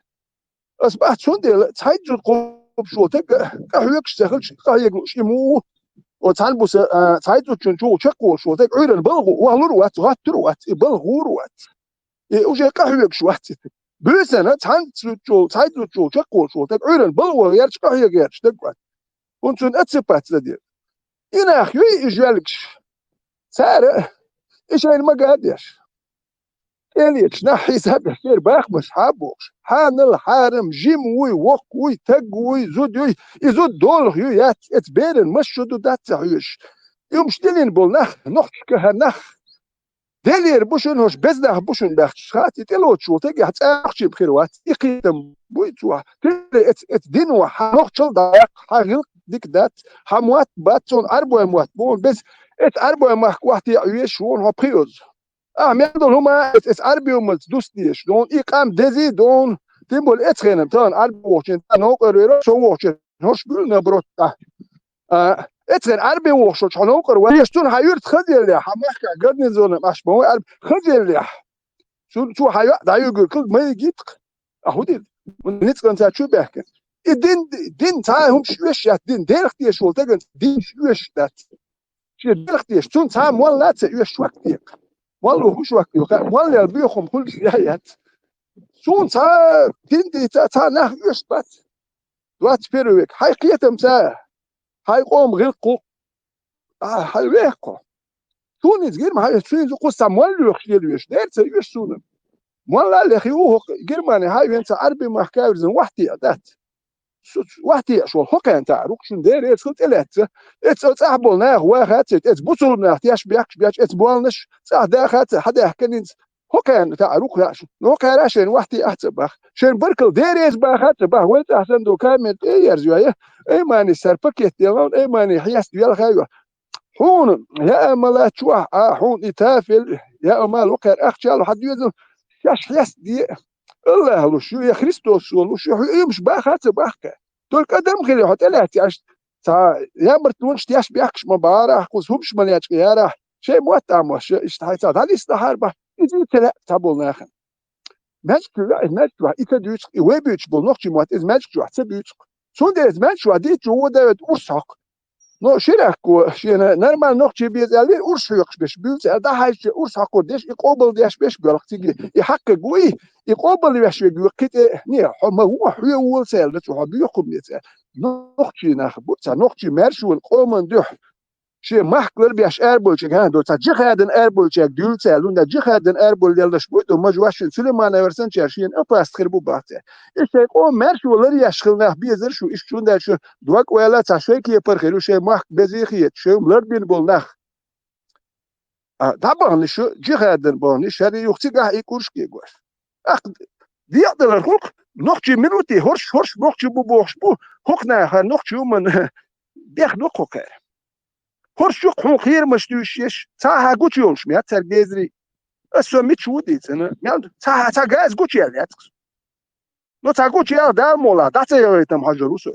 اصبحت شون دي تحيد القوب شو تك كحيكش تاخذش كحيكش يمو وتعلبس تعيدوا تشنجو تشقوا شو ذاك عير البلغو وهلروات غاتروات بلغوروات وجا قهوك شو وقت بسنه تعيدوا تشقوا شو ذاك عير البلغو يرش قهيه غيرش دقات كنت اتسبات لدي انا اخي يجالكش ساره ايش ما قادش اليش نحي سبع خير باخ مش حابوش حان الحارم جيم وي وق وي تق وي زود وي يزود دول يات اتبيرن مش شدو دات تعيش يوم شتلين بولنخ نخش كهنخ دلير بوشن هوش بزنخ بوشن بخش خاتي تلوت شو تقي حتاخشي بخيروات يقيتم بويتوا تلي ات دين وحا نخشل دايق حاغل ديك دات حموات باتون أربعة موات بون بس إت أربعة مخ وقت يعيش وون هو بريوز ميادون هما إت أربعة ملت دوستيش دون إقام دزي دون تيمول إتخنم تان أربعة وشين تانو قريرو شو وشين هوش بيلنا بروتا اتخن أربعة وشين شانو قر ويشتون هيرت خذي اللي حماك قدني زون مش مو أرب خذي اللي شو هيا دايو كل ما يجيت أهودي نتكلم تا شو بحكي الدين تاعهم شويش يا الدين ديرختي شو تقول دين شويش دات شو ديرختي شو تاع ولا تيش وقتي والله هوش وقتي ولا بيخم كل شيء شو تاع دين تاع نه يش بات دوات بيروك هاي قيتم تاع هاي قوم غير قو هاي ويقو شو نتغير ما هاي شو يقول ساموال يخيل يش دير تيش شو ولا اللي خيوه جرماني هاي انت عربي محكاوي زين وحدي ذات وحدي شو الحكا انت عروق شو ندير قلت لك اتس احبلنا واخات اتس بوصلنا احتياج بياكش اتس بولنش صح داخات حدا يحكي حكا انت عروق لا شو حكا راشن وحدي احتبخ شن بركل دير يسبخات بخ وانت احسن دو كامل اي يرجع اي ماني سربكت ديالون اي ماني حياس ديال خايو حون يا ملا تشوح حون يتافل يا مال وقر اخشال حد يزن ياش دي الله لو شو يا خريستوس لو شو مش باخات باخك دول قدم خلي حتى لا تاش تا يا برتونش تاش بيحكش مبارح قوسهمش ملياش يا شيء موتع مش اشتحيت هذه استحاربه يجي تلا تابولنا اخن ماشي لا ماشي يتدوش ويبيتش بولنوخ موت از ماشي واحد سبيتش سون ده ماشي واحد هو ده ورسق نو شيرك شينا نرمال نوختي بيزالي ورش يقش باش بيوت هذا حاجه ورش حقودش يقوبل داش باش بيرختي يحقق وي يقوبل باش يقيت ني ما هو حيو سال ده هو بيقوم نيت نوختي نخبوت نوختي مارش والقوم ندح شي محكل باش اربول شي كان دو تجي هذا اربول شي دول سالون ده جي هذا اربول ديال شبوت وما جواش سليمان ورسن شي اباس تخربوا بعض ايش يقوم مارش ولا يشغلنا بيزر شو ايش شو ده شو دوك ولا تشوي كي برخلو شي محك بزيخيت شو ملربين بولناخ طبعا شو جي هذا بوني شاري يختي قاع يكورش كي غواش دي يقدر الخلق نوختي منوتي هرش نوختي بوبوخش بو حقنا نوختي من بياخدو خوكا هرشو خير مشتوشيش تا قوت يومش ميا تربيزري اسو ميتشودي انا تا غاز قوت يا نو تا قوت يا دا مولا دا تيريتم حجروسو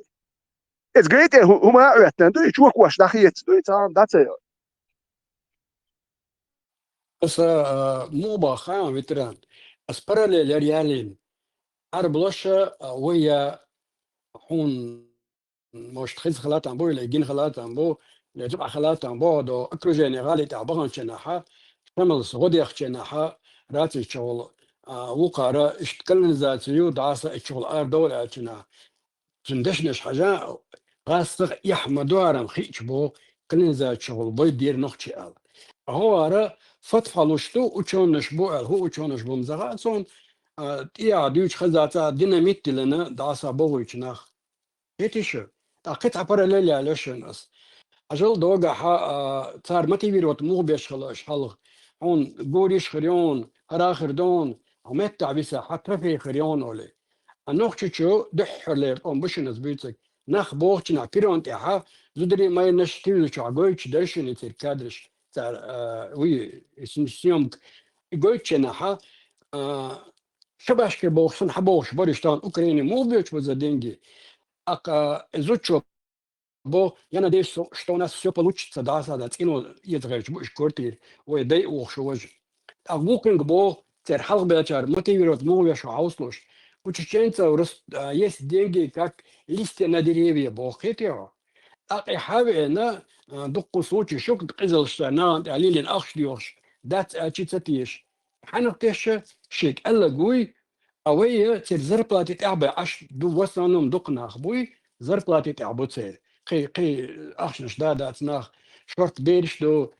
اتس جريت هما عتن دو يشوك واش داخيت دو تا دا تي بس مو باخا فيتران اسبرال لريالين اربلوش ويا حون مش تخز خلات عن بو لجين خلات عن بو لجمع خلات عن بو دو اكرو جنرالي تعبان شناحا شمل سعودي اخ شناحا راتي شغل وقارا اشتكلن ذاتيو دعاسة الشغل دولة شنا تندشنش حاجة غاصق يحمدو عرم خيش بو كلن ذات شغل بو يدير نخشي ال هو عرا فتفلوشتو وچونش بو ال هو وچونش بو مزغا صون تيا ديوش خزاتا ديناميت لنا دعاسة بو يشناخ هيتيشو قطعة باراليليا لشنس أجل دوغا صار ما تيبيروت مو بيشخلش حلق هون بوريش خريون هراخر دون عمت تعبيسة حتى في خريون أولي النوخشو دحر قوم بشنس بيتك نخ بوخشنا بيرون تيحا زدري ما ينشتيلو شو عقويتش درشن يتر كادرش صار وي اسمسيوم قويتشنا حا شباشك بوخشن حبوخش بريشتان أوكراني مو بيوش بزدنجي изучу, бо я надеюсь, что у нас все получится, да, скинул язык, квартир, ой, дай ухшивать. А букинг бо терхал бечар, мотивирует новые шауслуш. У чеченцев есть деньги, как листья на деревья, бо хитео. А حاوي أنا دق صوتي شو كنت قزل شنا عليلين أخشليوش دات أشيتاتيش حنقتش شيك ألا قوي أوي تير زربلاتي تعبى عش دو وصلهم دقنا أخبوي زربلاتي تعبو تير قي أخشنش دات ناخ شرط بيرش دو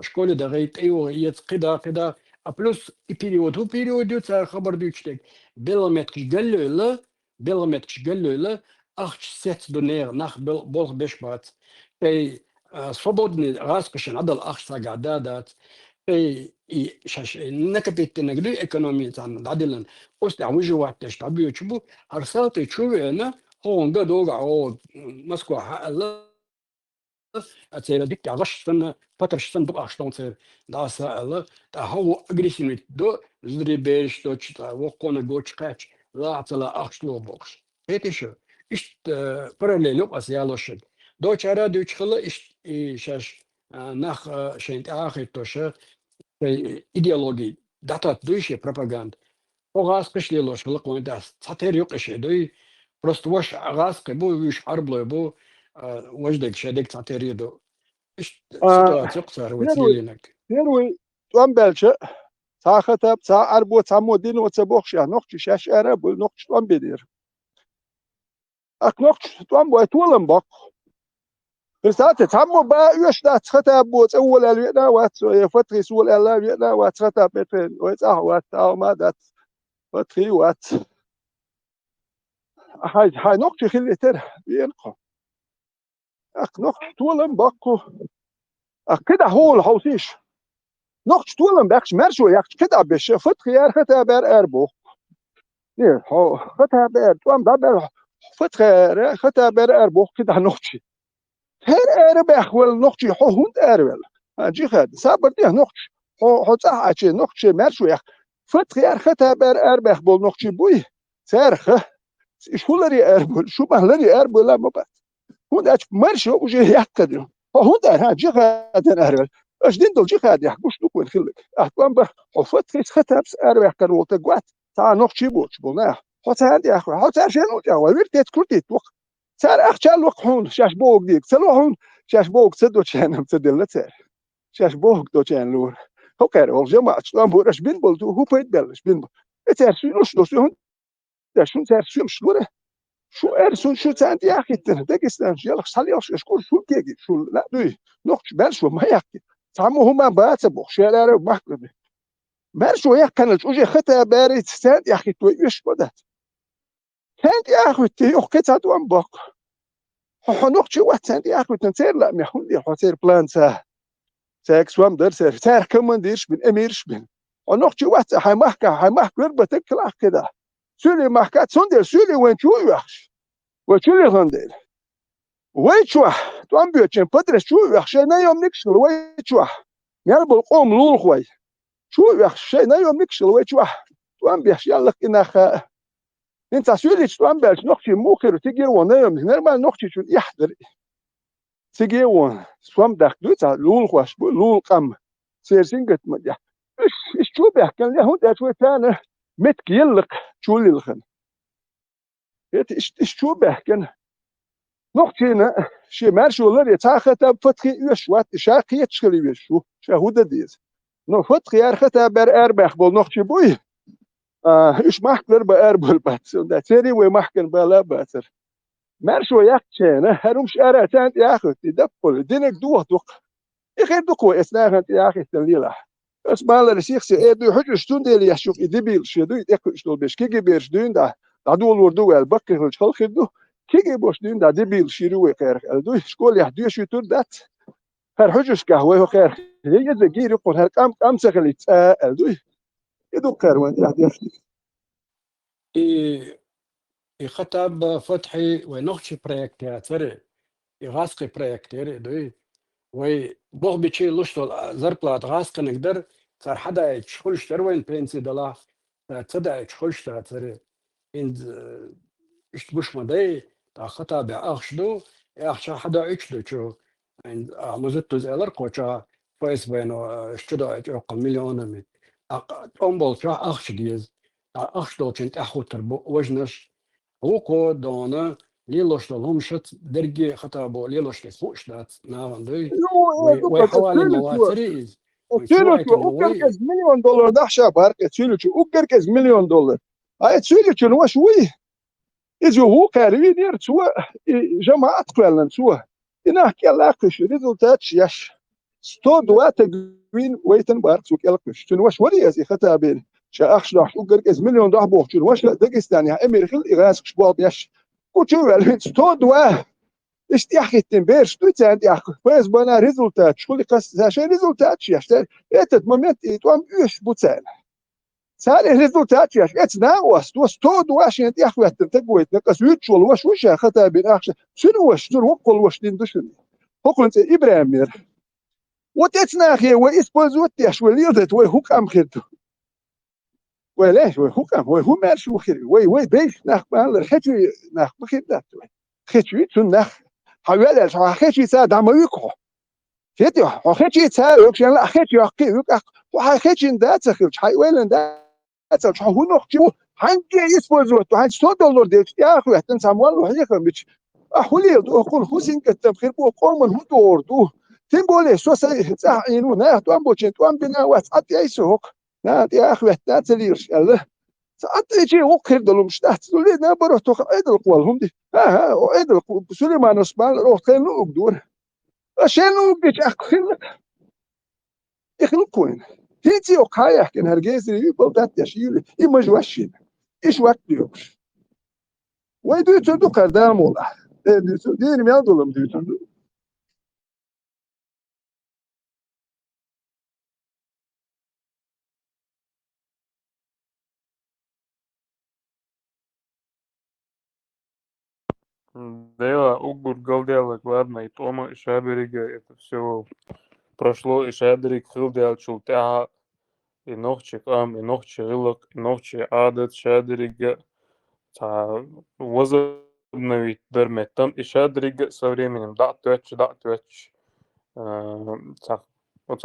شكولي دا غيت أيوه يت قدا أبلس بيريود هو بيريود يو خبر ديوشتك بيلمتكش قالوا لا أخش سيت دونير ناخ بولغ بيشبات في свободный раскошен عدل أخش ساقعدادات في شاش نكبت نقدر إقتصادية عن عدلن أست عوجه واحد تشتعبي وشبو أرسلت تشوفي أنا هون قدوق عود مسكوا حق أتيرا ديك عشت سنة فترة سنة بقى شلون تصير دا سأله تا هو أجريسيف دو زري بيش دوتش تا وقونا جوتش قاتش لا عطلا أخشلو بوكس هيك شو إشت برلي لوب أسيالوشد دوتش أرا دوتش خلا إشت إيشاش نخ شنت آخر توشة إيديولوجي داتا دويشة بروباغاند وغاز قشلي لوش خلا قوين داس تاتير يقش دوي просто وش غاز قبو وش حرب بو وجدك شدك تاتير دو إيش سيتواتي قصر وتيلينك يروي توامبلش تا خطب تا أربو تا مودين وتبوخش نقش شاش أرب نقش توامبيدير نقش توامبو تولم بق فسات تامو با يش دا خطب بوت أول الوينا وات فتري سول الوينا وات خطب بتن وات وات أو ما دات فتري وات هاي نقش خلي تر بينقى نقش تولم بقو كده هو الحوثيش نقش تولم بقش مرشو يقش كده بش فتخيار خطا بر أربو إيه هو خطا بر توام بر فتخيار خطا بر أربو كده نقشي هر أرب أخوال نقشي هو هند أربل أجي خد صبر ده نقش هو صح أشي نقشي مرشو يق فتخيار خطا بر أرب أخبول نقشي بوي سرخ شو لري أربل شو بهلري أربل لا مبات هند أش مرشو وجه يقدر هو ده جي خد أربل اش دين دول جي خاد يحكوش دوك وين خلك احكام بر حفت كيس ختابس اربح كان وتقوات تا نقشي بوش بولنا حتى عندي اخو حتى عشان يا ويرت كرتي توق صار اخشال وقحون شاش بوق ديك سلوحون شاش بوق سدو شان مسدل صار شاش بوق دو شان لور هو كان والجماعه شلون بورش بين بولتو هو بيت بلش بين اتر شنوش دو شون ده شون صار شو مشلوره شو ارسون شو عندي اخي داكستان يلا خلي اشكر شو كيجي شو لا دوي نقش بلش ما يحكي تعمو هما باتبو شارع محكمة مرشو يا كانت وجه خطا بارد ساند يا اخي تويش بدات ساند يا اخي تيو قطعه دوام باق حنوقشي واحد ساند يا اخي تنسير لا ميحون دي حوتير بلان ساكس وام درسر سار كمان ديرش بن اميرش بن حنوقشي واحد هاي محكة بتكلا كده سولي محكات سندر سولي وين شو يخش وشولي غندل ويتشوا توام بيوتشن بدرس شو يخشى نيوم نكشل ويتشوا يلبو القوم لول خوي شو يخشى نيوم نكشل ويتشوا توام بيخشى يالك إنخ انت سوليش توام بيش نقشي موخر تيجي ونيوم نرمال نقشي شو يحضر تيجي ون توام دخلوتا لول خوش لول قم سيرسين قد مديا إيش شو بيحكي لي هون شوي ثاني متكيلك شو اللي الخن إيش شو بيحكي نقطينا شي مارشو لري تاختا فتخي يشوات شاقية تشكلي يشو شاهودة ديز نو فتخي يارختا بر أربخ بول نقشي بوي إيش محكر بأربل باتر دا تيري ومحكن بلا باتر مارشو يقشينا هرومش أراتان ياخد يدفل دينك دوه دوق يخير دوكو إسناغن ياخد تنليلا اسمع لرسيخ سي إيدو حجو شتون ديلي يشوف إدبيل شيدو يدكو إشتول بيش كيجي بيرش دون دا دول وردو البكر الخل خدو كيجي بوش دين دا دبيل شيروي خير الدوي شكول يحدو شيتور دات هر حجوش قهوه خير هي زغير يقول هر قام سخليت الدوي يدو خير وين يحدي خطاب فتحي ونقشي بروجكت فري غاسقي بروجكت دوي وي بوغ بيشي لوشتو زربلات غاسق نقدر صار حدا يشخل شتروين بنسي دلا تصدع يشخل شتري إند إشتبوش مدي تا خطا بأخشدو أخشى حدا يشدو شو عند مزتو زالر قوشا فايس بينو اشتدو يقل مليون من أمبول شا أخشديز أخشدو كنت أخوتر وجنش هو دونا ليلوش لهم شت درجي خطا بو ليلوش لفوش دات نعم دوي وحوالي مواتريز تشيلوشو أوكركز مليون دولار دحشة بارك تشيلوشو أوكركز مليون دولار هاي تشيلوشو نواش وي إذا هو كاري دير سوا جماعة كلنا سوا إنه كلاكش ريزولتات يش ستو دوات جوين ويتن بارك سو كلاكش تنواش وري أزي خطابين شاخش راح أوكركز مليون ده بوخ تنواش لا دقيستان يا أمير خل إغاز شباب يش وشو الحين ستو دوا إيش تحكي تنبيرش تويت عندي أخ فاز بنا ريزولتات شو اللي قص عشان ريزولتات يش تاني إتت ممت إتوام إيش بوتسان سال الريزولتات يا اتنا واس تود واش انت يا اخوات تقويت نقص ويتشول واش خطا بين اخش شنو واش شنو وقل واش دندشن هوكنت ابراهيم وتتنا اخي ويسبوز وتيش وليدت وي هوك ام خيرتو ولاش وي هوك ام هو مارش وخير وي بيش ناخ بان الحكي ناخ بخير ذات خيتوي تنخ حوالي حكي ساد عم يكو فيتي حكي ساد وكشن لا حكي يقي وحكي ذات خير حيوالن ذات هو نحكي هنجي يسبوز وتو هنج $100 ديك يا اخوي تنسى والله هيك مش احولي اقول حسين كتب خير بو قوم هو دوردو تيمبولي سو ساعين نا توام بوچين توام بنا وات اتي ايسوك نا يا اخوي تاتليرش الله سأتيجي وخير دلو مش تحت لي نا بروح تو عيد القوالهم دي ها عيد سليمان اسمان روح كانوا بدور عشان بيت اخر يخلقون تيجي وقايا كان هرجيز يبلدات يشيل يمج وشين ايش وقت يوش ويدو يتندو قردام والله دين ما يضلم دي يتندو Да, Угбур Галдиалак, ладно, и Тома, и Шаберига, это все прошло, и Шаберик Хилдиал Чултяга, и Нохчик Ам, и Нохчи Рылок, и Нохчи Адат, Шаберига, возобновить Дерметан, и Шаберига со временем, да, тёч, вот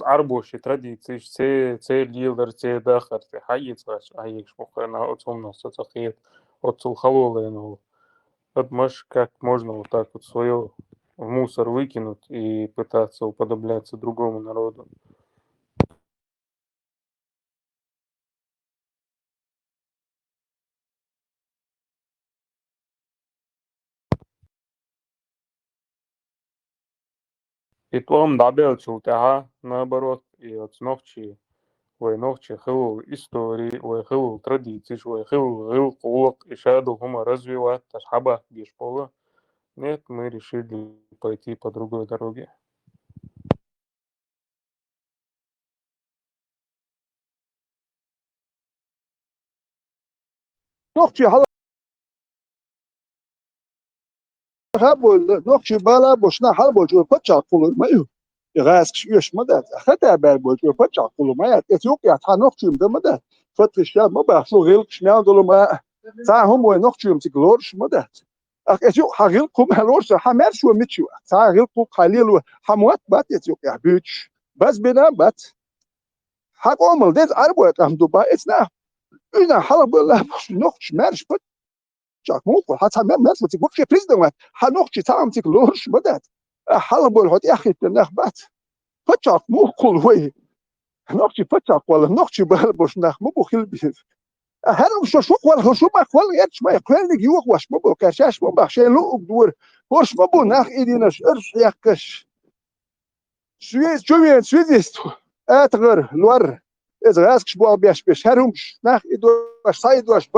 عربوش تراديции, все лидер, все дахар, все хаец, аекш, похрена, от сумноса, цахет, от сулхалола, вот можешь как можно вот так вот свое в мусор выкинуть и пытаться уподобляться другому народу. И твоем добавил тяга наоборот, и от ногчи, ой ногчи хил истории, ой хил традиции, ой хил кулак, и шаду хума развивать, ташхаба гешпола. Нет, мы решили пойти по другой дороге. نقشي حلا نقشي بالا بوشنا حلا بوشو فتشا قولو ما يو يغاسك يش مدات خدا بال بوشو فتشا قولو ما يات اثيوبيا تا نقشي مدات فتش يا ما بحثو غير شمال دولو ما تاهم وين نقشي متقلورش مدات اثيو حغيل كوم هلورش حمرش ومتشو تا غيل كو قليل حموات بات اثيوبيا بيتش بس بنا بات حق عمل ديت عربوات ام دبي اتنا إذا حلا بلا نقش مارش جاك موقع حتى ما مثل تقول بريزيدنت حنقش تام تقولش بدات حلا بلا هات اخي تنخبات فتشاك موقع وي نقش فتشاك ولا نقش بلبش نخ مو بخيل بيز هذا شو ولا شو ما قال يرش ما يقول لك يوق واش مو كاشاش مو بخشي لو دور ورش مو نخ ايدينش ارش يقش شويستو اتغر لور إذا راسك بوا بيش هرمش نخ إدوش سايدوش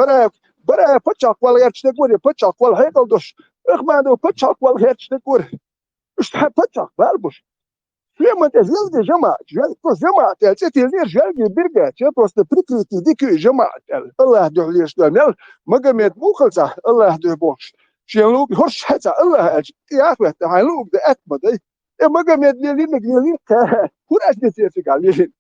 برا فتشاك ولا يرش تقول فتشاك ولا هيكل دوش إخمانو فتشاك ولا يرش تقول إيش تحب فتشاك بالبوش فيما تزيد جماعة جماعة تلتيلير جالجي بيرجع تبص تبريكي ديك جماعة الله يهديه ليش دميل مقامات بوخلصة الله يهديه بوش شيلوك هرش حتى الله يا أخوة تعالوك ده أكبر مقامات ليلين هو أجنسي في قالين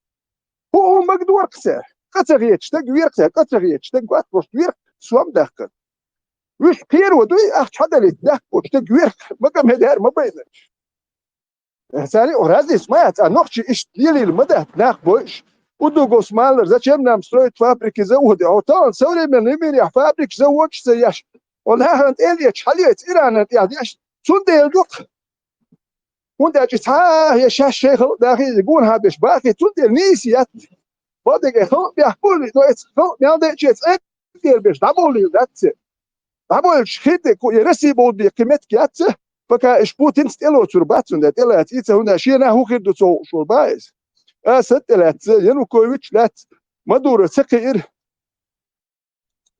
هو مقدور قصير قصير تقوير قصير قصير تقوات بوستوير سوام داخل وش كير ودوي حدا اللي ده وتقوير مقام هدار ما بينش ثاني ورازي سمعت نقش ايش ليلي المدى ناخ بوش ودو قسمال زاتشم نام سترويت فابريك زود او طال سوري من يمين فابريك زود سياش ولا انت اليش حليت ايران انت ياش سند يلدق وانت اجتها يا شيخ داخل يقول هذا باقي سند نيسيات بدك خلق بيحكوا لي خلق نادي شيء دير بيش دبل ذاتس دبل شيت كو يرسي بود قيمه كات فكا ايش بوتين ستيلو تربات und der hat jetzt هنا شيء هو خير دو شو بايس ستلات ينوكوفيتش لات مدور سكير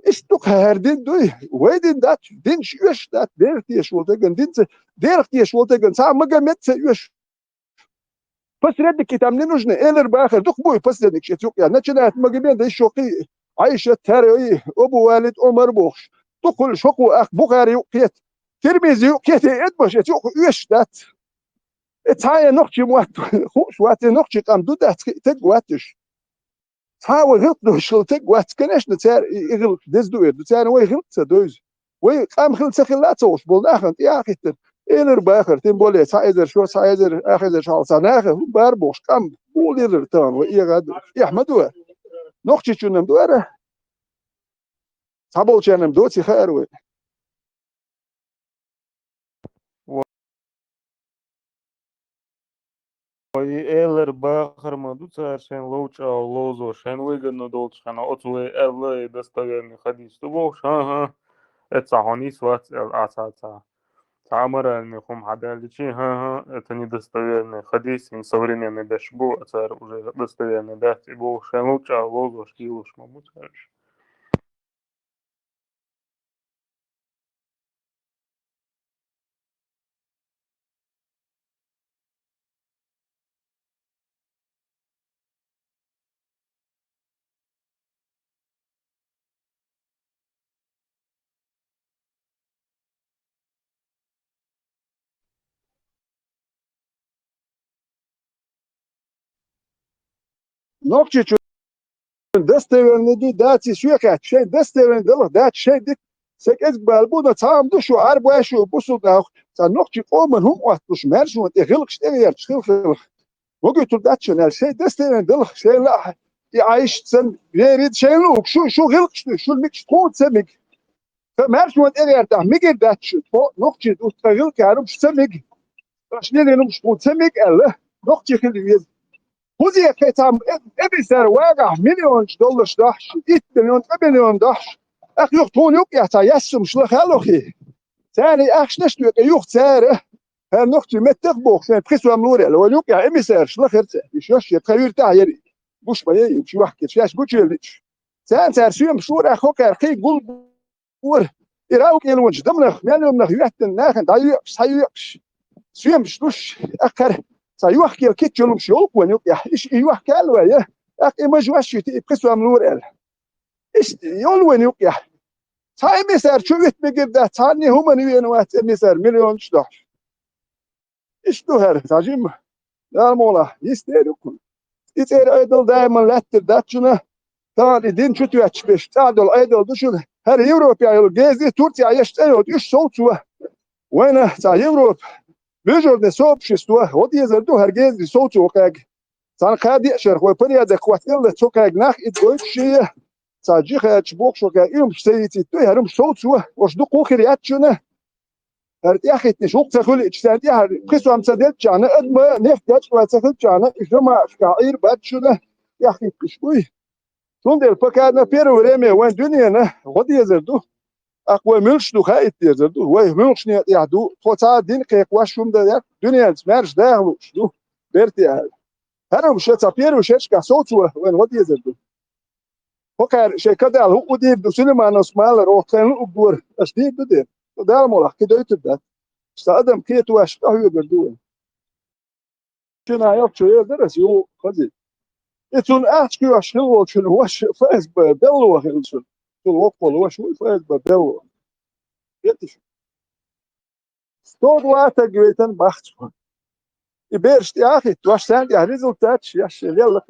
ايش توك هردين دوي ويدين دات دين شوش دات ديرتي شو تگن دين ديرتي شو تگن سا مگمت شوش посредник там не нужны. Элер бахер, дух бой посредник. Начинает магибен, да еще عايشة تاري أبو والد عمر بوخش تقول شقو أخ بخاري يقيت ترمزي يقيت إدبش يتوق إيش دات تايا نقشي موات خوش وات نقشي قام دودات تقواتش تاوي غلط شل تقوات كناش نتار يغلط دز دوير تار وي غلط دوز وي قام خلط سخلاتوش بولناخن يا أخي إلر باخر تنبولي سايزر شو سايزر آخر شال سناخه باربوش قام بولير تان وإيه غاد يحمدوه نقشي شنم دوره صابول شنم دوتي خير وي Eller Бахар Мадуцар Шен Лоуча Лозо Шен Выгодно Долчана Отве Эллы достоверный хадис Тубов Шага Эцахани Свац Эл Асаца Тамара Михум Хадаличи это недостоверный хадис современный дашбу царь уже достоверный да Тибов Шен Лоуча Лозо Шкилуш Мамуцарш نقشي دستورني داتي شوية شيء دستورني دلخ دات شيء دك سكت بالبونا تام دشو عرب واشو بوسو داخ نقشي قومن هم وقت مش مرشو انت غلق شتغير تشخلق وقلت داتشن شيء دستورني دلخ شيء لا يعيش سن يريد شيء لوك شو غلق شو المكش تكون سمك فمرشو انت غير تاع ميجر داتش نقشي تغلق عرب سمك عشان مش تكون سمك الا نقشي خلي Hoezie het aan is er waga miljoen dollars dag, 1 miljoen, 2 miljoen dag. Ik joch toen ook ja, dat is soms slag hellogie. Zijn die echt niet stuk, joch zeggen, hij nog te met terugboog, zijn prijs van Lorel, en ook ja, is er slag het. Dus jos je het daar hier. Bush bij je, je wacht, je is goed je licht. Zijn er zo'n soort ook er geen gold voor. Er ook heel wat damnig, miljoen nog wetten, nagen, dat je zei zo'n dus ik سيوح كي الكيت يلوم شوك ونيوك إيش يوح كالوا يا أخي ما جواش يقصوا أملور إل إيش يلوم يوك يا تاي مسار شو يتبقى ده تاني هم نوينوات مسار مليون شداش إيش تو هر تاجم لا مولا يستيركم يصير أيدل دائما لاتر داتشنا تاني دين شو تيجي بيش تعدل أيدل دشون هر يوروبيا يلقيزي تورتيا يشتري إيش صوتوا وين تا يوروب بيجور сообщество, вот я зайду Харгейс, die Soziokag. San Khadischer, wo Peria der Quartier der Zokag nach in Deutsche, Sajih Chbokshokag, steht du herum Sozu, was du Kochriatschune. Ja, ich nicht auch zu ich sag ja, kriegst du am Zadet Jana, nicht jetzt was zu Jana, ich mal Skair Batschune. Ja, ich bespui. Son del Pakana Peru Reme, wenn Dunia, ne? Was ihr zaidu? أقوى ملش دو خايت يزردو وين ملش نيا يعدو فوتا دين كيك واشوم ده دنيا سمارش ده شدو بيرتي هذا مش تابير وشش كاسوتو وين ودي يزردو فكر شيء كده هو ودي دو سينما ناس مال روح كان وبدور اشدي بدي ده المولا كده يتبدا استخدم كيت واش هو يزردو شنو يا شو يدرس يو خذي اتون احكي واش هو شنو واش فاز بلو هلشن الوقت هو شو فاز بدو يتش ستود واتا جويتن بخت يبرشت يا اخي توش سان يا ريزلتات يا شليل لك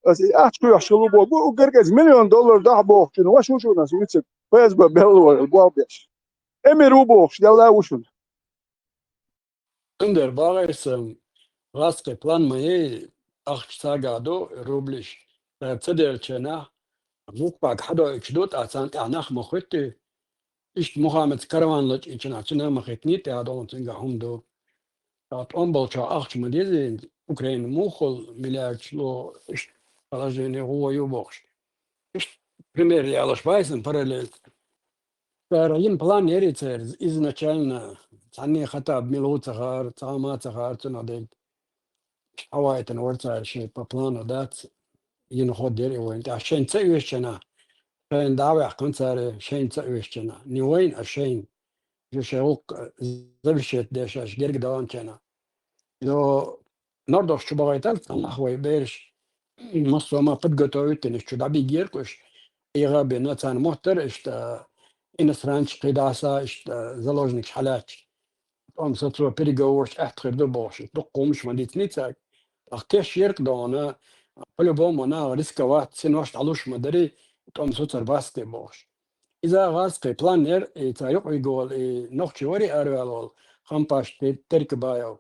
از احكي واش لو بو وغرغز مليون دولار ده بو شنو واش شو ناس يتش فاز بلو البوبيش اميرو بو يلا وشو Under bagajsam raske plan moje أخشتاقادو روبلش تدرچنا مقبق حدا اكدوت أتان تعناخ مخوتي إيش مخامت كروان لج إيشنا تنا مخيتني تعدون تنجا هم دو تات أمبلشا أخش مديزين أوكرين موخل ملاك لو إيش положение هو يبوخش إيش пример я лишь байсен параллель Район план ерицер изначально цанни хатаб милуцахар цамацахар цунадель حوايتن ورثة شيء ببلانو دات ينخد ديري وين عشان تسويشنا عشان دعوة كنت صار شين تسويشنا نوين عشان جو شوق زبشت داش جرق دوان كنا لو Nordoch что бывает нахуй берешь массу ما подготовить إنك что дабы геркуш إيغابي نتان مهتر إشتا إنس رانش قداسة إشتا заложник حالات أم سترو переговорш أحتر دبوش تقومش ما ديتنيتك أختيش يرك دونا по-любому она рисковать синошт алуш мадери أم ستر باستي بوش إذا غاسقي بلانر إتايق يقول نوخشي وري أروالول خمباش ترك بايو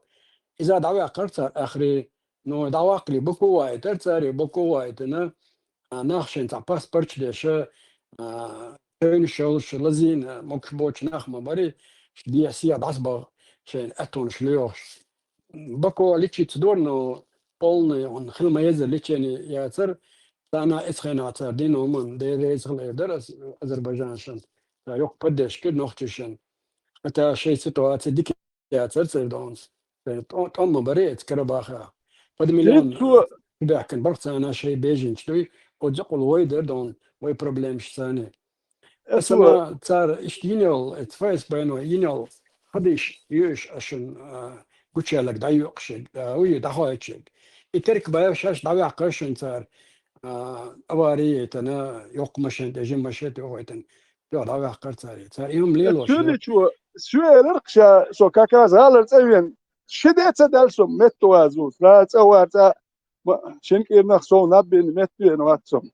إذا دعوة قرصر آخري نو دعوة قلي بقوة ترتاري بقوة أنا ناخشين تاع باسبورت ليش كاين شغل لزين ممكن بوش ناخ مباري دي سياد عصبة شين أتون شليوش بقوة ليتشي تدورنو полный он خلما يزر ليتشيني ياسر أنا إسخنا تار دينو من دير إسخنا درس أذربيجان شن يوك بدش كد نوختشن حتى شيء سيتواتي ديك ياسر سيدونس طم بريت كرباخا قد مليون بحكن برت أنا شيء بيجين شتوي وتقول ويدر دون وي بروبليمش ثاني اسمع صار اشتينيل اتفايس بينو ينيل خديش يوش عشان قلت لك دا يقشك وي دا هايتشك يترك بايش دا يقشن صار أواري تنا يوق مشان تجيم مشيت وقتن دا يقر صار يوم ليل وش شو الرقشة شو كاكاز هالر تسوين شديت سدالسم متو ازوس لا تصورت شنكير نخسو نبين متو نواتسم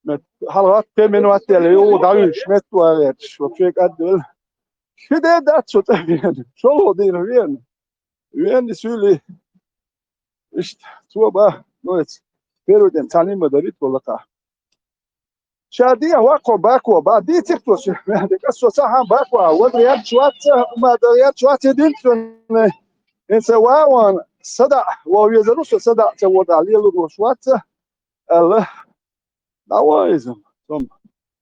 مت حلقات تمن وقت اللي هو داويش متو غيرش وفيك أدل شديت دات شو تبين شو دين وين سولي إيش توبة نويت بيرودن تعليم مدريد ولا كا شادية واقع باكوا بعدي تكتوش هذيك السوسة باكوا ودريات شوات ما دريات شوات يدين إنسان واون صدع ويزروس صدع تود عليه الروشوات الله دعوائزم ثم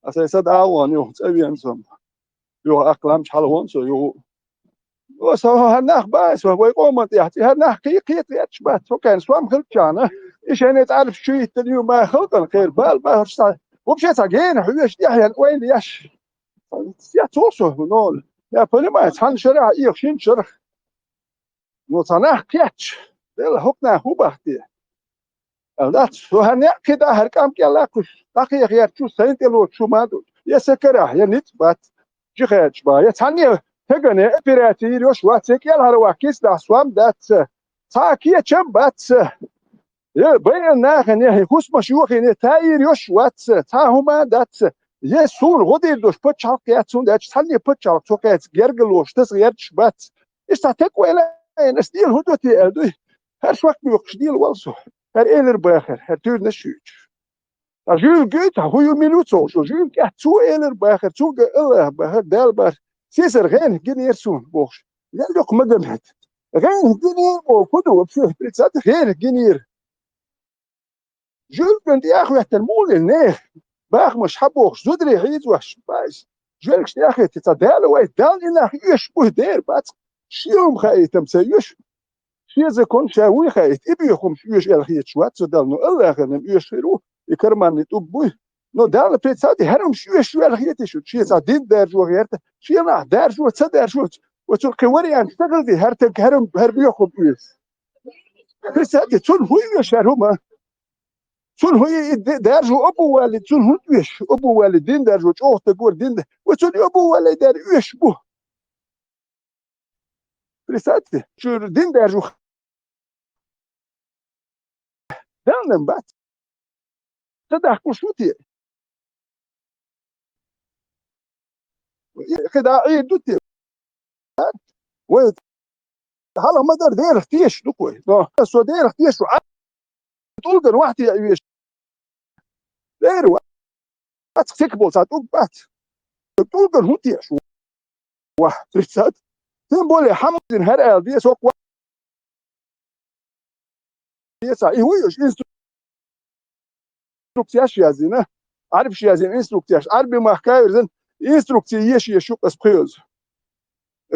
أساس دعوان يو تبين ثم يو أقلام حلوان سو يو وسوا هناخ باس وهو يقوم يحتي هناخ قيقيت يتشبات وكان سوام خلقانا إيش أنا تعرف شو يتنيو ما خلقا خير بال ما هرشتا وبشيت عجين حويش يحيى وين يش يا توصل نول يا بني ما يتحن شرع يخشين شرع وصنع كيتش ده هكنا هو بحتي الناس شو هنأ كده هركام كلا كش تقي غير شو سنت لو شو ما دو يسكره يا نتبات جخيتش با يتحني تجني إبراتي يروش واتك يلا هرواكيس ده سوام دات تاكيه كم بات يا بين ناخن يا خوش مشيوخ يعني تاير يروش وات تاهما دات يسون غدير دوش بتشالك ياتسون دات تحني بتشالك توكيت جرجلوش تسغيرش بات استعتك ولا نستيل هدوتي أدوي هرش وقت بيوقش ديل والسو هر إيلر باخر هر تور نشوش جول جيت هو يميلوتو شو جول كات تو إيلر باخر تو الله باخر دال باخر سيسر غين جنير سون بوش لا لوك مدمت غين جنير بو كدو بشوف بريتسات غير جنير جول كنت يا أخي يحترمون الناس باخ مش حبوش زدري عيد وحش باش جولكش يا أخي تتدال وايد دال إنه يشبه دير بات شيوم خايت مسيش شيء زكون شاوي خايت إبيهم شويش الخيت شوات سدال نو الله خلنا يشيرو يكرمان نتوبوي نو دال بيتساتي هرم شويش الخيت شو شيء صادين درجو غيرت شيء لا درجو تصدرجو وتلقي وري عن تشتغل دي هرتك هرم هربيهم بيس بيتساتي تون هو يشارهما تون هو درجو أبو والد تون هو يش أبو والدين درجو أوه تقول دين وتون أبو والد در يشبه Представьте, что день даже данным бат. Тогда кушайте. كده عيد دوتي. وين هلا ما دار دير اختيش دوكوي. سو دير اختيش تلقى واحد يعيش. دير واحد تكبل ساعات بات. تلقى هو تيش. واحد رسالة تنبولي حمد هرقل دي سوق يسا يويش instruktiyaş yazına عارف شي yazın instruktiyaş عربي ما حكايرزن instruktiyaş يشوق اسبخيوز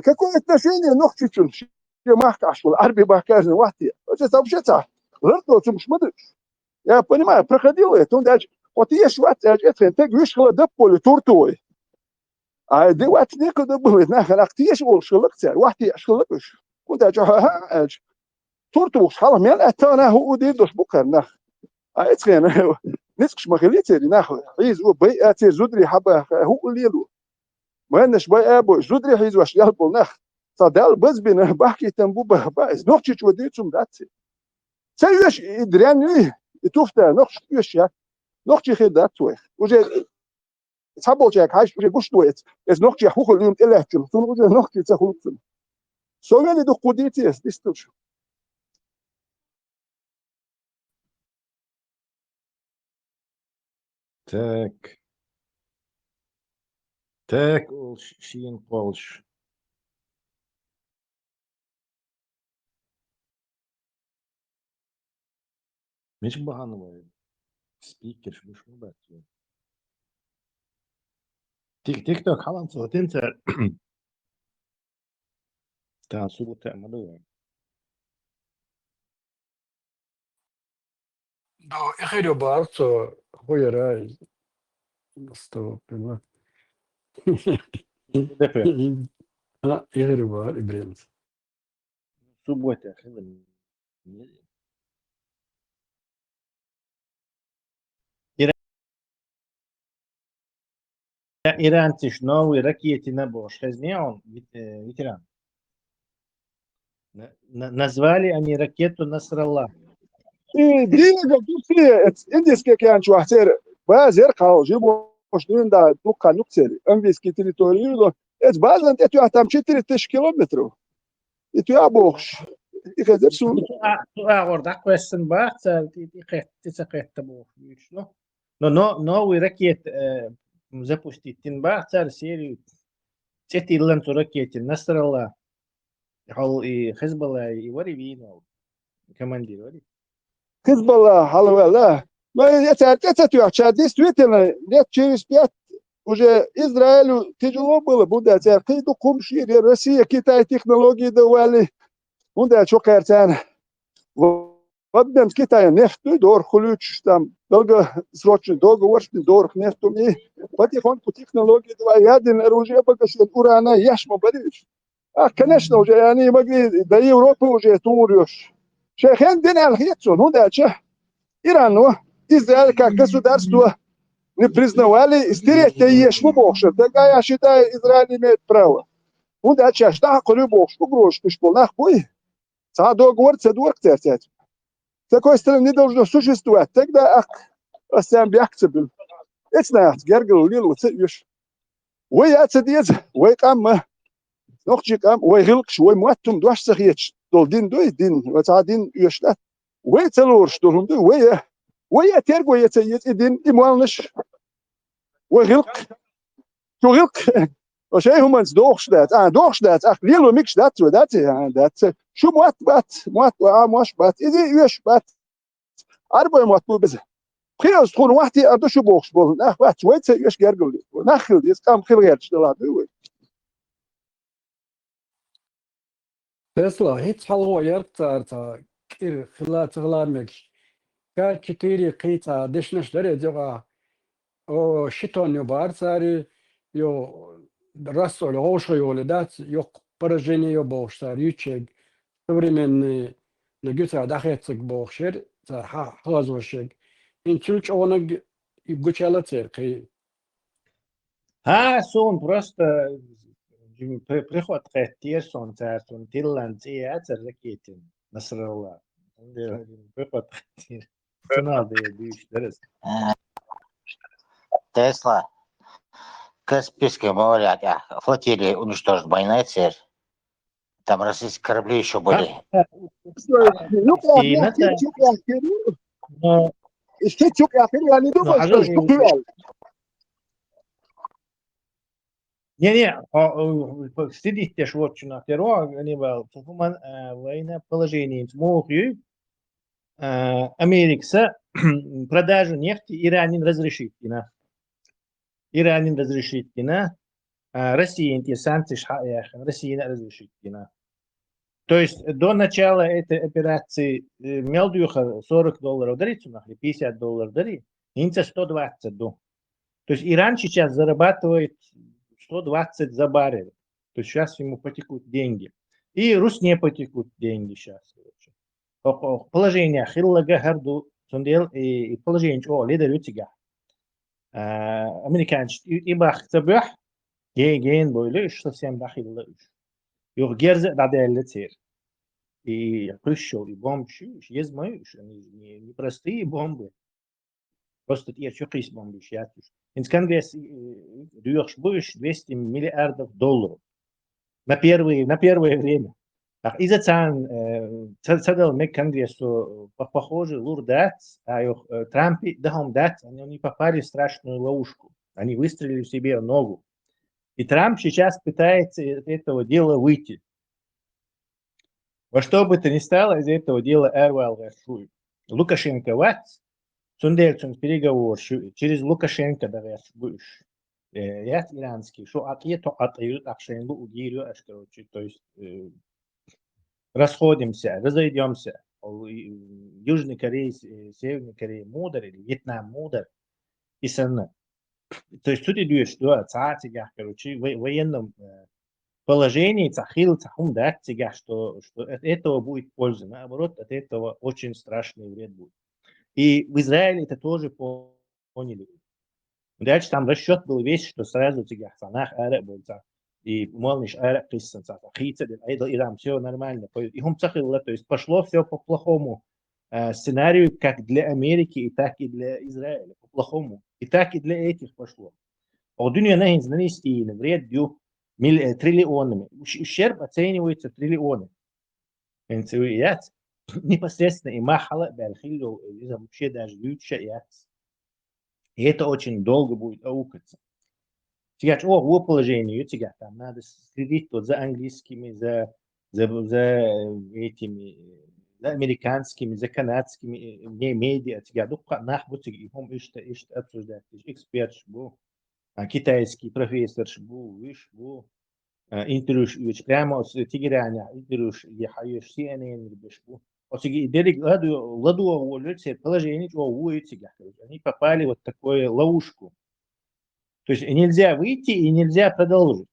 كاكو اتناشيني نوختي تشون شي ما حكاش ولا عربي ما حكايرزن وحدي وجه بشتا غلطو مش مدرش يا بني ما برخديو تون داج وتيش وقت اجت انت يش خلا دبول تورتوي دي وقت نيكو دبول ناخل اختيش وشلقت وحدي اشلقش كنت اجها تورتوش خلاص ميل أتانا هو دي دوش بكر نخ أتخين نسكش مخليتي نخ عيز وبي أتي زودري حبة هو ليلو ما نش بي أبو زودري عيز وش يلبو نخ صدال بس بين بحكي تنبو بس نوختش وديتهم داتي سيش إدريان يتوفتا نوختش يشيا نوختش خدات تويخ وجه صابو جاك هاش وجه قش تويت إز نوختش حقوق اليوم إلا تلفون وجه نوختش تخلصن سوغالي دو قديتي إس ديستوش Так, так, Шин Полш. مش بهانوا سبيكر مش مبات تيك توك خلاص وتنسى تعصبوا تعملوا دو إخيرو بارتو خويا راي استوى بما ها إخيرو بار إبراهيم سبوة إيران تشنو ركيتي نبوش خزنيون ветеран. Назвали они ракету Насралла. دينا دوكسي إنديسكي كان شو حسير بازر قاو جيبو شنين دا دوكا نوكسيري أنفيسكي تريتوريو إت بازن إتو أهتم 4 كيلومتر إتو أبوخش إخذر سون Orada question bahtsa тисакет табух. Новый ракет запустить тин бахтар серию 4 ракеты Насралла. Хал и Хизбалла и Варивина командир вари. Хизбалла халвела ما يتعتتوا عشان تويتنا ليت через 5 уже Израилю тяжело было будет قيدو قمشي Россия Китай технологии давали унда чокертан وبدم Китай нефть дор хулюч там долгосрочный долгосрочный дор нефть и потихоньку технологии давали ядерное оружие покажет урана яшма бориш конечно уже они могли до Европы уже турюш шехен ден алхитсон унда Иран Израиль как государство не признавали, стереть ешму бокшер. Тогда я считаю, Израиль имеет право. Вот это сейчас так бокшу брошку шполнах бой. Договор церцать. С такой стороны не должно существовать. Тогда сам бягцы был. Это знаешь, гергал лил вот цеешь. Ой, я цедец, ой кам, нохчик кам, ой гилкш, ой муаттум дуаш сахич. Долдин дуй дин, вот один юшта. Ой целур штурм дуй, ой. ويا ترجو يتدين إموالنش وغلق شو غلق وشيء هم دوخشدات دوخشدات ليلو ميكشدات ودات دات شو موات ماش بات إذا يش بات 4 بس خير تكون واحدة أدو شو بوخش بول نخ بات ويت يش جرجل نخل ديس كام خير غير تشتغل دوي تسلا هيت حلوة يرتا كير خلات غلامك كار كتيري قيتا دشنش داري جوا او شيتون يبار ساري يو راسو لغوشو يولدات يو برجيني يو بوشتار يوتشيغ современные нагюца дахецк бохшер за хазошег ин чулч онаг игучала церкви Сон просто приход Тирсон царством Тирланд и Ацер ракетин Насралла. Приход Тесла. Каспийское море, флотилия уничтожит двойная цель. Там российские корабли еще были. Не, сидите ж вот на террор, они был, война положение смогли Америка продажу нефти Иранин разрешит, Иранин разрешит, Россия эти санкции Россия разрешит, То есть до начала этой операции мелдюха $40 дарит, $50 дарит, инца 120 до. То есть Иран сейчас зарабатывает 120 за баррель. То есть сейчас ему потекут деньги. И Русне потекут деньги сейчас. положение хиллага харду сундел и положение лидер ютига американец ибах табах ген бойлы совсем дахилла юг герзе даделлетер и прыщел и бомбы езмой не простые бомбы просто те чукис бомбы шатуш инс конгресс дюрш буш $200 миллиардов на первое время. Из-за цадал мек конгрессу похоже лурдат, Трампи дахом дат, они попали в страшную ловушку. Они выстрелили в себе в ногу. И Трамп сейчас пытается из этого дела выйти. Во что бы то ни стало, из этого дела Эрвал решует. Лукашенко ват, сундельцун переговор через Лукашенко давай будешь. Я иранский, что отъеду, акшенлу удирю, короче, то есть расходимся, разойдемся. Южный Корея, Северной Корея мудр или Вьетнам мудр и сына. То есть тут идет, что царь, короче, в военном положении цахил, цахум, да, что от этого будет польза. Наоборот, от этого очень страшный вред будет. И в Израиле это тоже поняли. Дальше там расчет был весь, что сразу тебя санах араб был, и молниш араб киссан, хица, Иран, все нормально. И он цахил, то есть пошло все по плохому сценарию, как для Америки, и так и для Израиля, по плохому. И так и для этих пошло. А дунья нахин нанести вред дю триллионами. Ущерб оценивается в триллионы. Непосредственно и махала бальхилу, вообще даже лучше яц. И это очень долго будет аукаться. Сейчас, в положении, тебя там надо следить вот за английскими, за этими, за американскими, за канадскими медиа, тебя, нахбут, и он ищет обсуждать, эксперт, китайский профессор, интервью, прямо с Тегерана, интервью, я хочу CNN, положение, они попали в вот такую ловушку. То есть нельзя выйти и нельзя продолжить.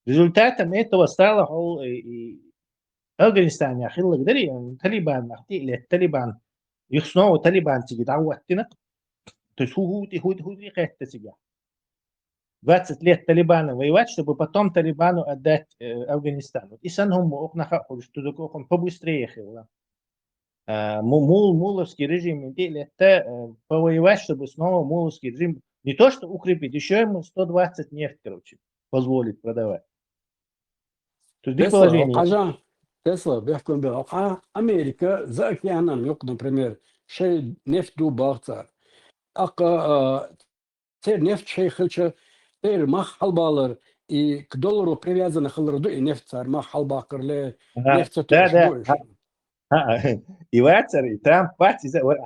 Результатом этого стало Афганистан, Талибан, их снова Талибан, то есть 20 лет Талибану воевать, чтобы потом Талибану отдать Афганистану. И санхум что побыстрее хилла. Муловский режим это повоевать, чтобы снова муловский режим не то что укрепить, еще ему 120 нефть, короче, позволить продавать. То есть положение. Тесла, бяхкон бел. Америка за океаном yok, например, шей нефть дубарца. Тер нефть шей хылча, тер мах халбалар и к доллару привязаны халрду и нефть цар мах халбакерле нефть да. И Вацер, и Трамп,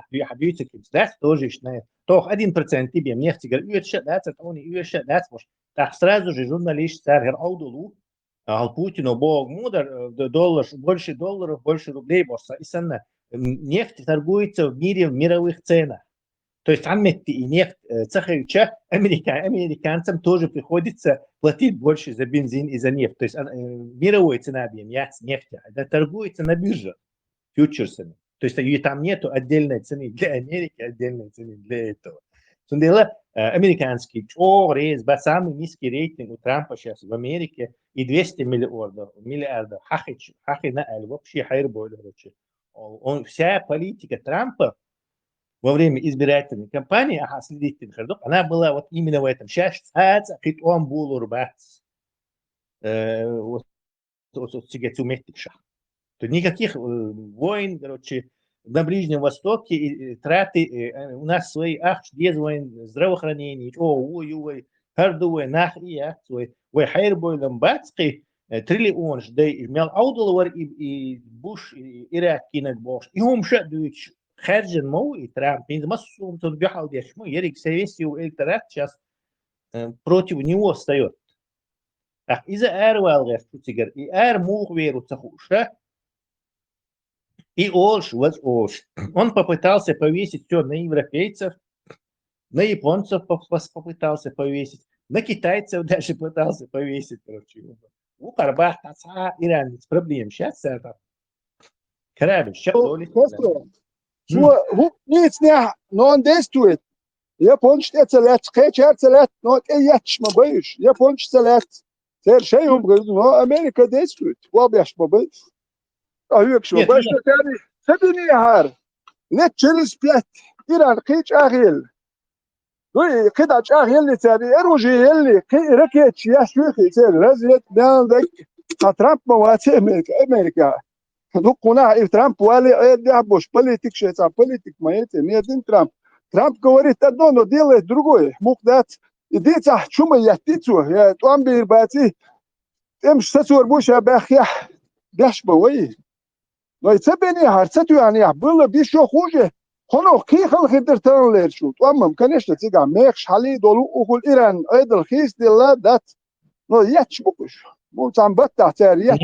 я habitué das тоже schnell. Doch 1% тебе нефти говорят, das он и das может. Так сразу же журналист царь Аудулу, Путину Бог мудр, доллар, больше долларов, больше рублей, босса. И санна нефть торгуется в мире в мировых ценах. То есть амметти и нефть цахаюча американцам тоже приходится платить больше за бензин и за нефть. То есть мировая цена нефти, это торгуется на бирже фьючерсами. То есть там нету отдельной цены для Америки, отдельной цены для этого. Сундела американский самый низкий рейтинг у Трампа сейчас в Америке и 200 миллиардов. Хахи на вообще хайрбой. Вся политика Трампа во время избирательной кампании, следите, она была вот именно в этом. Сейчас он был урбац. То никаких войн, короче, на Ближнем Востоке и траты у нас свои войн, здравоохранение, хардовой нахрия, свой хайрбой ламбатский триллион, да имел аудалвар и Буш, и Ирак кинет бош. И он шадуич харджен мау и Трамп, из массум тут бихал дешму, Ерик Севесию Эльтарат сейчас против него встает. Из-за Эрвал Гефтигер, и Эр Мухверу Цахуша, и Олш. Он попытался повесить все на европейцев, на японцев попытался повесить, на китайцев даже пытался повесить. У Карбах, иранец, проблем. Сейчас это كرابل شغل هو نيتني نون ديستويت يابونش تسلات قيتشار تسلات نوت اياتش ما بيش يابونش تسلات سير شيء هم نو امريكا ديستويت وابيش ما بيش ايوك شو باش تاني سبني هار نتشلس بلات ايران قيتش اغيل قدعش اغيل تاني اروجي يلي ركيتش يا شيخي سير رزيت ناندك ترامب مواتي امريكا دوقنا ترامب والي يعبوش политик шеца политик маете не один Трамп говорит одно, но делает другое мог дать идите чума я тицу я там бирбати тем что сорбуш бахя башбой но и цебени харцату يعني было бы еще хуже خنو كي خل خدر تنلر شو تمام конечно تيجا مخش حالي دولو اخل ايران ايدل خيس دلا دات но ياتش بوش مو تام بتاع تاريخ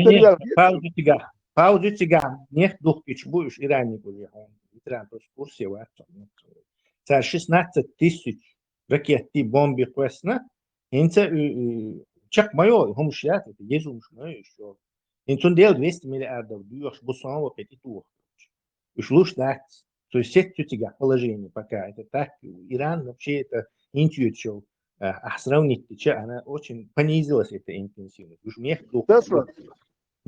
Paudiciga nicht durchgeschwurscht Iranigu Iran Kursie варто. Це 16 тисяч ракетті бомбі квесна. Інце чак майо, гомшят, это езумш майо, що интун дел 200 миллиардов дюрш бусанова петитух. Уж лучше так. То есть это тига положение пока. Это так. Иран вообще это интуитив. А сравнить, она очень понизилась эта интенсивность. Уж мех дух.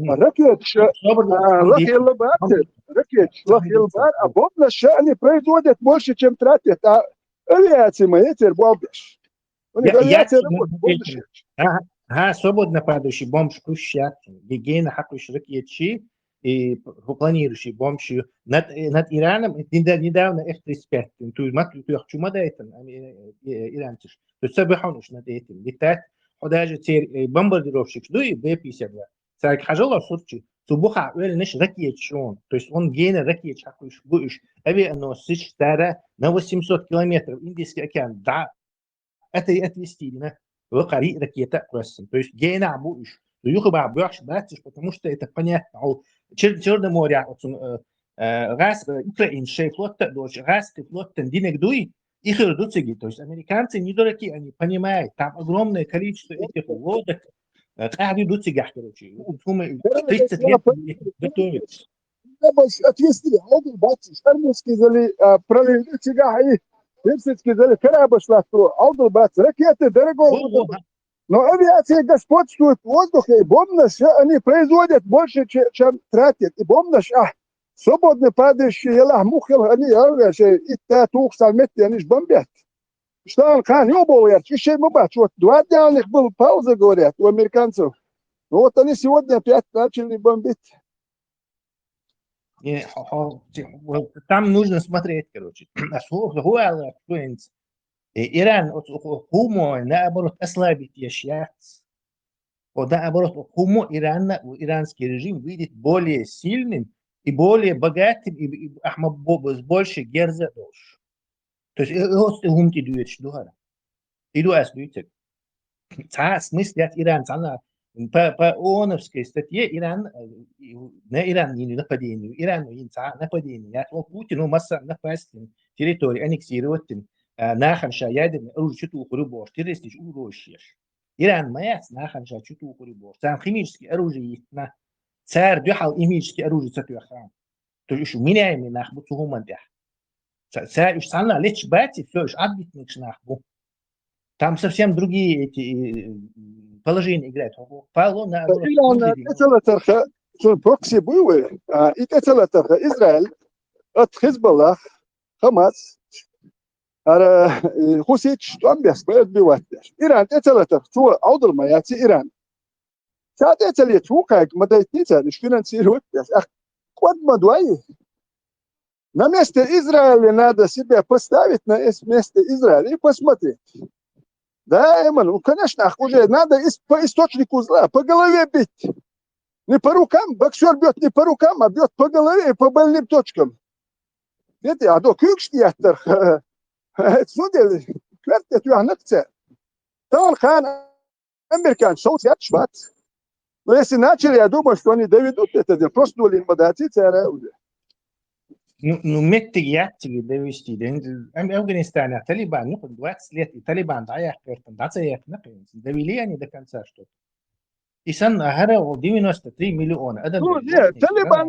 ركيتش لك البار ركيتش لك البار أبونا الشأن производит больше, чем тратит, а авиация маетер бомбиш. Свободно падающий бомж кущат, гигиена хакуш ракетчи и планирующий бомж над Ираном недавно F-35. То есть матку чума да это иранциш. То есть собихонуш над этим. Летать, даже теперь бомбардировщик, ну и Б-52. Так, хажала сурчи, субуха наш ракет шон, то есть он гена ракет шакуш буш, авианосец стара на 800 километров Индийский океан, да, это действительно выкари ракета просто, то есть гена буш, юхба буш, да, потому что это понятно, Черное море, газ, украинский флот, газский флот, динек дуй, их редуцики, то есть американцы не дураки, они понимают, там огромное количество этих лодок. قاعد يدوس سجاح كروشي هم 30 ليت готовятся بس отвести один бачиш армейский зали проверить сигаи персидский зали карабаш ластро один бач ракеты дорого но авиация господствует в воздухе и бомбнаш они производят больше чем тратят и бомбнаш свободно падающие лахмухил они оргаши и татух салмети они ж бомбят Штан Хан ёбал я, еще мы бачу, вот 2 дня у них была пауза, говорят, у американцев. Ну вот они сегодня опять начали бомбить. Там нужно смотреть, короче. Иран, наоборот, ослабить ящац. Наоборот, иранский режим выйдет более сильным и более богатым, и с больше герза дольше. То есть это гумти дует что-то. Иду асбитик. Та смысл от Иран, она по ООНовской статье Иран на Иран не нападение, Иран не нападение. Я вот Путину масса напасть территорию аннексировать наханша ядерный оружие чуту хурубош, террористич урощешь. Иран маяц наханша чуту хурубош. Там химические оружие на царь дюхал химические оружие цатуяхан. То есть меняемые нахбуту гумандях. Уж сана лечь бати, все, уж отбитник шнахбу. Там совсем другие эти положения играют. Прокси были, и Израиль от Хизбаллах, Хамас, Хусич, там без отбивать. Иран, это что, аудер маяти Иран. Сад это лет, как модайтница, лишь финансирует. Код мадуай. На месте Израиля надо себя поставить на место Израиля и посмотреть. Да, ну, конечно, уже надо по источнику зла, по голове бить. Не по рукам, боксер бьет не по рукам, а бьет по голове и по больным точкам. Видите, а до кюкштиятер, судили, квертет юанакция. Там хан, американ, соус я швац. Но если начали, я думаю, что они доведут это дело. Просто дули модати, царя уже. Ну, метрияти довести. Афганистан, Талибан, ну, 20 лет, и Талибан, да, я довели они до конца что-то. إسان هذا 93 مليون أدم Ну, нет, Талибан,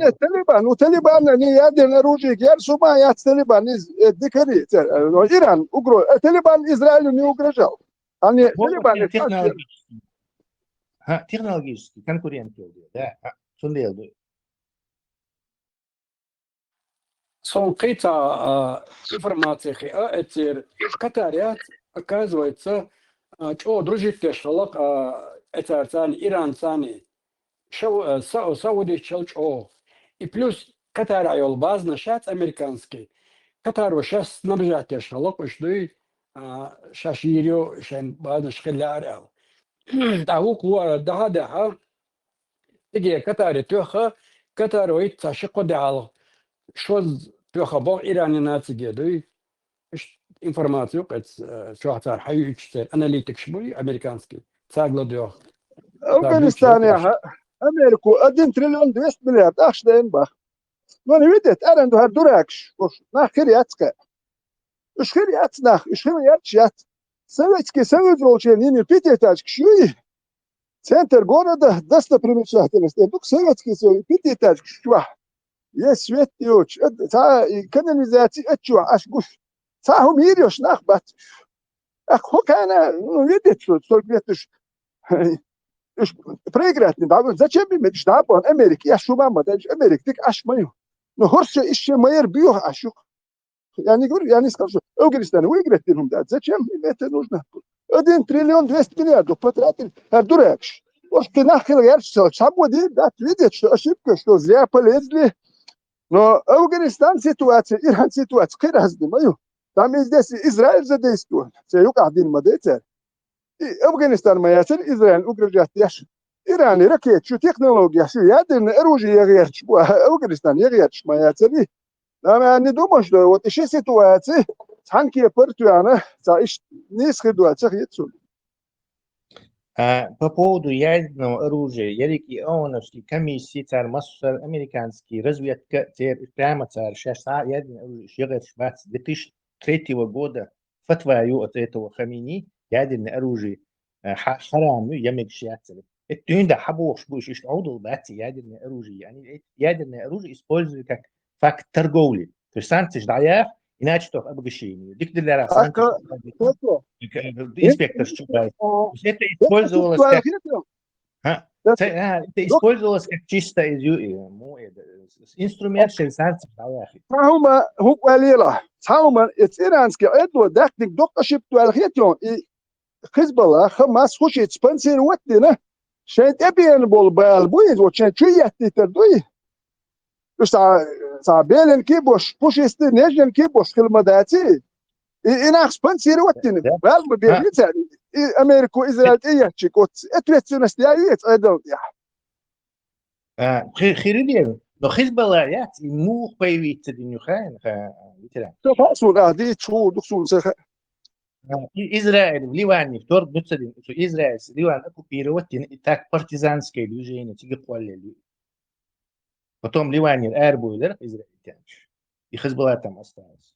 не ядерное оружие, Герсума, я Талибан из дикари. Но Иран, Талибан Израилю не угрожал. Они, Талибан, технологически конкуренты, да, сунделду. Сонкита информация, это Катариат, оказывается, что дружит шалок, это Иран сани, шо Сауди челчо. И плюс Катар айол базна шат американский. Катару сейчас снабжать шалок, что и шаширио шен базна шкелярел. Таук уара да تجي كتار توخا كتار ويت تشقو دعال شو توخا بو إيراني ناس جدوي إيش إنفورماتيو قد شو هتار حيو يشتر أناليتيك شمولي أمريكانسكي تاغلو دوخ أفغانستان يا أمريكا أدين تريليون 200 مليار أخش دين بخ نوني ويدت أرندو هردوراكش وش ناخير ياتك إيش خير ياتناخ إيش خير ياتشيات سويتكي سويت روشين يني بيتي تاجك شوي Центр города достопримечательность. Тут советский свой питетаж чуа. Есть свет и уч. Та канализация чуа аж гуш. Та хумирёш нахбат. Ах хокана, ну видит что видишь. Проиграть не дал. Зачем им штаб он Америки? Я шуба модель Америки. Ты аж мою. Но хорше еще майер био ашу. Я не говорю, я не скажу. Афганистан выиграть им дать. Зачем им это нужно? 1 триллион 200 миллиардов потратили. Дуракш. Может, ты нахер ярче, шабуди, да, видят, что ошибка, что зря полезли. Но Афганистан ситуация, Иран ситуация, какая разница, мою. Там и здесь Израиль задействован. Це юг один модетер. И Афганистан моя цель, Израиль угрожает яш. Иран, ракет, что технология, что ядерное оружие ярче, Афганистан ярче моя цель. Я не думаю, что вот еще ситуация, танки портуана, не сходуется, По поводу ядерного оружия, Ярики Оуновский комиссии царь Массар американский разведка прямо царь сейчас ядерное оружие ширит 2003 года фатваю от этого Хамини ядерное оружие حرام يمك شياتر التون ده حبوش بوش يشعودوا بات ядерное оружие يعني ядерное оружие используют как факт торговли то есть санкции даях иначе то обогащение дик для инспектор считает это использовалось как это использовалось как чисто инструмент санкций даях هما هو قليلا هما إيرانسكي أدو داخل دكتور شبتو الخيتون خزبلا خماس خوش تسبنسير وقتنا شايت أبين بول بالبويد وشان شوية تتردوي بس صعبين كيبوش بوش يستنجن كيبوش خلمداتي إنا سبنسير وقتنا بالب بيريتها أمريكا إسرائيل إيه تشيكوت أتوتسون استيايت أيضا خيرين но Хизбалла яц и мух появится днюхайн ветеран. То фасула ди чу дуксун сеха. Израиль в Ливане вторг нуцадин, что Израиль с Ливан оккупировать и так партизанское движение тигапуалли. Потом Ливане эрбуйлер израильтянч. И Хизбалла там осталось.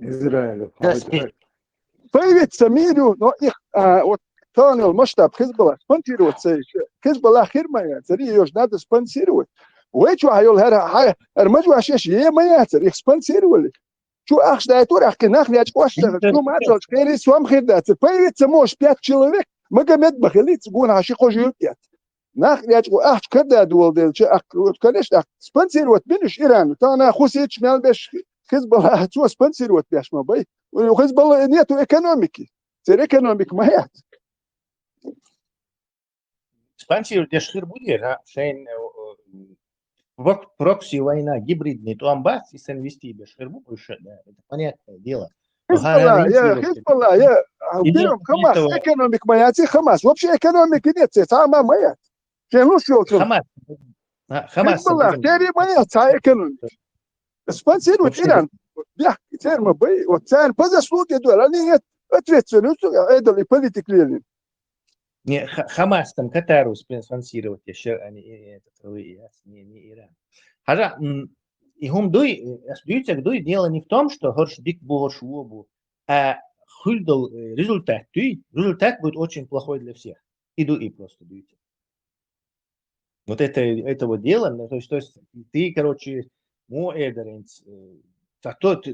Израиль. Появится миру, но их вот ثاني المشتب حزب سبونسيروت حزب الله خير ما يعتري يوش نادر سبونسيروت ويشو هيول هر مجوا شيش يه ما يعتري سبونسيروت شو أخش دايتور أخ كناخ ليش قاشتغل شو ما تعرف خير سوام خير دايتر بايت سموش بيت человек ما قمت بخليت تقول هاشي قجيل بيت ناخ ليش أخش كذا دول دل شو أخ كناش أخ سبونسيروت بينش إيران تانا خوسيتش مال بيش حزب الله شو سبونسيروت بيش ما باي وحزب الله نيته إيكونوميكي سير إيكونوميك ما يعت Спонсирует Дешхир будет, шейн прокси война гибридный Туамбас и Сенвести Дешхир будет, да, это понятное дело. Хизбалла, я берем Хамас, экономик моя, Хамас, вообще экономики нет, сама моя. Ну что, Хамас, Хизбалла, теперь моя, экономика. Спонсирует Иран, я термо бой, вот царь по заслуге дуэла, они нет ответственности, это ли политик ли. Не, Хамас там Катару спонсировать еще, а не Иран. Хажа, и хум дуй, дуйцек дуй, дело не в том, что горш бик борш уобу, а хульдал результат. Результат будет очень плохой для всех. И просто дуйте. Вот это вот дело, то есть ты, короче, эдеринс,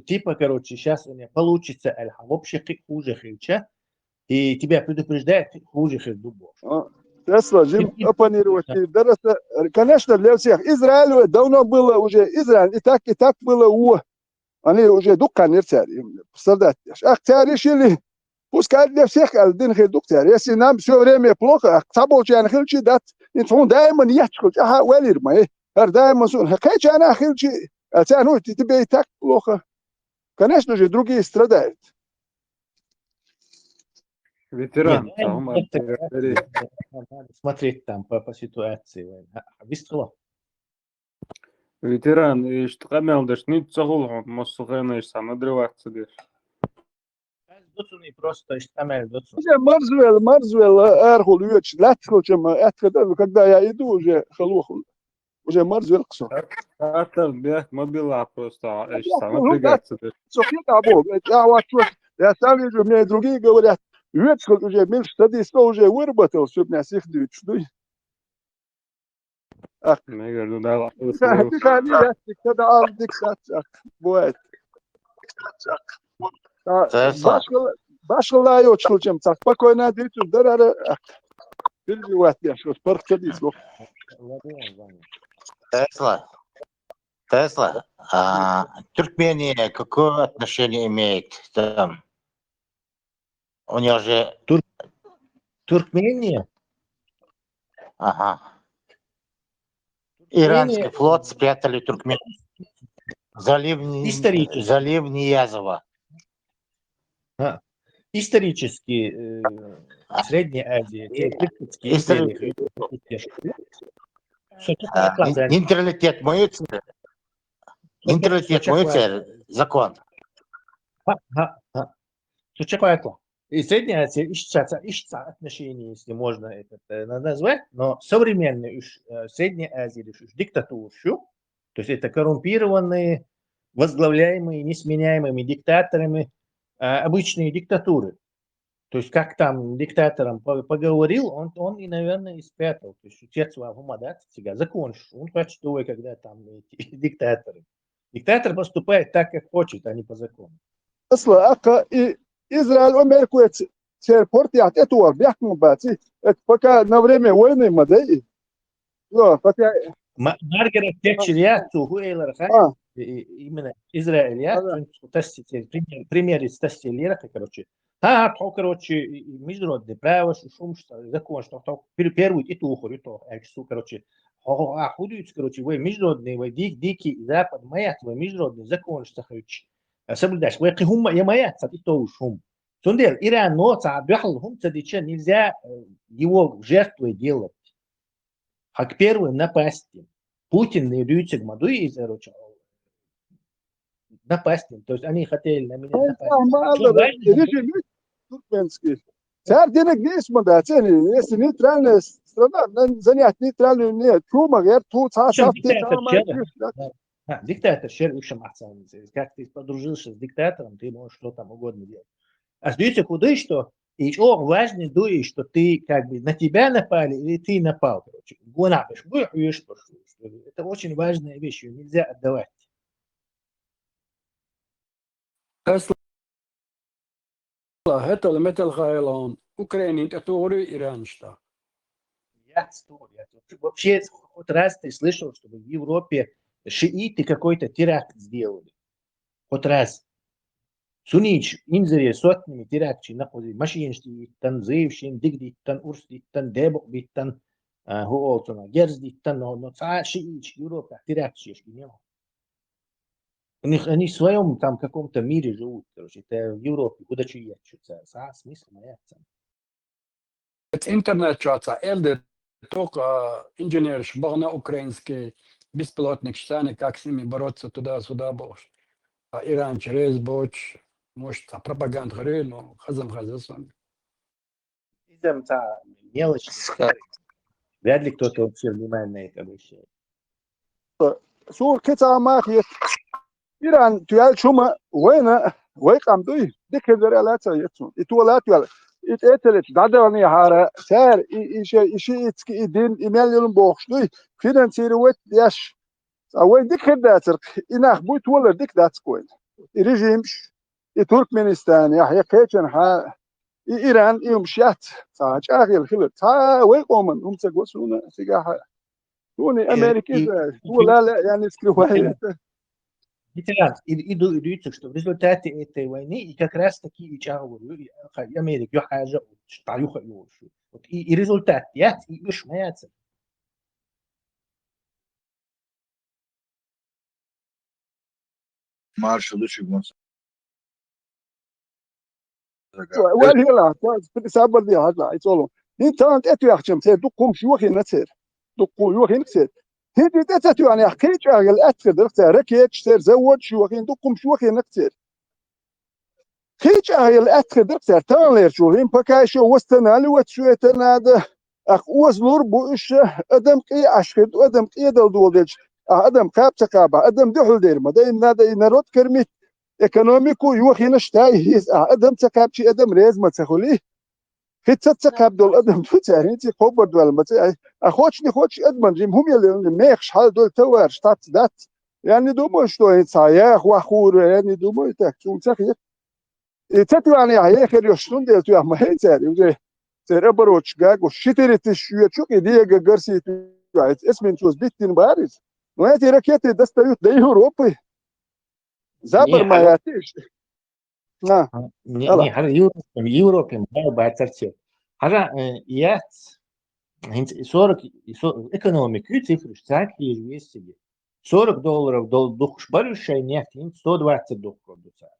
типа, короче, сейчас у меня получится вообще хуже хильча, и тебя предупреждает хуже хильдубов. Тесла, Джим, оппонировать. Конечно, для всех. Израиль давно было уже, Израиль и так было они уже дукканер царь. Представляете? Царь решили, пускай для всех один хильдук царь. Если нам все время плохо, таболчан хильчи дат, инфон дайма ячкут, велир май, дайма сун, хакайчана хильчи, ну тебе и так плохо. Конечно же, другие страдают. Ветеран. Надо смотреть там по ситуации. Вистрело. Ветеран, и что камелдаш, не цагул, мосухена, и сам надрываться дешь. Просто Уже Марзвел, Эрхул, Юч, Латхул, когда я иду, уже халухул. Уже Марзвел ксо. Это бях мобила просто, и сам напрягаться дешь. Я сам вижу, мне другие говорят, Юч, уже меньше стадиста уже выработал, чтобы меня всех дуть. Я говорю, да, бывает. Башкала я учил чем так спокойно дитю дарара переживать я что спортсмен. Тесла, Туркмения какое отношение имеет там? У нее же... Туркмения? Ага. Иранский флот спрятали Туркмению. Залив Ниязова. Исторически Средняя Азия, Нейтралитет мой цель. Нейтралитет мой цель. Закон. И Средняя Азия ищет отношения, если можно это назвать, но современная Средняя Азия диктатуру, то есть это коррумпированные, возглавляемые несменяемыми диктаторами обычные диктатуры. То есть как там диктатором поговорил, он и, наверное, и спрятал. То есть отец Вагумадат тебя закончишь. Он хочет, когда там эти диктаторы. Диктатор поступает так, как хочет, а не по закону. Израиль Америку порт это бяхну бати. Пока на время войны модели. Маргарет Тэтчер именно Израиль, пример из Тастелера, короче. Международное право, закон, что первый и короче, короче, международный, дикий запад, международный закон, что соблюдаешь. Я моя, и то уж Сундел, Иран, нельзя его жертвой делать. Как первым напасти. Путин не дается к Маду и напасти. То есть они хотели на меня напасть. Царь денег не смотрит. Если нейтральная страна, занять нейтральную нет. Диктатор, как ты подружился с диктатором, ты можешь что там угодно делать. А сдается куда что, и важно дуешь, что ты как бы на тебя напали или ты напал. Короче. Это очень важная вещь, ее нельзя отдавать. Это метал хайлон. Украина это Иран что? Вообще, хоть раз ты слышал, чтобы в Европе шииты какой-то теракт сделали? Хоть раз. Сунич, инзере сотнями теракчи находили. Машинщики, танзывщин, дигдиттан, урститтан, дебокбиттан, гуолтона, герздиттан, но шиич, Европа, теракчишки не было. Они в своем там каком-то мире живут, короче, это в Европе, куда чуятся, смысл мояться. Это интернет чата, элдер, только инженер, шбагна украинский, беспилотник, штаны, как с ними бороться туда-сюда больше. А Иран через боч, может, пропаганда говорит, но хазам с вами. Там мелочь. Вряд ли кто-то вообще внимание на это обращает. Сур кица махи. Иран тюэль шума война ويقام دوي ديك الرالات يتسون يتولات ولا يتأتلت دادوني هارا سار إشي إدين إيميل يلون بوخش دوي فينانسير ويت ياش أول ديك داتر إناخ بويت ولا ديك داتس كوين ريجيمش تركمانستان يحيى كيتشن ها إيران يمشيات صاج أخي الخلط ها ويقومن هم تقوسون سجاها توني أمريكي ولا لا يعني سكروي Ветеран, иду идут, что в результате этой войны и как раз таки и чего Америка юхажа штаюха юшу. Вот и результат я и юшмается. Маршал Ишигмас. ولا لا سابر دي هذا يصلون انت انت يحكم سير دقوم شوخي نسير دقوم يوخي نسير هدي تاتو يعني حكيت على الاثر درت ركيت سير زود شوخي دقوم شوخي نكتير خيج على الاثر درت تانلر شوخين بكايشو وستنا وتشو تناد اخ وزلور بوش ادم قي اشهد ادم قي دولدج ادم قاب تقابا ادم دحل دير ما داين نادا نرد كرميت ايكونوميكو يوخي نشتاي هيز ادم تقابشي ادم ريز ما تخولي خيت تقاب دول ادم توتاري انت خبر دول ما اخوتشني خوتش ادمن جيم هم يلي ميخش حال دول توار شتات دات يعني دومو شتو انصايخ واخور يعني دومو تاكشون تاخي تاتو يعني هيك يشتون ديل تو ما هي تاري وجه تر ابروتش غاغو شتيرت شويه شو دي غرسي اسمن توز بيتين باريس وهاتي ركيتي دستيوت دي اوروبي زابر ما ياتيش Не, хара Европе мало церкви. Хара яц, хинц 40 экономики цифры штат есть вести. $40 дух шбарющая нефть, $120 продуцент.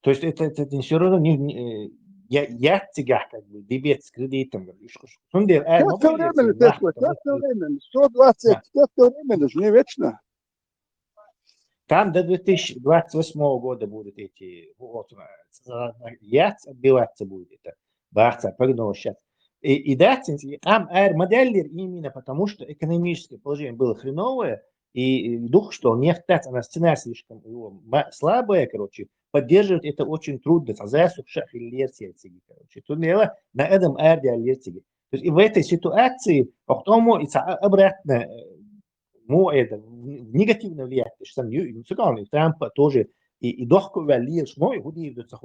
То есть это все равно не я тягах как бы дебет с кредитом. Сундер, Все время, 120, все время, не вечно. Там до 2028 года будут эти, вот, яц отбиваться будет это, бахца, прогноз сейчас. И да, модель именно потому, что экономическое положение было хреновое, и дух, что нефть, она цена слишком слабая, короче, поддерживать это очень трудно. Короче, тут дело на этом То есть и в этой ситуации, обратно, это негативно влияет. Что там Трампа тоже и дохку валил, но и удивится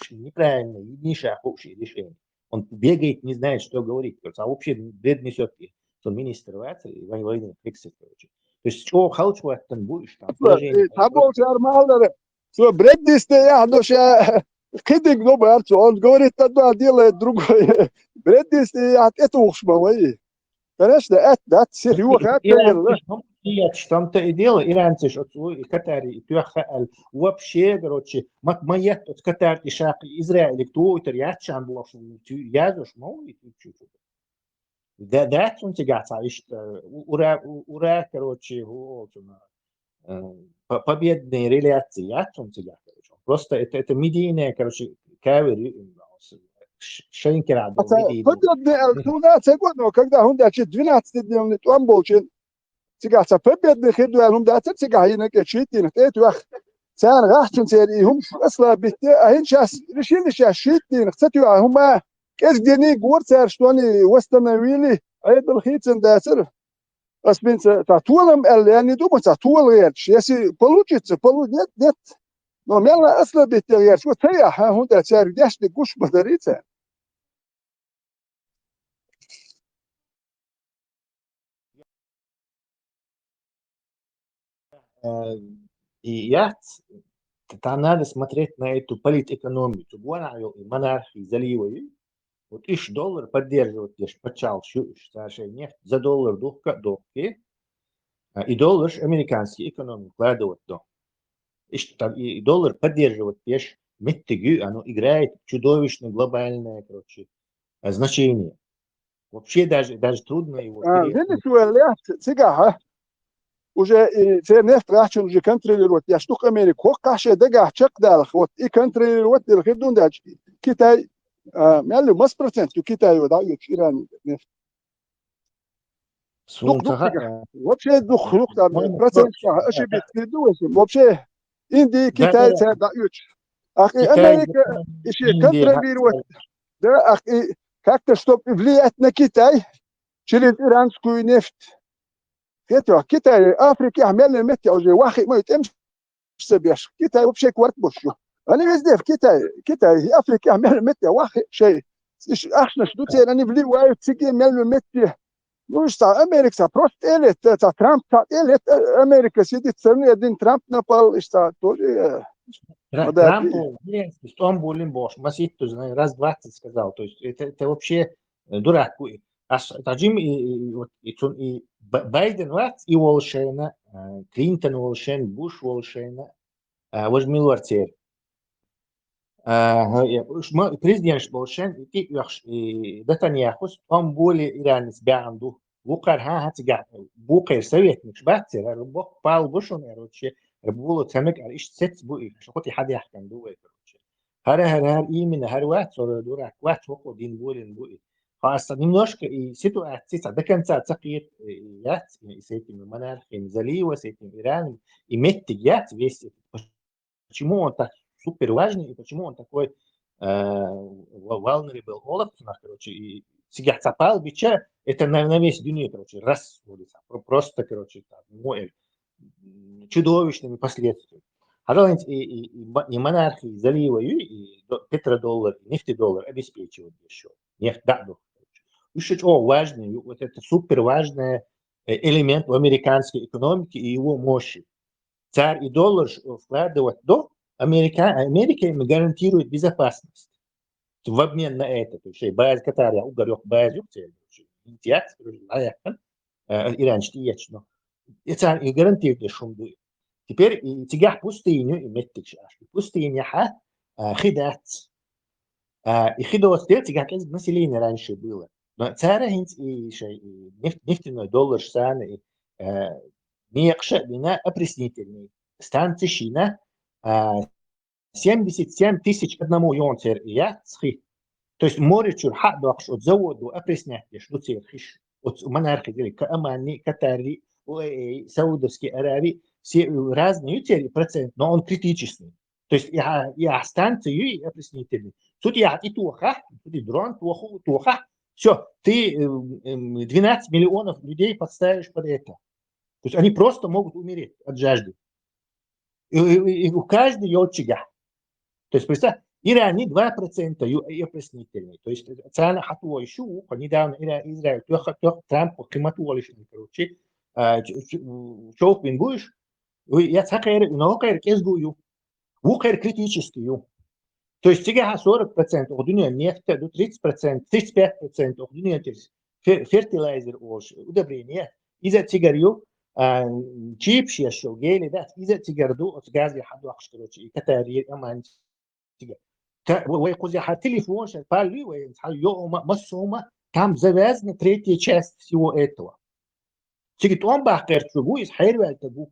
неправильно, единичное общее решение. Он бегает, не знает, что говорить. А вообще бред несет, что министр войны фиксит, короче. То есть что хочу, это будешь там. Что бред несет, я доша кидик добавить, он говорит одно, делает другое. Бред несет, это уж мой. Конечно, это серьезно. Там-то и дело, иранцы, Катари, вообще, короче, моя Катар и Шах, Израиль, кто это рядчан был, что я же мой, да, он тебя царишь, ура, короче, вот, победные реляции, я он тебя, короче, просто это медийная, короче, кавер, шенкера. Когда он дальше 12-дневный он был, Цигаса победный хидуэл هم داتر цигайна кечитин это цар гахчун сери هم اصلا бит ахин шас решили шас шитин кстати هم كاس ديني غور цар штони восстановили это хитин датер аспин татулам يعني думаю татул речь если получится нет но мела اصلا бит речь вот я هم датер дашни гуш бадарица И там надо смотреть на эту политэкономию, монархии заливы. Вот $1 поддерживать, лишь почал, нефть за $1 духи, и доллар американский экономику вкладывать. И доллар поддерживать, лишь меттегю, оно играет чудовищно глобальное, короче, значение. Вообще даже трудно его уже те нефть рачен уже контролировать. Я штук Америку, каше дега чек дал, вот и контролировать хидун дач. Китай, мялю мас процент у Китая дают Иран нефть. Вообще дух там процент ошибки вообще Индии Китай дают. أخي أمريكا إيش контролирует, да, أخي как-то чтобы влиять на Китай через иранскую нефть. Это Китай, Африка, عمال نمت уже واحد ما يتمش سبيش كيتاي вообще كوارت بوشو. أنا وزدي في كيتاي أفريقيا عمال نمت واحد شيء. إيش أحنا شو تيجي أنا بلي وايد تيجي عمال نمت. مش تاع أمريكا بروست إلت تاع ترامب تاع إلت أمريكا سيدي تسمي دين ترامب نبال إيش تاع تقولي. Трампу, в принципе, что он болен бош, масит, то знаешь, раз 20 сказал, то есть это вообще дурак. Аж таджим и Байден вац и волшебно, Клинтон волшебно, Буш волшебно, возьмил теперь. Президент волшебно, и Нетаньяху, он более иранец бянду, букар ха хатига, букар советник, шбатер, бок пал бушон, короче. بقولوا سمك على إيش ست بقى عشان خاطر حد يحكم دوه كروتشي هر إيه من هر وقت صار دورك وقت فوق دين بولن بقى خاصة نمشي كيسيتو أحسيس ده كان ساعة تقيت يات يسيتي من منار خنزلي وسيتي من إيران يمت يات весь почему он так супер важный и почему он такой vulnerable олаф короче и сега цапал бича это на весь дунью короче раз просто короче так мой чудовищными последствиями. И монархии залива и петродоллар, нефтедоллар обеспечивают еще. Нефть, да, еще важный, вот это супер важный элемент в американской экономике и его мощи. Царь и доллар вкладывают до Америка им гарантирует безопасность. В обмен на это, то есть баз Катария, угорек баз, иранский ячно. Это и гарантирует шумду. Теперь тягах пустыню и меттикшаш. Пустыня хидат. И хидот тягах из населения раньше было. Но царя и нефтяной доллар сан и мекша вина опреснительный. Станция Шина 77 тысяч одному юнцер я схи. То есть море чурха докш от заводу опреснятиш дуцер хиш. От монархи говорит Каамани, Катари, Саудовский Аравии, все разные процент, но он критический. То есть я станцию и опреснительный. Тут я и туха, тут и дрон, туха. Все, ты 12 миллионов людей подставишь под это. То есть они просто могут умереть от жажды. И у каждого йотчига. То есть, представь, Иране 2% и опреснительный. То есть, цена хатуа еще, недавно Израиль, Трамп, климатуа лишний, короче, шоу пингуешь, я цакер, но кайр кезгую, вукайр критический. То есть, сега 40% от дуния нефти, до 30%, 35% от дуния фертилайзер, удобрение, из-за цигарью, чипс еще, гели, да, из-за цигарду, от газа хадуахш, короче, и катари, аман, цигарь. ويقول телефон сейчас пали, массома, там завязана третья часть всего этого. Чигит он бахкер чугу из хайрва табу.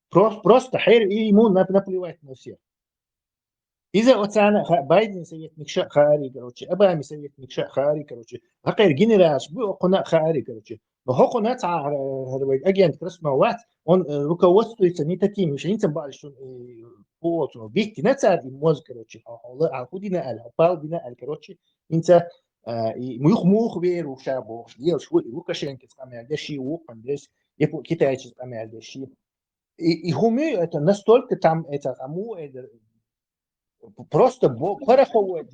Просто хайр и ему наплевать на всех. Из-за оцана Байден советник Хари, короче, Обама советник Хари, короче, хакер генерал, был кона Хари, короче. Но хокона агент Красноват, он руководствуется не такими, что не забывали, что вот, бегти на царь и мозг, короче, а худина аль, палбина аль, короче, инца мух веру в шабу, делал швы, Лукашенко скамял деши, ухан деш, китайцы скамял деши. И хуми это настолько там это кому это просто пороховое.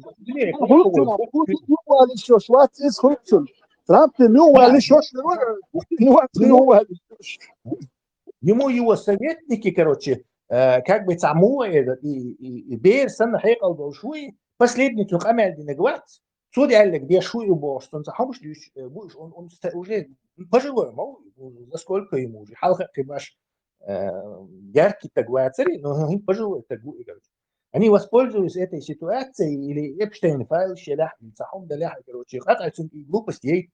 Ему его советники, короче, как бы тому и бер сам хекал большой последний тук амел динегват судя аль где шую бо что он захомш будешь он уже пожилой мол за сколько ему уже халха кибаш яркий тагвацери но он пожилой тагу короче они воспользовались этой ситуацией или Эпштейн файл щелях захом далях короче хата глупость ей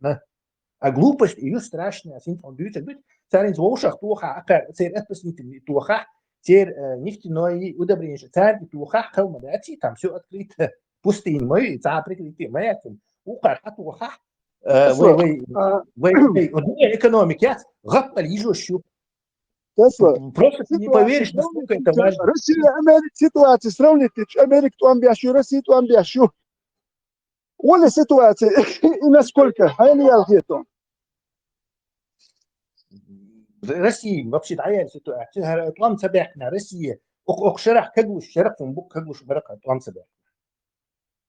а глупость ее страшная син он дают царин зошах туха акар цер опреснительный туха теперь нефтяной удобрение царь туха халмадати там все открыто пустынь мой царь прикрытый маятин ухар туха вы экономики гапал ежущу Тесла. Просто ты не поверишь, насколько это важно. Россия, Америка, ситуация, сравните, Америка ту амбиащу, Россия ту амбиащу. Оля ситуация, и насколько, они ялхету. Россия вообще تعال سитуация طلعنا سباحنا Россия شرح كجوش شرح من بوك كجوش بركة طلعنا سباح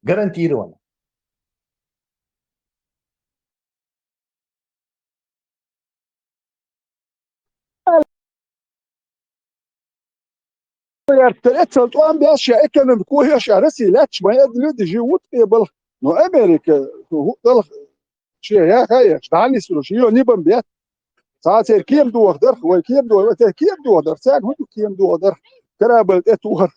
гарантированно. Это ту амбиаща экономику, я Россия, лечь, мои люди живут и был, но Америка, شيء يا خير تعالي سلوشيو نيبن بيت ساعات كيم دو اقدر هو كيم دو كيم دو اقدر ساعات هو كيم دو اقدر كرابل اتوهر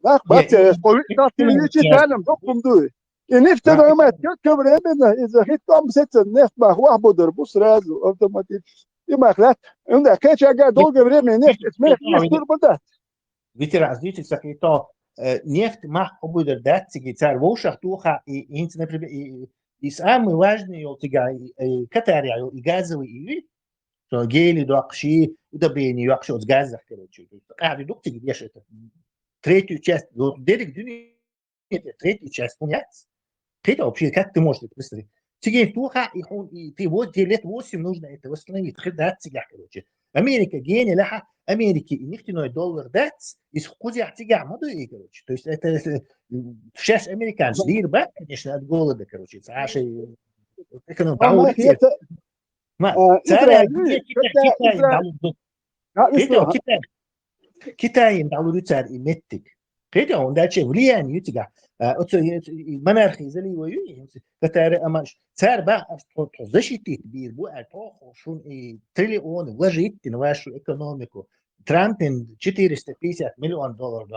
لا بس قوي تاتيجي تعلم دكم دو نفتنا ما تكبر ابنا اذا هيك كم ست نفط ما هو بدر بص رازو اوتوماتيك ما خلات عندك كاش قاعد دول قبل من نفط اسمه نفط بدات Видите, различие всякие то нефть мах обудер дать цар вошах туха и например и самый важный его тига катария и газовый и то гели докши удобрение вообще от газа короче а док тиги дешь это третью часть дерек дюни это третью часть понять это вообще как ты можешь представить тиги туха и ты вот лет 8 нужно это восстановить дать тига короче Америка гений лаха Америки и нефтяной доллар дать из худя тига моду и короче то есть это сейчас американцы лирба конечно от голода короче цаши экономика Китай дал рыцарь и меттик это он дальше влияние ютига монархии заливаю который амаш царь ба защитит бир бу это шун и триллион вложить в вашу экономику Трампин $450 миллиона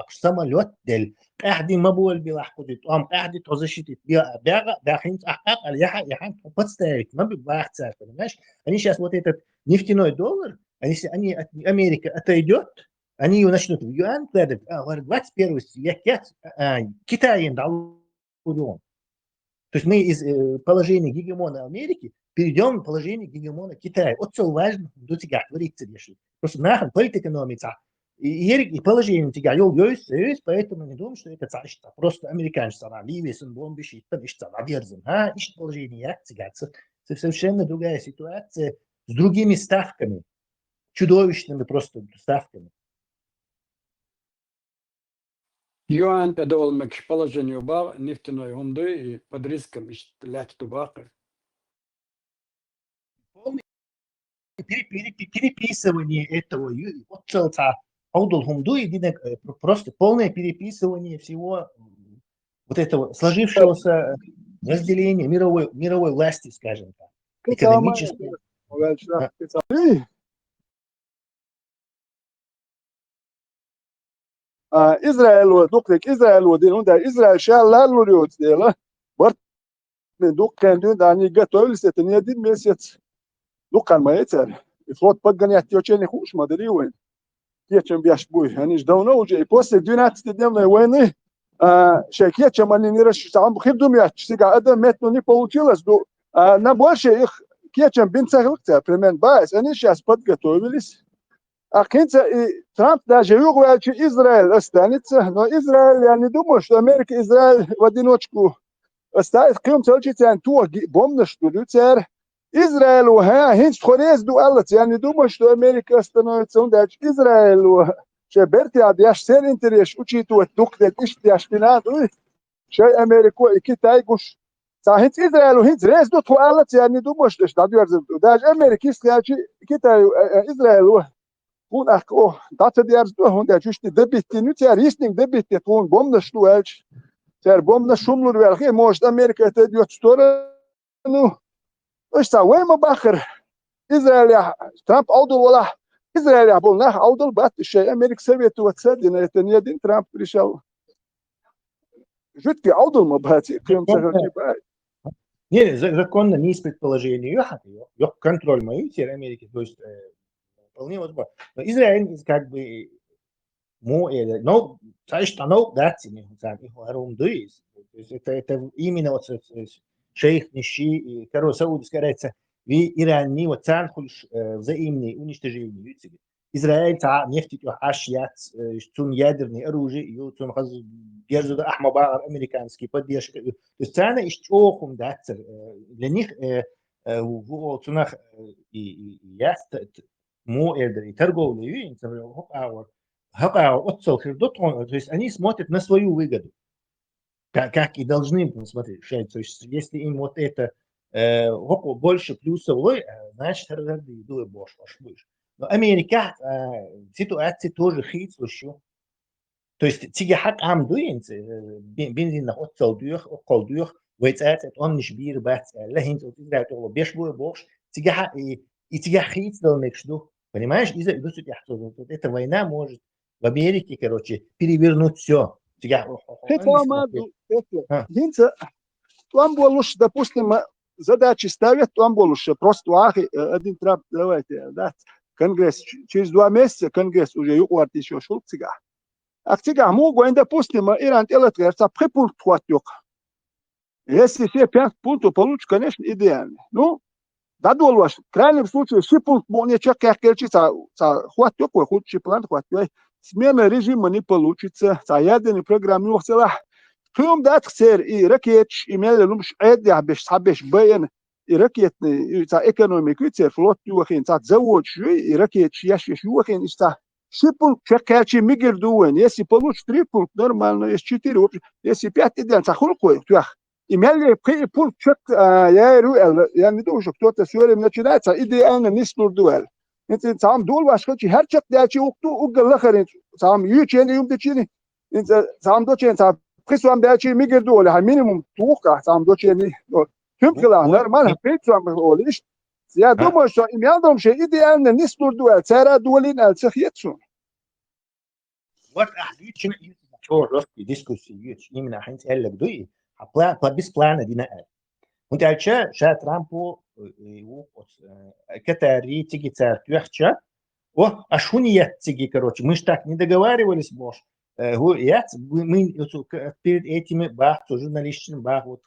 самолет дель قاعدين مبول بيلاحقوا قام قاعد تزشيت بيع داخلين احقق اليحن подставить ما بيبقى царь понимаешь они сейчас вот этот нефтяной доллар они Америка отойдет они ее начнут в юань вкладывать 21 век Китай им дал то есть мы из положения гегемона Америки перейдем в положение гегемона Китая вот все важно до тебя творится решить просто нахуй политэкономика и положение тебя есть поэтому не думаю что это царство просто американцы страна Ливия бомбы там ищется наверзен ищет положение тебя совершенно другая ситуация с другими ставками чудовищными просто ставками Юань подавал к положению бар нефтяной гунды и под риском лять тубака. Переписывание этого аудул гунды просто полное переписывание всего вот этого сложившегося разделения мировой власти, скажем так, экономической. إسرائيل دوكلك إسرائيل ودين هندا إسرائيل شال لا لوريوت ديلا برت من دوك كان دون داني قطعوا لستنيا دين ميسيت دوك كان ما يتر يفوت بدغن يحتيوچني خوش ما دري وين كيچن بياشبوي يعني جدونا وجي بوست دونات تدمنا وين شاكيه чамани нираш сам خدوم ячсига адам метно не получилось до на больше их кечен бинцахлыкта примерно байс они сейчас подготовились А кинца и Трамп даже югвал, что Израиль останется, но Израиль, я не думаю, что Америка Израиль в одиночку оставит. Кем целчится туа бомбна что люцер Израилю, хинч хорез дуалец. Я не думаю, что Америка остановится. Он даже Израилю, что Бертиад, я все интерес учитывать дух, that ищет я шпинат, что Америку и Китай гуш. Хинч Израилю, хинч рез дуалец. Я не думаю, что даже Америка, Китай, Израилю. Un ako, dat de erst doen, dat juist de bitte nu ter richting de bitte gewoon bomna stuelch. Ter bomna shumlur wel geen most Amerika te diot store nu. Is dat wel maar bacher. Israël ja, Trump audul wala. Israël ja bol nach audul bat shay Amerika Soviet wat sad in het nie din Trump prishal. Жутки аудул ma bati, кем цаги. Не, законно не из предположения ёх контроль моей Америки, то есть вполне возможно. Но Израиль как бы но конечно дать не знаю то есть это именно вот шейх нищий и король Саудовской Аравии и Иран وتسان خلش взаимные уничтожения юцеги. Израиль та нефть ашьят тун ядерные оружия, и тун хаз держат ахмабар американский поддержка. То есть цена ищохум датцер для них вот тунах и яст мо элдер и торговля юин хакаур отцел хирдотон, то есть они смотрят на свою выгоду, как и должны смотреть. То есть если им вот это больше плюсов, значит, идут больше. Но Америка ситуация тоже хитрость. То есть тиги хак ам дуинц бензин на отцел дух, окол дух, ويتقاطع он مش بير بس لا هنت وتزرع تقول بيش بو بوش تيجي и тиги хит дал мекшду. Понимаешь, из-за этого вот это война может в Америке, короче, перевернуть все. Там болуш, допустим, задачи ставят, там болуш, просто один трап, давайте, да, Конгресс, через 2 месяца Конгресс уже юкварт еще шел цыга. А цыга могу, допустим, Иран делает, кажется, припункт хватит. Если все 5 пунктов получится, конечно, идеально. Ну, да, долваш, в крайнем случае, 6 пунктов, не человек, как керчится, хватит, худший план хватит. Смена режима не получится, ядерный программ не уцела. Клюм дат хцер и ракет, имели лумш эдя беш сабеш бен и ракетный, и экономику, и флот юахин, завод, и ракет, яшиш юахин, и шипункт, черкачи мигер дуэн. Если получишь 3 пункта, нормально, есть 4, если 5 идеально, хулкой, имели пункт, я не думаю, что кто-то все время начинается, идеально не дуэль. انت سام دول واشكل هر چق داچی وقتو وقال خرين سام يوچين يوم دچيني انت سام دوچين سام قسم داچي ميگر دول ها مينيموم توقع سام دوچيني كم كلا نورمال بيت سام اوليش يا دوما شو يميالدم شيء ايديالنا نسلور دول سارا دولين السخيتسون вот ахлит شنو شو رفي ديسكوسي именно ханс эллек дуи а план без плана дина انت عشان شا ترامبو كتاري تيجي تارتوحча اشونيه تيجي короче мы ж так не договаривались бож мы перед этими бах журналистами бах вот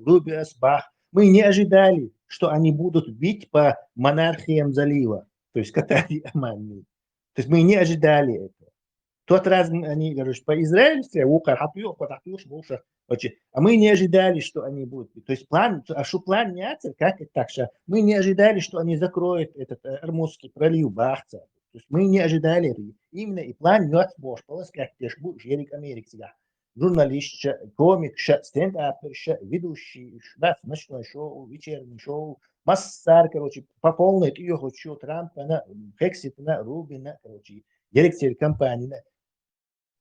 Рубиас бах мы не ожидали что они будут бить по монархиям залива то есть Катари Оман то есть мы не ожидали этого тот раз они говорят по израильски а мы не ожидали, что они будут. То есть план, а что план меняется, как это так что мы не ожидали, что они закроют этот Ормузский пролив Бахца. То есть мы не ожидали это. Именно и план нет больше. Полоска, где же будет Жерик Америки. Журналист, комик, стендап, ведущий, ночное шоу, вечернее шоу, массар, короче, пополнит ее хочу Трампа, Хексита, Рубина, короче, директор компании.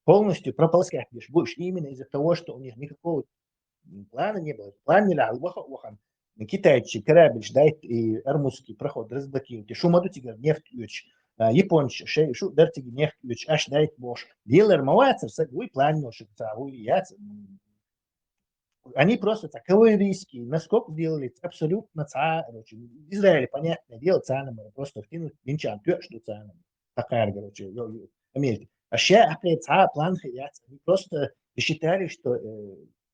Полностью прополоскать будешь именно из-за того, что у них никакого плана не было. План не лял. Китайцы корабль ждает и армузский проход разблокируют. Шумаду тигр нефть ючь. Японцы шу дартиги нефть ючь. Аж дает бош. Дилер мавацер сагуй план ношик цагуй яц. Они просто таковые риски. Насколько делали абсолютно короче. Израиль, понятное дело, цанами просто вкинуть венчан. Что цанами. Такая, короче, Америка. أشياء أحيانا план خيات просто считали что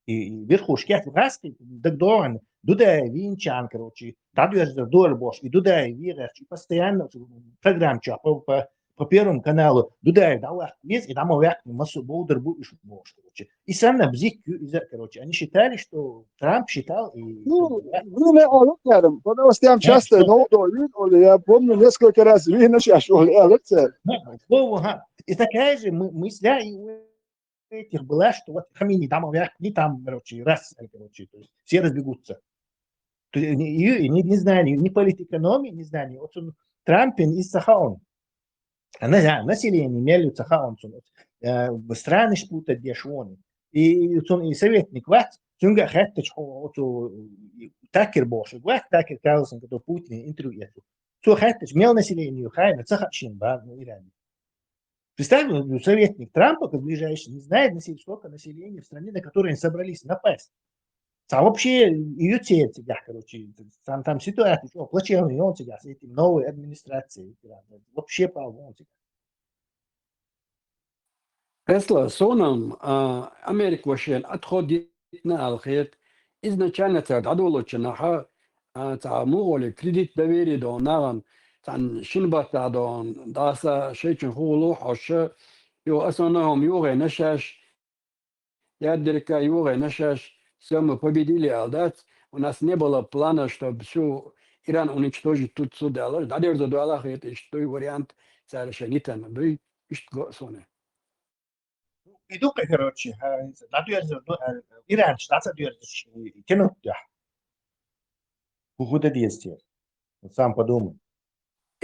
верхушки афганские догдон дуда винчан короче тадуер дол бош и дуда вираш постоянно программча по первому каналу дуда дала весь и там вверх массу болдер будешь бош короче и сам на бзик короче они считали что Трамп считал и не алокаром потому что там часто я помню несколько раз видно шашол алокар и такая же мысля и у этих была, что вот Хамини там вверх, не там, короче, раз, короче, то есть все разбегутся. То есть, не знали, ни политэкономии, не знали. Вот он Трампин из Сахаон. Население имели Сахаон. Страны шпута дешевоны. И советник ват, цунга хэттеч, такер бош, ват такер Карлсон, который Путин интервью. Цу хэттеч, мел население, хайна, цахачин, ба, в Иране. Представь, советник Трампа, как ближайший, не знает сколько населения в стране, на которой они собрались напасть. А вообще ее тебя, короче, там ситуация плачевная, он тебя с этим новой администрацией. Вообще полно. Тесла, сонам, Америка вошен, отходит на алхет, изначально царь адолочнаха, تاع مغولي كريديت دويري دون نغم تاع شنبتا دون داسا شيء خولو حش يو أصلاً يوغي نشاش يادركا يوغي نشاش سهم победили алдат. У нас не было плана, чтобы всю Иран уничтожить тут сюда. Дадер за дуалах это что вариант решения там. Да и что соне. يدوق كروتشي لا يرزق إيران شتات يرزق كنو تح وخد ديستير سام بدوم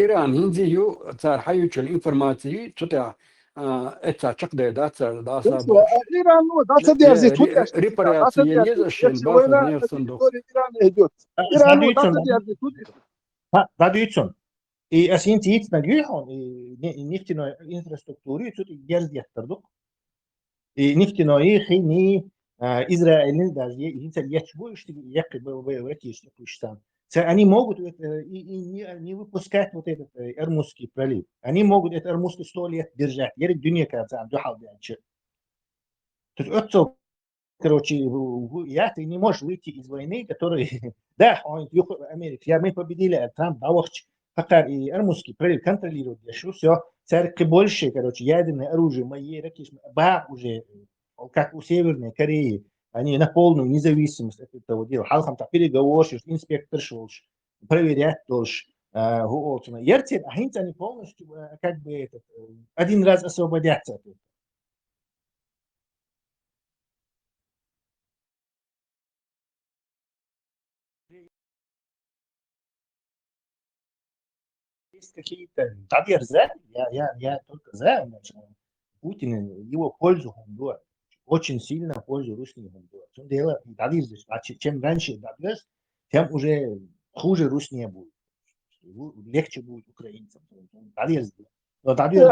إيران هندي يو صار حيوش الإنفورماتي تطع إتا شقدة داتر داسا بوش إيران نو داسا ديرزي توت ريباراتي يزشين باخذ نير صندوق إيران هدوت إيران نو داسا ديرزي توت راديوتسون и асинтиит на гюхон и нефтяной инфраструктуре тут герз яхтардук и нефтяной хини Израиль даже если ячбу что якобы был в эти что пуштан они могут не выпускать вот этот Эрмузский пролив они могут этот Эрмузский 100 лет держать я дунья кажется духал дальше тут отцов короче я ты не можешь выйти из войны который да он Америка я мы победили Трамп давахч فقط ارموسكي пролив контролирует еще все церкви больше короче ядерное оружие мои ракеты уже как у Северной Кореи они на полную независимость от этого дела халхам так переговорщик инспектор шел проверять должен Ертель а они полностью как бы этот один раз освободятся от этого. Есть какие-то табер за, я только за, Путин его пользу Хондура, очень сильно пользу Руснии Хондура. В чем дело, табер здесь, чем раньше табер, тем уже хуже Руснии будет, легче будет украинцам. Табер здесь. Но табер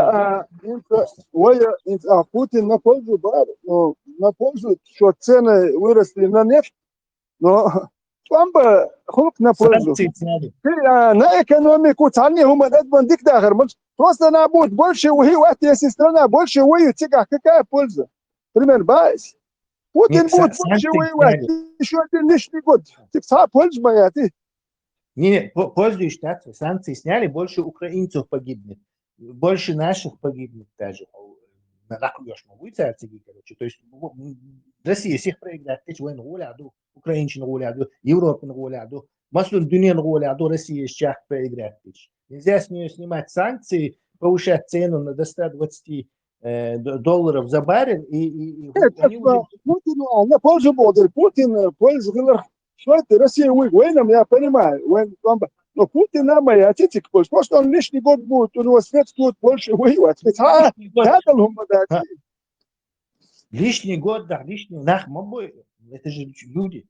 Путин на пользу, что цены выросли на нефть, но Трумпа хлоп на пользу. На экономику цены هم дик дахар. Просто она будет больше воевать, если страна больше воюет, какая польза? Пример баз. Путин будет больше воевать. Еще один лишний год. Польза моя, ты. Не, пользу штаты. Санкции сняли, больше украинцев погибнет. Больше наших погибнет даже. То есть Россия всех проиграет. Войну гуляду, Украинщину гуляду, Европу гуляду, массу дунья гуляду, Россия сейчас проиграет. Нельзя с нее снимать санкции, повышать цену на до $120 за баррель. Путин на пользу будет. Путин пользу. Что это Россия военным, я понимаю. Но Путин нам и отец, просто он лишний год будет, у него средств будет больше воевать. Лишний год, да, лишний нахмобой. Это же люди.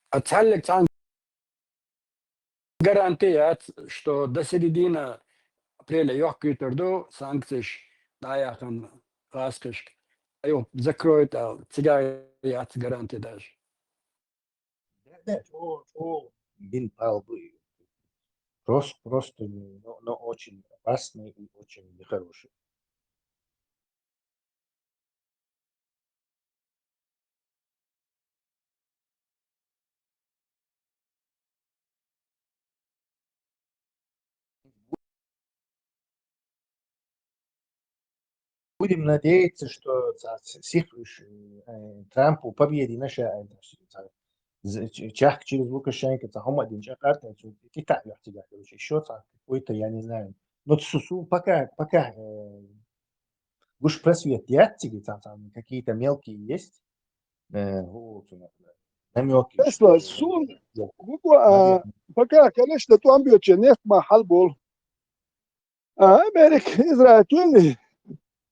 Отцалик гарантият, что до середины апреля ёхкий турду санкции даяхан раскрышк. Закроют, а цыгая гарантии даже. Да, бин палбы. Просто, но очень опасный и очень нехороший. Будем надеяться, что Трампу победе наша чах через Лукашенко, там один Джакарта, Китай, короче, еще какой-то, я не знаю. Но пока уж просвет яттиги, там какие-то мелкие есть, намеки. Пока, конечно, там бьет нефть махал был. Америка, Израиль,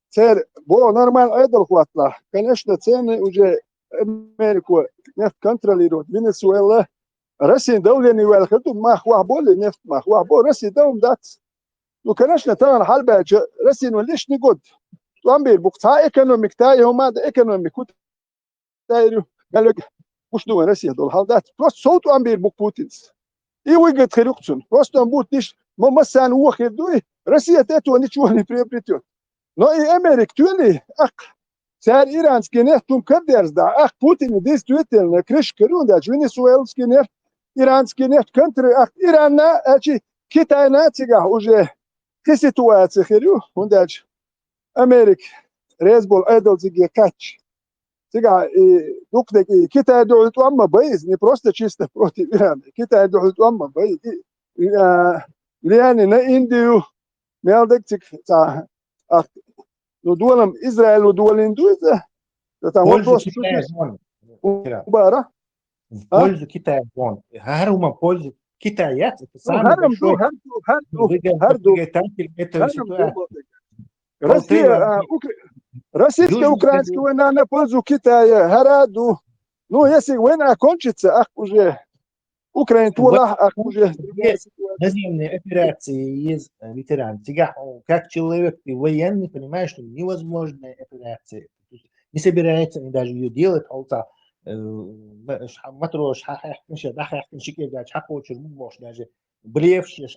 царь, было нормально, это хватало. Конечно, цены уже Америку нефть контролирует. Венесуэла, Россия давление великое, махва более нефть махва более Россия давим дать. Ну, конечно, там حلبة Россия ну лишний год. Там бил букта экономик тاي هم هذا экономик كنت تايرو قال لك مش نوع Россия دول حال просто صوت там бил бук Путинс. И выгод خلقتون. Просто он будет лишь مثلا هو خدوه Россия это ничего не приобретет. Но и Америка тюли سار إيرانسكي نه توم كرديرز دا أخ بوتين ديس تويتر نكرش كرون دا فنزويلسكي نه إيرانسكي نه كنتري أخ إيران نا أشي كيتاي ناتيجا وجه كسيتواتي خيريو ونداج أمريك ريزبول أيدل زيجي كاتش تيجا دوكدك كيتاي دولت أما بايز ني بروستا чисто против Ирана كيتاي دولت أما بايز لياني نا إنديو ميالدك تا no duelom Izrael u duel Индуиза, там вопрос Убара. В пользу Китая вон. Гарума пользу Китая. Это самый большой выигратель этой ситуации. Российская, украинская война на пользу Китая. Гораду. Ну, если война кончится, ах, уже Украина тула, ах, уже наземные операции из ветеран. Как человек, ты военный, понимаешь, что невозможная операция. Не собирается они даже ее делать. Матрош, даже блевшие,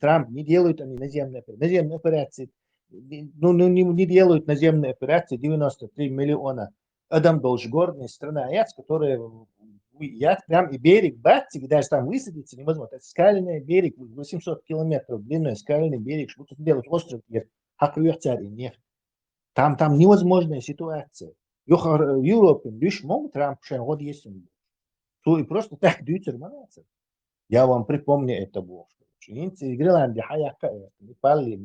Трамп не делают они наземные операции. Наземные операции, ну, не делают наземные операции 93 миллиона. Адам Должгородная страна, которая прям и берег Балтики, даже там высадиться невозможно. Это скальный берег, 800 километров длиной, скальный берег, что тут делать остров, там невозможная ситуация. В Европе лишь могут Трамп год есть он. То и просто так даются романцы. Я вам припомню это было. Гренландия, Хаяка, Непали,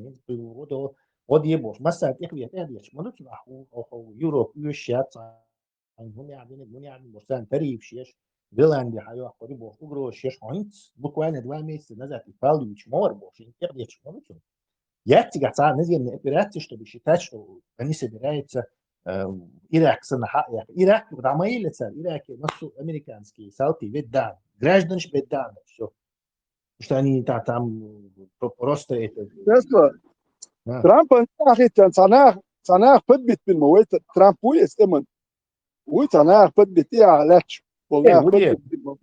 вот ебов. Масса тех вет, смотрите, Европа, Юшьяца, Муниан, Тариф, Гренландия, Хаяка, Рибов, Угро, Шешхойнц, буквально 2 месяца назад, и Павлович Мор, Интердеч, смотрите. Я тягаться наземные операции, чтобы считать, что они собираются Ирак, Ирак, там мои лица, Ираки, американские, салты, веддан, граждане веддан, все. Что они там просто это... Трамп, цанах подбит بالموت ترامب ويستمن ويتناخ بدبت إيه علاش والله بدبت بالموت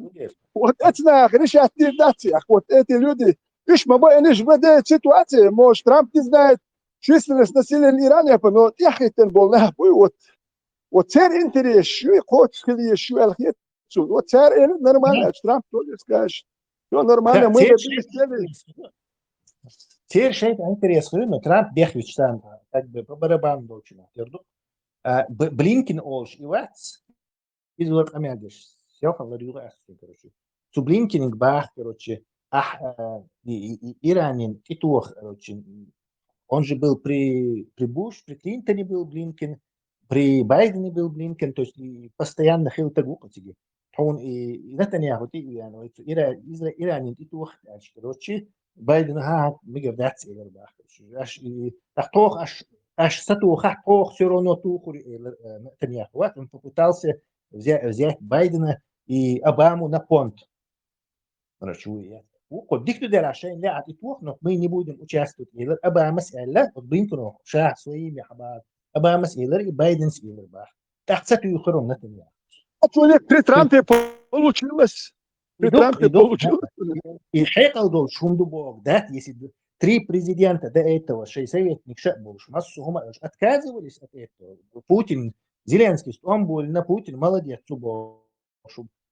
واتنا خريش أتير داتي أخوات أتي اليودي إيش ما بقى نيش بدأ سيتواتي موش ترامب تزنايت شويسلس نسيل الإيراني فنو يحكي تنبولناه بوي وتسير انتري شو قوت خلي شو الخيط شو وتسير إيه نورمال ترامب تقول إسكاش شو نورمال مو Теперь это интересно, но Трамп бегает там, как бы по барабану должен. Блинкин олж и вац из вот амядиш. Все говорю короче. Zu Blinken бах, короче, Иранин Титух, короче, он же был при Буш, при Клинтоне был Блинкен, при Байдене был Блинкен, то есть постоянно хилтагу потиги. Он и Нетаньяху Иранин Титух, короче, Байден мигр дать или бах. Аж сатуха тох все равно туху Нетаньяху. Вот он попытался взять Байдена и Обаму на понт. Короче, дикто дерашей لا عتيتوخ но мы не будем участвовать. Обама سأله وبينكنوا شاه своими حباب. Обама سأله и Байден سأله бах. تحسته يخرون Нетаньяху. При Трампе получилось. И Хекал дол шумдубок, да, если 3 президента до этого, 6 советник больше, массу отказывались от этого. Путин, Зеленский, он был на Путин, молодец,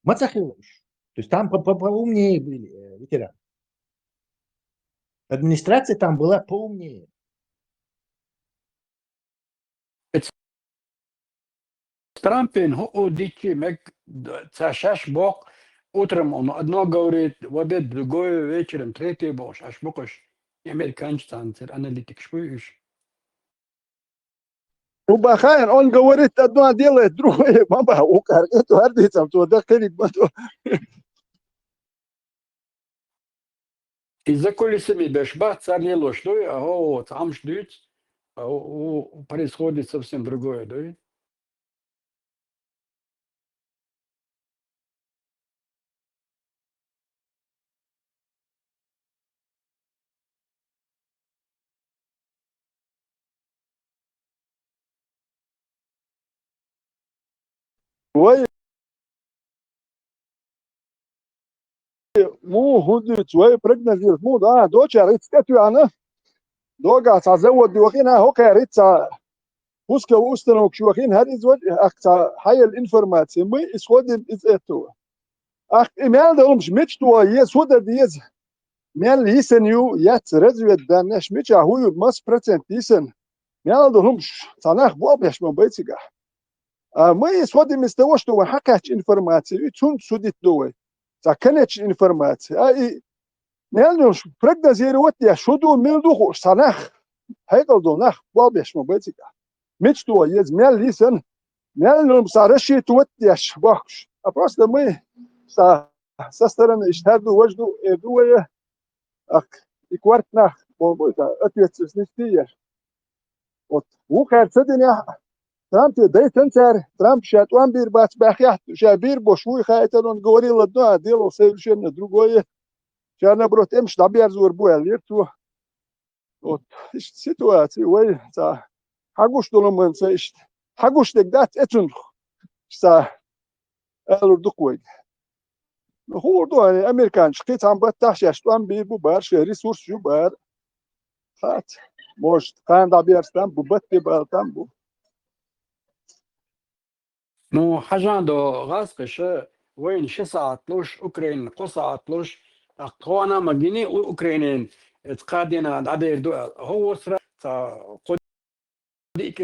Мацахилович. То есть там поумнее были ветераны. Администрация там была поумнее. Трампин, дичи, мек, цашаш бог, утром он одно говорит, в обед другое, вечером третье бог, аж бокош, американец, аналитик, шпуешь. Убахаин, он говорит одно, а делает другое, мама, укар, эту ардицам, то дохлик, И за кулисами бешба царь не лошадой, а там ждут, происходит совсем другое, да? Ой, مو هدي شوي برجنا زي مو ده دوتش ريتس كتو أنا دوجا تزود وقينا هو كريتس Huska ustanok شوخين هر إزواج أكتا هاي الإنفورماتيا ما إسودين إزاتوا إمال دهمش مش توا يس وده ديز مال يسنيو يات رزوة دانش مش هو ماس برسنت يسن مال دهمش صناخ بوابش من بيتسجا ما يسودي مستوش توا حكاش إنفورماتيا تون سوديت دوي تكنتش إنفورماتيا أي مال دهمش برقد زيروت يا شدو مال دوخ صناخ هيقل دوناخ بوابش من بيتسجا مش توا يز مال يسن مال دهمش صارشي توتيش باخش أبرز دمي سسترن اجتهدوا وجدوا دوية أك إكوارتنا بويتا أتيت سنستية وكان سدنيا ترامب داي تنسر ترامب شات وان بير بات باخيات شابير بوشوي خايتون غوري لدنا ديلو سيلشن دروغوية شانا بروت امش دابير زور بويا ليرتو إيش سيتواتي وي تا حقوش دولم من سيشت حقوش دقدات اتن سا ألور دقوي هو يعني أمريكان شقيت عم بتاعش يشتوان بيبو بار شي ريسورس شو بار خات موش كان دابير ستام بوبت بار تامبو نو حاجة عنده غاسقش وين شسعتلوش أوكرين قصعتلوش قوانا مجيني أوكرينين تقادينا عدير دول هو سرا قديك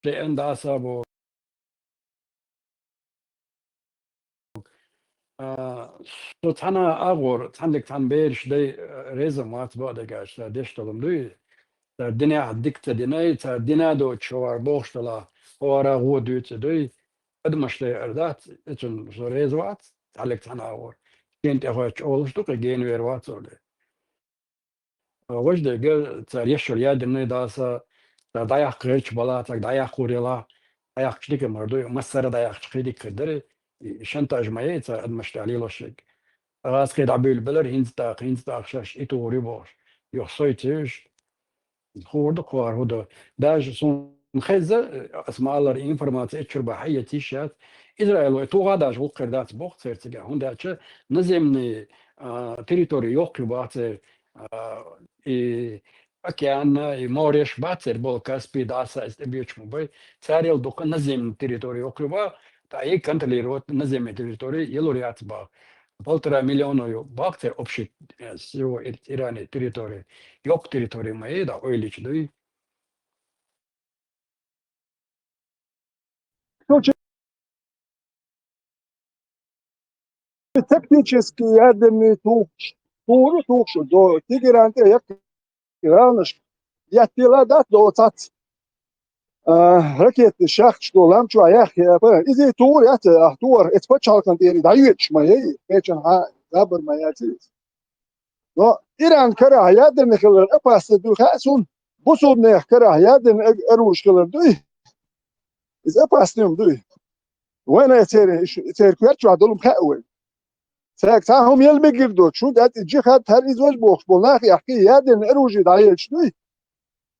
لأن ده أصابه تانا أغور تاندك تان بيرش دي ريزم وات بعد قاش ديش تلم دوي الدنيا عدك تديناي تدينا دو تشوار بوش تلا ورا غو دوت دوي قد مش لي أردات إتن زوريز وات تعلق تانا أغور كنت أخوش أولش دوك جين وير وات زوري وش ده قل تريش اليد إني داسا ضيع قريش بلا ضيع قوريلا ضيع كشليك مردوي مسر ضيع كشليك كدري شنطة جمعية مش تعليل الشيك راس قيد عبيل بلر هينز تاق شاش إتو ريبوش يخصيتش خورد قوار هدو داج سون خزة اسمع الله إنفورماتي إتشر بحية تيشات إسرائيل وإتو غاداج وقر دات بوقت سيرتجا هون داتش نزمني تريتوري يوقي بات أكيان موريش باتر بول كاسبي داسا استبيوش مباي ساريل دوك نزم تريتوري يوقي با تاي كانتلي روت نزم تريتوري يلوريات با полтора миллиона бактер общий всего Иране территории. Yok территории моей, да, увеличили. Технически ядерный туш до Тигранте як Иранш я тела дат до цат ракеты шах что ламчу аях я изи тур я тур эцпачал кантери даюч моей печен забр мояти но Иран кара ядерный хилер апаст ду хасун бусудне кара ядерный эруш хилер дуй из апастым дуй وين تير كويرتشو عدلهم خاوي ساكتاهم يلمجردو شو دات جي خد هر ازواج بوخش بولناخ يحكي يادن اروجي دايل شنوي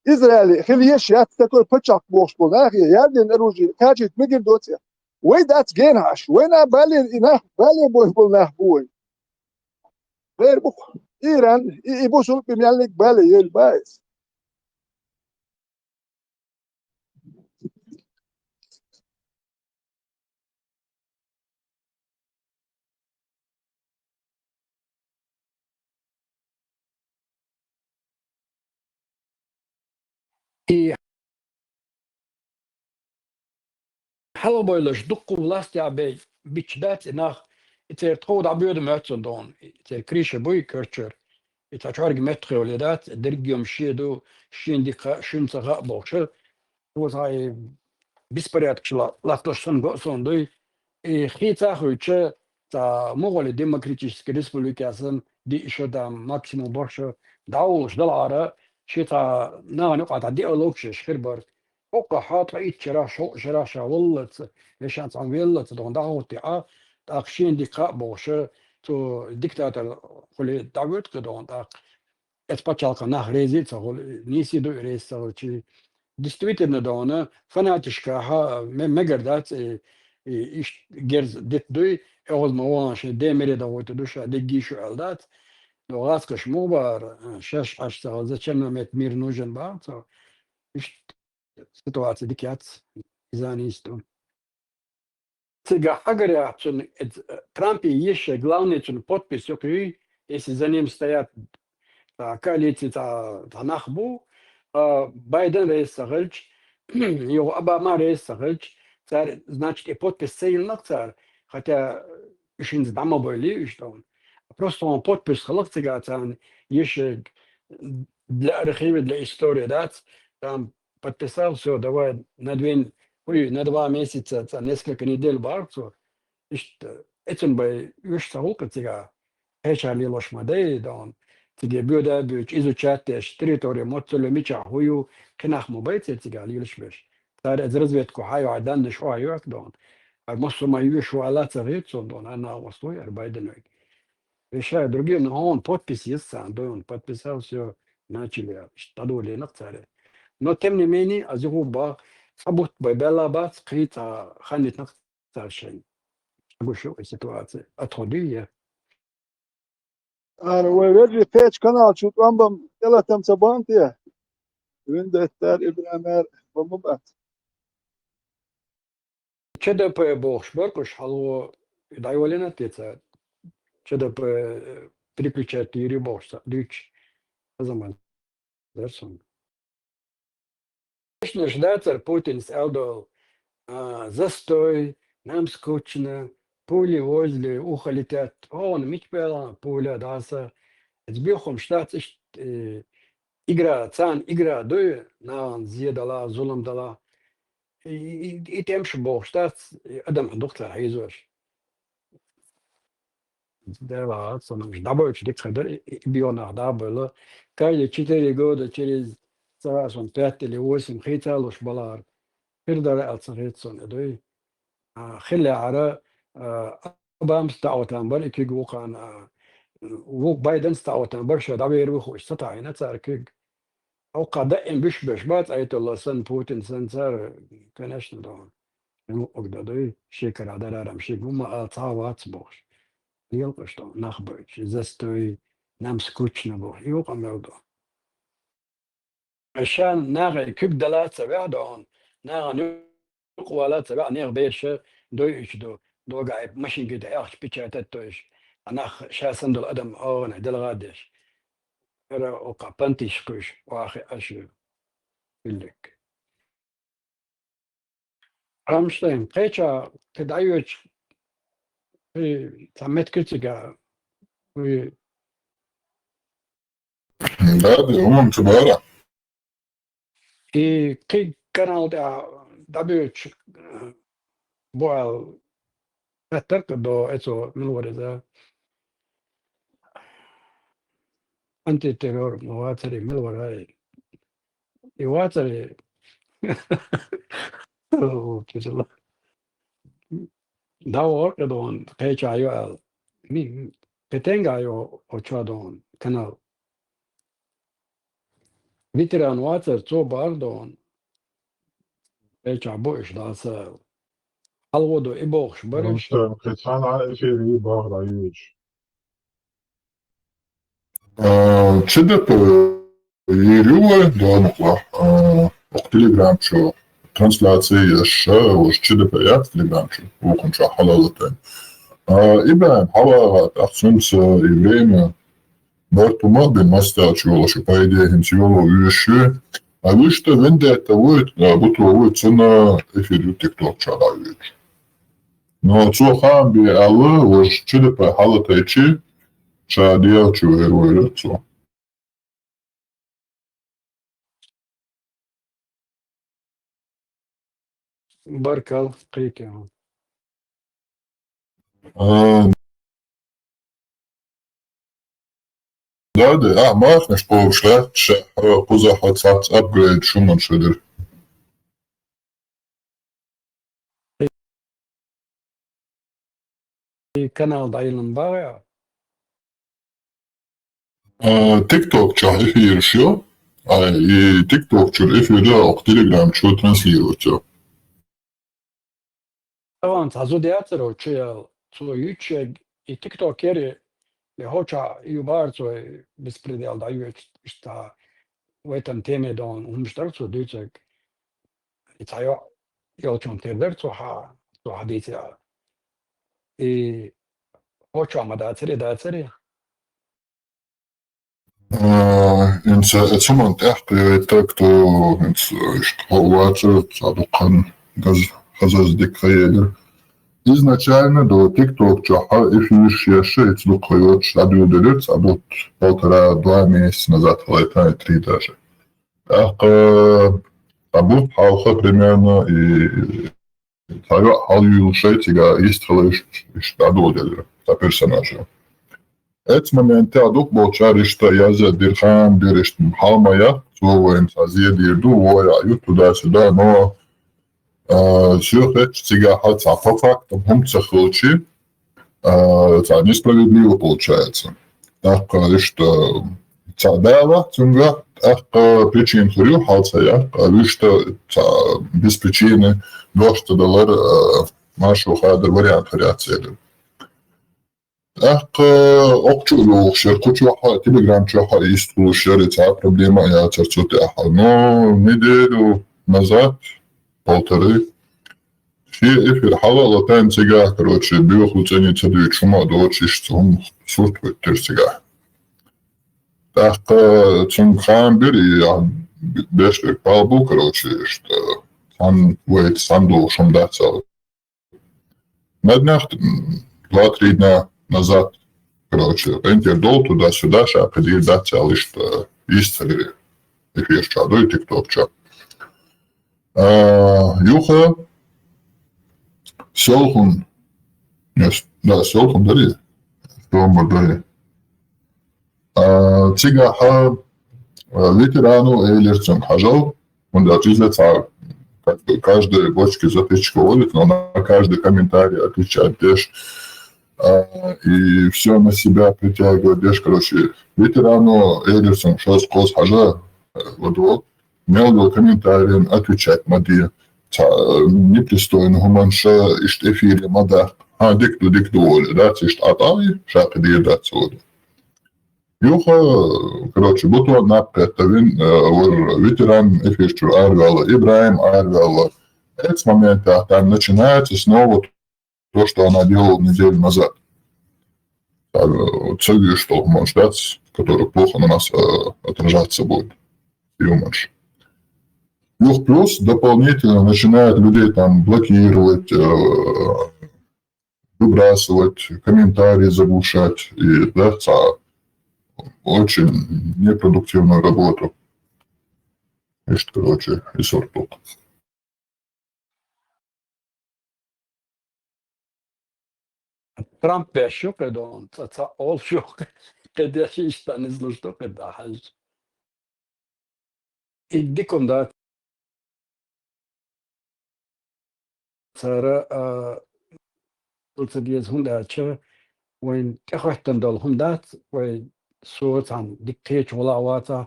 إسرائيلي خليش يات تاكل بتشاك بوخش بولناخ يادن اروجي كاجت مجردو تيا وي دات جينهاش وين بالي اناخ بالي بوي بولناخ بوي غير بوخ إيران يبوسوا بميالك بالي يلبايس Hallo boilers, dukku last jaar bij bitchdat nach het er trood abeurde met dan het er krische boy culture het had harg metro ledat dergium shedo shindika shunsaga boxer was hij беспорядочно латошсан госондой и хита хоче та Монголия демократическая республика асан ди еще там максимум больше даулш доллара شتا نانو قاعد ديالوجش خربر اوكا حاط ايتشرا شو شراشا ولت ليش انت عم يلت دون داوتي تاخشين دي قابوش تو ديكتاتور خلي دعوت كدون تا اسباتشالك ناخ ريزي تقول نيسي دو ريز تقول شي دستويت ندونا فناتشكاها مقردات إيش جرز دت دوي أول ما واش ديمري دوت دوش دقي شو علدات لغات كشمو بار شاش أشتغل زي كنا مت مير نوجن بار تو إيش سитуация ديكيات إزانيستون Сега Хагаря, Трампе еще главный подпись, если за ним стоят коалиции Нахбу, Байден рейс Сагалч, его Обама рейс Сагалч, значит и подпись сильно царь, хотя еще не дома были, что он. Просто он подпись халактига, еще для архива, для истории, да, там подписал, все, давай на 2 месяца, несколько недель барцу, этим бы уж саулкатига, хешали лошмадей, да он, тиге бюда бюч изучать территорию моцелемича, хую, кенах мубайцы тига лилшбеш. Тар из разведку хаю адан не шо да он. А мосу мою шо алаца рецон, да он, она востой, арбайденой. Решая другие, но он подпись есть сам, да он подписал все, начали, что ли, на царе. Но тем не менее, азуба сабут бабела бац крита ханит на царшин. Гушу ситуация. Отходи. أنا ويرجع فيش قناة شو تنبم يلا تم سبانتيا وين ده تار ابن أمير بمبات ЧДП Бохшберкуш, алло, дай валина теца. ЧДП переключает Юрий Бохша, Дюч, Азаман, Дерсон. Конечно, ждаться Путин сказал, застой, нам скучно, пули возле уха летят, он митпела, пуля даса. Сбихом штат игра дуй, на зъедала, зулом дала. И тем, что Бог штат, Адам доктор Айзош. Да, ладно, он ждабой, что дикхадер, биона дабла. Каждые 4 года через 5 или 8 хиталуш балар. Передали отцахитсон, идой. خلي على أبام استعوتان بريك يقوقان ووق بايدن استعوتان برشا دعوير وخوش ستعينة تاركيك أو قدائم بش بات أيت الله سن بوتين سن سار كناش ندون أقدر دوي شكر على رام شيك وما أتصاوات بوش يلقش دون نخبرش زستوي نام سكوتش نبوش يوقع مردو عشان ناغي كيب دلات سبع دون ناغي نقوالات سبع نيغ بيش دويش دو قاعد ماشي قد اخش بيتشاتات تويش انا شاسن دول ادم او نعدل غادش انا وقع بانتيش كوش واخي اشو لك رامشتين قيتشا تدعيوش في تعمت كتشا في هذا هم تبارع في كي كانال دعيوش بوال فترك دو اتو من ورزا انتي تيرور مواتري من وراي يواتري داور كدون قيتشا يوال مين بتنجا يو اوتشادون كانال فيتران واتر تو باردون قيتشا بوش داسا الودو إبوخش برش كتان على إفيري باغ رايوج ЧДП يريوه دونقلا تليجرام شو трансляции уж ЧДП як Telegram شو وكن شو حلالتين إبراهيم حوارات أخصمس время Бартума бен мастач шо по идее хинсиоло юши а вы что венде это будет буту цена эфир TikTok чарают но цо хам би алло уж ЧДП халатайчи шадия чуэруэ цо Баркал قيكي Да, махнешь повшля, поза хатсат апгрейд шуман шедер. канал дайлын бага TikTok ча эфир шо, и TikTok чур эфира ок Telegram чо транслируется. طبعا تعزو دياتر وشيا تو يوتشيج تيك توك يري لهوشا يبار تو بسبريديال دا يوشتا ويتن تيمي دون ومشترتو ديتك يتايو يوتشون تيردر تو حديثي اي هوشا ما داتري Инца эцуман тахты это кто что садукан газаз декаедер. Изначально до TikTok чаха эфир шеше эцлукойот адуделец абут 1,5-2 месяца назад, лайта 3 даже. Так абут халха примерно и тайва халю шейтига истрелыш адуделер за персонажа. Эц моменте адук болчаришта язя дирхан диришт халмая, слово инсазия дирду, воя ают туда-сюда, но сюрхет цигахат цапафак, там хум цахлочи, несправедливо получается. Так, что цадава, цунга, так, причин хурю халцая, что без причины $2 машу хадр вариант вариации. Так, окчулу шеркучуха, Telegram чуха исту шерица проблема я церцутеха. Но неделю назад, полторы, все эфир халала тайн цега, короче, биоху ценится дают шума, дочи, что он суртвет тер цега. Так, цун хамбер и бешвек палбу, короче, что сан вейт санду шумдаться. На днях, 2-3 дня назад, короче, интердол туда-сюда, шапади даться, лишь истали эфир чаду и TikTok чат. Юха Селхун, да, Селхун дари, Ромбар дари. Цигаха ветерану Эйлерцем хажал, он отчислится, как бы каждой бочке затычку водит, но на каждый комментарий отвечает Деш. И все на себя притягивает Деш, короче, ветерану Эйлерцем шос кос хажа, вот, мелкий комментарий отвечать Мадия. Непристойно гуманша ишт эфире мада. Дикту оли, да, ишт атави, шапи дирдаться оли. Юха, короче, буту напретавин, ветеран эфирчур арвала, Ибраим арвала. Этот момент там начинается снова то, что она делала неделю назад. Целью, что может дать, который плохо на нас отражаться будет. Юманш. Ну, плюс дополнительно начинают людей там блокировать, выбрасывать, комментарии заглушать и дать очень непродуктивную работу. И что, короче, и сортов. Trump بيشوك دون all شوك كده شيء نزلوا شوك ده حاجة يديكم ده صار قلت ديز هم ده شو وين تخوتن دول هم ده وين صوت عن دكتيش ولا واتا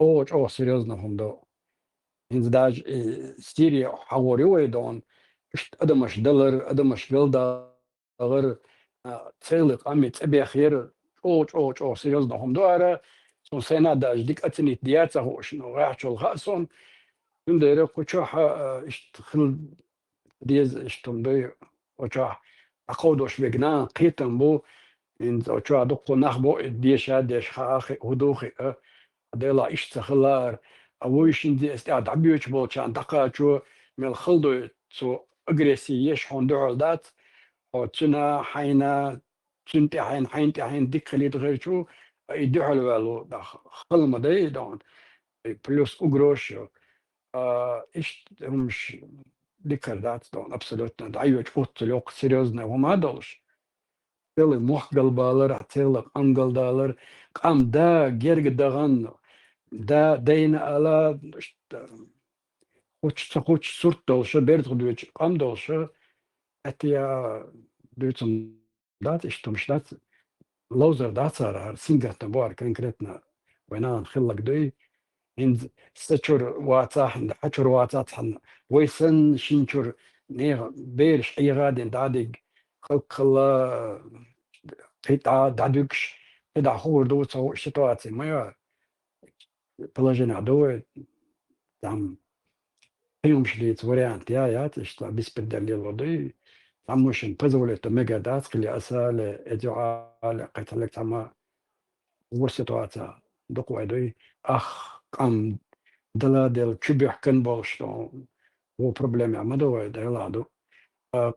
أو سيريزنا هم ده إنز داج سيريا حواري ويدون أدمش دولار أدمش جلدا غير تسيلق أمي تبي خير أو سيريزنا هم ده سو سنة داج ديك أتني دياتها هو شنو راح شو الخاصون من ده كوشاح اشتخل ديز اشتم ده وشاح أقودش بجنا قيتم بو إن وشاح دقو نخبو ديش هادش خاخ هدوخي ديلا اشتخلار أويش إن دي استعد عبيوش بول شان دقاتشو من الخلدو سو أجريسي يشحون دعالدات أو تنا حينا تنتي حين ديك خليت غير شو يدعوا والو خلما دي دون بلوس أجروشو إيش همش ديكردات دون أبسولوتنا دعيوش فوت لوق سيريوزنا وما دولش تيلي محقل بالر تيلي أنقل دالر قام دا جيرق دغن دا دين على خوش صورت دولشه برد خدوش قام دولشه اتيا دوتم دات اشتمش دات لوزر داتسار سينجرت بوار كونكريتنا وينان خلق دوي عند ستشور واتاح عند حشر واتاح ويسن شينشور نيغ بيرش اي غادي دادق خلا قطعة دادوكش قطع خور دو سيتواتي ما بلاجنا دو تام يوم شليت وريانت يا تشتا بيسبر اللي لودي عموش بزولة ميجا دات اللي أسال إدعاء قتلك تما وسطواتا دقوا دوي أخ قام دلا دل تشبح كن بولشتو هو بروبلم عمدو دلادو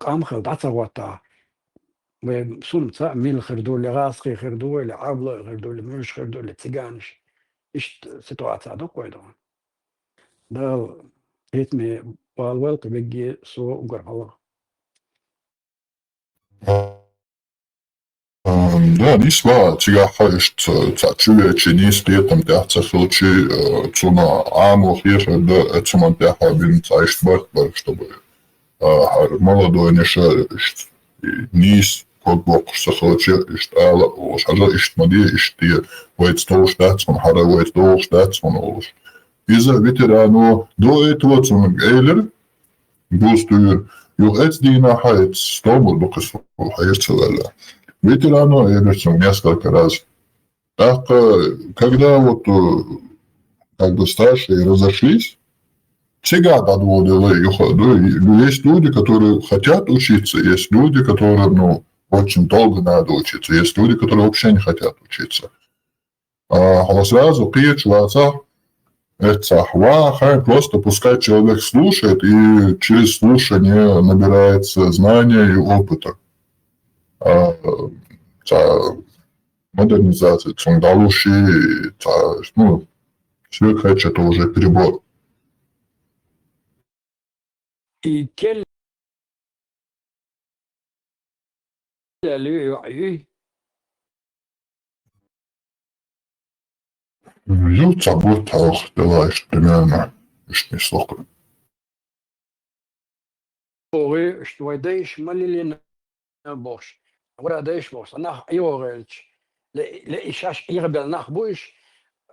قام خل دعتا واتا وسون تسا ميل خردو اللي غاسقي خردو اللي عابلة خردو اللي مش خردو اللي تيجانش إشت سطواتا دقوا دو دل هيتمي والوالك بيجي سو وقرح الله Да, нисва, тига хаишт, цачуя чинис летом тяхца хилчи, цуна аму хиха, да, цуна тяха бин цаишт бартбар, чтобы молодой неша нис код бокса хилчи, ишт ала, олш, хажа ишт мади, ишт тия, вайц толш датсон, хара вайц толш датсон, олш. Из-за ветерану до этого цуна эйлер, густуер, югэц дина хайц, стобур боксу, хайрца лала. Ветерану я вернул несколько раз. Так, когда вот как бы старшие разошлись, всегда подводили. Есть люди, которые хотят учиться, есть люди, которым очень долго надо учиться, есть люди, которые вообще не хотят учиться. А сразу приезжается это просто пускай человек слушает, и через слушание набирается знания и опыта. Модернизация, цундалуши, свекхэч это уже перебор. И كل اللي يوعيه Юца будет auch vielleicht примерно, ist nicht so gut. بوغي شتويديش مالي بوش ورا ديش بوش انا ايوغلش لايشاش يغبل ناخ بوش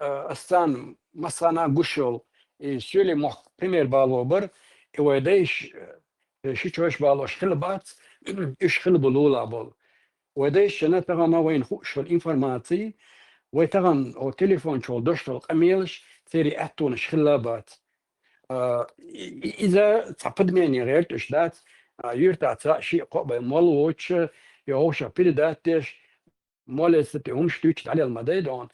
استان مسانا غوشول سولي مخ بريمير بالوبر ويديش شيتوش بالوش خلبات ايش خلبلولا بول وديش انا تغما وين خوش الانفورماتي ويتغن او تليفون شول دوشتل قميلش تيري اتونش خلابات إذا تعقد مني غير تشدات يرتع شيء قبل مولوتش يهوشا بيداتش مولست همش تيجي على المديدون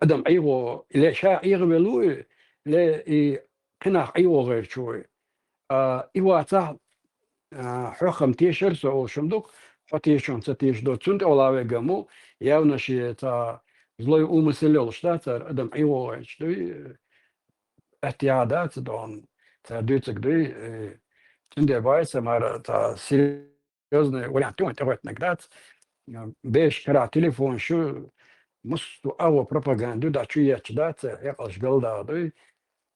أدم أيوه إلى شاء يغبلوه لا قناع أيوه غير شوي إيوه تاع حكم تيشر سو شمدوك حتيشون ستيش دو تند أولاوي جمو ياونشي تا زلوي أمسلول شتاتر أدم أيوه غير شوي احتياجات دون تا دوتك دوي تندي بايس مار تا سيريوزني ولا تون تغوت نقدات بيش كرا تليفون شو مستو او بروباغاندو دا شو يتشدات يقلش قلدا دوي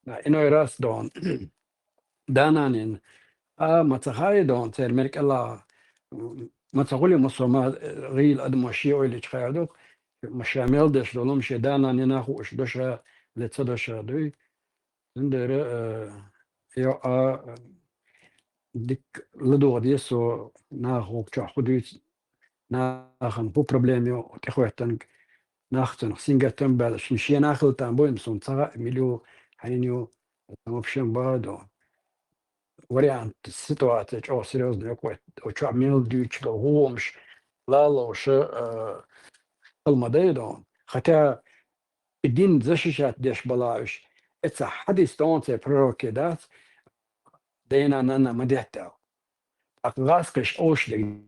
انو راس دون دانانين ما تخاي دون تير ملك الله ما تقولي مصوما غيل ادموشي او اللي تخايدوك مشامل دش دولم شي دانانين اخو اش دوشا لتصدوشا دوي عندنا يا ديك لدو ديسو ناخو تشخديت ناخن بو بروبليميو تخوتنك ناختن سينغتن بال شنشي ناخل تامبوين سون تسا مليو حينيو اوبشن بادو وريانت سيتواتش او سيريوزني اوكوت او تشاميل ديتش لو هومش لا لوش المديدون حتى الدين زششات ديش بلاش اتس حديث تونتي بروكيدات دينا نانا مديحتا اقغاسقش اوشلي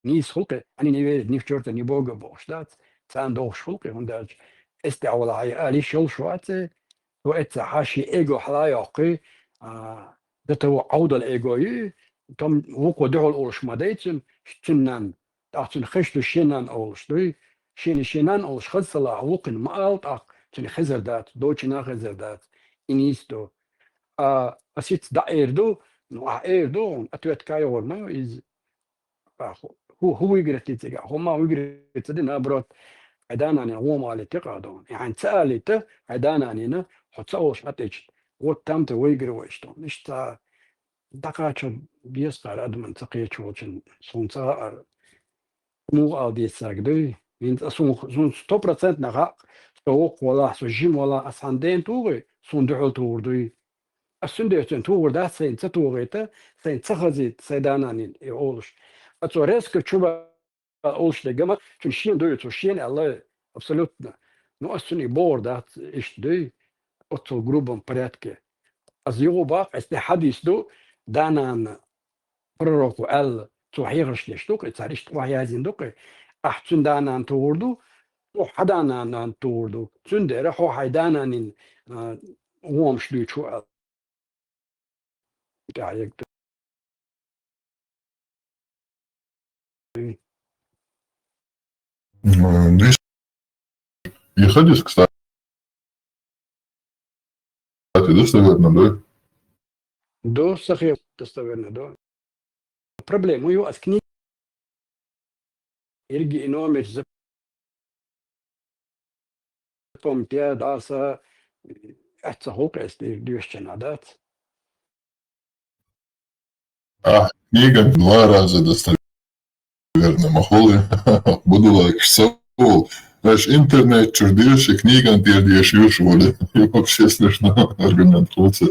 نيس خلقي اني نيفيد نيفجورت نيبوغا بوشدات تان دوش خلقي هنداج استعوال هاي الي شول شواتي و اتس حاشي ايجو حلايوقي دتو عود الايجوي تم وقو دعو الاولش مديتم شنان تاعتن خشتو شنان اولش دوي شنان اولش خلصلا وقن مالط تن خزر دات دوتشنا خزر دات انيستو اسيت دا ايردو نو ايردو اتوت كايور ما از هو يقرأ تيجا هما ويقرأ تدي نبرت عدانا أنا هو مالي تقادون يعني سألته عدانا أنا حتصوش أتيج وتمت ويقرأ ويشتون نشتا دقاتش بيسقى أدمن تقيتش وشن صنصار مو أودي ساقدي من صن 100% نغا سوق ولا سجيم ولا أساندين توغي صندوق توردي السندوتشن توردا سين توريتا سين تخزيت سيدانانين يقولش أتوريسك تشوبا أولش لجمع تشين دوي تشين الله абсолютно ну أسني بوردات إيش دوي أتو جروبهم برياتك از یو با است حدیث دو دانان پروک ال تو هیرش نشتو که تاریش تو هیازین دو که احتون دانان توردو و حدانان توردو چون داره هو هیدانانین وام شلو چو ال دایک Ехадис, кстати, достоверно, да? до сахи достоверно до проблему ю аскни ирги номер запом пя даса اتسهوق ديوشنادات Книга 2 раза достоверно. Махолы. Буду лайк. Знаешь, интернет чуждешь, и книга передаешь юшволи. И вообще смешно аргумент лучше.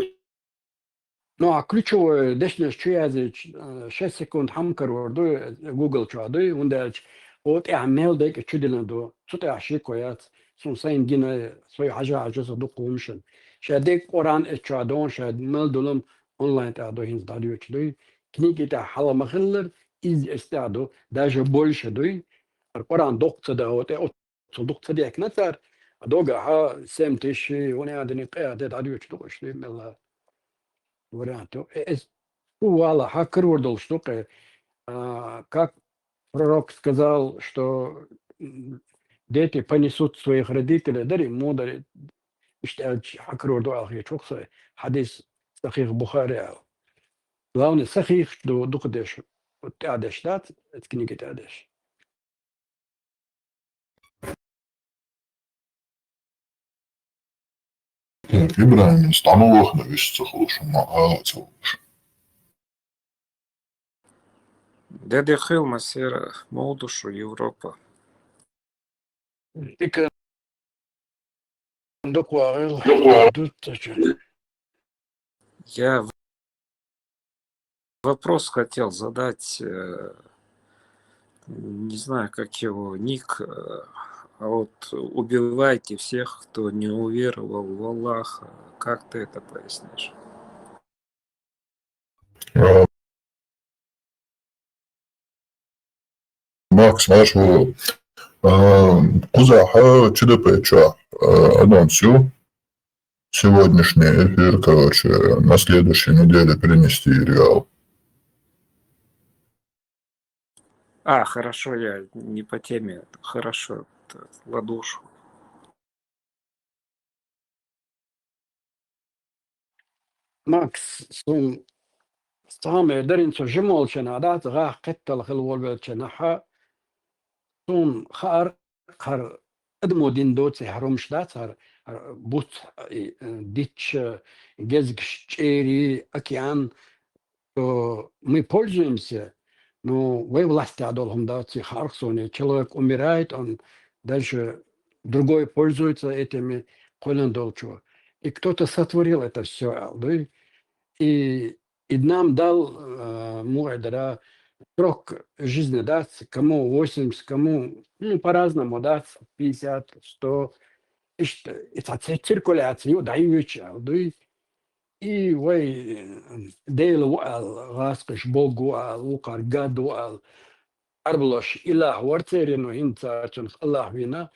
Ну, а ключевое, дешнеш чуязы 6 секунд хамкар орду Google чуады, ундалч вот اعمل ديك чудина до цута ашикоят сун сайн гина свой хажа до комшен. Шадек Qur'an чуадон шад мал долом онлайн тадо хинз дадио чуды. Книги та хала махиллер из استعدو даже больше дуй. Qur'an доqta да вот доqta дек натар دوغا ها سمتشي ونادني قاعده داديو чуды شلي ملا варианту. Вала хакер вордал штука. Как пророк сказал, что дети понесут своих родителей, дари мудари, что хакер вордал хичокса, хадис сахих Бухари. Главное сахих до духадеш. Вот тадеш дат, это книга тадеш. Ибрахим, стану на вещь цехлушу, мага цехлушу. Дяде Хилма сера молдушу Европа. Тика докуарил. Я вопрос хотел задать, не знаю, как его ник, а вот убивайте всех, кто не уверовал в Аллаха. Как ты это пояснишь? Макс, нашего Кузаха Чудопеча анонсю сегодняшний эфир, короче, на следующей неделе перенести реал. Хорошо, я не по теме. Хорошо, ладушу. Макс, самый даринцо жемолчена, да, غا قتل خلول بالجناحة سون خار ادمو دين دوت هرمش دات هر بوت дичь гезгшчери океан, то мы пользуемся, но вы власти адолхом дати харксоне, человек умирает, он дальше другой пользуется этими колендолчо. И кто-то сотворил это все, да? И нам дал Муэдера срок жизни дать, кому 80, кому по-разному дать, 50, 100. Это циркуляцию дающая, да? И вы дейл غاسقش بوغو وقار قادو арблош إله ورتيرينو инца чунс Allah вина.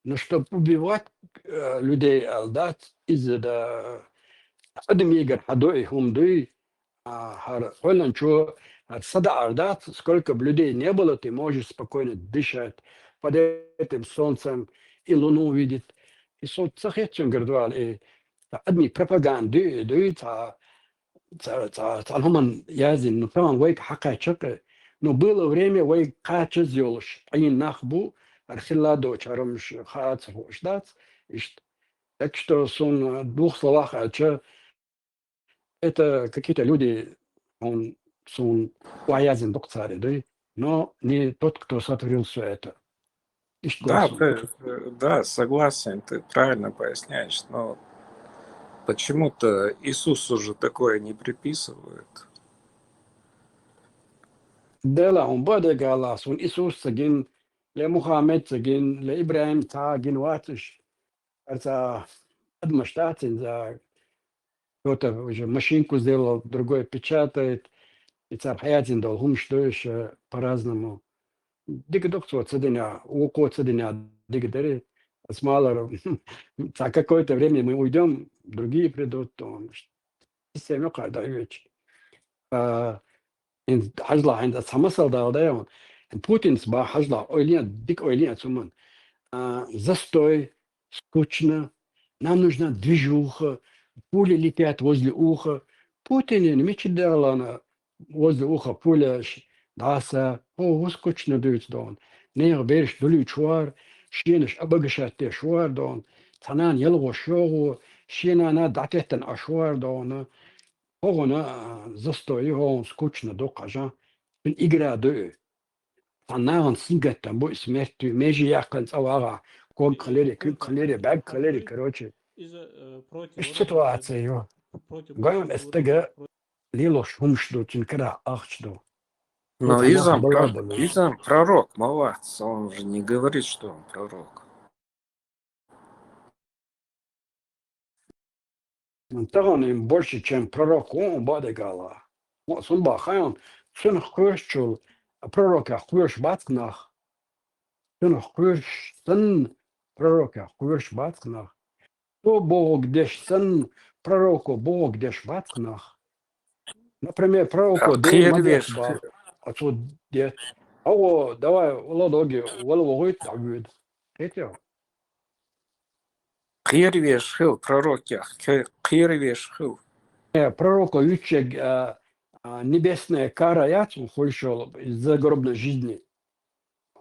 Но чтобы убивать людей, дать из-за قدم يقر حدوي هم دوي هولن شو сада ардат, сколько бы людей не было, ты можешь спокойно дышать под этим солнцем и луну видеть. И солнце хетчен гардуал, и одни пропаганды, да, هم يازن نفهم ويك حقا شق Но было время, ой, кача сделаешь, а и нахбу, архиладо, чаромш, хац, хошдац, так что сон в двух словах, это какие-то люди, он сон уаязен докцари, да, но не тот, кто сотворил все это. И что Да, сон? да, согласен, ты правильно поясняешь, но почему-то Иисусу же такое не приписывают. Дела он бада гала, сон Иисус сагин, ле Мухаммед сагин, ле Ибрahim сагин ватыш, это адмаштатин за кто-то уже машинку сделал, другой печатает, и цархаятин дал, хум что еще по-разному. Дига доктор цеденя, око цеденя, дига дери, смалер. За какое-то время мы уйдем, другие придут, то система когда веч. In Hajla, in das Hammersal da, in Putins ба Hajla, дик ойлин цуман. Застой, скучно, нам нужна движуха, пули летят возле уха. Путин не мечтал возле уха пуля даса, о, скучно дают дон. Не берешь долю чуар, шенеш абагашатте шуар дон, танан елго шогу, шена на датетен ашуар дон. Огона застой, он скучно до кажа. Игра дö. Танан сингаттан бу смертью межи якан цавара. Ком калери, кюм калери, бэг калери, короче. Ситуация его. Гайон эстеге лило шумшду, чинкара ахчду. Но Изам пророк, молодец, он же не говорит, что он пророк. Тогда им больше, чем пророк, он бадегала. Вот сон бахайон, сон хвёшчул, пророка хвёш бацкнах. Сон хвёш сон пророка хвёш бацкнах. То Бог деш сон пророку Бог деш бацкнах. Например, пророку дей мадехба. Отсюд де. Ого, давай, ладоги, воловогит, агуид. Это Кирвеш хил пророкях, кирвеш хил. пророку ючек небесная кара яцу хольшол из загробной жизни.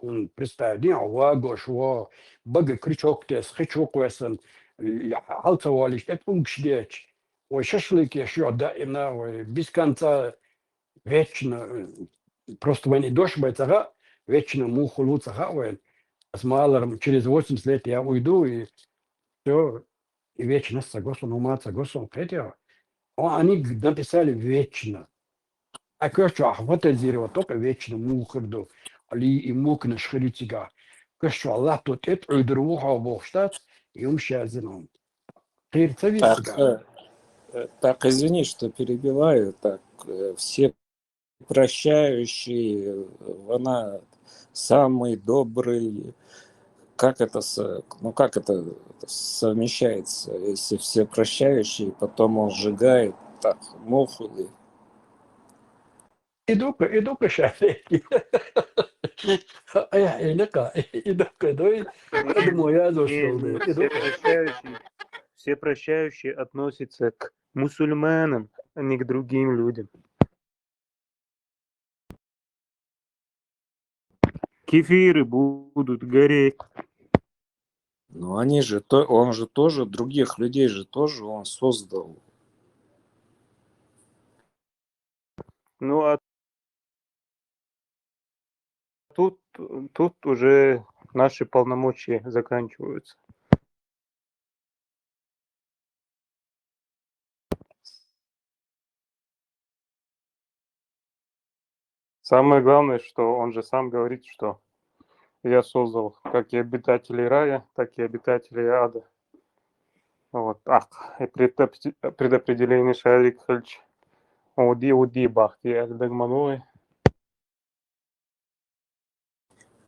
Он представил, не, вагош, во, бага крючок тес, хичок весен, халцевалиш, это унгшдеч. Ой, шашлыки еще, да, именно, ой, без конца, вечно, просто войны дождь бойцага, вечно муху луцага, ой, с малором через 80 лет я уйду, и все, и вечно согласно уматься, согласно, хотя, они написали вечно. А что, вот это дерево только вечно мухерду, али и мук на шхритига. Что, Allah тут это уйдруха в штат, и умщазином. Так, извини, что перебиваю, так, все прощающие, она самый добрый. Как это совмещается, если все прощающие, потом он сжигает, так, муху. Иду-ка сейчас. Иду-ка, дой, я думаю, я зашел. Все прощающие относятся к мусульманам, а не к другим людям. Кефиры будут гореть. Ну они же, он же тоже, других людей же тоже он создал. Ну а тут уже наши полномочия заканчиваются. Самое главное, что он же сам говорит, что я создал как и обитателей рая, так и обитателей ада. Вот. И предопределение Шарик Хальч. Уди бахти Альдагманой.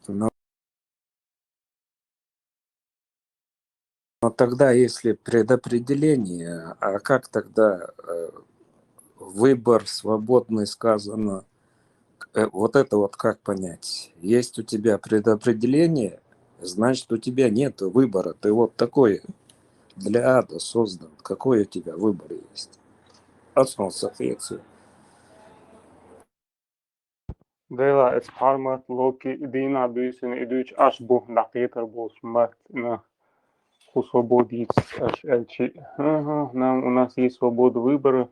Но тогда, если предопределение, а как тогда выбор свободный сказано? Вот это вот как понять? Есть у тебя предопределение, значит, у тебя нет выбора. Ты вот такой для ада создан. Какой у тебя выбор есть? Отсюда соответствие. Dela es parmat loki dina büsün idüç aş bu dakiyeter bolsmak на освободить аж эльчи. Ага, нам у нас есть свобода выбора.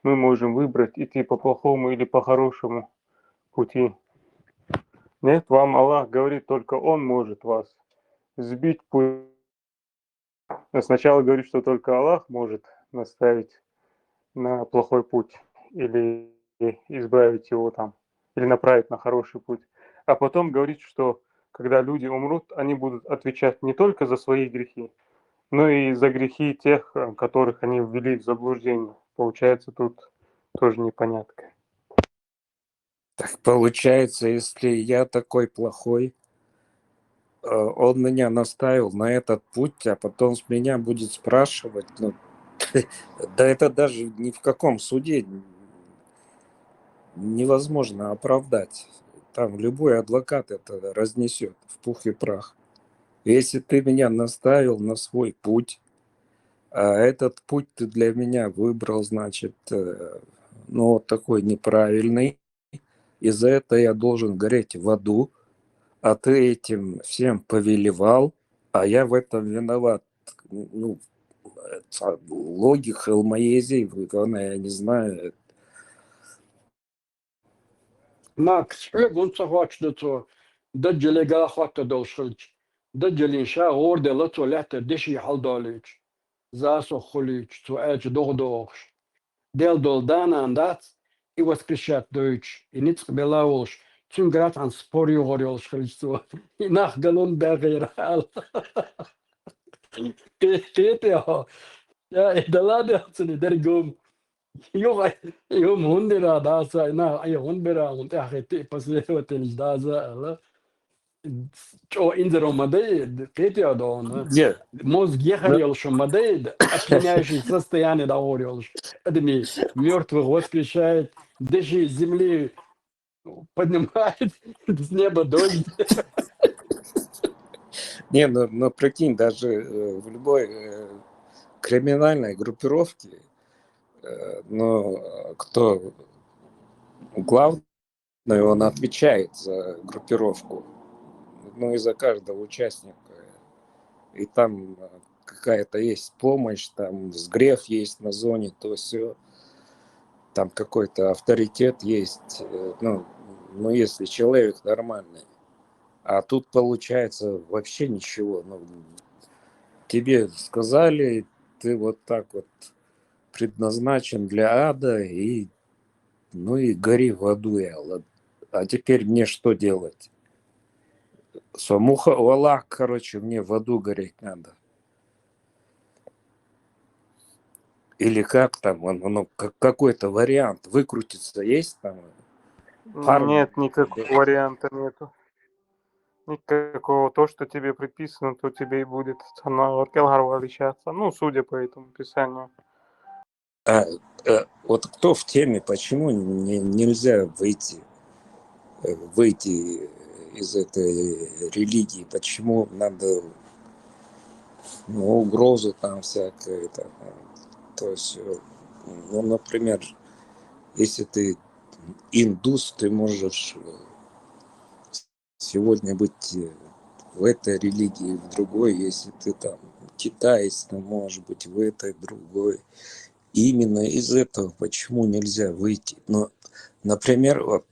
Мы можем выбрать идти по плохому или по хорошему пути. Нет, вам Аллах говорит, только Он может вас сбить путь. Сначала говорит, что только Аллах может наставить на плохой путь или избавить его там, или направить на хороший путь. А потом говорит, что когда люди умрут, они будут отвечать не только за свои грехи, но и за грехи тех, которых они ввели в заблуждение. Получается, тут тоже непонятка. Так получается, если я такой плохой, он меня наставил на этот путь, а потом с меня будет спрашивать, ну, да это даже ни в каком суде невозможно оправдать. Там любой адвокат это разнесет в пух и прах. Если ты меня наставил на свой путь, а этот путь ты для меня выбрал, значит, ну, вот такой неправильный, и за это я должен гореть в аду, а ты этим всем повелевал, а я в этом виноват. Ну, логика Элмаези, я не знаю. Max, gunsa hoċdutu, daġġeli għala xotta daw xilċ. Daġġeli nxa għorde l-tu leħter diċi ħaldoliċ. Zaso xuliċ, tu għeċ doħdoħx. Del dol dana għandat, i waskriċat dojċ, i nitq belawx, tun grat għan spori uħorjol xilċ tu. I naħgalun bergħir għal. Kieti għo. Ja, id-daladi għatsini dergum. يوم هندرا داسا انا اي هندرا وانت اخيتي بس وتل داسا لا جو انزرو مدي قيتي ادون موز гехар يلش مدي опьяняющий состояние даор يلش ادمي мертвых воскрешает дыши земли поднимает с неба дождь. Не, ну прикинь, даже в любой криминальной группировке, но кто главный, он отвечает за группировку, ну и за каждого участника. И там какая-то есть помощь, там сгрев есть на зоне, то все, там какой-то авторитет есть, ну если человек нормальный. А тут получается вообще ничего. Ну, тебе сказали, ты вот так вот предназначен для ада, и, ну и гори в аду, а теперь мне что делать? Самуха Аллах, короче, мне в аду гореть надо. Или как там, какой-то вариант выкрутиться есть там? Нет, никакого варианта нету. Никакого. То, что тебе предписано, то тебе и будет. Ну, судя по этому писанию. Вот кто в теме, почему нельзя выйти из этой религии, почему надо угрозы там всякое, там, то есть, ну, например, если ты индус, ты можешь сегодня быть в этой религии, в другой, если ты там китаец, ты можешь быть в этой, другой. Именно из этого почему нельзя выйти. Но, например, вот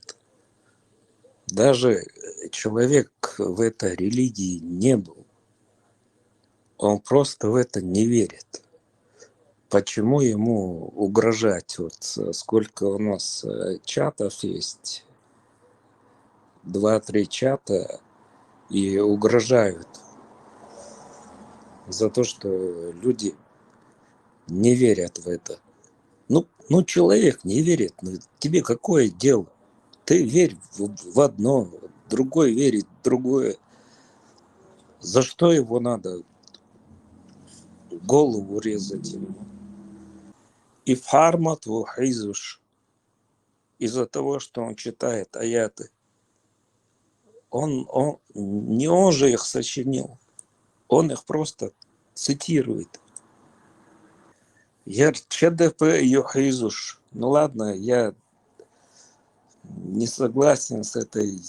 даже человек в этой религии не был. Он просто в это не верит. Почему ему угрожать? Вот сколько у нас чатов есть, 2-3 чата, и угрожают за то, что люди не верят в это. Ну, человек не верит. Ну, тебе какое дело? Ты верь в одно, другой верит в другое. За что его надо голову резать ему? И фармат вухизуш. Из-за того, что он читает аяты. Не он же их сочинил. Он их просто цитирует. Я ЧДП Юхизуш. Ну ладно, я не согласен с этой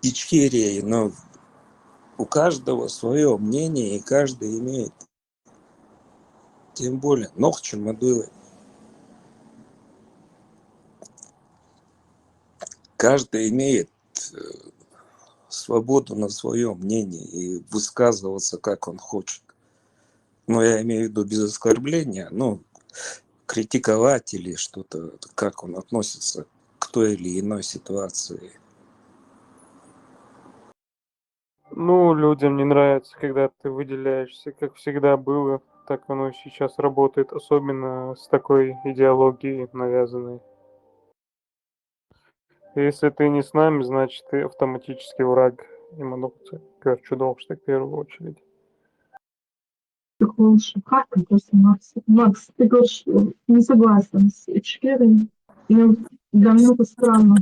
Ичкерией, но у каждого свое мнение, и каждый имеет, тем более, Нохчем Мадуйлы. Каждый имеет свободу на свое мнение и высказываться, как он хочет. Но я имею в виду без оскорбления, критиковать или что-то, как он относится к той или иной ситуации. Людям не нравится, когда ты выделяешься, как всегда было, так оно и сейчас работает, особенно с такой идеологией навязанной. Если ты не с нами, значит ты автоматически враг Имануцы, Горчудовшты в первую очередь. Лучше. Как ты просто, Макс? Макс, ты говоришь, не согласен с Ичкерой. Ну, для меня это странно,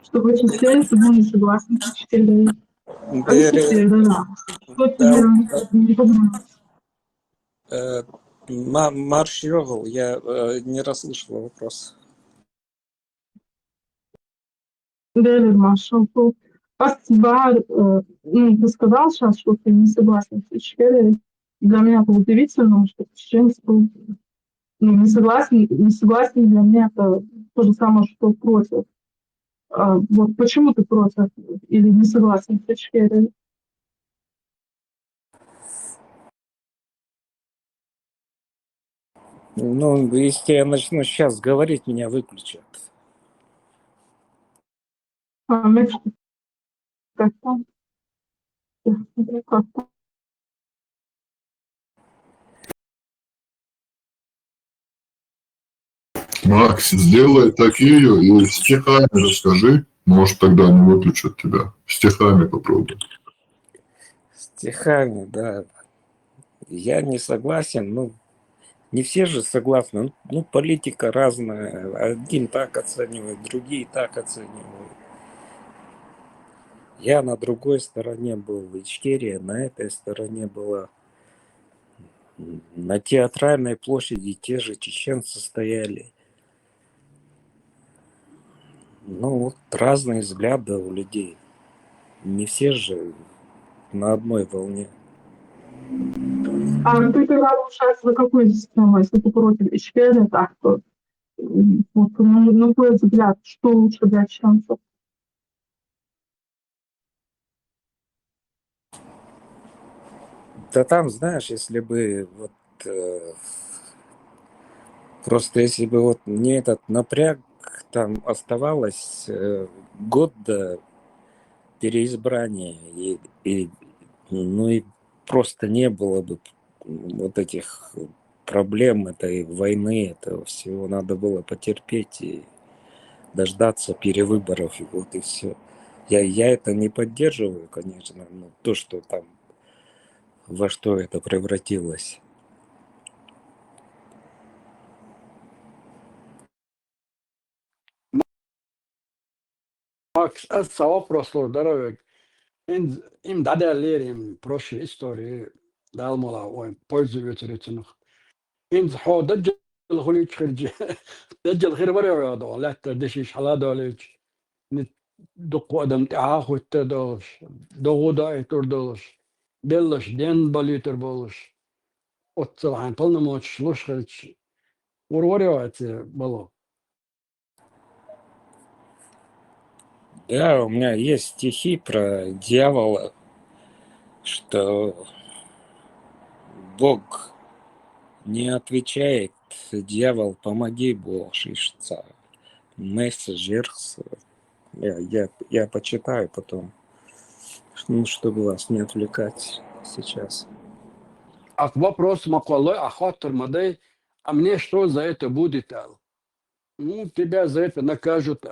что в этой сфере ты не согласен с Ичкерой. А если Ичкера, да. Что тебе не понравилось? Маршёгл, я не расслышал вопрос. Дэвид Маршалл, ты сказал сейчас, что ты не согласен с Ичкерой. Для меня это удивительно, что чеченец был не согласен для меня это то же самое, что против. Вот почему ты против или не согласен с Ичкерой? Если я начну сейчас говорить, меня выключат. Макс, сделай такие и стихами расскажи. Может, тогда не выключат тебя. Стихами попробуй. Стихами, да. Я не согласен, не все же согласны. Политика разная. Один так оценивает, другие так оценивают. Я на другой стороне был, Ичкерия на этой стороне была. На Театральной площади те же чеченцы стояли. Разные взгляды у людей. Не все же на одной волне. А ты тогда, получается, за какую систему, если ты против Ичкерии, так то, на твой взгляд, что лучше для чеченцев? Да там, знаешь, если бы просто если бы не этот напряг, там оставалось год до переизбрания, и просто не было бы этих проблем, этой войны, этого всего. Надо было потерпеть и дождаться перевыборов, и все. Я это не поддерживаю, конечно, но то, что там, во что это превратилось. Макс, вопрос, здоровья. Им дадалер, им прошлой истории, далмола, ой, пользуются этим. Им даждал خليج خرج دجال غير برا هذا لا تدشيش على دولش دق قدم تعاخد تدوش دوغدا تردوش بلش دين باليتر بولش وتصلحن طلنا موش لوش خرج وروريات بالله. Да, у меня есть стихи про дьявола, что Бог не отвечает, дьявол, помоги, Бог, шишца. Мессенджерс. Я почитаю потом, чтобы вас не отвлекать сейчас. А вопрос Маколой, охотер Мадей, а мне что за это будет? Тебя за это накажут.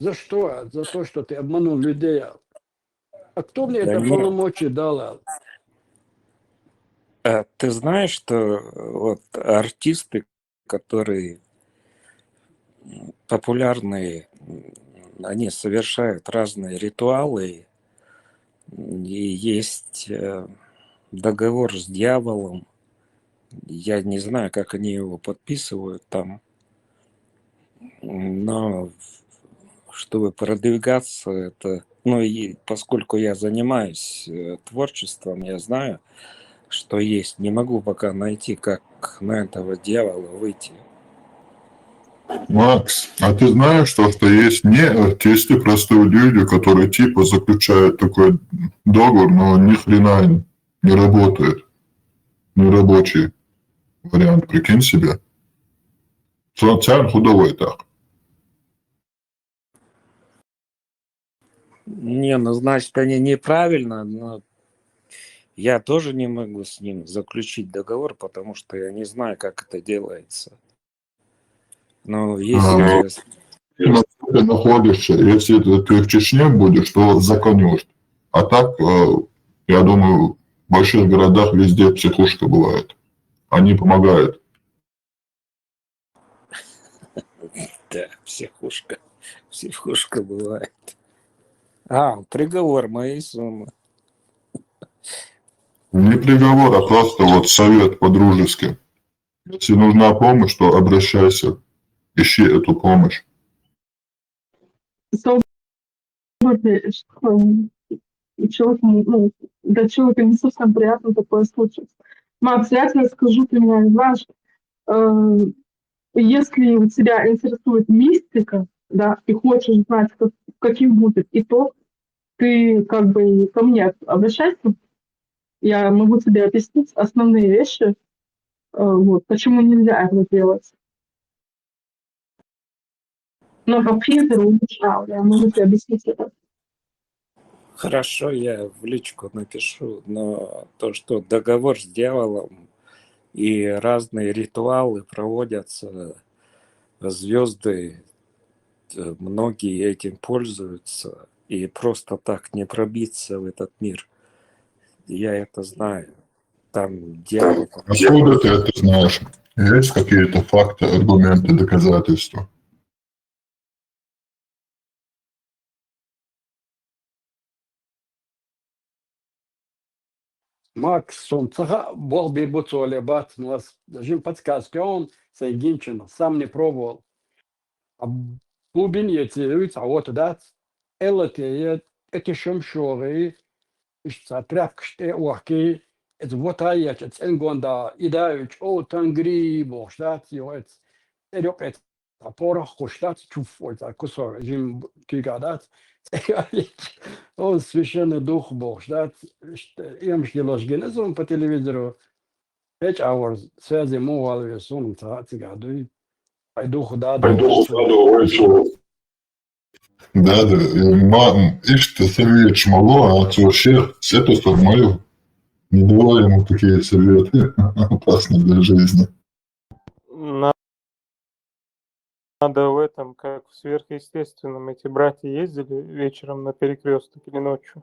За что? За то, что ты обманул людей. А кто мне это полномочия дал? Ты знаешь, что артисты, которые популярные, они совершают разные ритуалы, и есть договор с дьяволом, Я не знаю, как они его подписывают там, но чтобы продвигаться, это... Ну, и поскольку я занимаюсь творчеством, я знаю, что есть. Не могу пока найти, как на этого дьявола выйти. Макс, а ты знаешь, что есть не артисты, простые люди, которые типа заключают такой договор, но ни хрена не работает. Нерабочий вариант, прикинь себе. Социально худовой так. Не, ну, значит, они неправильно, но я тоже не могу с ним заключить договор, потому что я не знаю, как это делается. Но если... Ты находишься, если ты в Чечне будешь, то законешь. А так, я думаю, в больших городах везде психушка бывает. Они помогают. Да, психушка. Психушка бывает. Приговор моей суммы. Не приговор, а просто вот совет по-дружески. Если нужна помощь, то обращайся. Ищи эту помощь. Человеку, для человека не совсем приятно такое случится. Макс, я тебе скажу, ты меня не знаешь, если тебя интересует мистика, да, и хочешь знать, каким будет итог, ты как бы ко мне обращайся, я могу тебе объяснить основные вещи, вот, почему нельзя это делать. Но по принципу, я могу тебе объяснить это. Хорошо, я в личку напишу, но то, что договор с дьяволом и разные ритуалы проводятся, звезды, многие этим пользуются, и просто так не пробиться в этот мир. Я это знаю. Там дьявол... Откуда ты это знаешь? Есть какие-то факты, аргументы, доказательства? Макс, солнца Бог бибуцу лебат, у нас жим подсказки, он сайгинчин, сам не пробовал. А бубин етируется, а вот да, эти шумшоры, тряпка, что уахки, это вот аять, это энгонда, идають, тангри, боштат, это это порох, хоштат, чуф, это кусор, жим кигадат, он священный дух боштат, им шгиложгенезом по телевизору, 5 hours, связи мовал, сон, цигадуй, пойду куда Да, ишь ты советчик мало, а ты вообще это формально. Не давай ему такие советы, опасно для жизни. Надо в этом, как в сверхъестественном, эти братья ездили вечером на перекресток или ночью,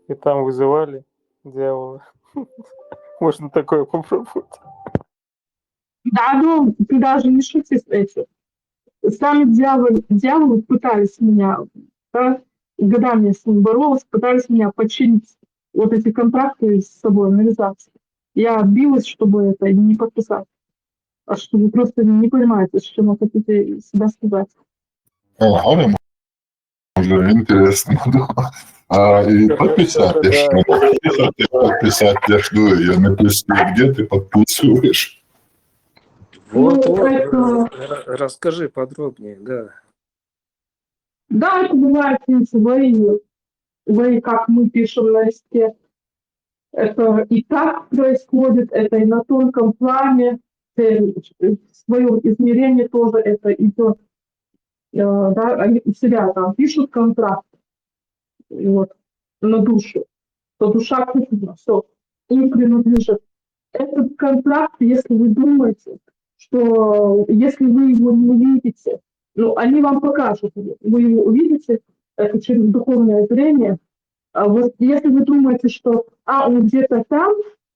и там вызывали дьявола. Можно такое попробовать. Да, ну, ты даже не шути с этим. Сами дьяволы пытались меня, да, годами я с ним боролась, пытались меня подчинить вот эти контракты с собой, навязаться. Я билась, чтобы это не подписать. А что вы просто не понимаете, что вы хотите себя сказать. Ага, уже интересно. И подписать, я жду, я напишу, где ты подписываешь. Вот, расскажи подробнее, да. Да, это бывает вы, как мы пишем на листе. Это и так происходит, это и на тонком плане, в своем измерении тоже это идет. Да, они у себя там пишут контракт вот, на душу, то душа куплена, все, им принадлежит. Этот контракт, если вы думаете, что если вы его не увидите, ну, они вам покажут, вы его увидите, это через духовное зрение. А вот если вы думаете, что он где-то там,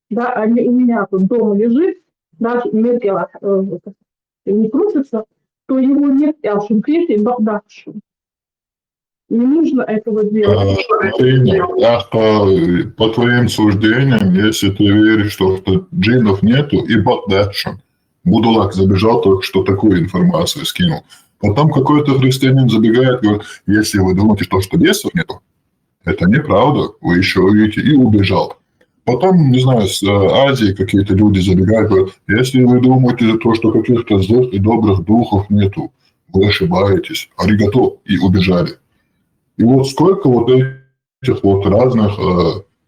да, а не у меня тут дома лежит, даже не крутится, то его нет, в Шумкрете и Багдадше. Не нужно этого делать. По твоим суждениям, если ты веришь, что джиннов нету, и Багдадшин, Будулак забежал, только что такую информацию скинул. Потом какой-то христианин забегает и говорит, если вы думаете, что бесов нету, это неправда, вы еще увидите, и убежал. Потом, не знаю, с Азии какие-то люди забегают, говорят, если вы думаете, что каких-то злых и добрых духов нету, вы ошибаетесь, аригато, и убежали. И вот сколько вот этих вот разных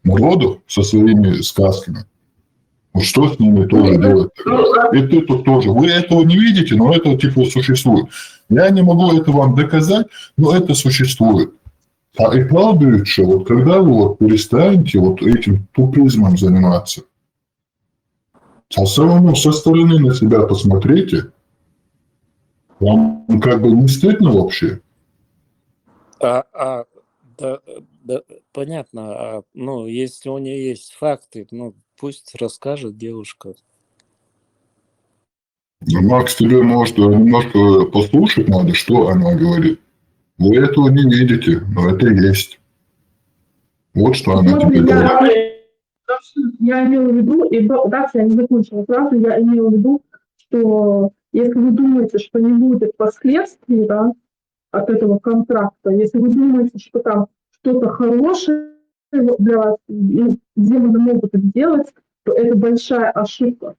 народов со своими сказками, вот что с ними тоже делать? И ты тут тоже. Вы этого не видите, но это типа существует. Я не могу это вам доказать, но это существует. А и правдуется, вот когда вы вот перестанете вот этим тупизмом заниматься, а самому со стороны на себя посмотрите, вам как бы не стыдно вообще? Да, понятно. Ну, если у нее есть факты, ну, пусть расскажет девушка. Макс, тебе, может, немножко послушать надо, что она говорит. Вы этого не видите, но это есть. Вот что она тебе говорит. Я имела в виду, и дальше я не закончила фразу, я имела в виду, что если вы думаете, что не будет последствий, да, от этого контракта, если вы думаете, что там что-то хорошее для вас, ну, демоны могут сделать, то это большая ошибка.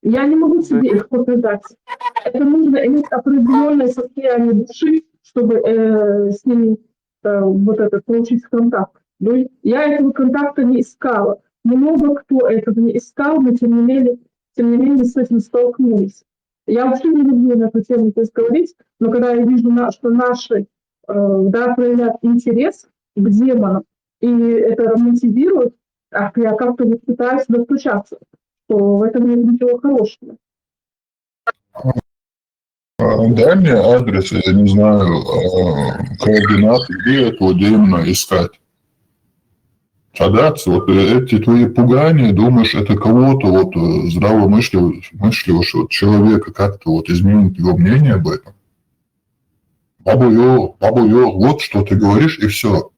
Я не могу себе их показать. Это нужно иметь определенное состояние души, чтобы с ними вот это получить контакт. Ну, я этого контакта не искала. Много кто этого не искал, но тем не менее с этим столкнулись. Я вообще не люблю на эту тему здесь говорить, но когда я вижу, что наши проявляют интерес к демонам, и это мотивирует, я как-то вот пытаюсь достучаться, что в этом нет ничего хорошего. Дай мне адрес, я не знаю, координаты, где этого демона искать. Адапция, вот эти твои пугания, думаешь, это кого-то вот здравомыслящего человека как-то вот изменит его мнение об этом? Бабу-ё, вот что ты говоришь, и все.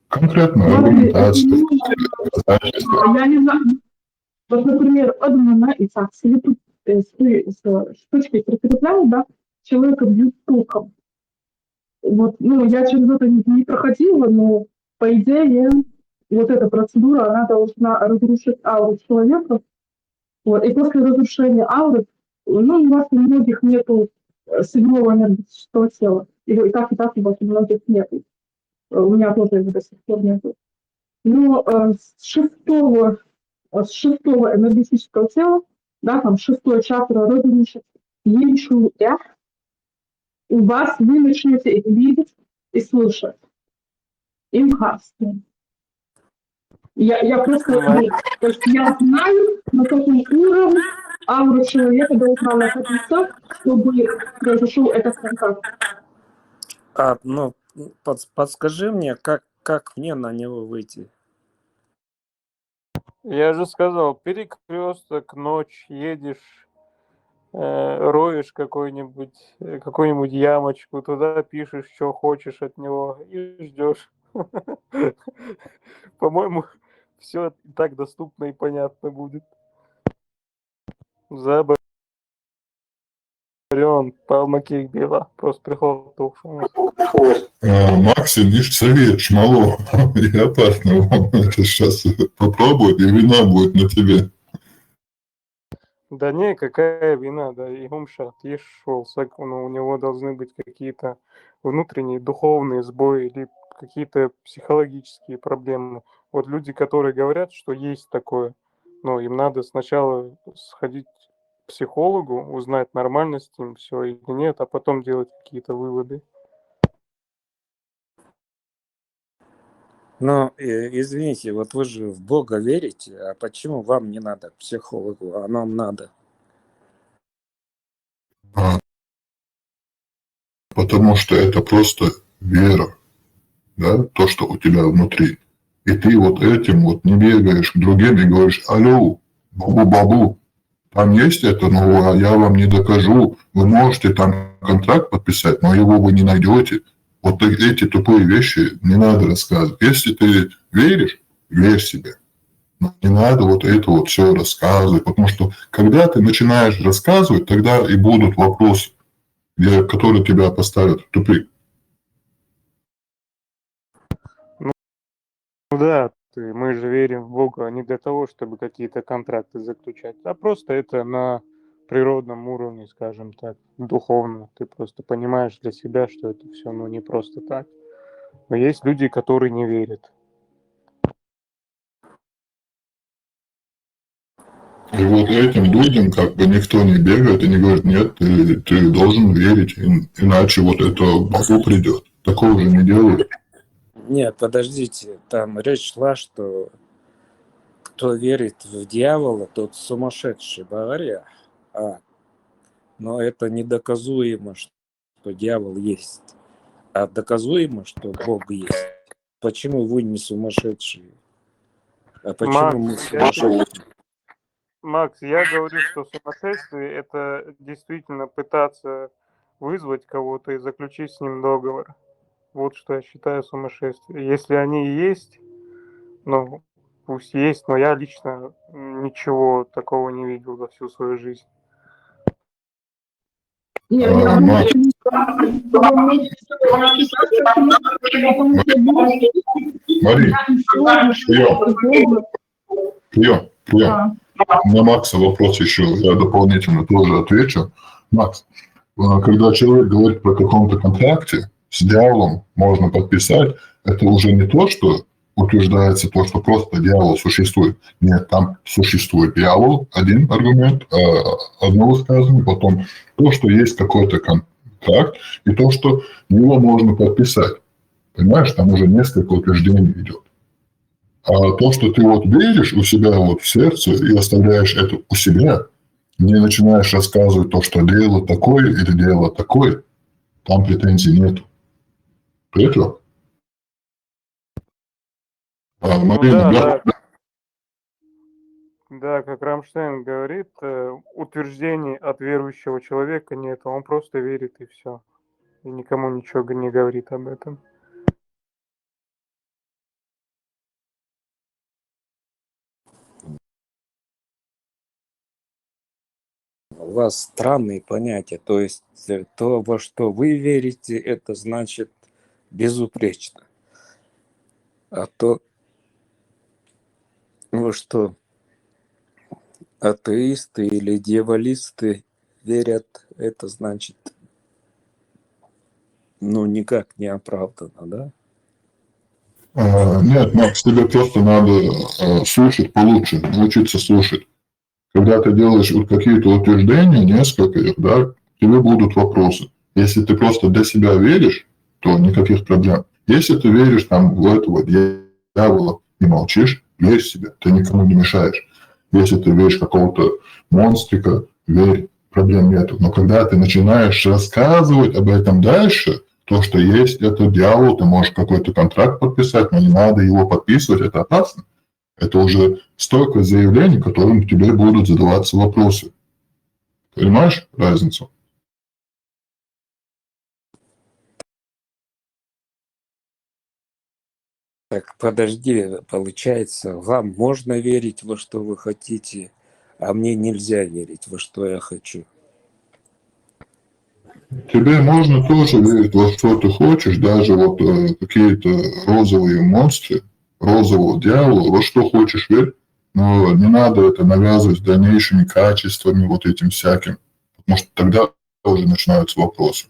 Конкретная аргументация. Я не знаю. Вот, например, одна и так слепы с точкой прикрепляют, да, человека бьют током. Вот, ну, я через это не проходила, но по идее, вот эта процедура, она должна разрушить ауру человека. Вот. И после разрушения ауры, ну, у вас у многих нету седьмого энергетического тела. Его и так у вас у многих нету. У меня тоже его до сих пор нету. Но с шестого энергетического тела, да, там шестое чакра разрушит Еншу, у вас вы начнете их видеть и слышать. Имхарство. Я просто, то есть я знаю, на каком уровне аура человека должна находиться, чтобы произошел этот контакт. Ну, подскажи мне, как мне на него выйти? Я же сказал, перекресток, ночь, едешь, роешь какую-нибудь ямочку, туда пишешь, что хочешь от него, и ждешь. По-моему, все так доступно и понятно будет. Заборен, палмакейк бела, просто приход тухший. Максим, видишь, совет шмало. И опасно вам это сейчас попробовать, и вина будет на тебе. Да не, какая вина, да, и умшат, ешел, ну, у него должны быть какие-то внутренние духовные сбои или какие-то психологические проблемы. Вот люди, которые говорят, что есть такое, но им надо сначала сходить к психологу, узнать, нормально с ним все или нет, а потом делать какие-то выводы. Ну, извините, вот вы же в Бога верите, а почему вам не надо к психологу, а нам надо? Потому что это просто вера, да, то, что у тебя внутри. И ты вот этим вот не бегаешь к другим и говоришь: алло, бабу-бабу, там есть это, но я вам не докажу. Вы можете там контракт подписать, но его вы не найдете. Вот эти тупые вещи не надо рассказывать. Если ты веришь, верь себе. Но не надо вот это вот все рассказывать, потому что когда ты начинаешь рассказывать, тогда и будут вопросы, которые тебя поставят в тупик. Ну да, мы же верим в Бога не для того, чтобы какие-то контракты заключать, а просто это на природном уровне, скажем так, духовно. Ты просто понимаешь для себя, что это все, ну, не просто так. Но есть люди, которые не верят. И вот этим людям как бы никто не бегает и не говорит, нет, ты должен верить, иначе вот это Богу придет. Такого же не делают. Нет, подождите, там речь шла, что кто верит в дьявола, тот сумасшедший, говоря. Но это недоказуемо, что дьявол есть. А доказуемо, что Бог есть. Почему вы не сумасшедшие? А почему мы сумасшедшие? Макс, я говорю, что сумасшествие – это действительно пытаться вызвать кого-то и заключить с ним договор. Вот что я считаю сумасшествием. Если они и есть, ну, пусть есть, но я лично ничего такого не видел за всю свою жизнь. Мари, прием. На Макса вопрос еще, я дополнительно тоже отвечу. Макс, когда человек говорит про каком-то контракте, с дьяволом можно подписать, это уже не то, что утверждается то, что просто дьявол существует. Нет, там существует дьявол, один аргумент, одно высказывание, потом то, что есть какой-то контракт, и то, что его можно подписать. Понимаешь, там уже несколько утверждений идет. А то, что ты вот веришь у себя вот в сердце и оставляешь это у себя, не начинаешь рассказывать то, что дело такое или дело такое, там претензий нет. Приятно? Марина, Да, как Рамштейн говорит, утверждений от верующего человека нет, он просто верит и все. И никому ничего не говорит об этом. У вас странные понятия, то есть то, во что вы верите, это значит безупречно. А то, во что атеисты или дьяволисты верят, это значит, ну, никак не оправдано, да? Нет, Макс, тебе просто надо слушать получше, научиться слушать. Когда ты делаешь вот какие-то утверждения, несколько их, да, тебе будут вопросы. Если ты просто для себя веришь, то никаких проблем. Если ты веришь там в этого дьявола и молчишь, верь себе, ты никому не мешаешь. Если ты веришь какого-то монстрика, верь, проблем нету. Но когда ты начинаешь рассказывать об этом дальше, то, что есть это дьявол, ты можешь какой-то контракт подписать, но не надо его подписывать, это опасно. Это уже столько заявлений, которым тебе будут задаваться вопросы. Понимаешь разницу? Так, подожди, получается, вам можно верить во что вы хотите, а мне нельзя верить во что я хочу. Тебе можно тоже верить во что ты хочешь, даже вот какие-то розовые монстры, розового дьявола, во что хочешь верь, но не надо это навязывать дальнейшими качествами, вот этим всяким, потому что тогда уже начинаются вопросы.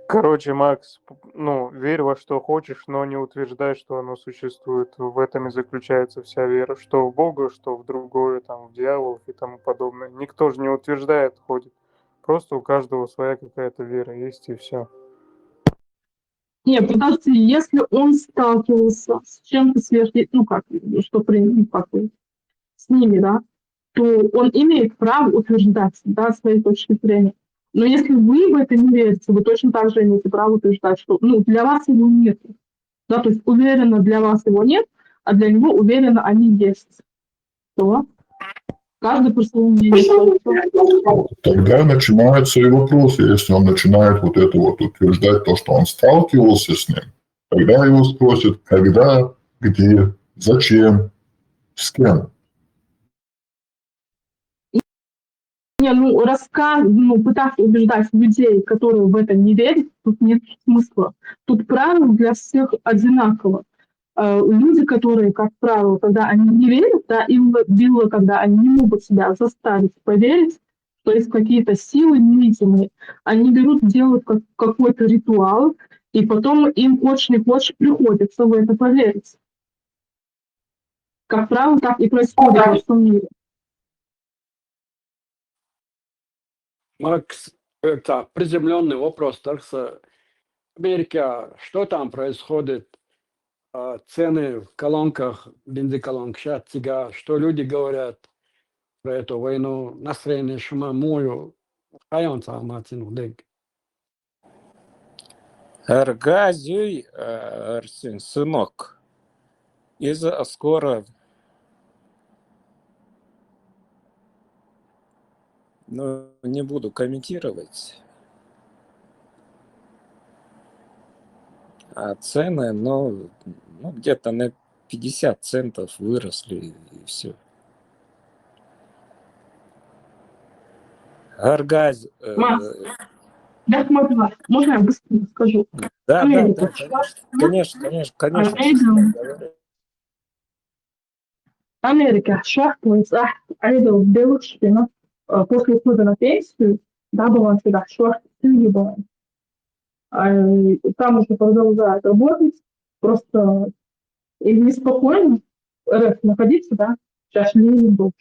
Короче, Макс, ну, верь во что хочешь, но не утверждай, что оно существует. В этом и заключается вся вера. Что в Бога, что в другое, там, в дьяволов и тому подобное. Никто же не утверждает, ходит. Просто у каждого своя какая-то вера есть, и все. Нет, подожди, если он сталкивался с чем-то ну как, что с ними, да, то он имеет право утверждать, да, свои точки зрения. Но если вы в это не верите, вы точно так же имеете право утверждать, что, ну, для вас его нет. Да, то есть уверенно для вас его нет, а для него уверенно они есть. что? Каждый по своему мнению. Тогда начинается и вопрос, если он начинает вот это вот утверждать то, что он сталкивался с ним, тогда его спросят, когда, где, зачем, с кем. Не, ну, пытаться убеждать людей, которые в это не верят, тут нет смысла. Тут правила для всех одинаково. Люди, которые, как правило, когда они не верят, да, им било, когда они не могут себя заставить поверить, что есть какие-то силы невидимые, они берут, делают какой-то ритуал, и потом им хочешь не хочешь приходится в это поверить. Как правило, так и происходит во всем мире. Макс, это приземленный вопрос. Так что Америка, что там происходит? Цены в колонках, бензоколонках, сейчас тяга, что люди говорят про эту войну, настроение шума мою, хайон саматину дыг. Аргазий, Арсен, сынок, из-за скоро, ну, не буду комментировать. А цены, ну где-то на 50 центов выросли, и все. Аргаз... Макс, да, можно я быстро скажу? Да, Америка, конечно. Америка шахтует айдол девушкина после ухода на пенсию, да, была всегда шахт была. Там уже продолжают работать, просто и неспокойно находиться, да, сейчас не был,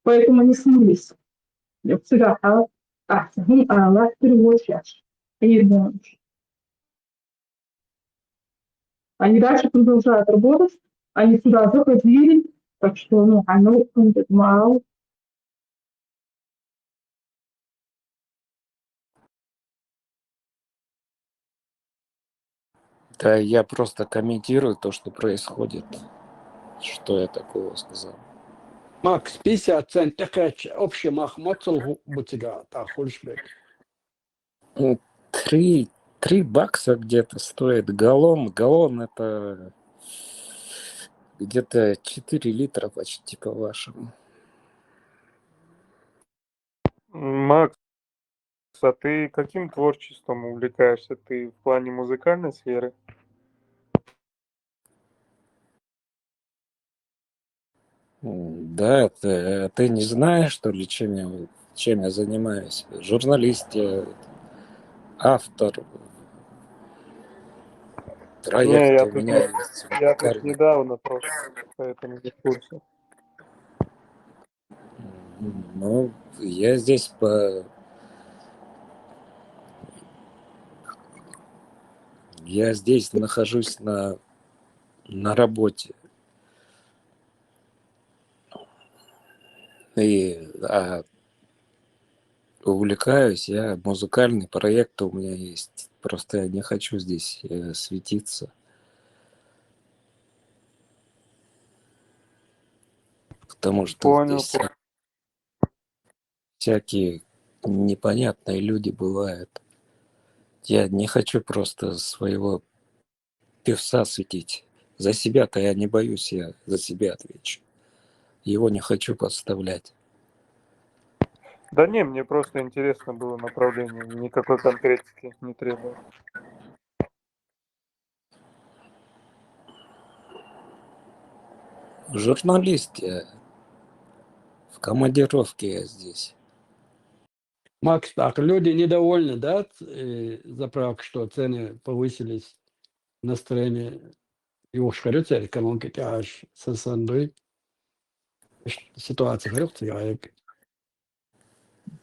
поэтому они смылись. Всегда, هم переводчик. Они дальше продолжают работать, они сюда заходили, так что, оно будет мало. Да, я просто комментирую то, что происходит. Что я такого сказал? Макс, 50 центов, общий махмоцел бутига, так, хульшбек. 3 бакса где-то стоит галлон. Галлон это где-то 4 литра почти по-вашему. Макс, а ты каким творчеством увлекаешься? Ты в плане музыкальной сферы? Да, ты не знаешь, что ли, чем я занимаюсь? Журналист, я автор. Не, Проект у меня есть. я тут недавно просто, поэтому не в курсе. Ну, я здесь нахожусь на работе. И увлекаюсь я, музыкальный проект у меня есть. Просто я не хочу здесь светиться. Потому что Понял. здесь всякие непонятные люди бывают. Я не хочу просто своего певца светить. За себя-то я не боюсь, я за себя отвечу. Его не хочу подставлять. Да не, мне просто интересно было направление, никакой конкретики не требую. Журналист я. В командировке я здесь. Макс, так, люди недовольны, да, заправок, что цены повысились, настроение. Его шкарется, экономика тяж со сандой. Ситуация говорил,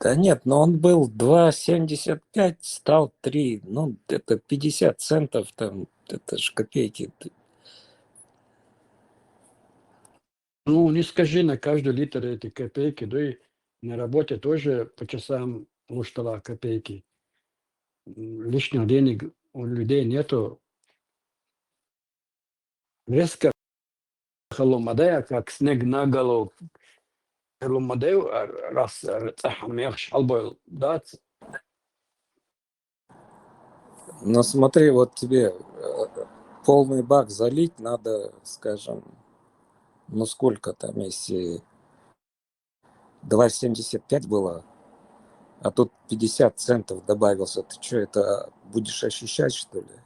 Да нет, но он был 2,75, стал 3. Ну, это 50 центов там, это ж копейки. Ну, не скажи на каждый литр эти копейки, да и на работе тоже по часам луштала копейки. Лишних денег у людей нету. Резко Хелломадея, как снег на голову. Хелломадею, раз мягче, албойл, да? Но смотри, вот тебе полный бак залить надо, скажем, ну сколько там, если 2,75 было, а тут 50 центов добавился, ты что, это будешь ощущать, что ли?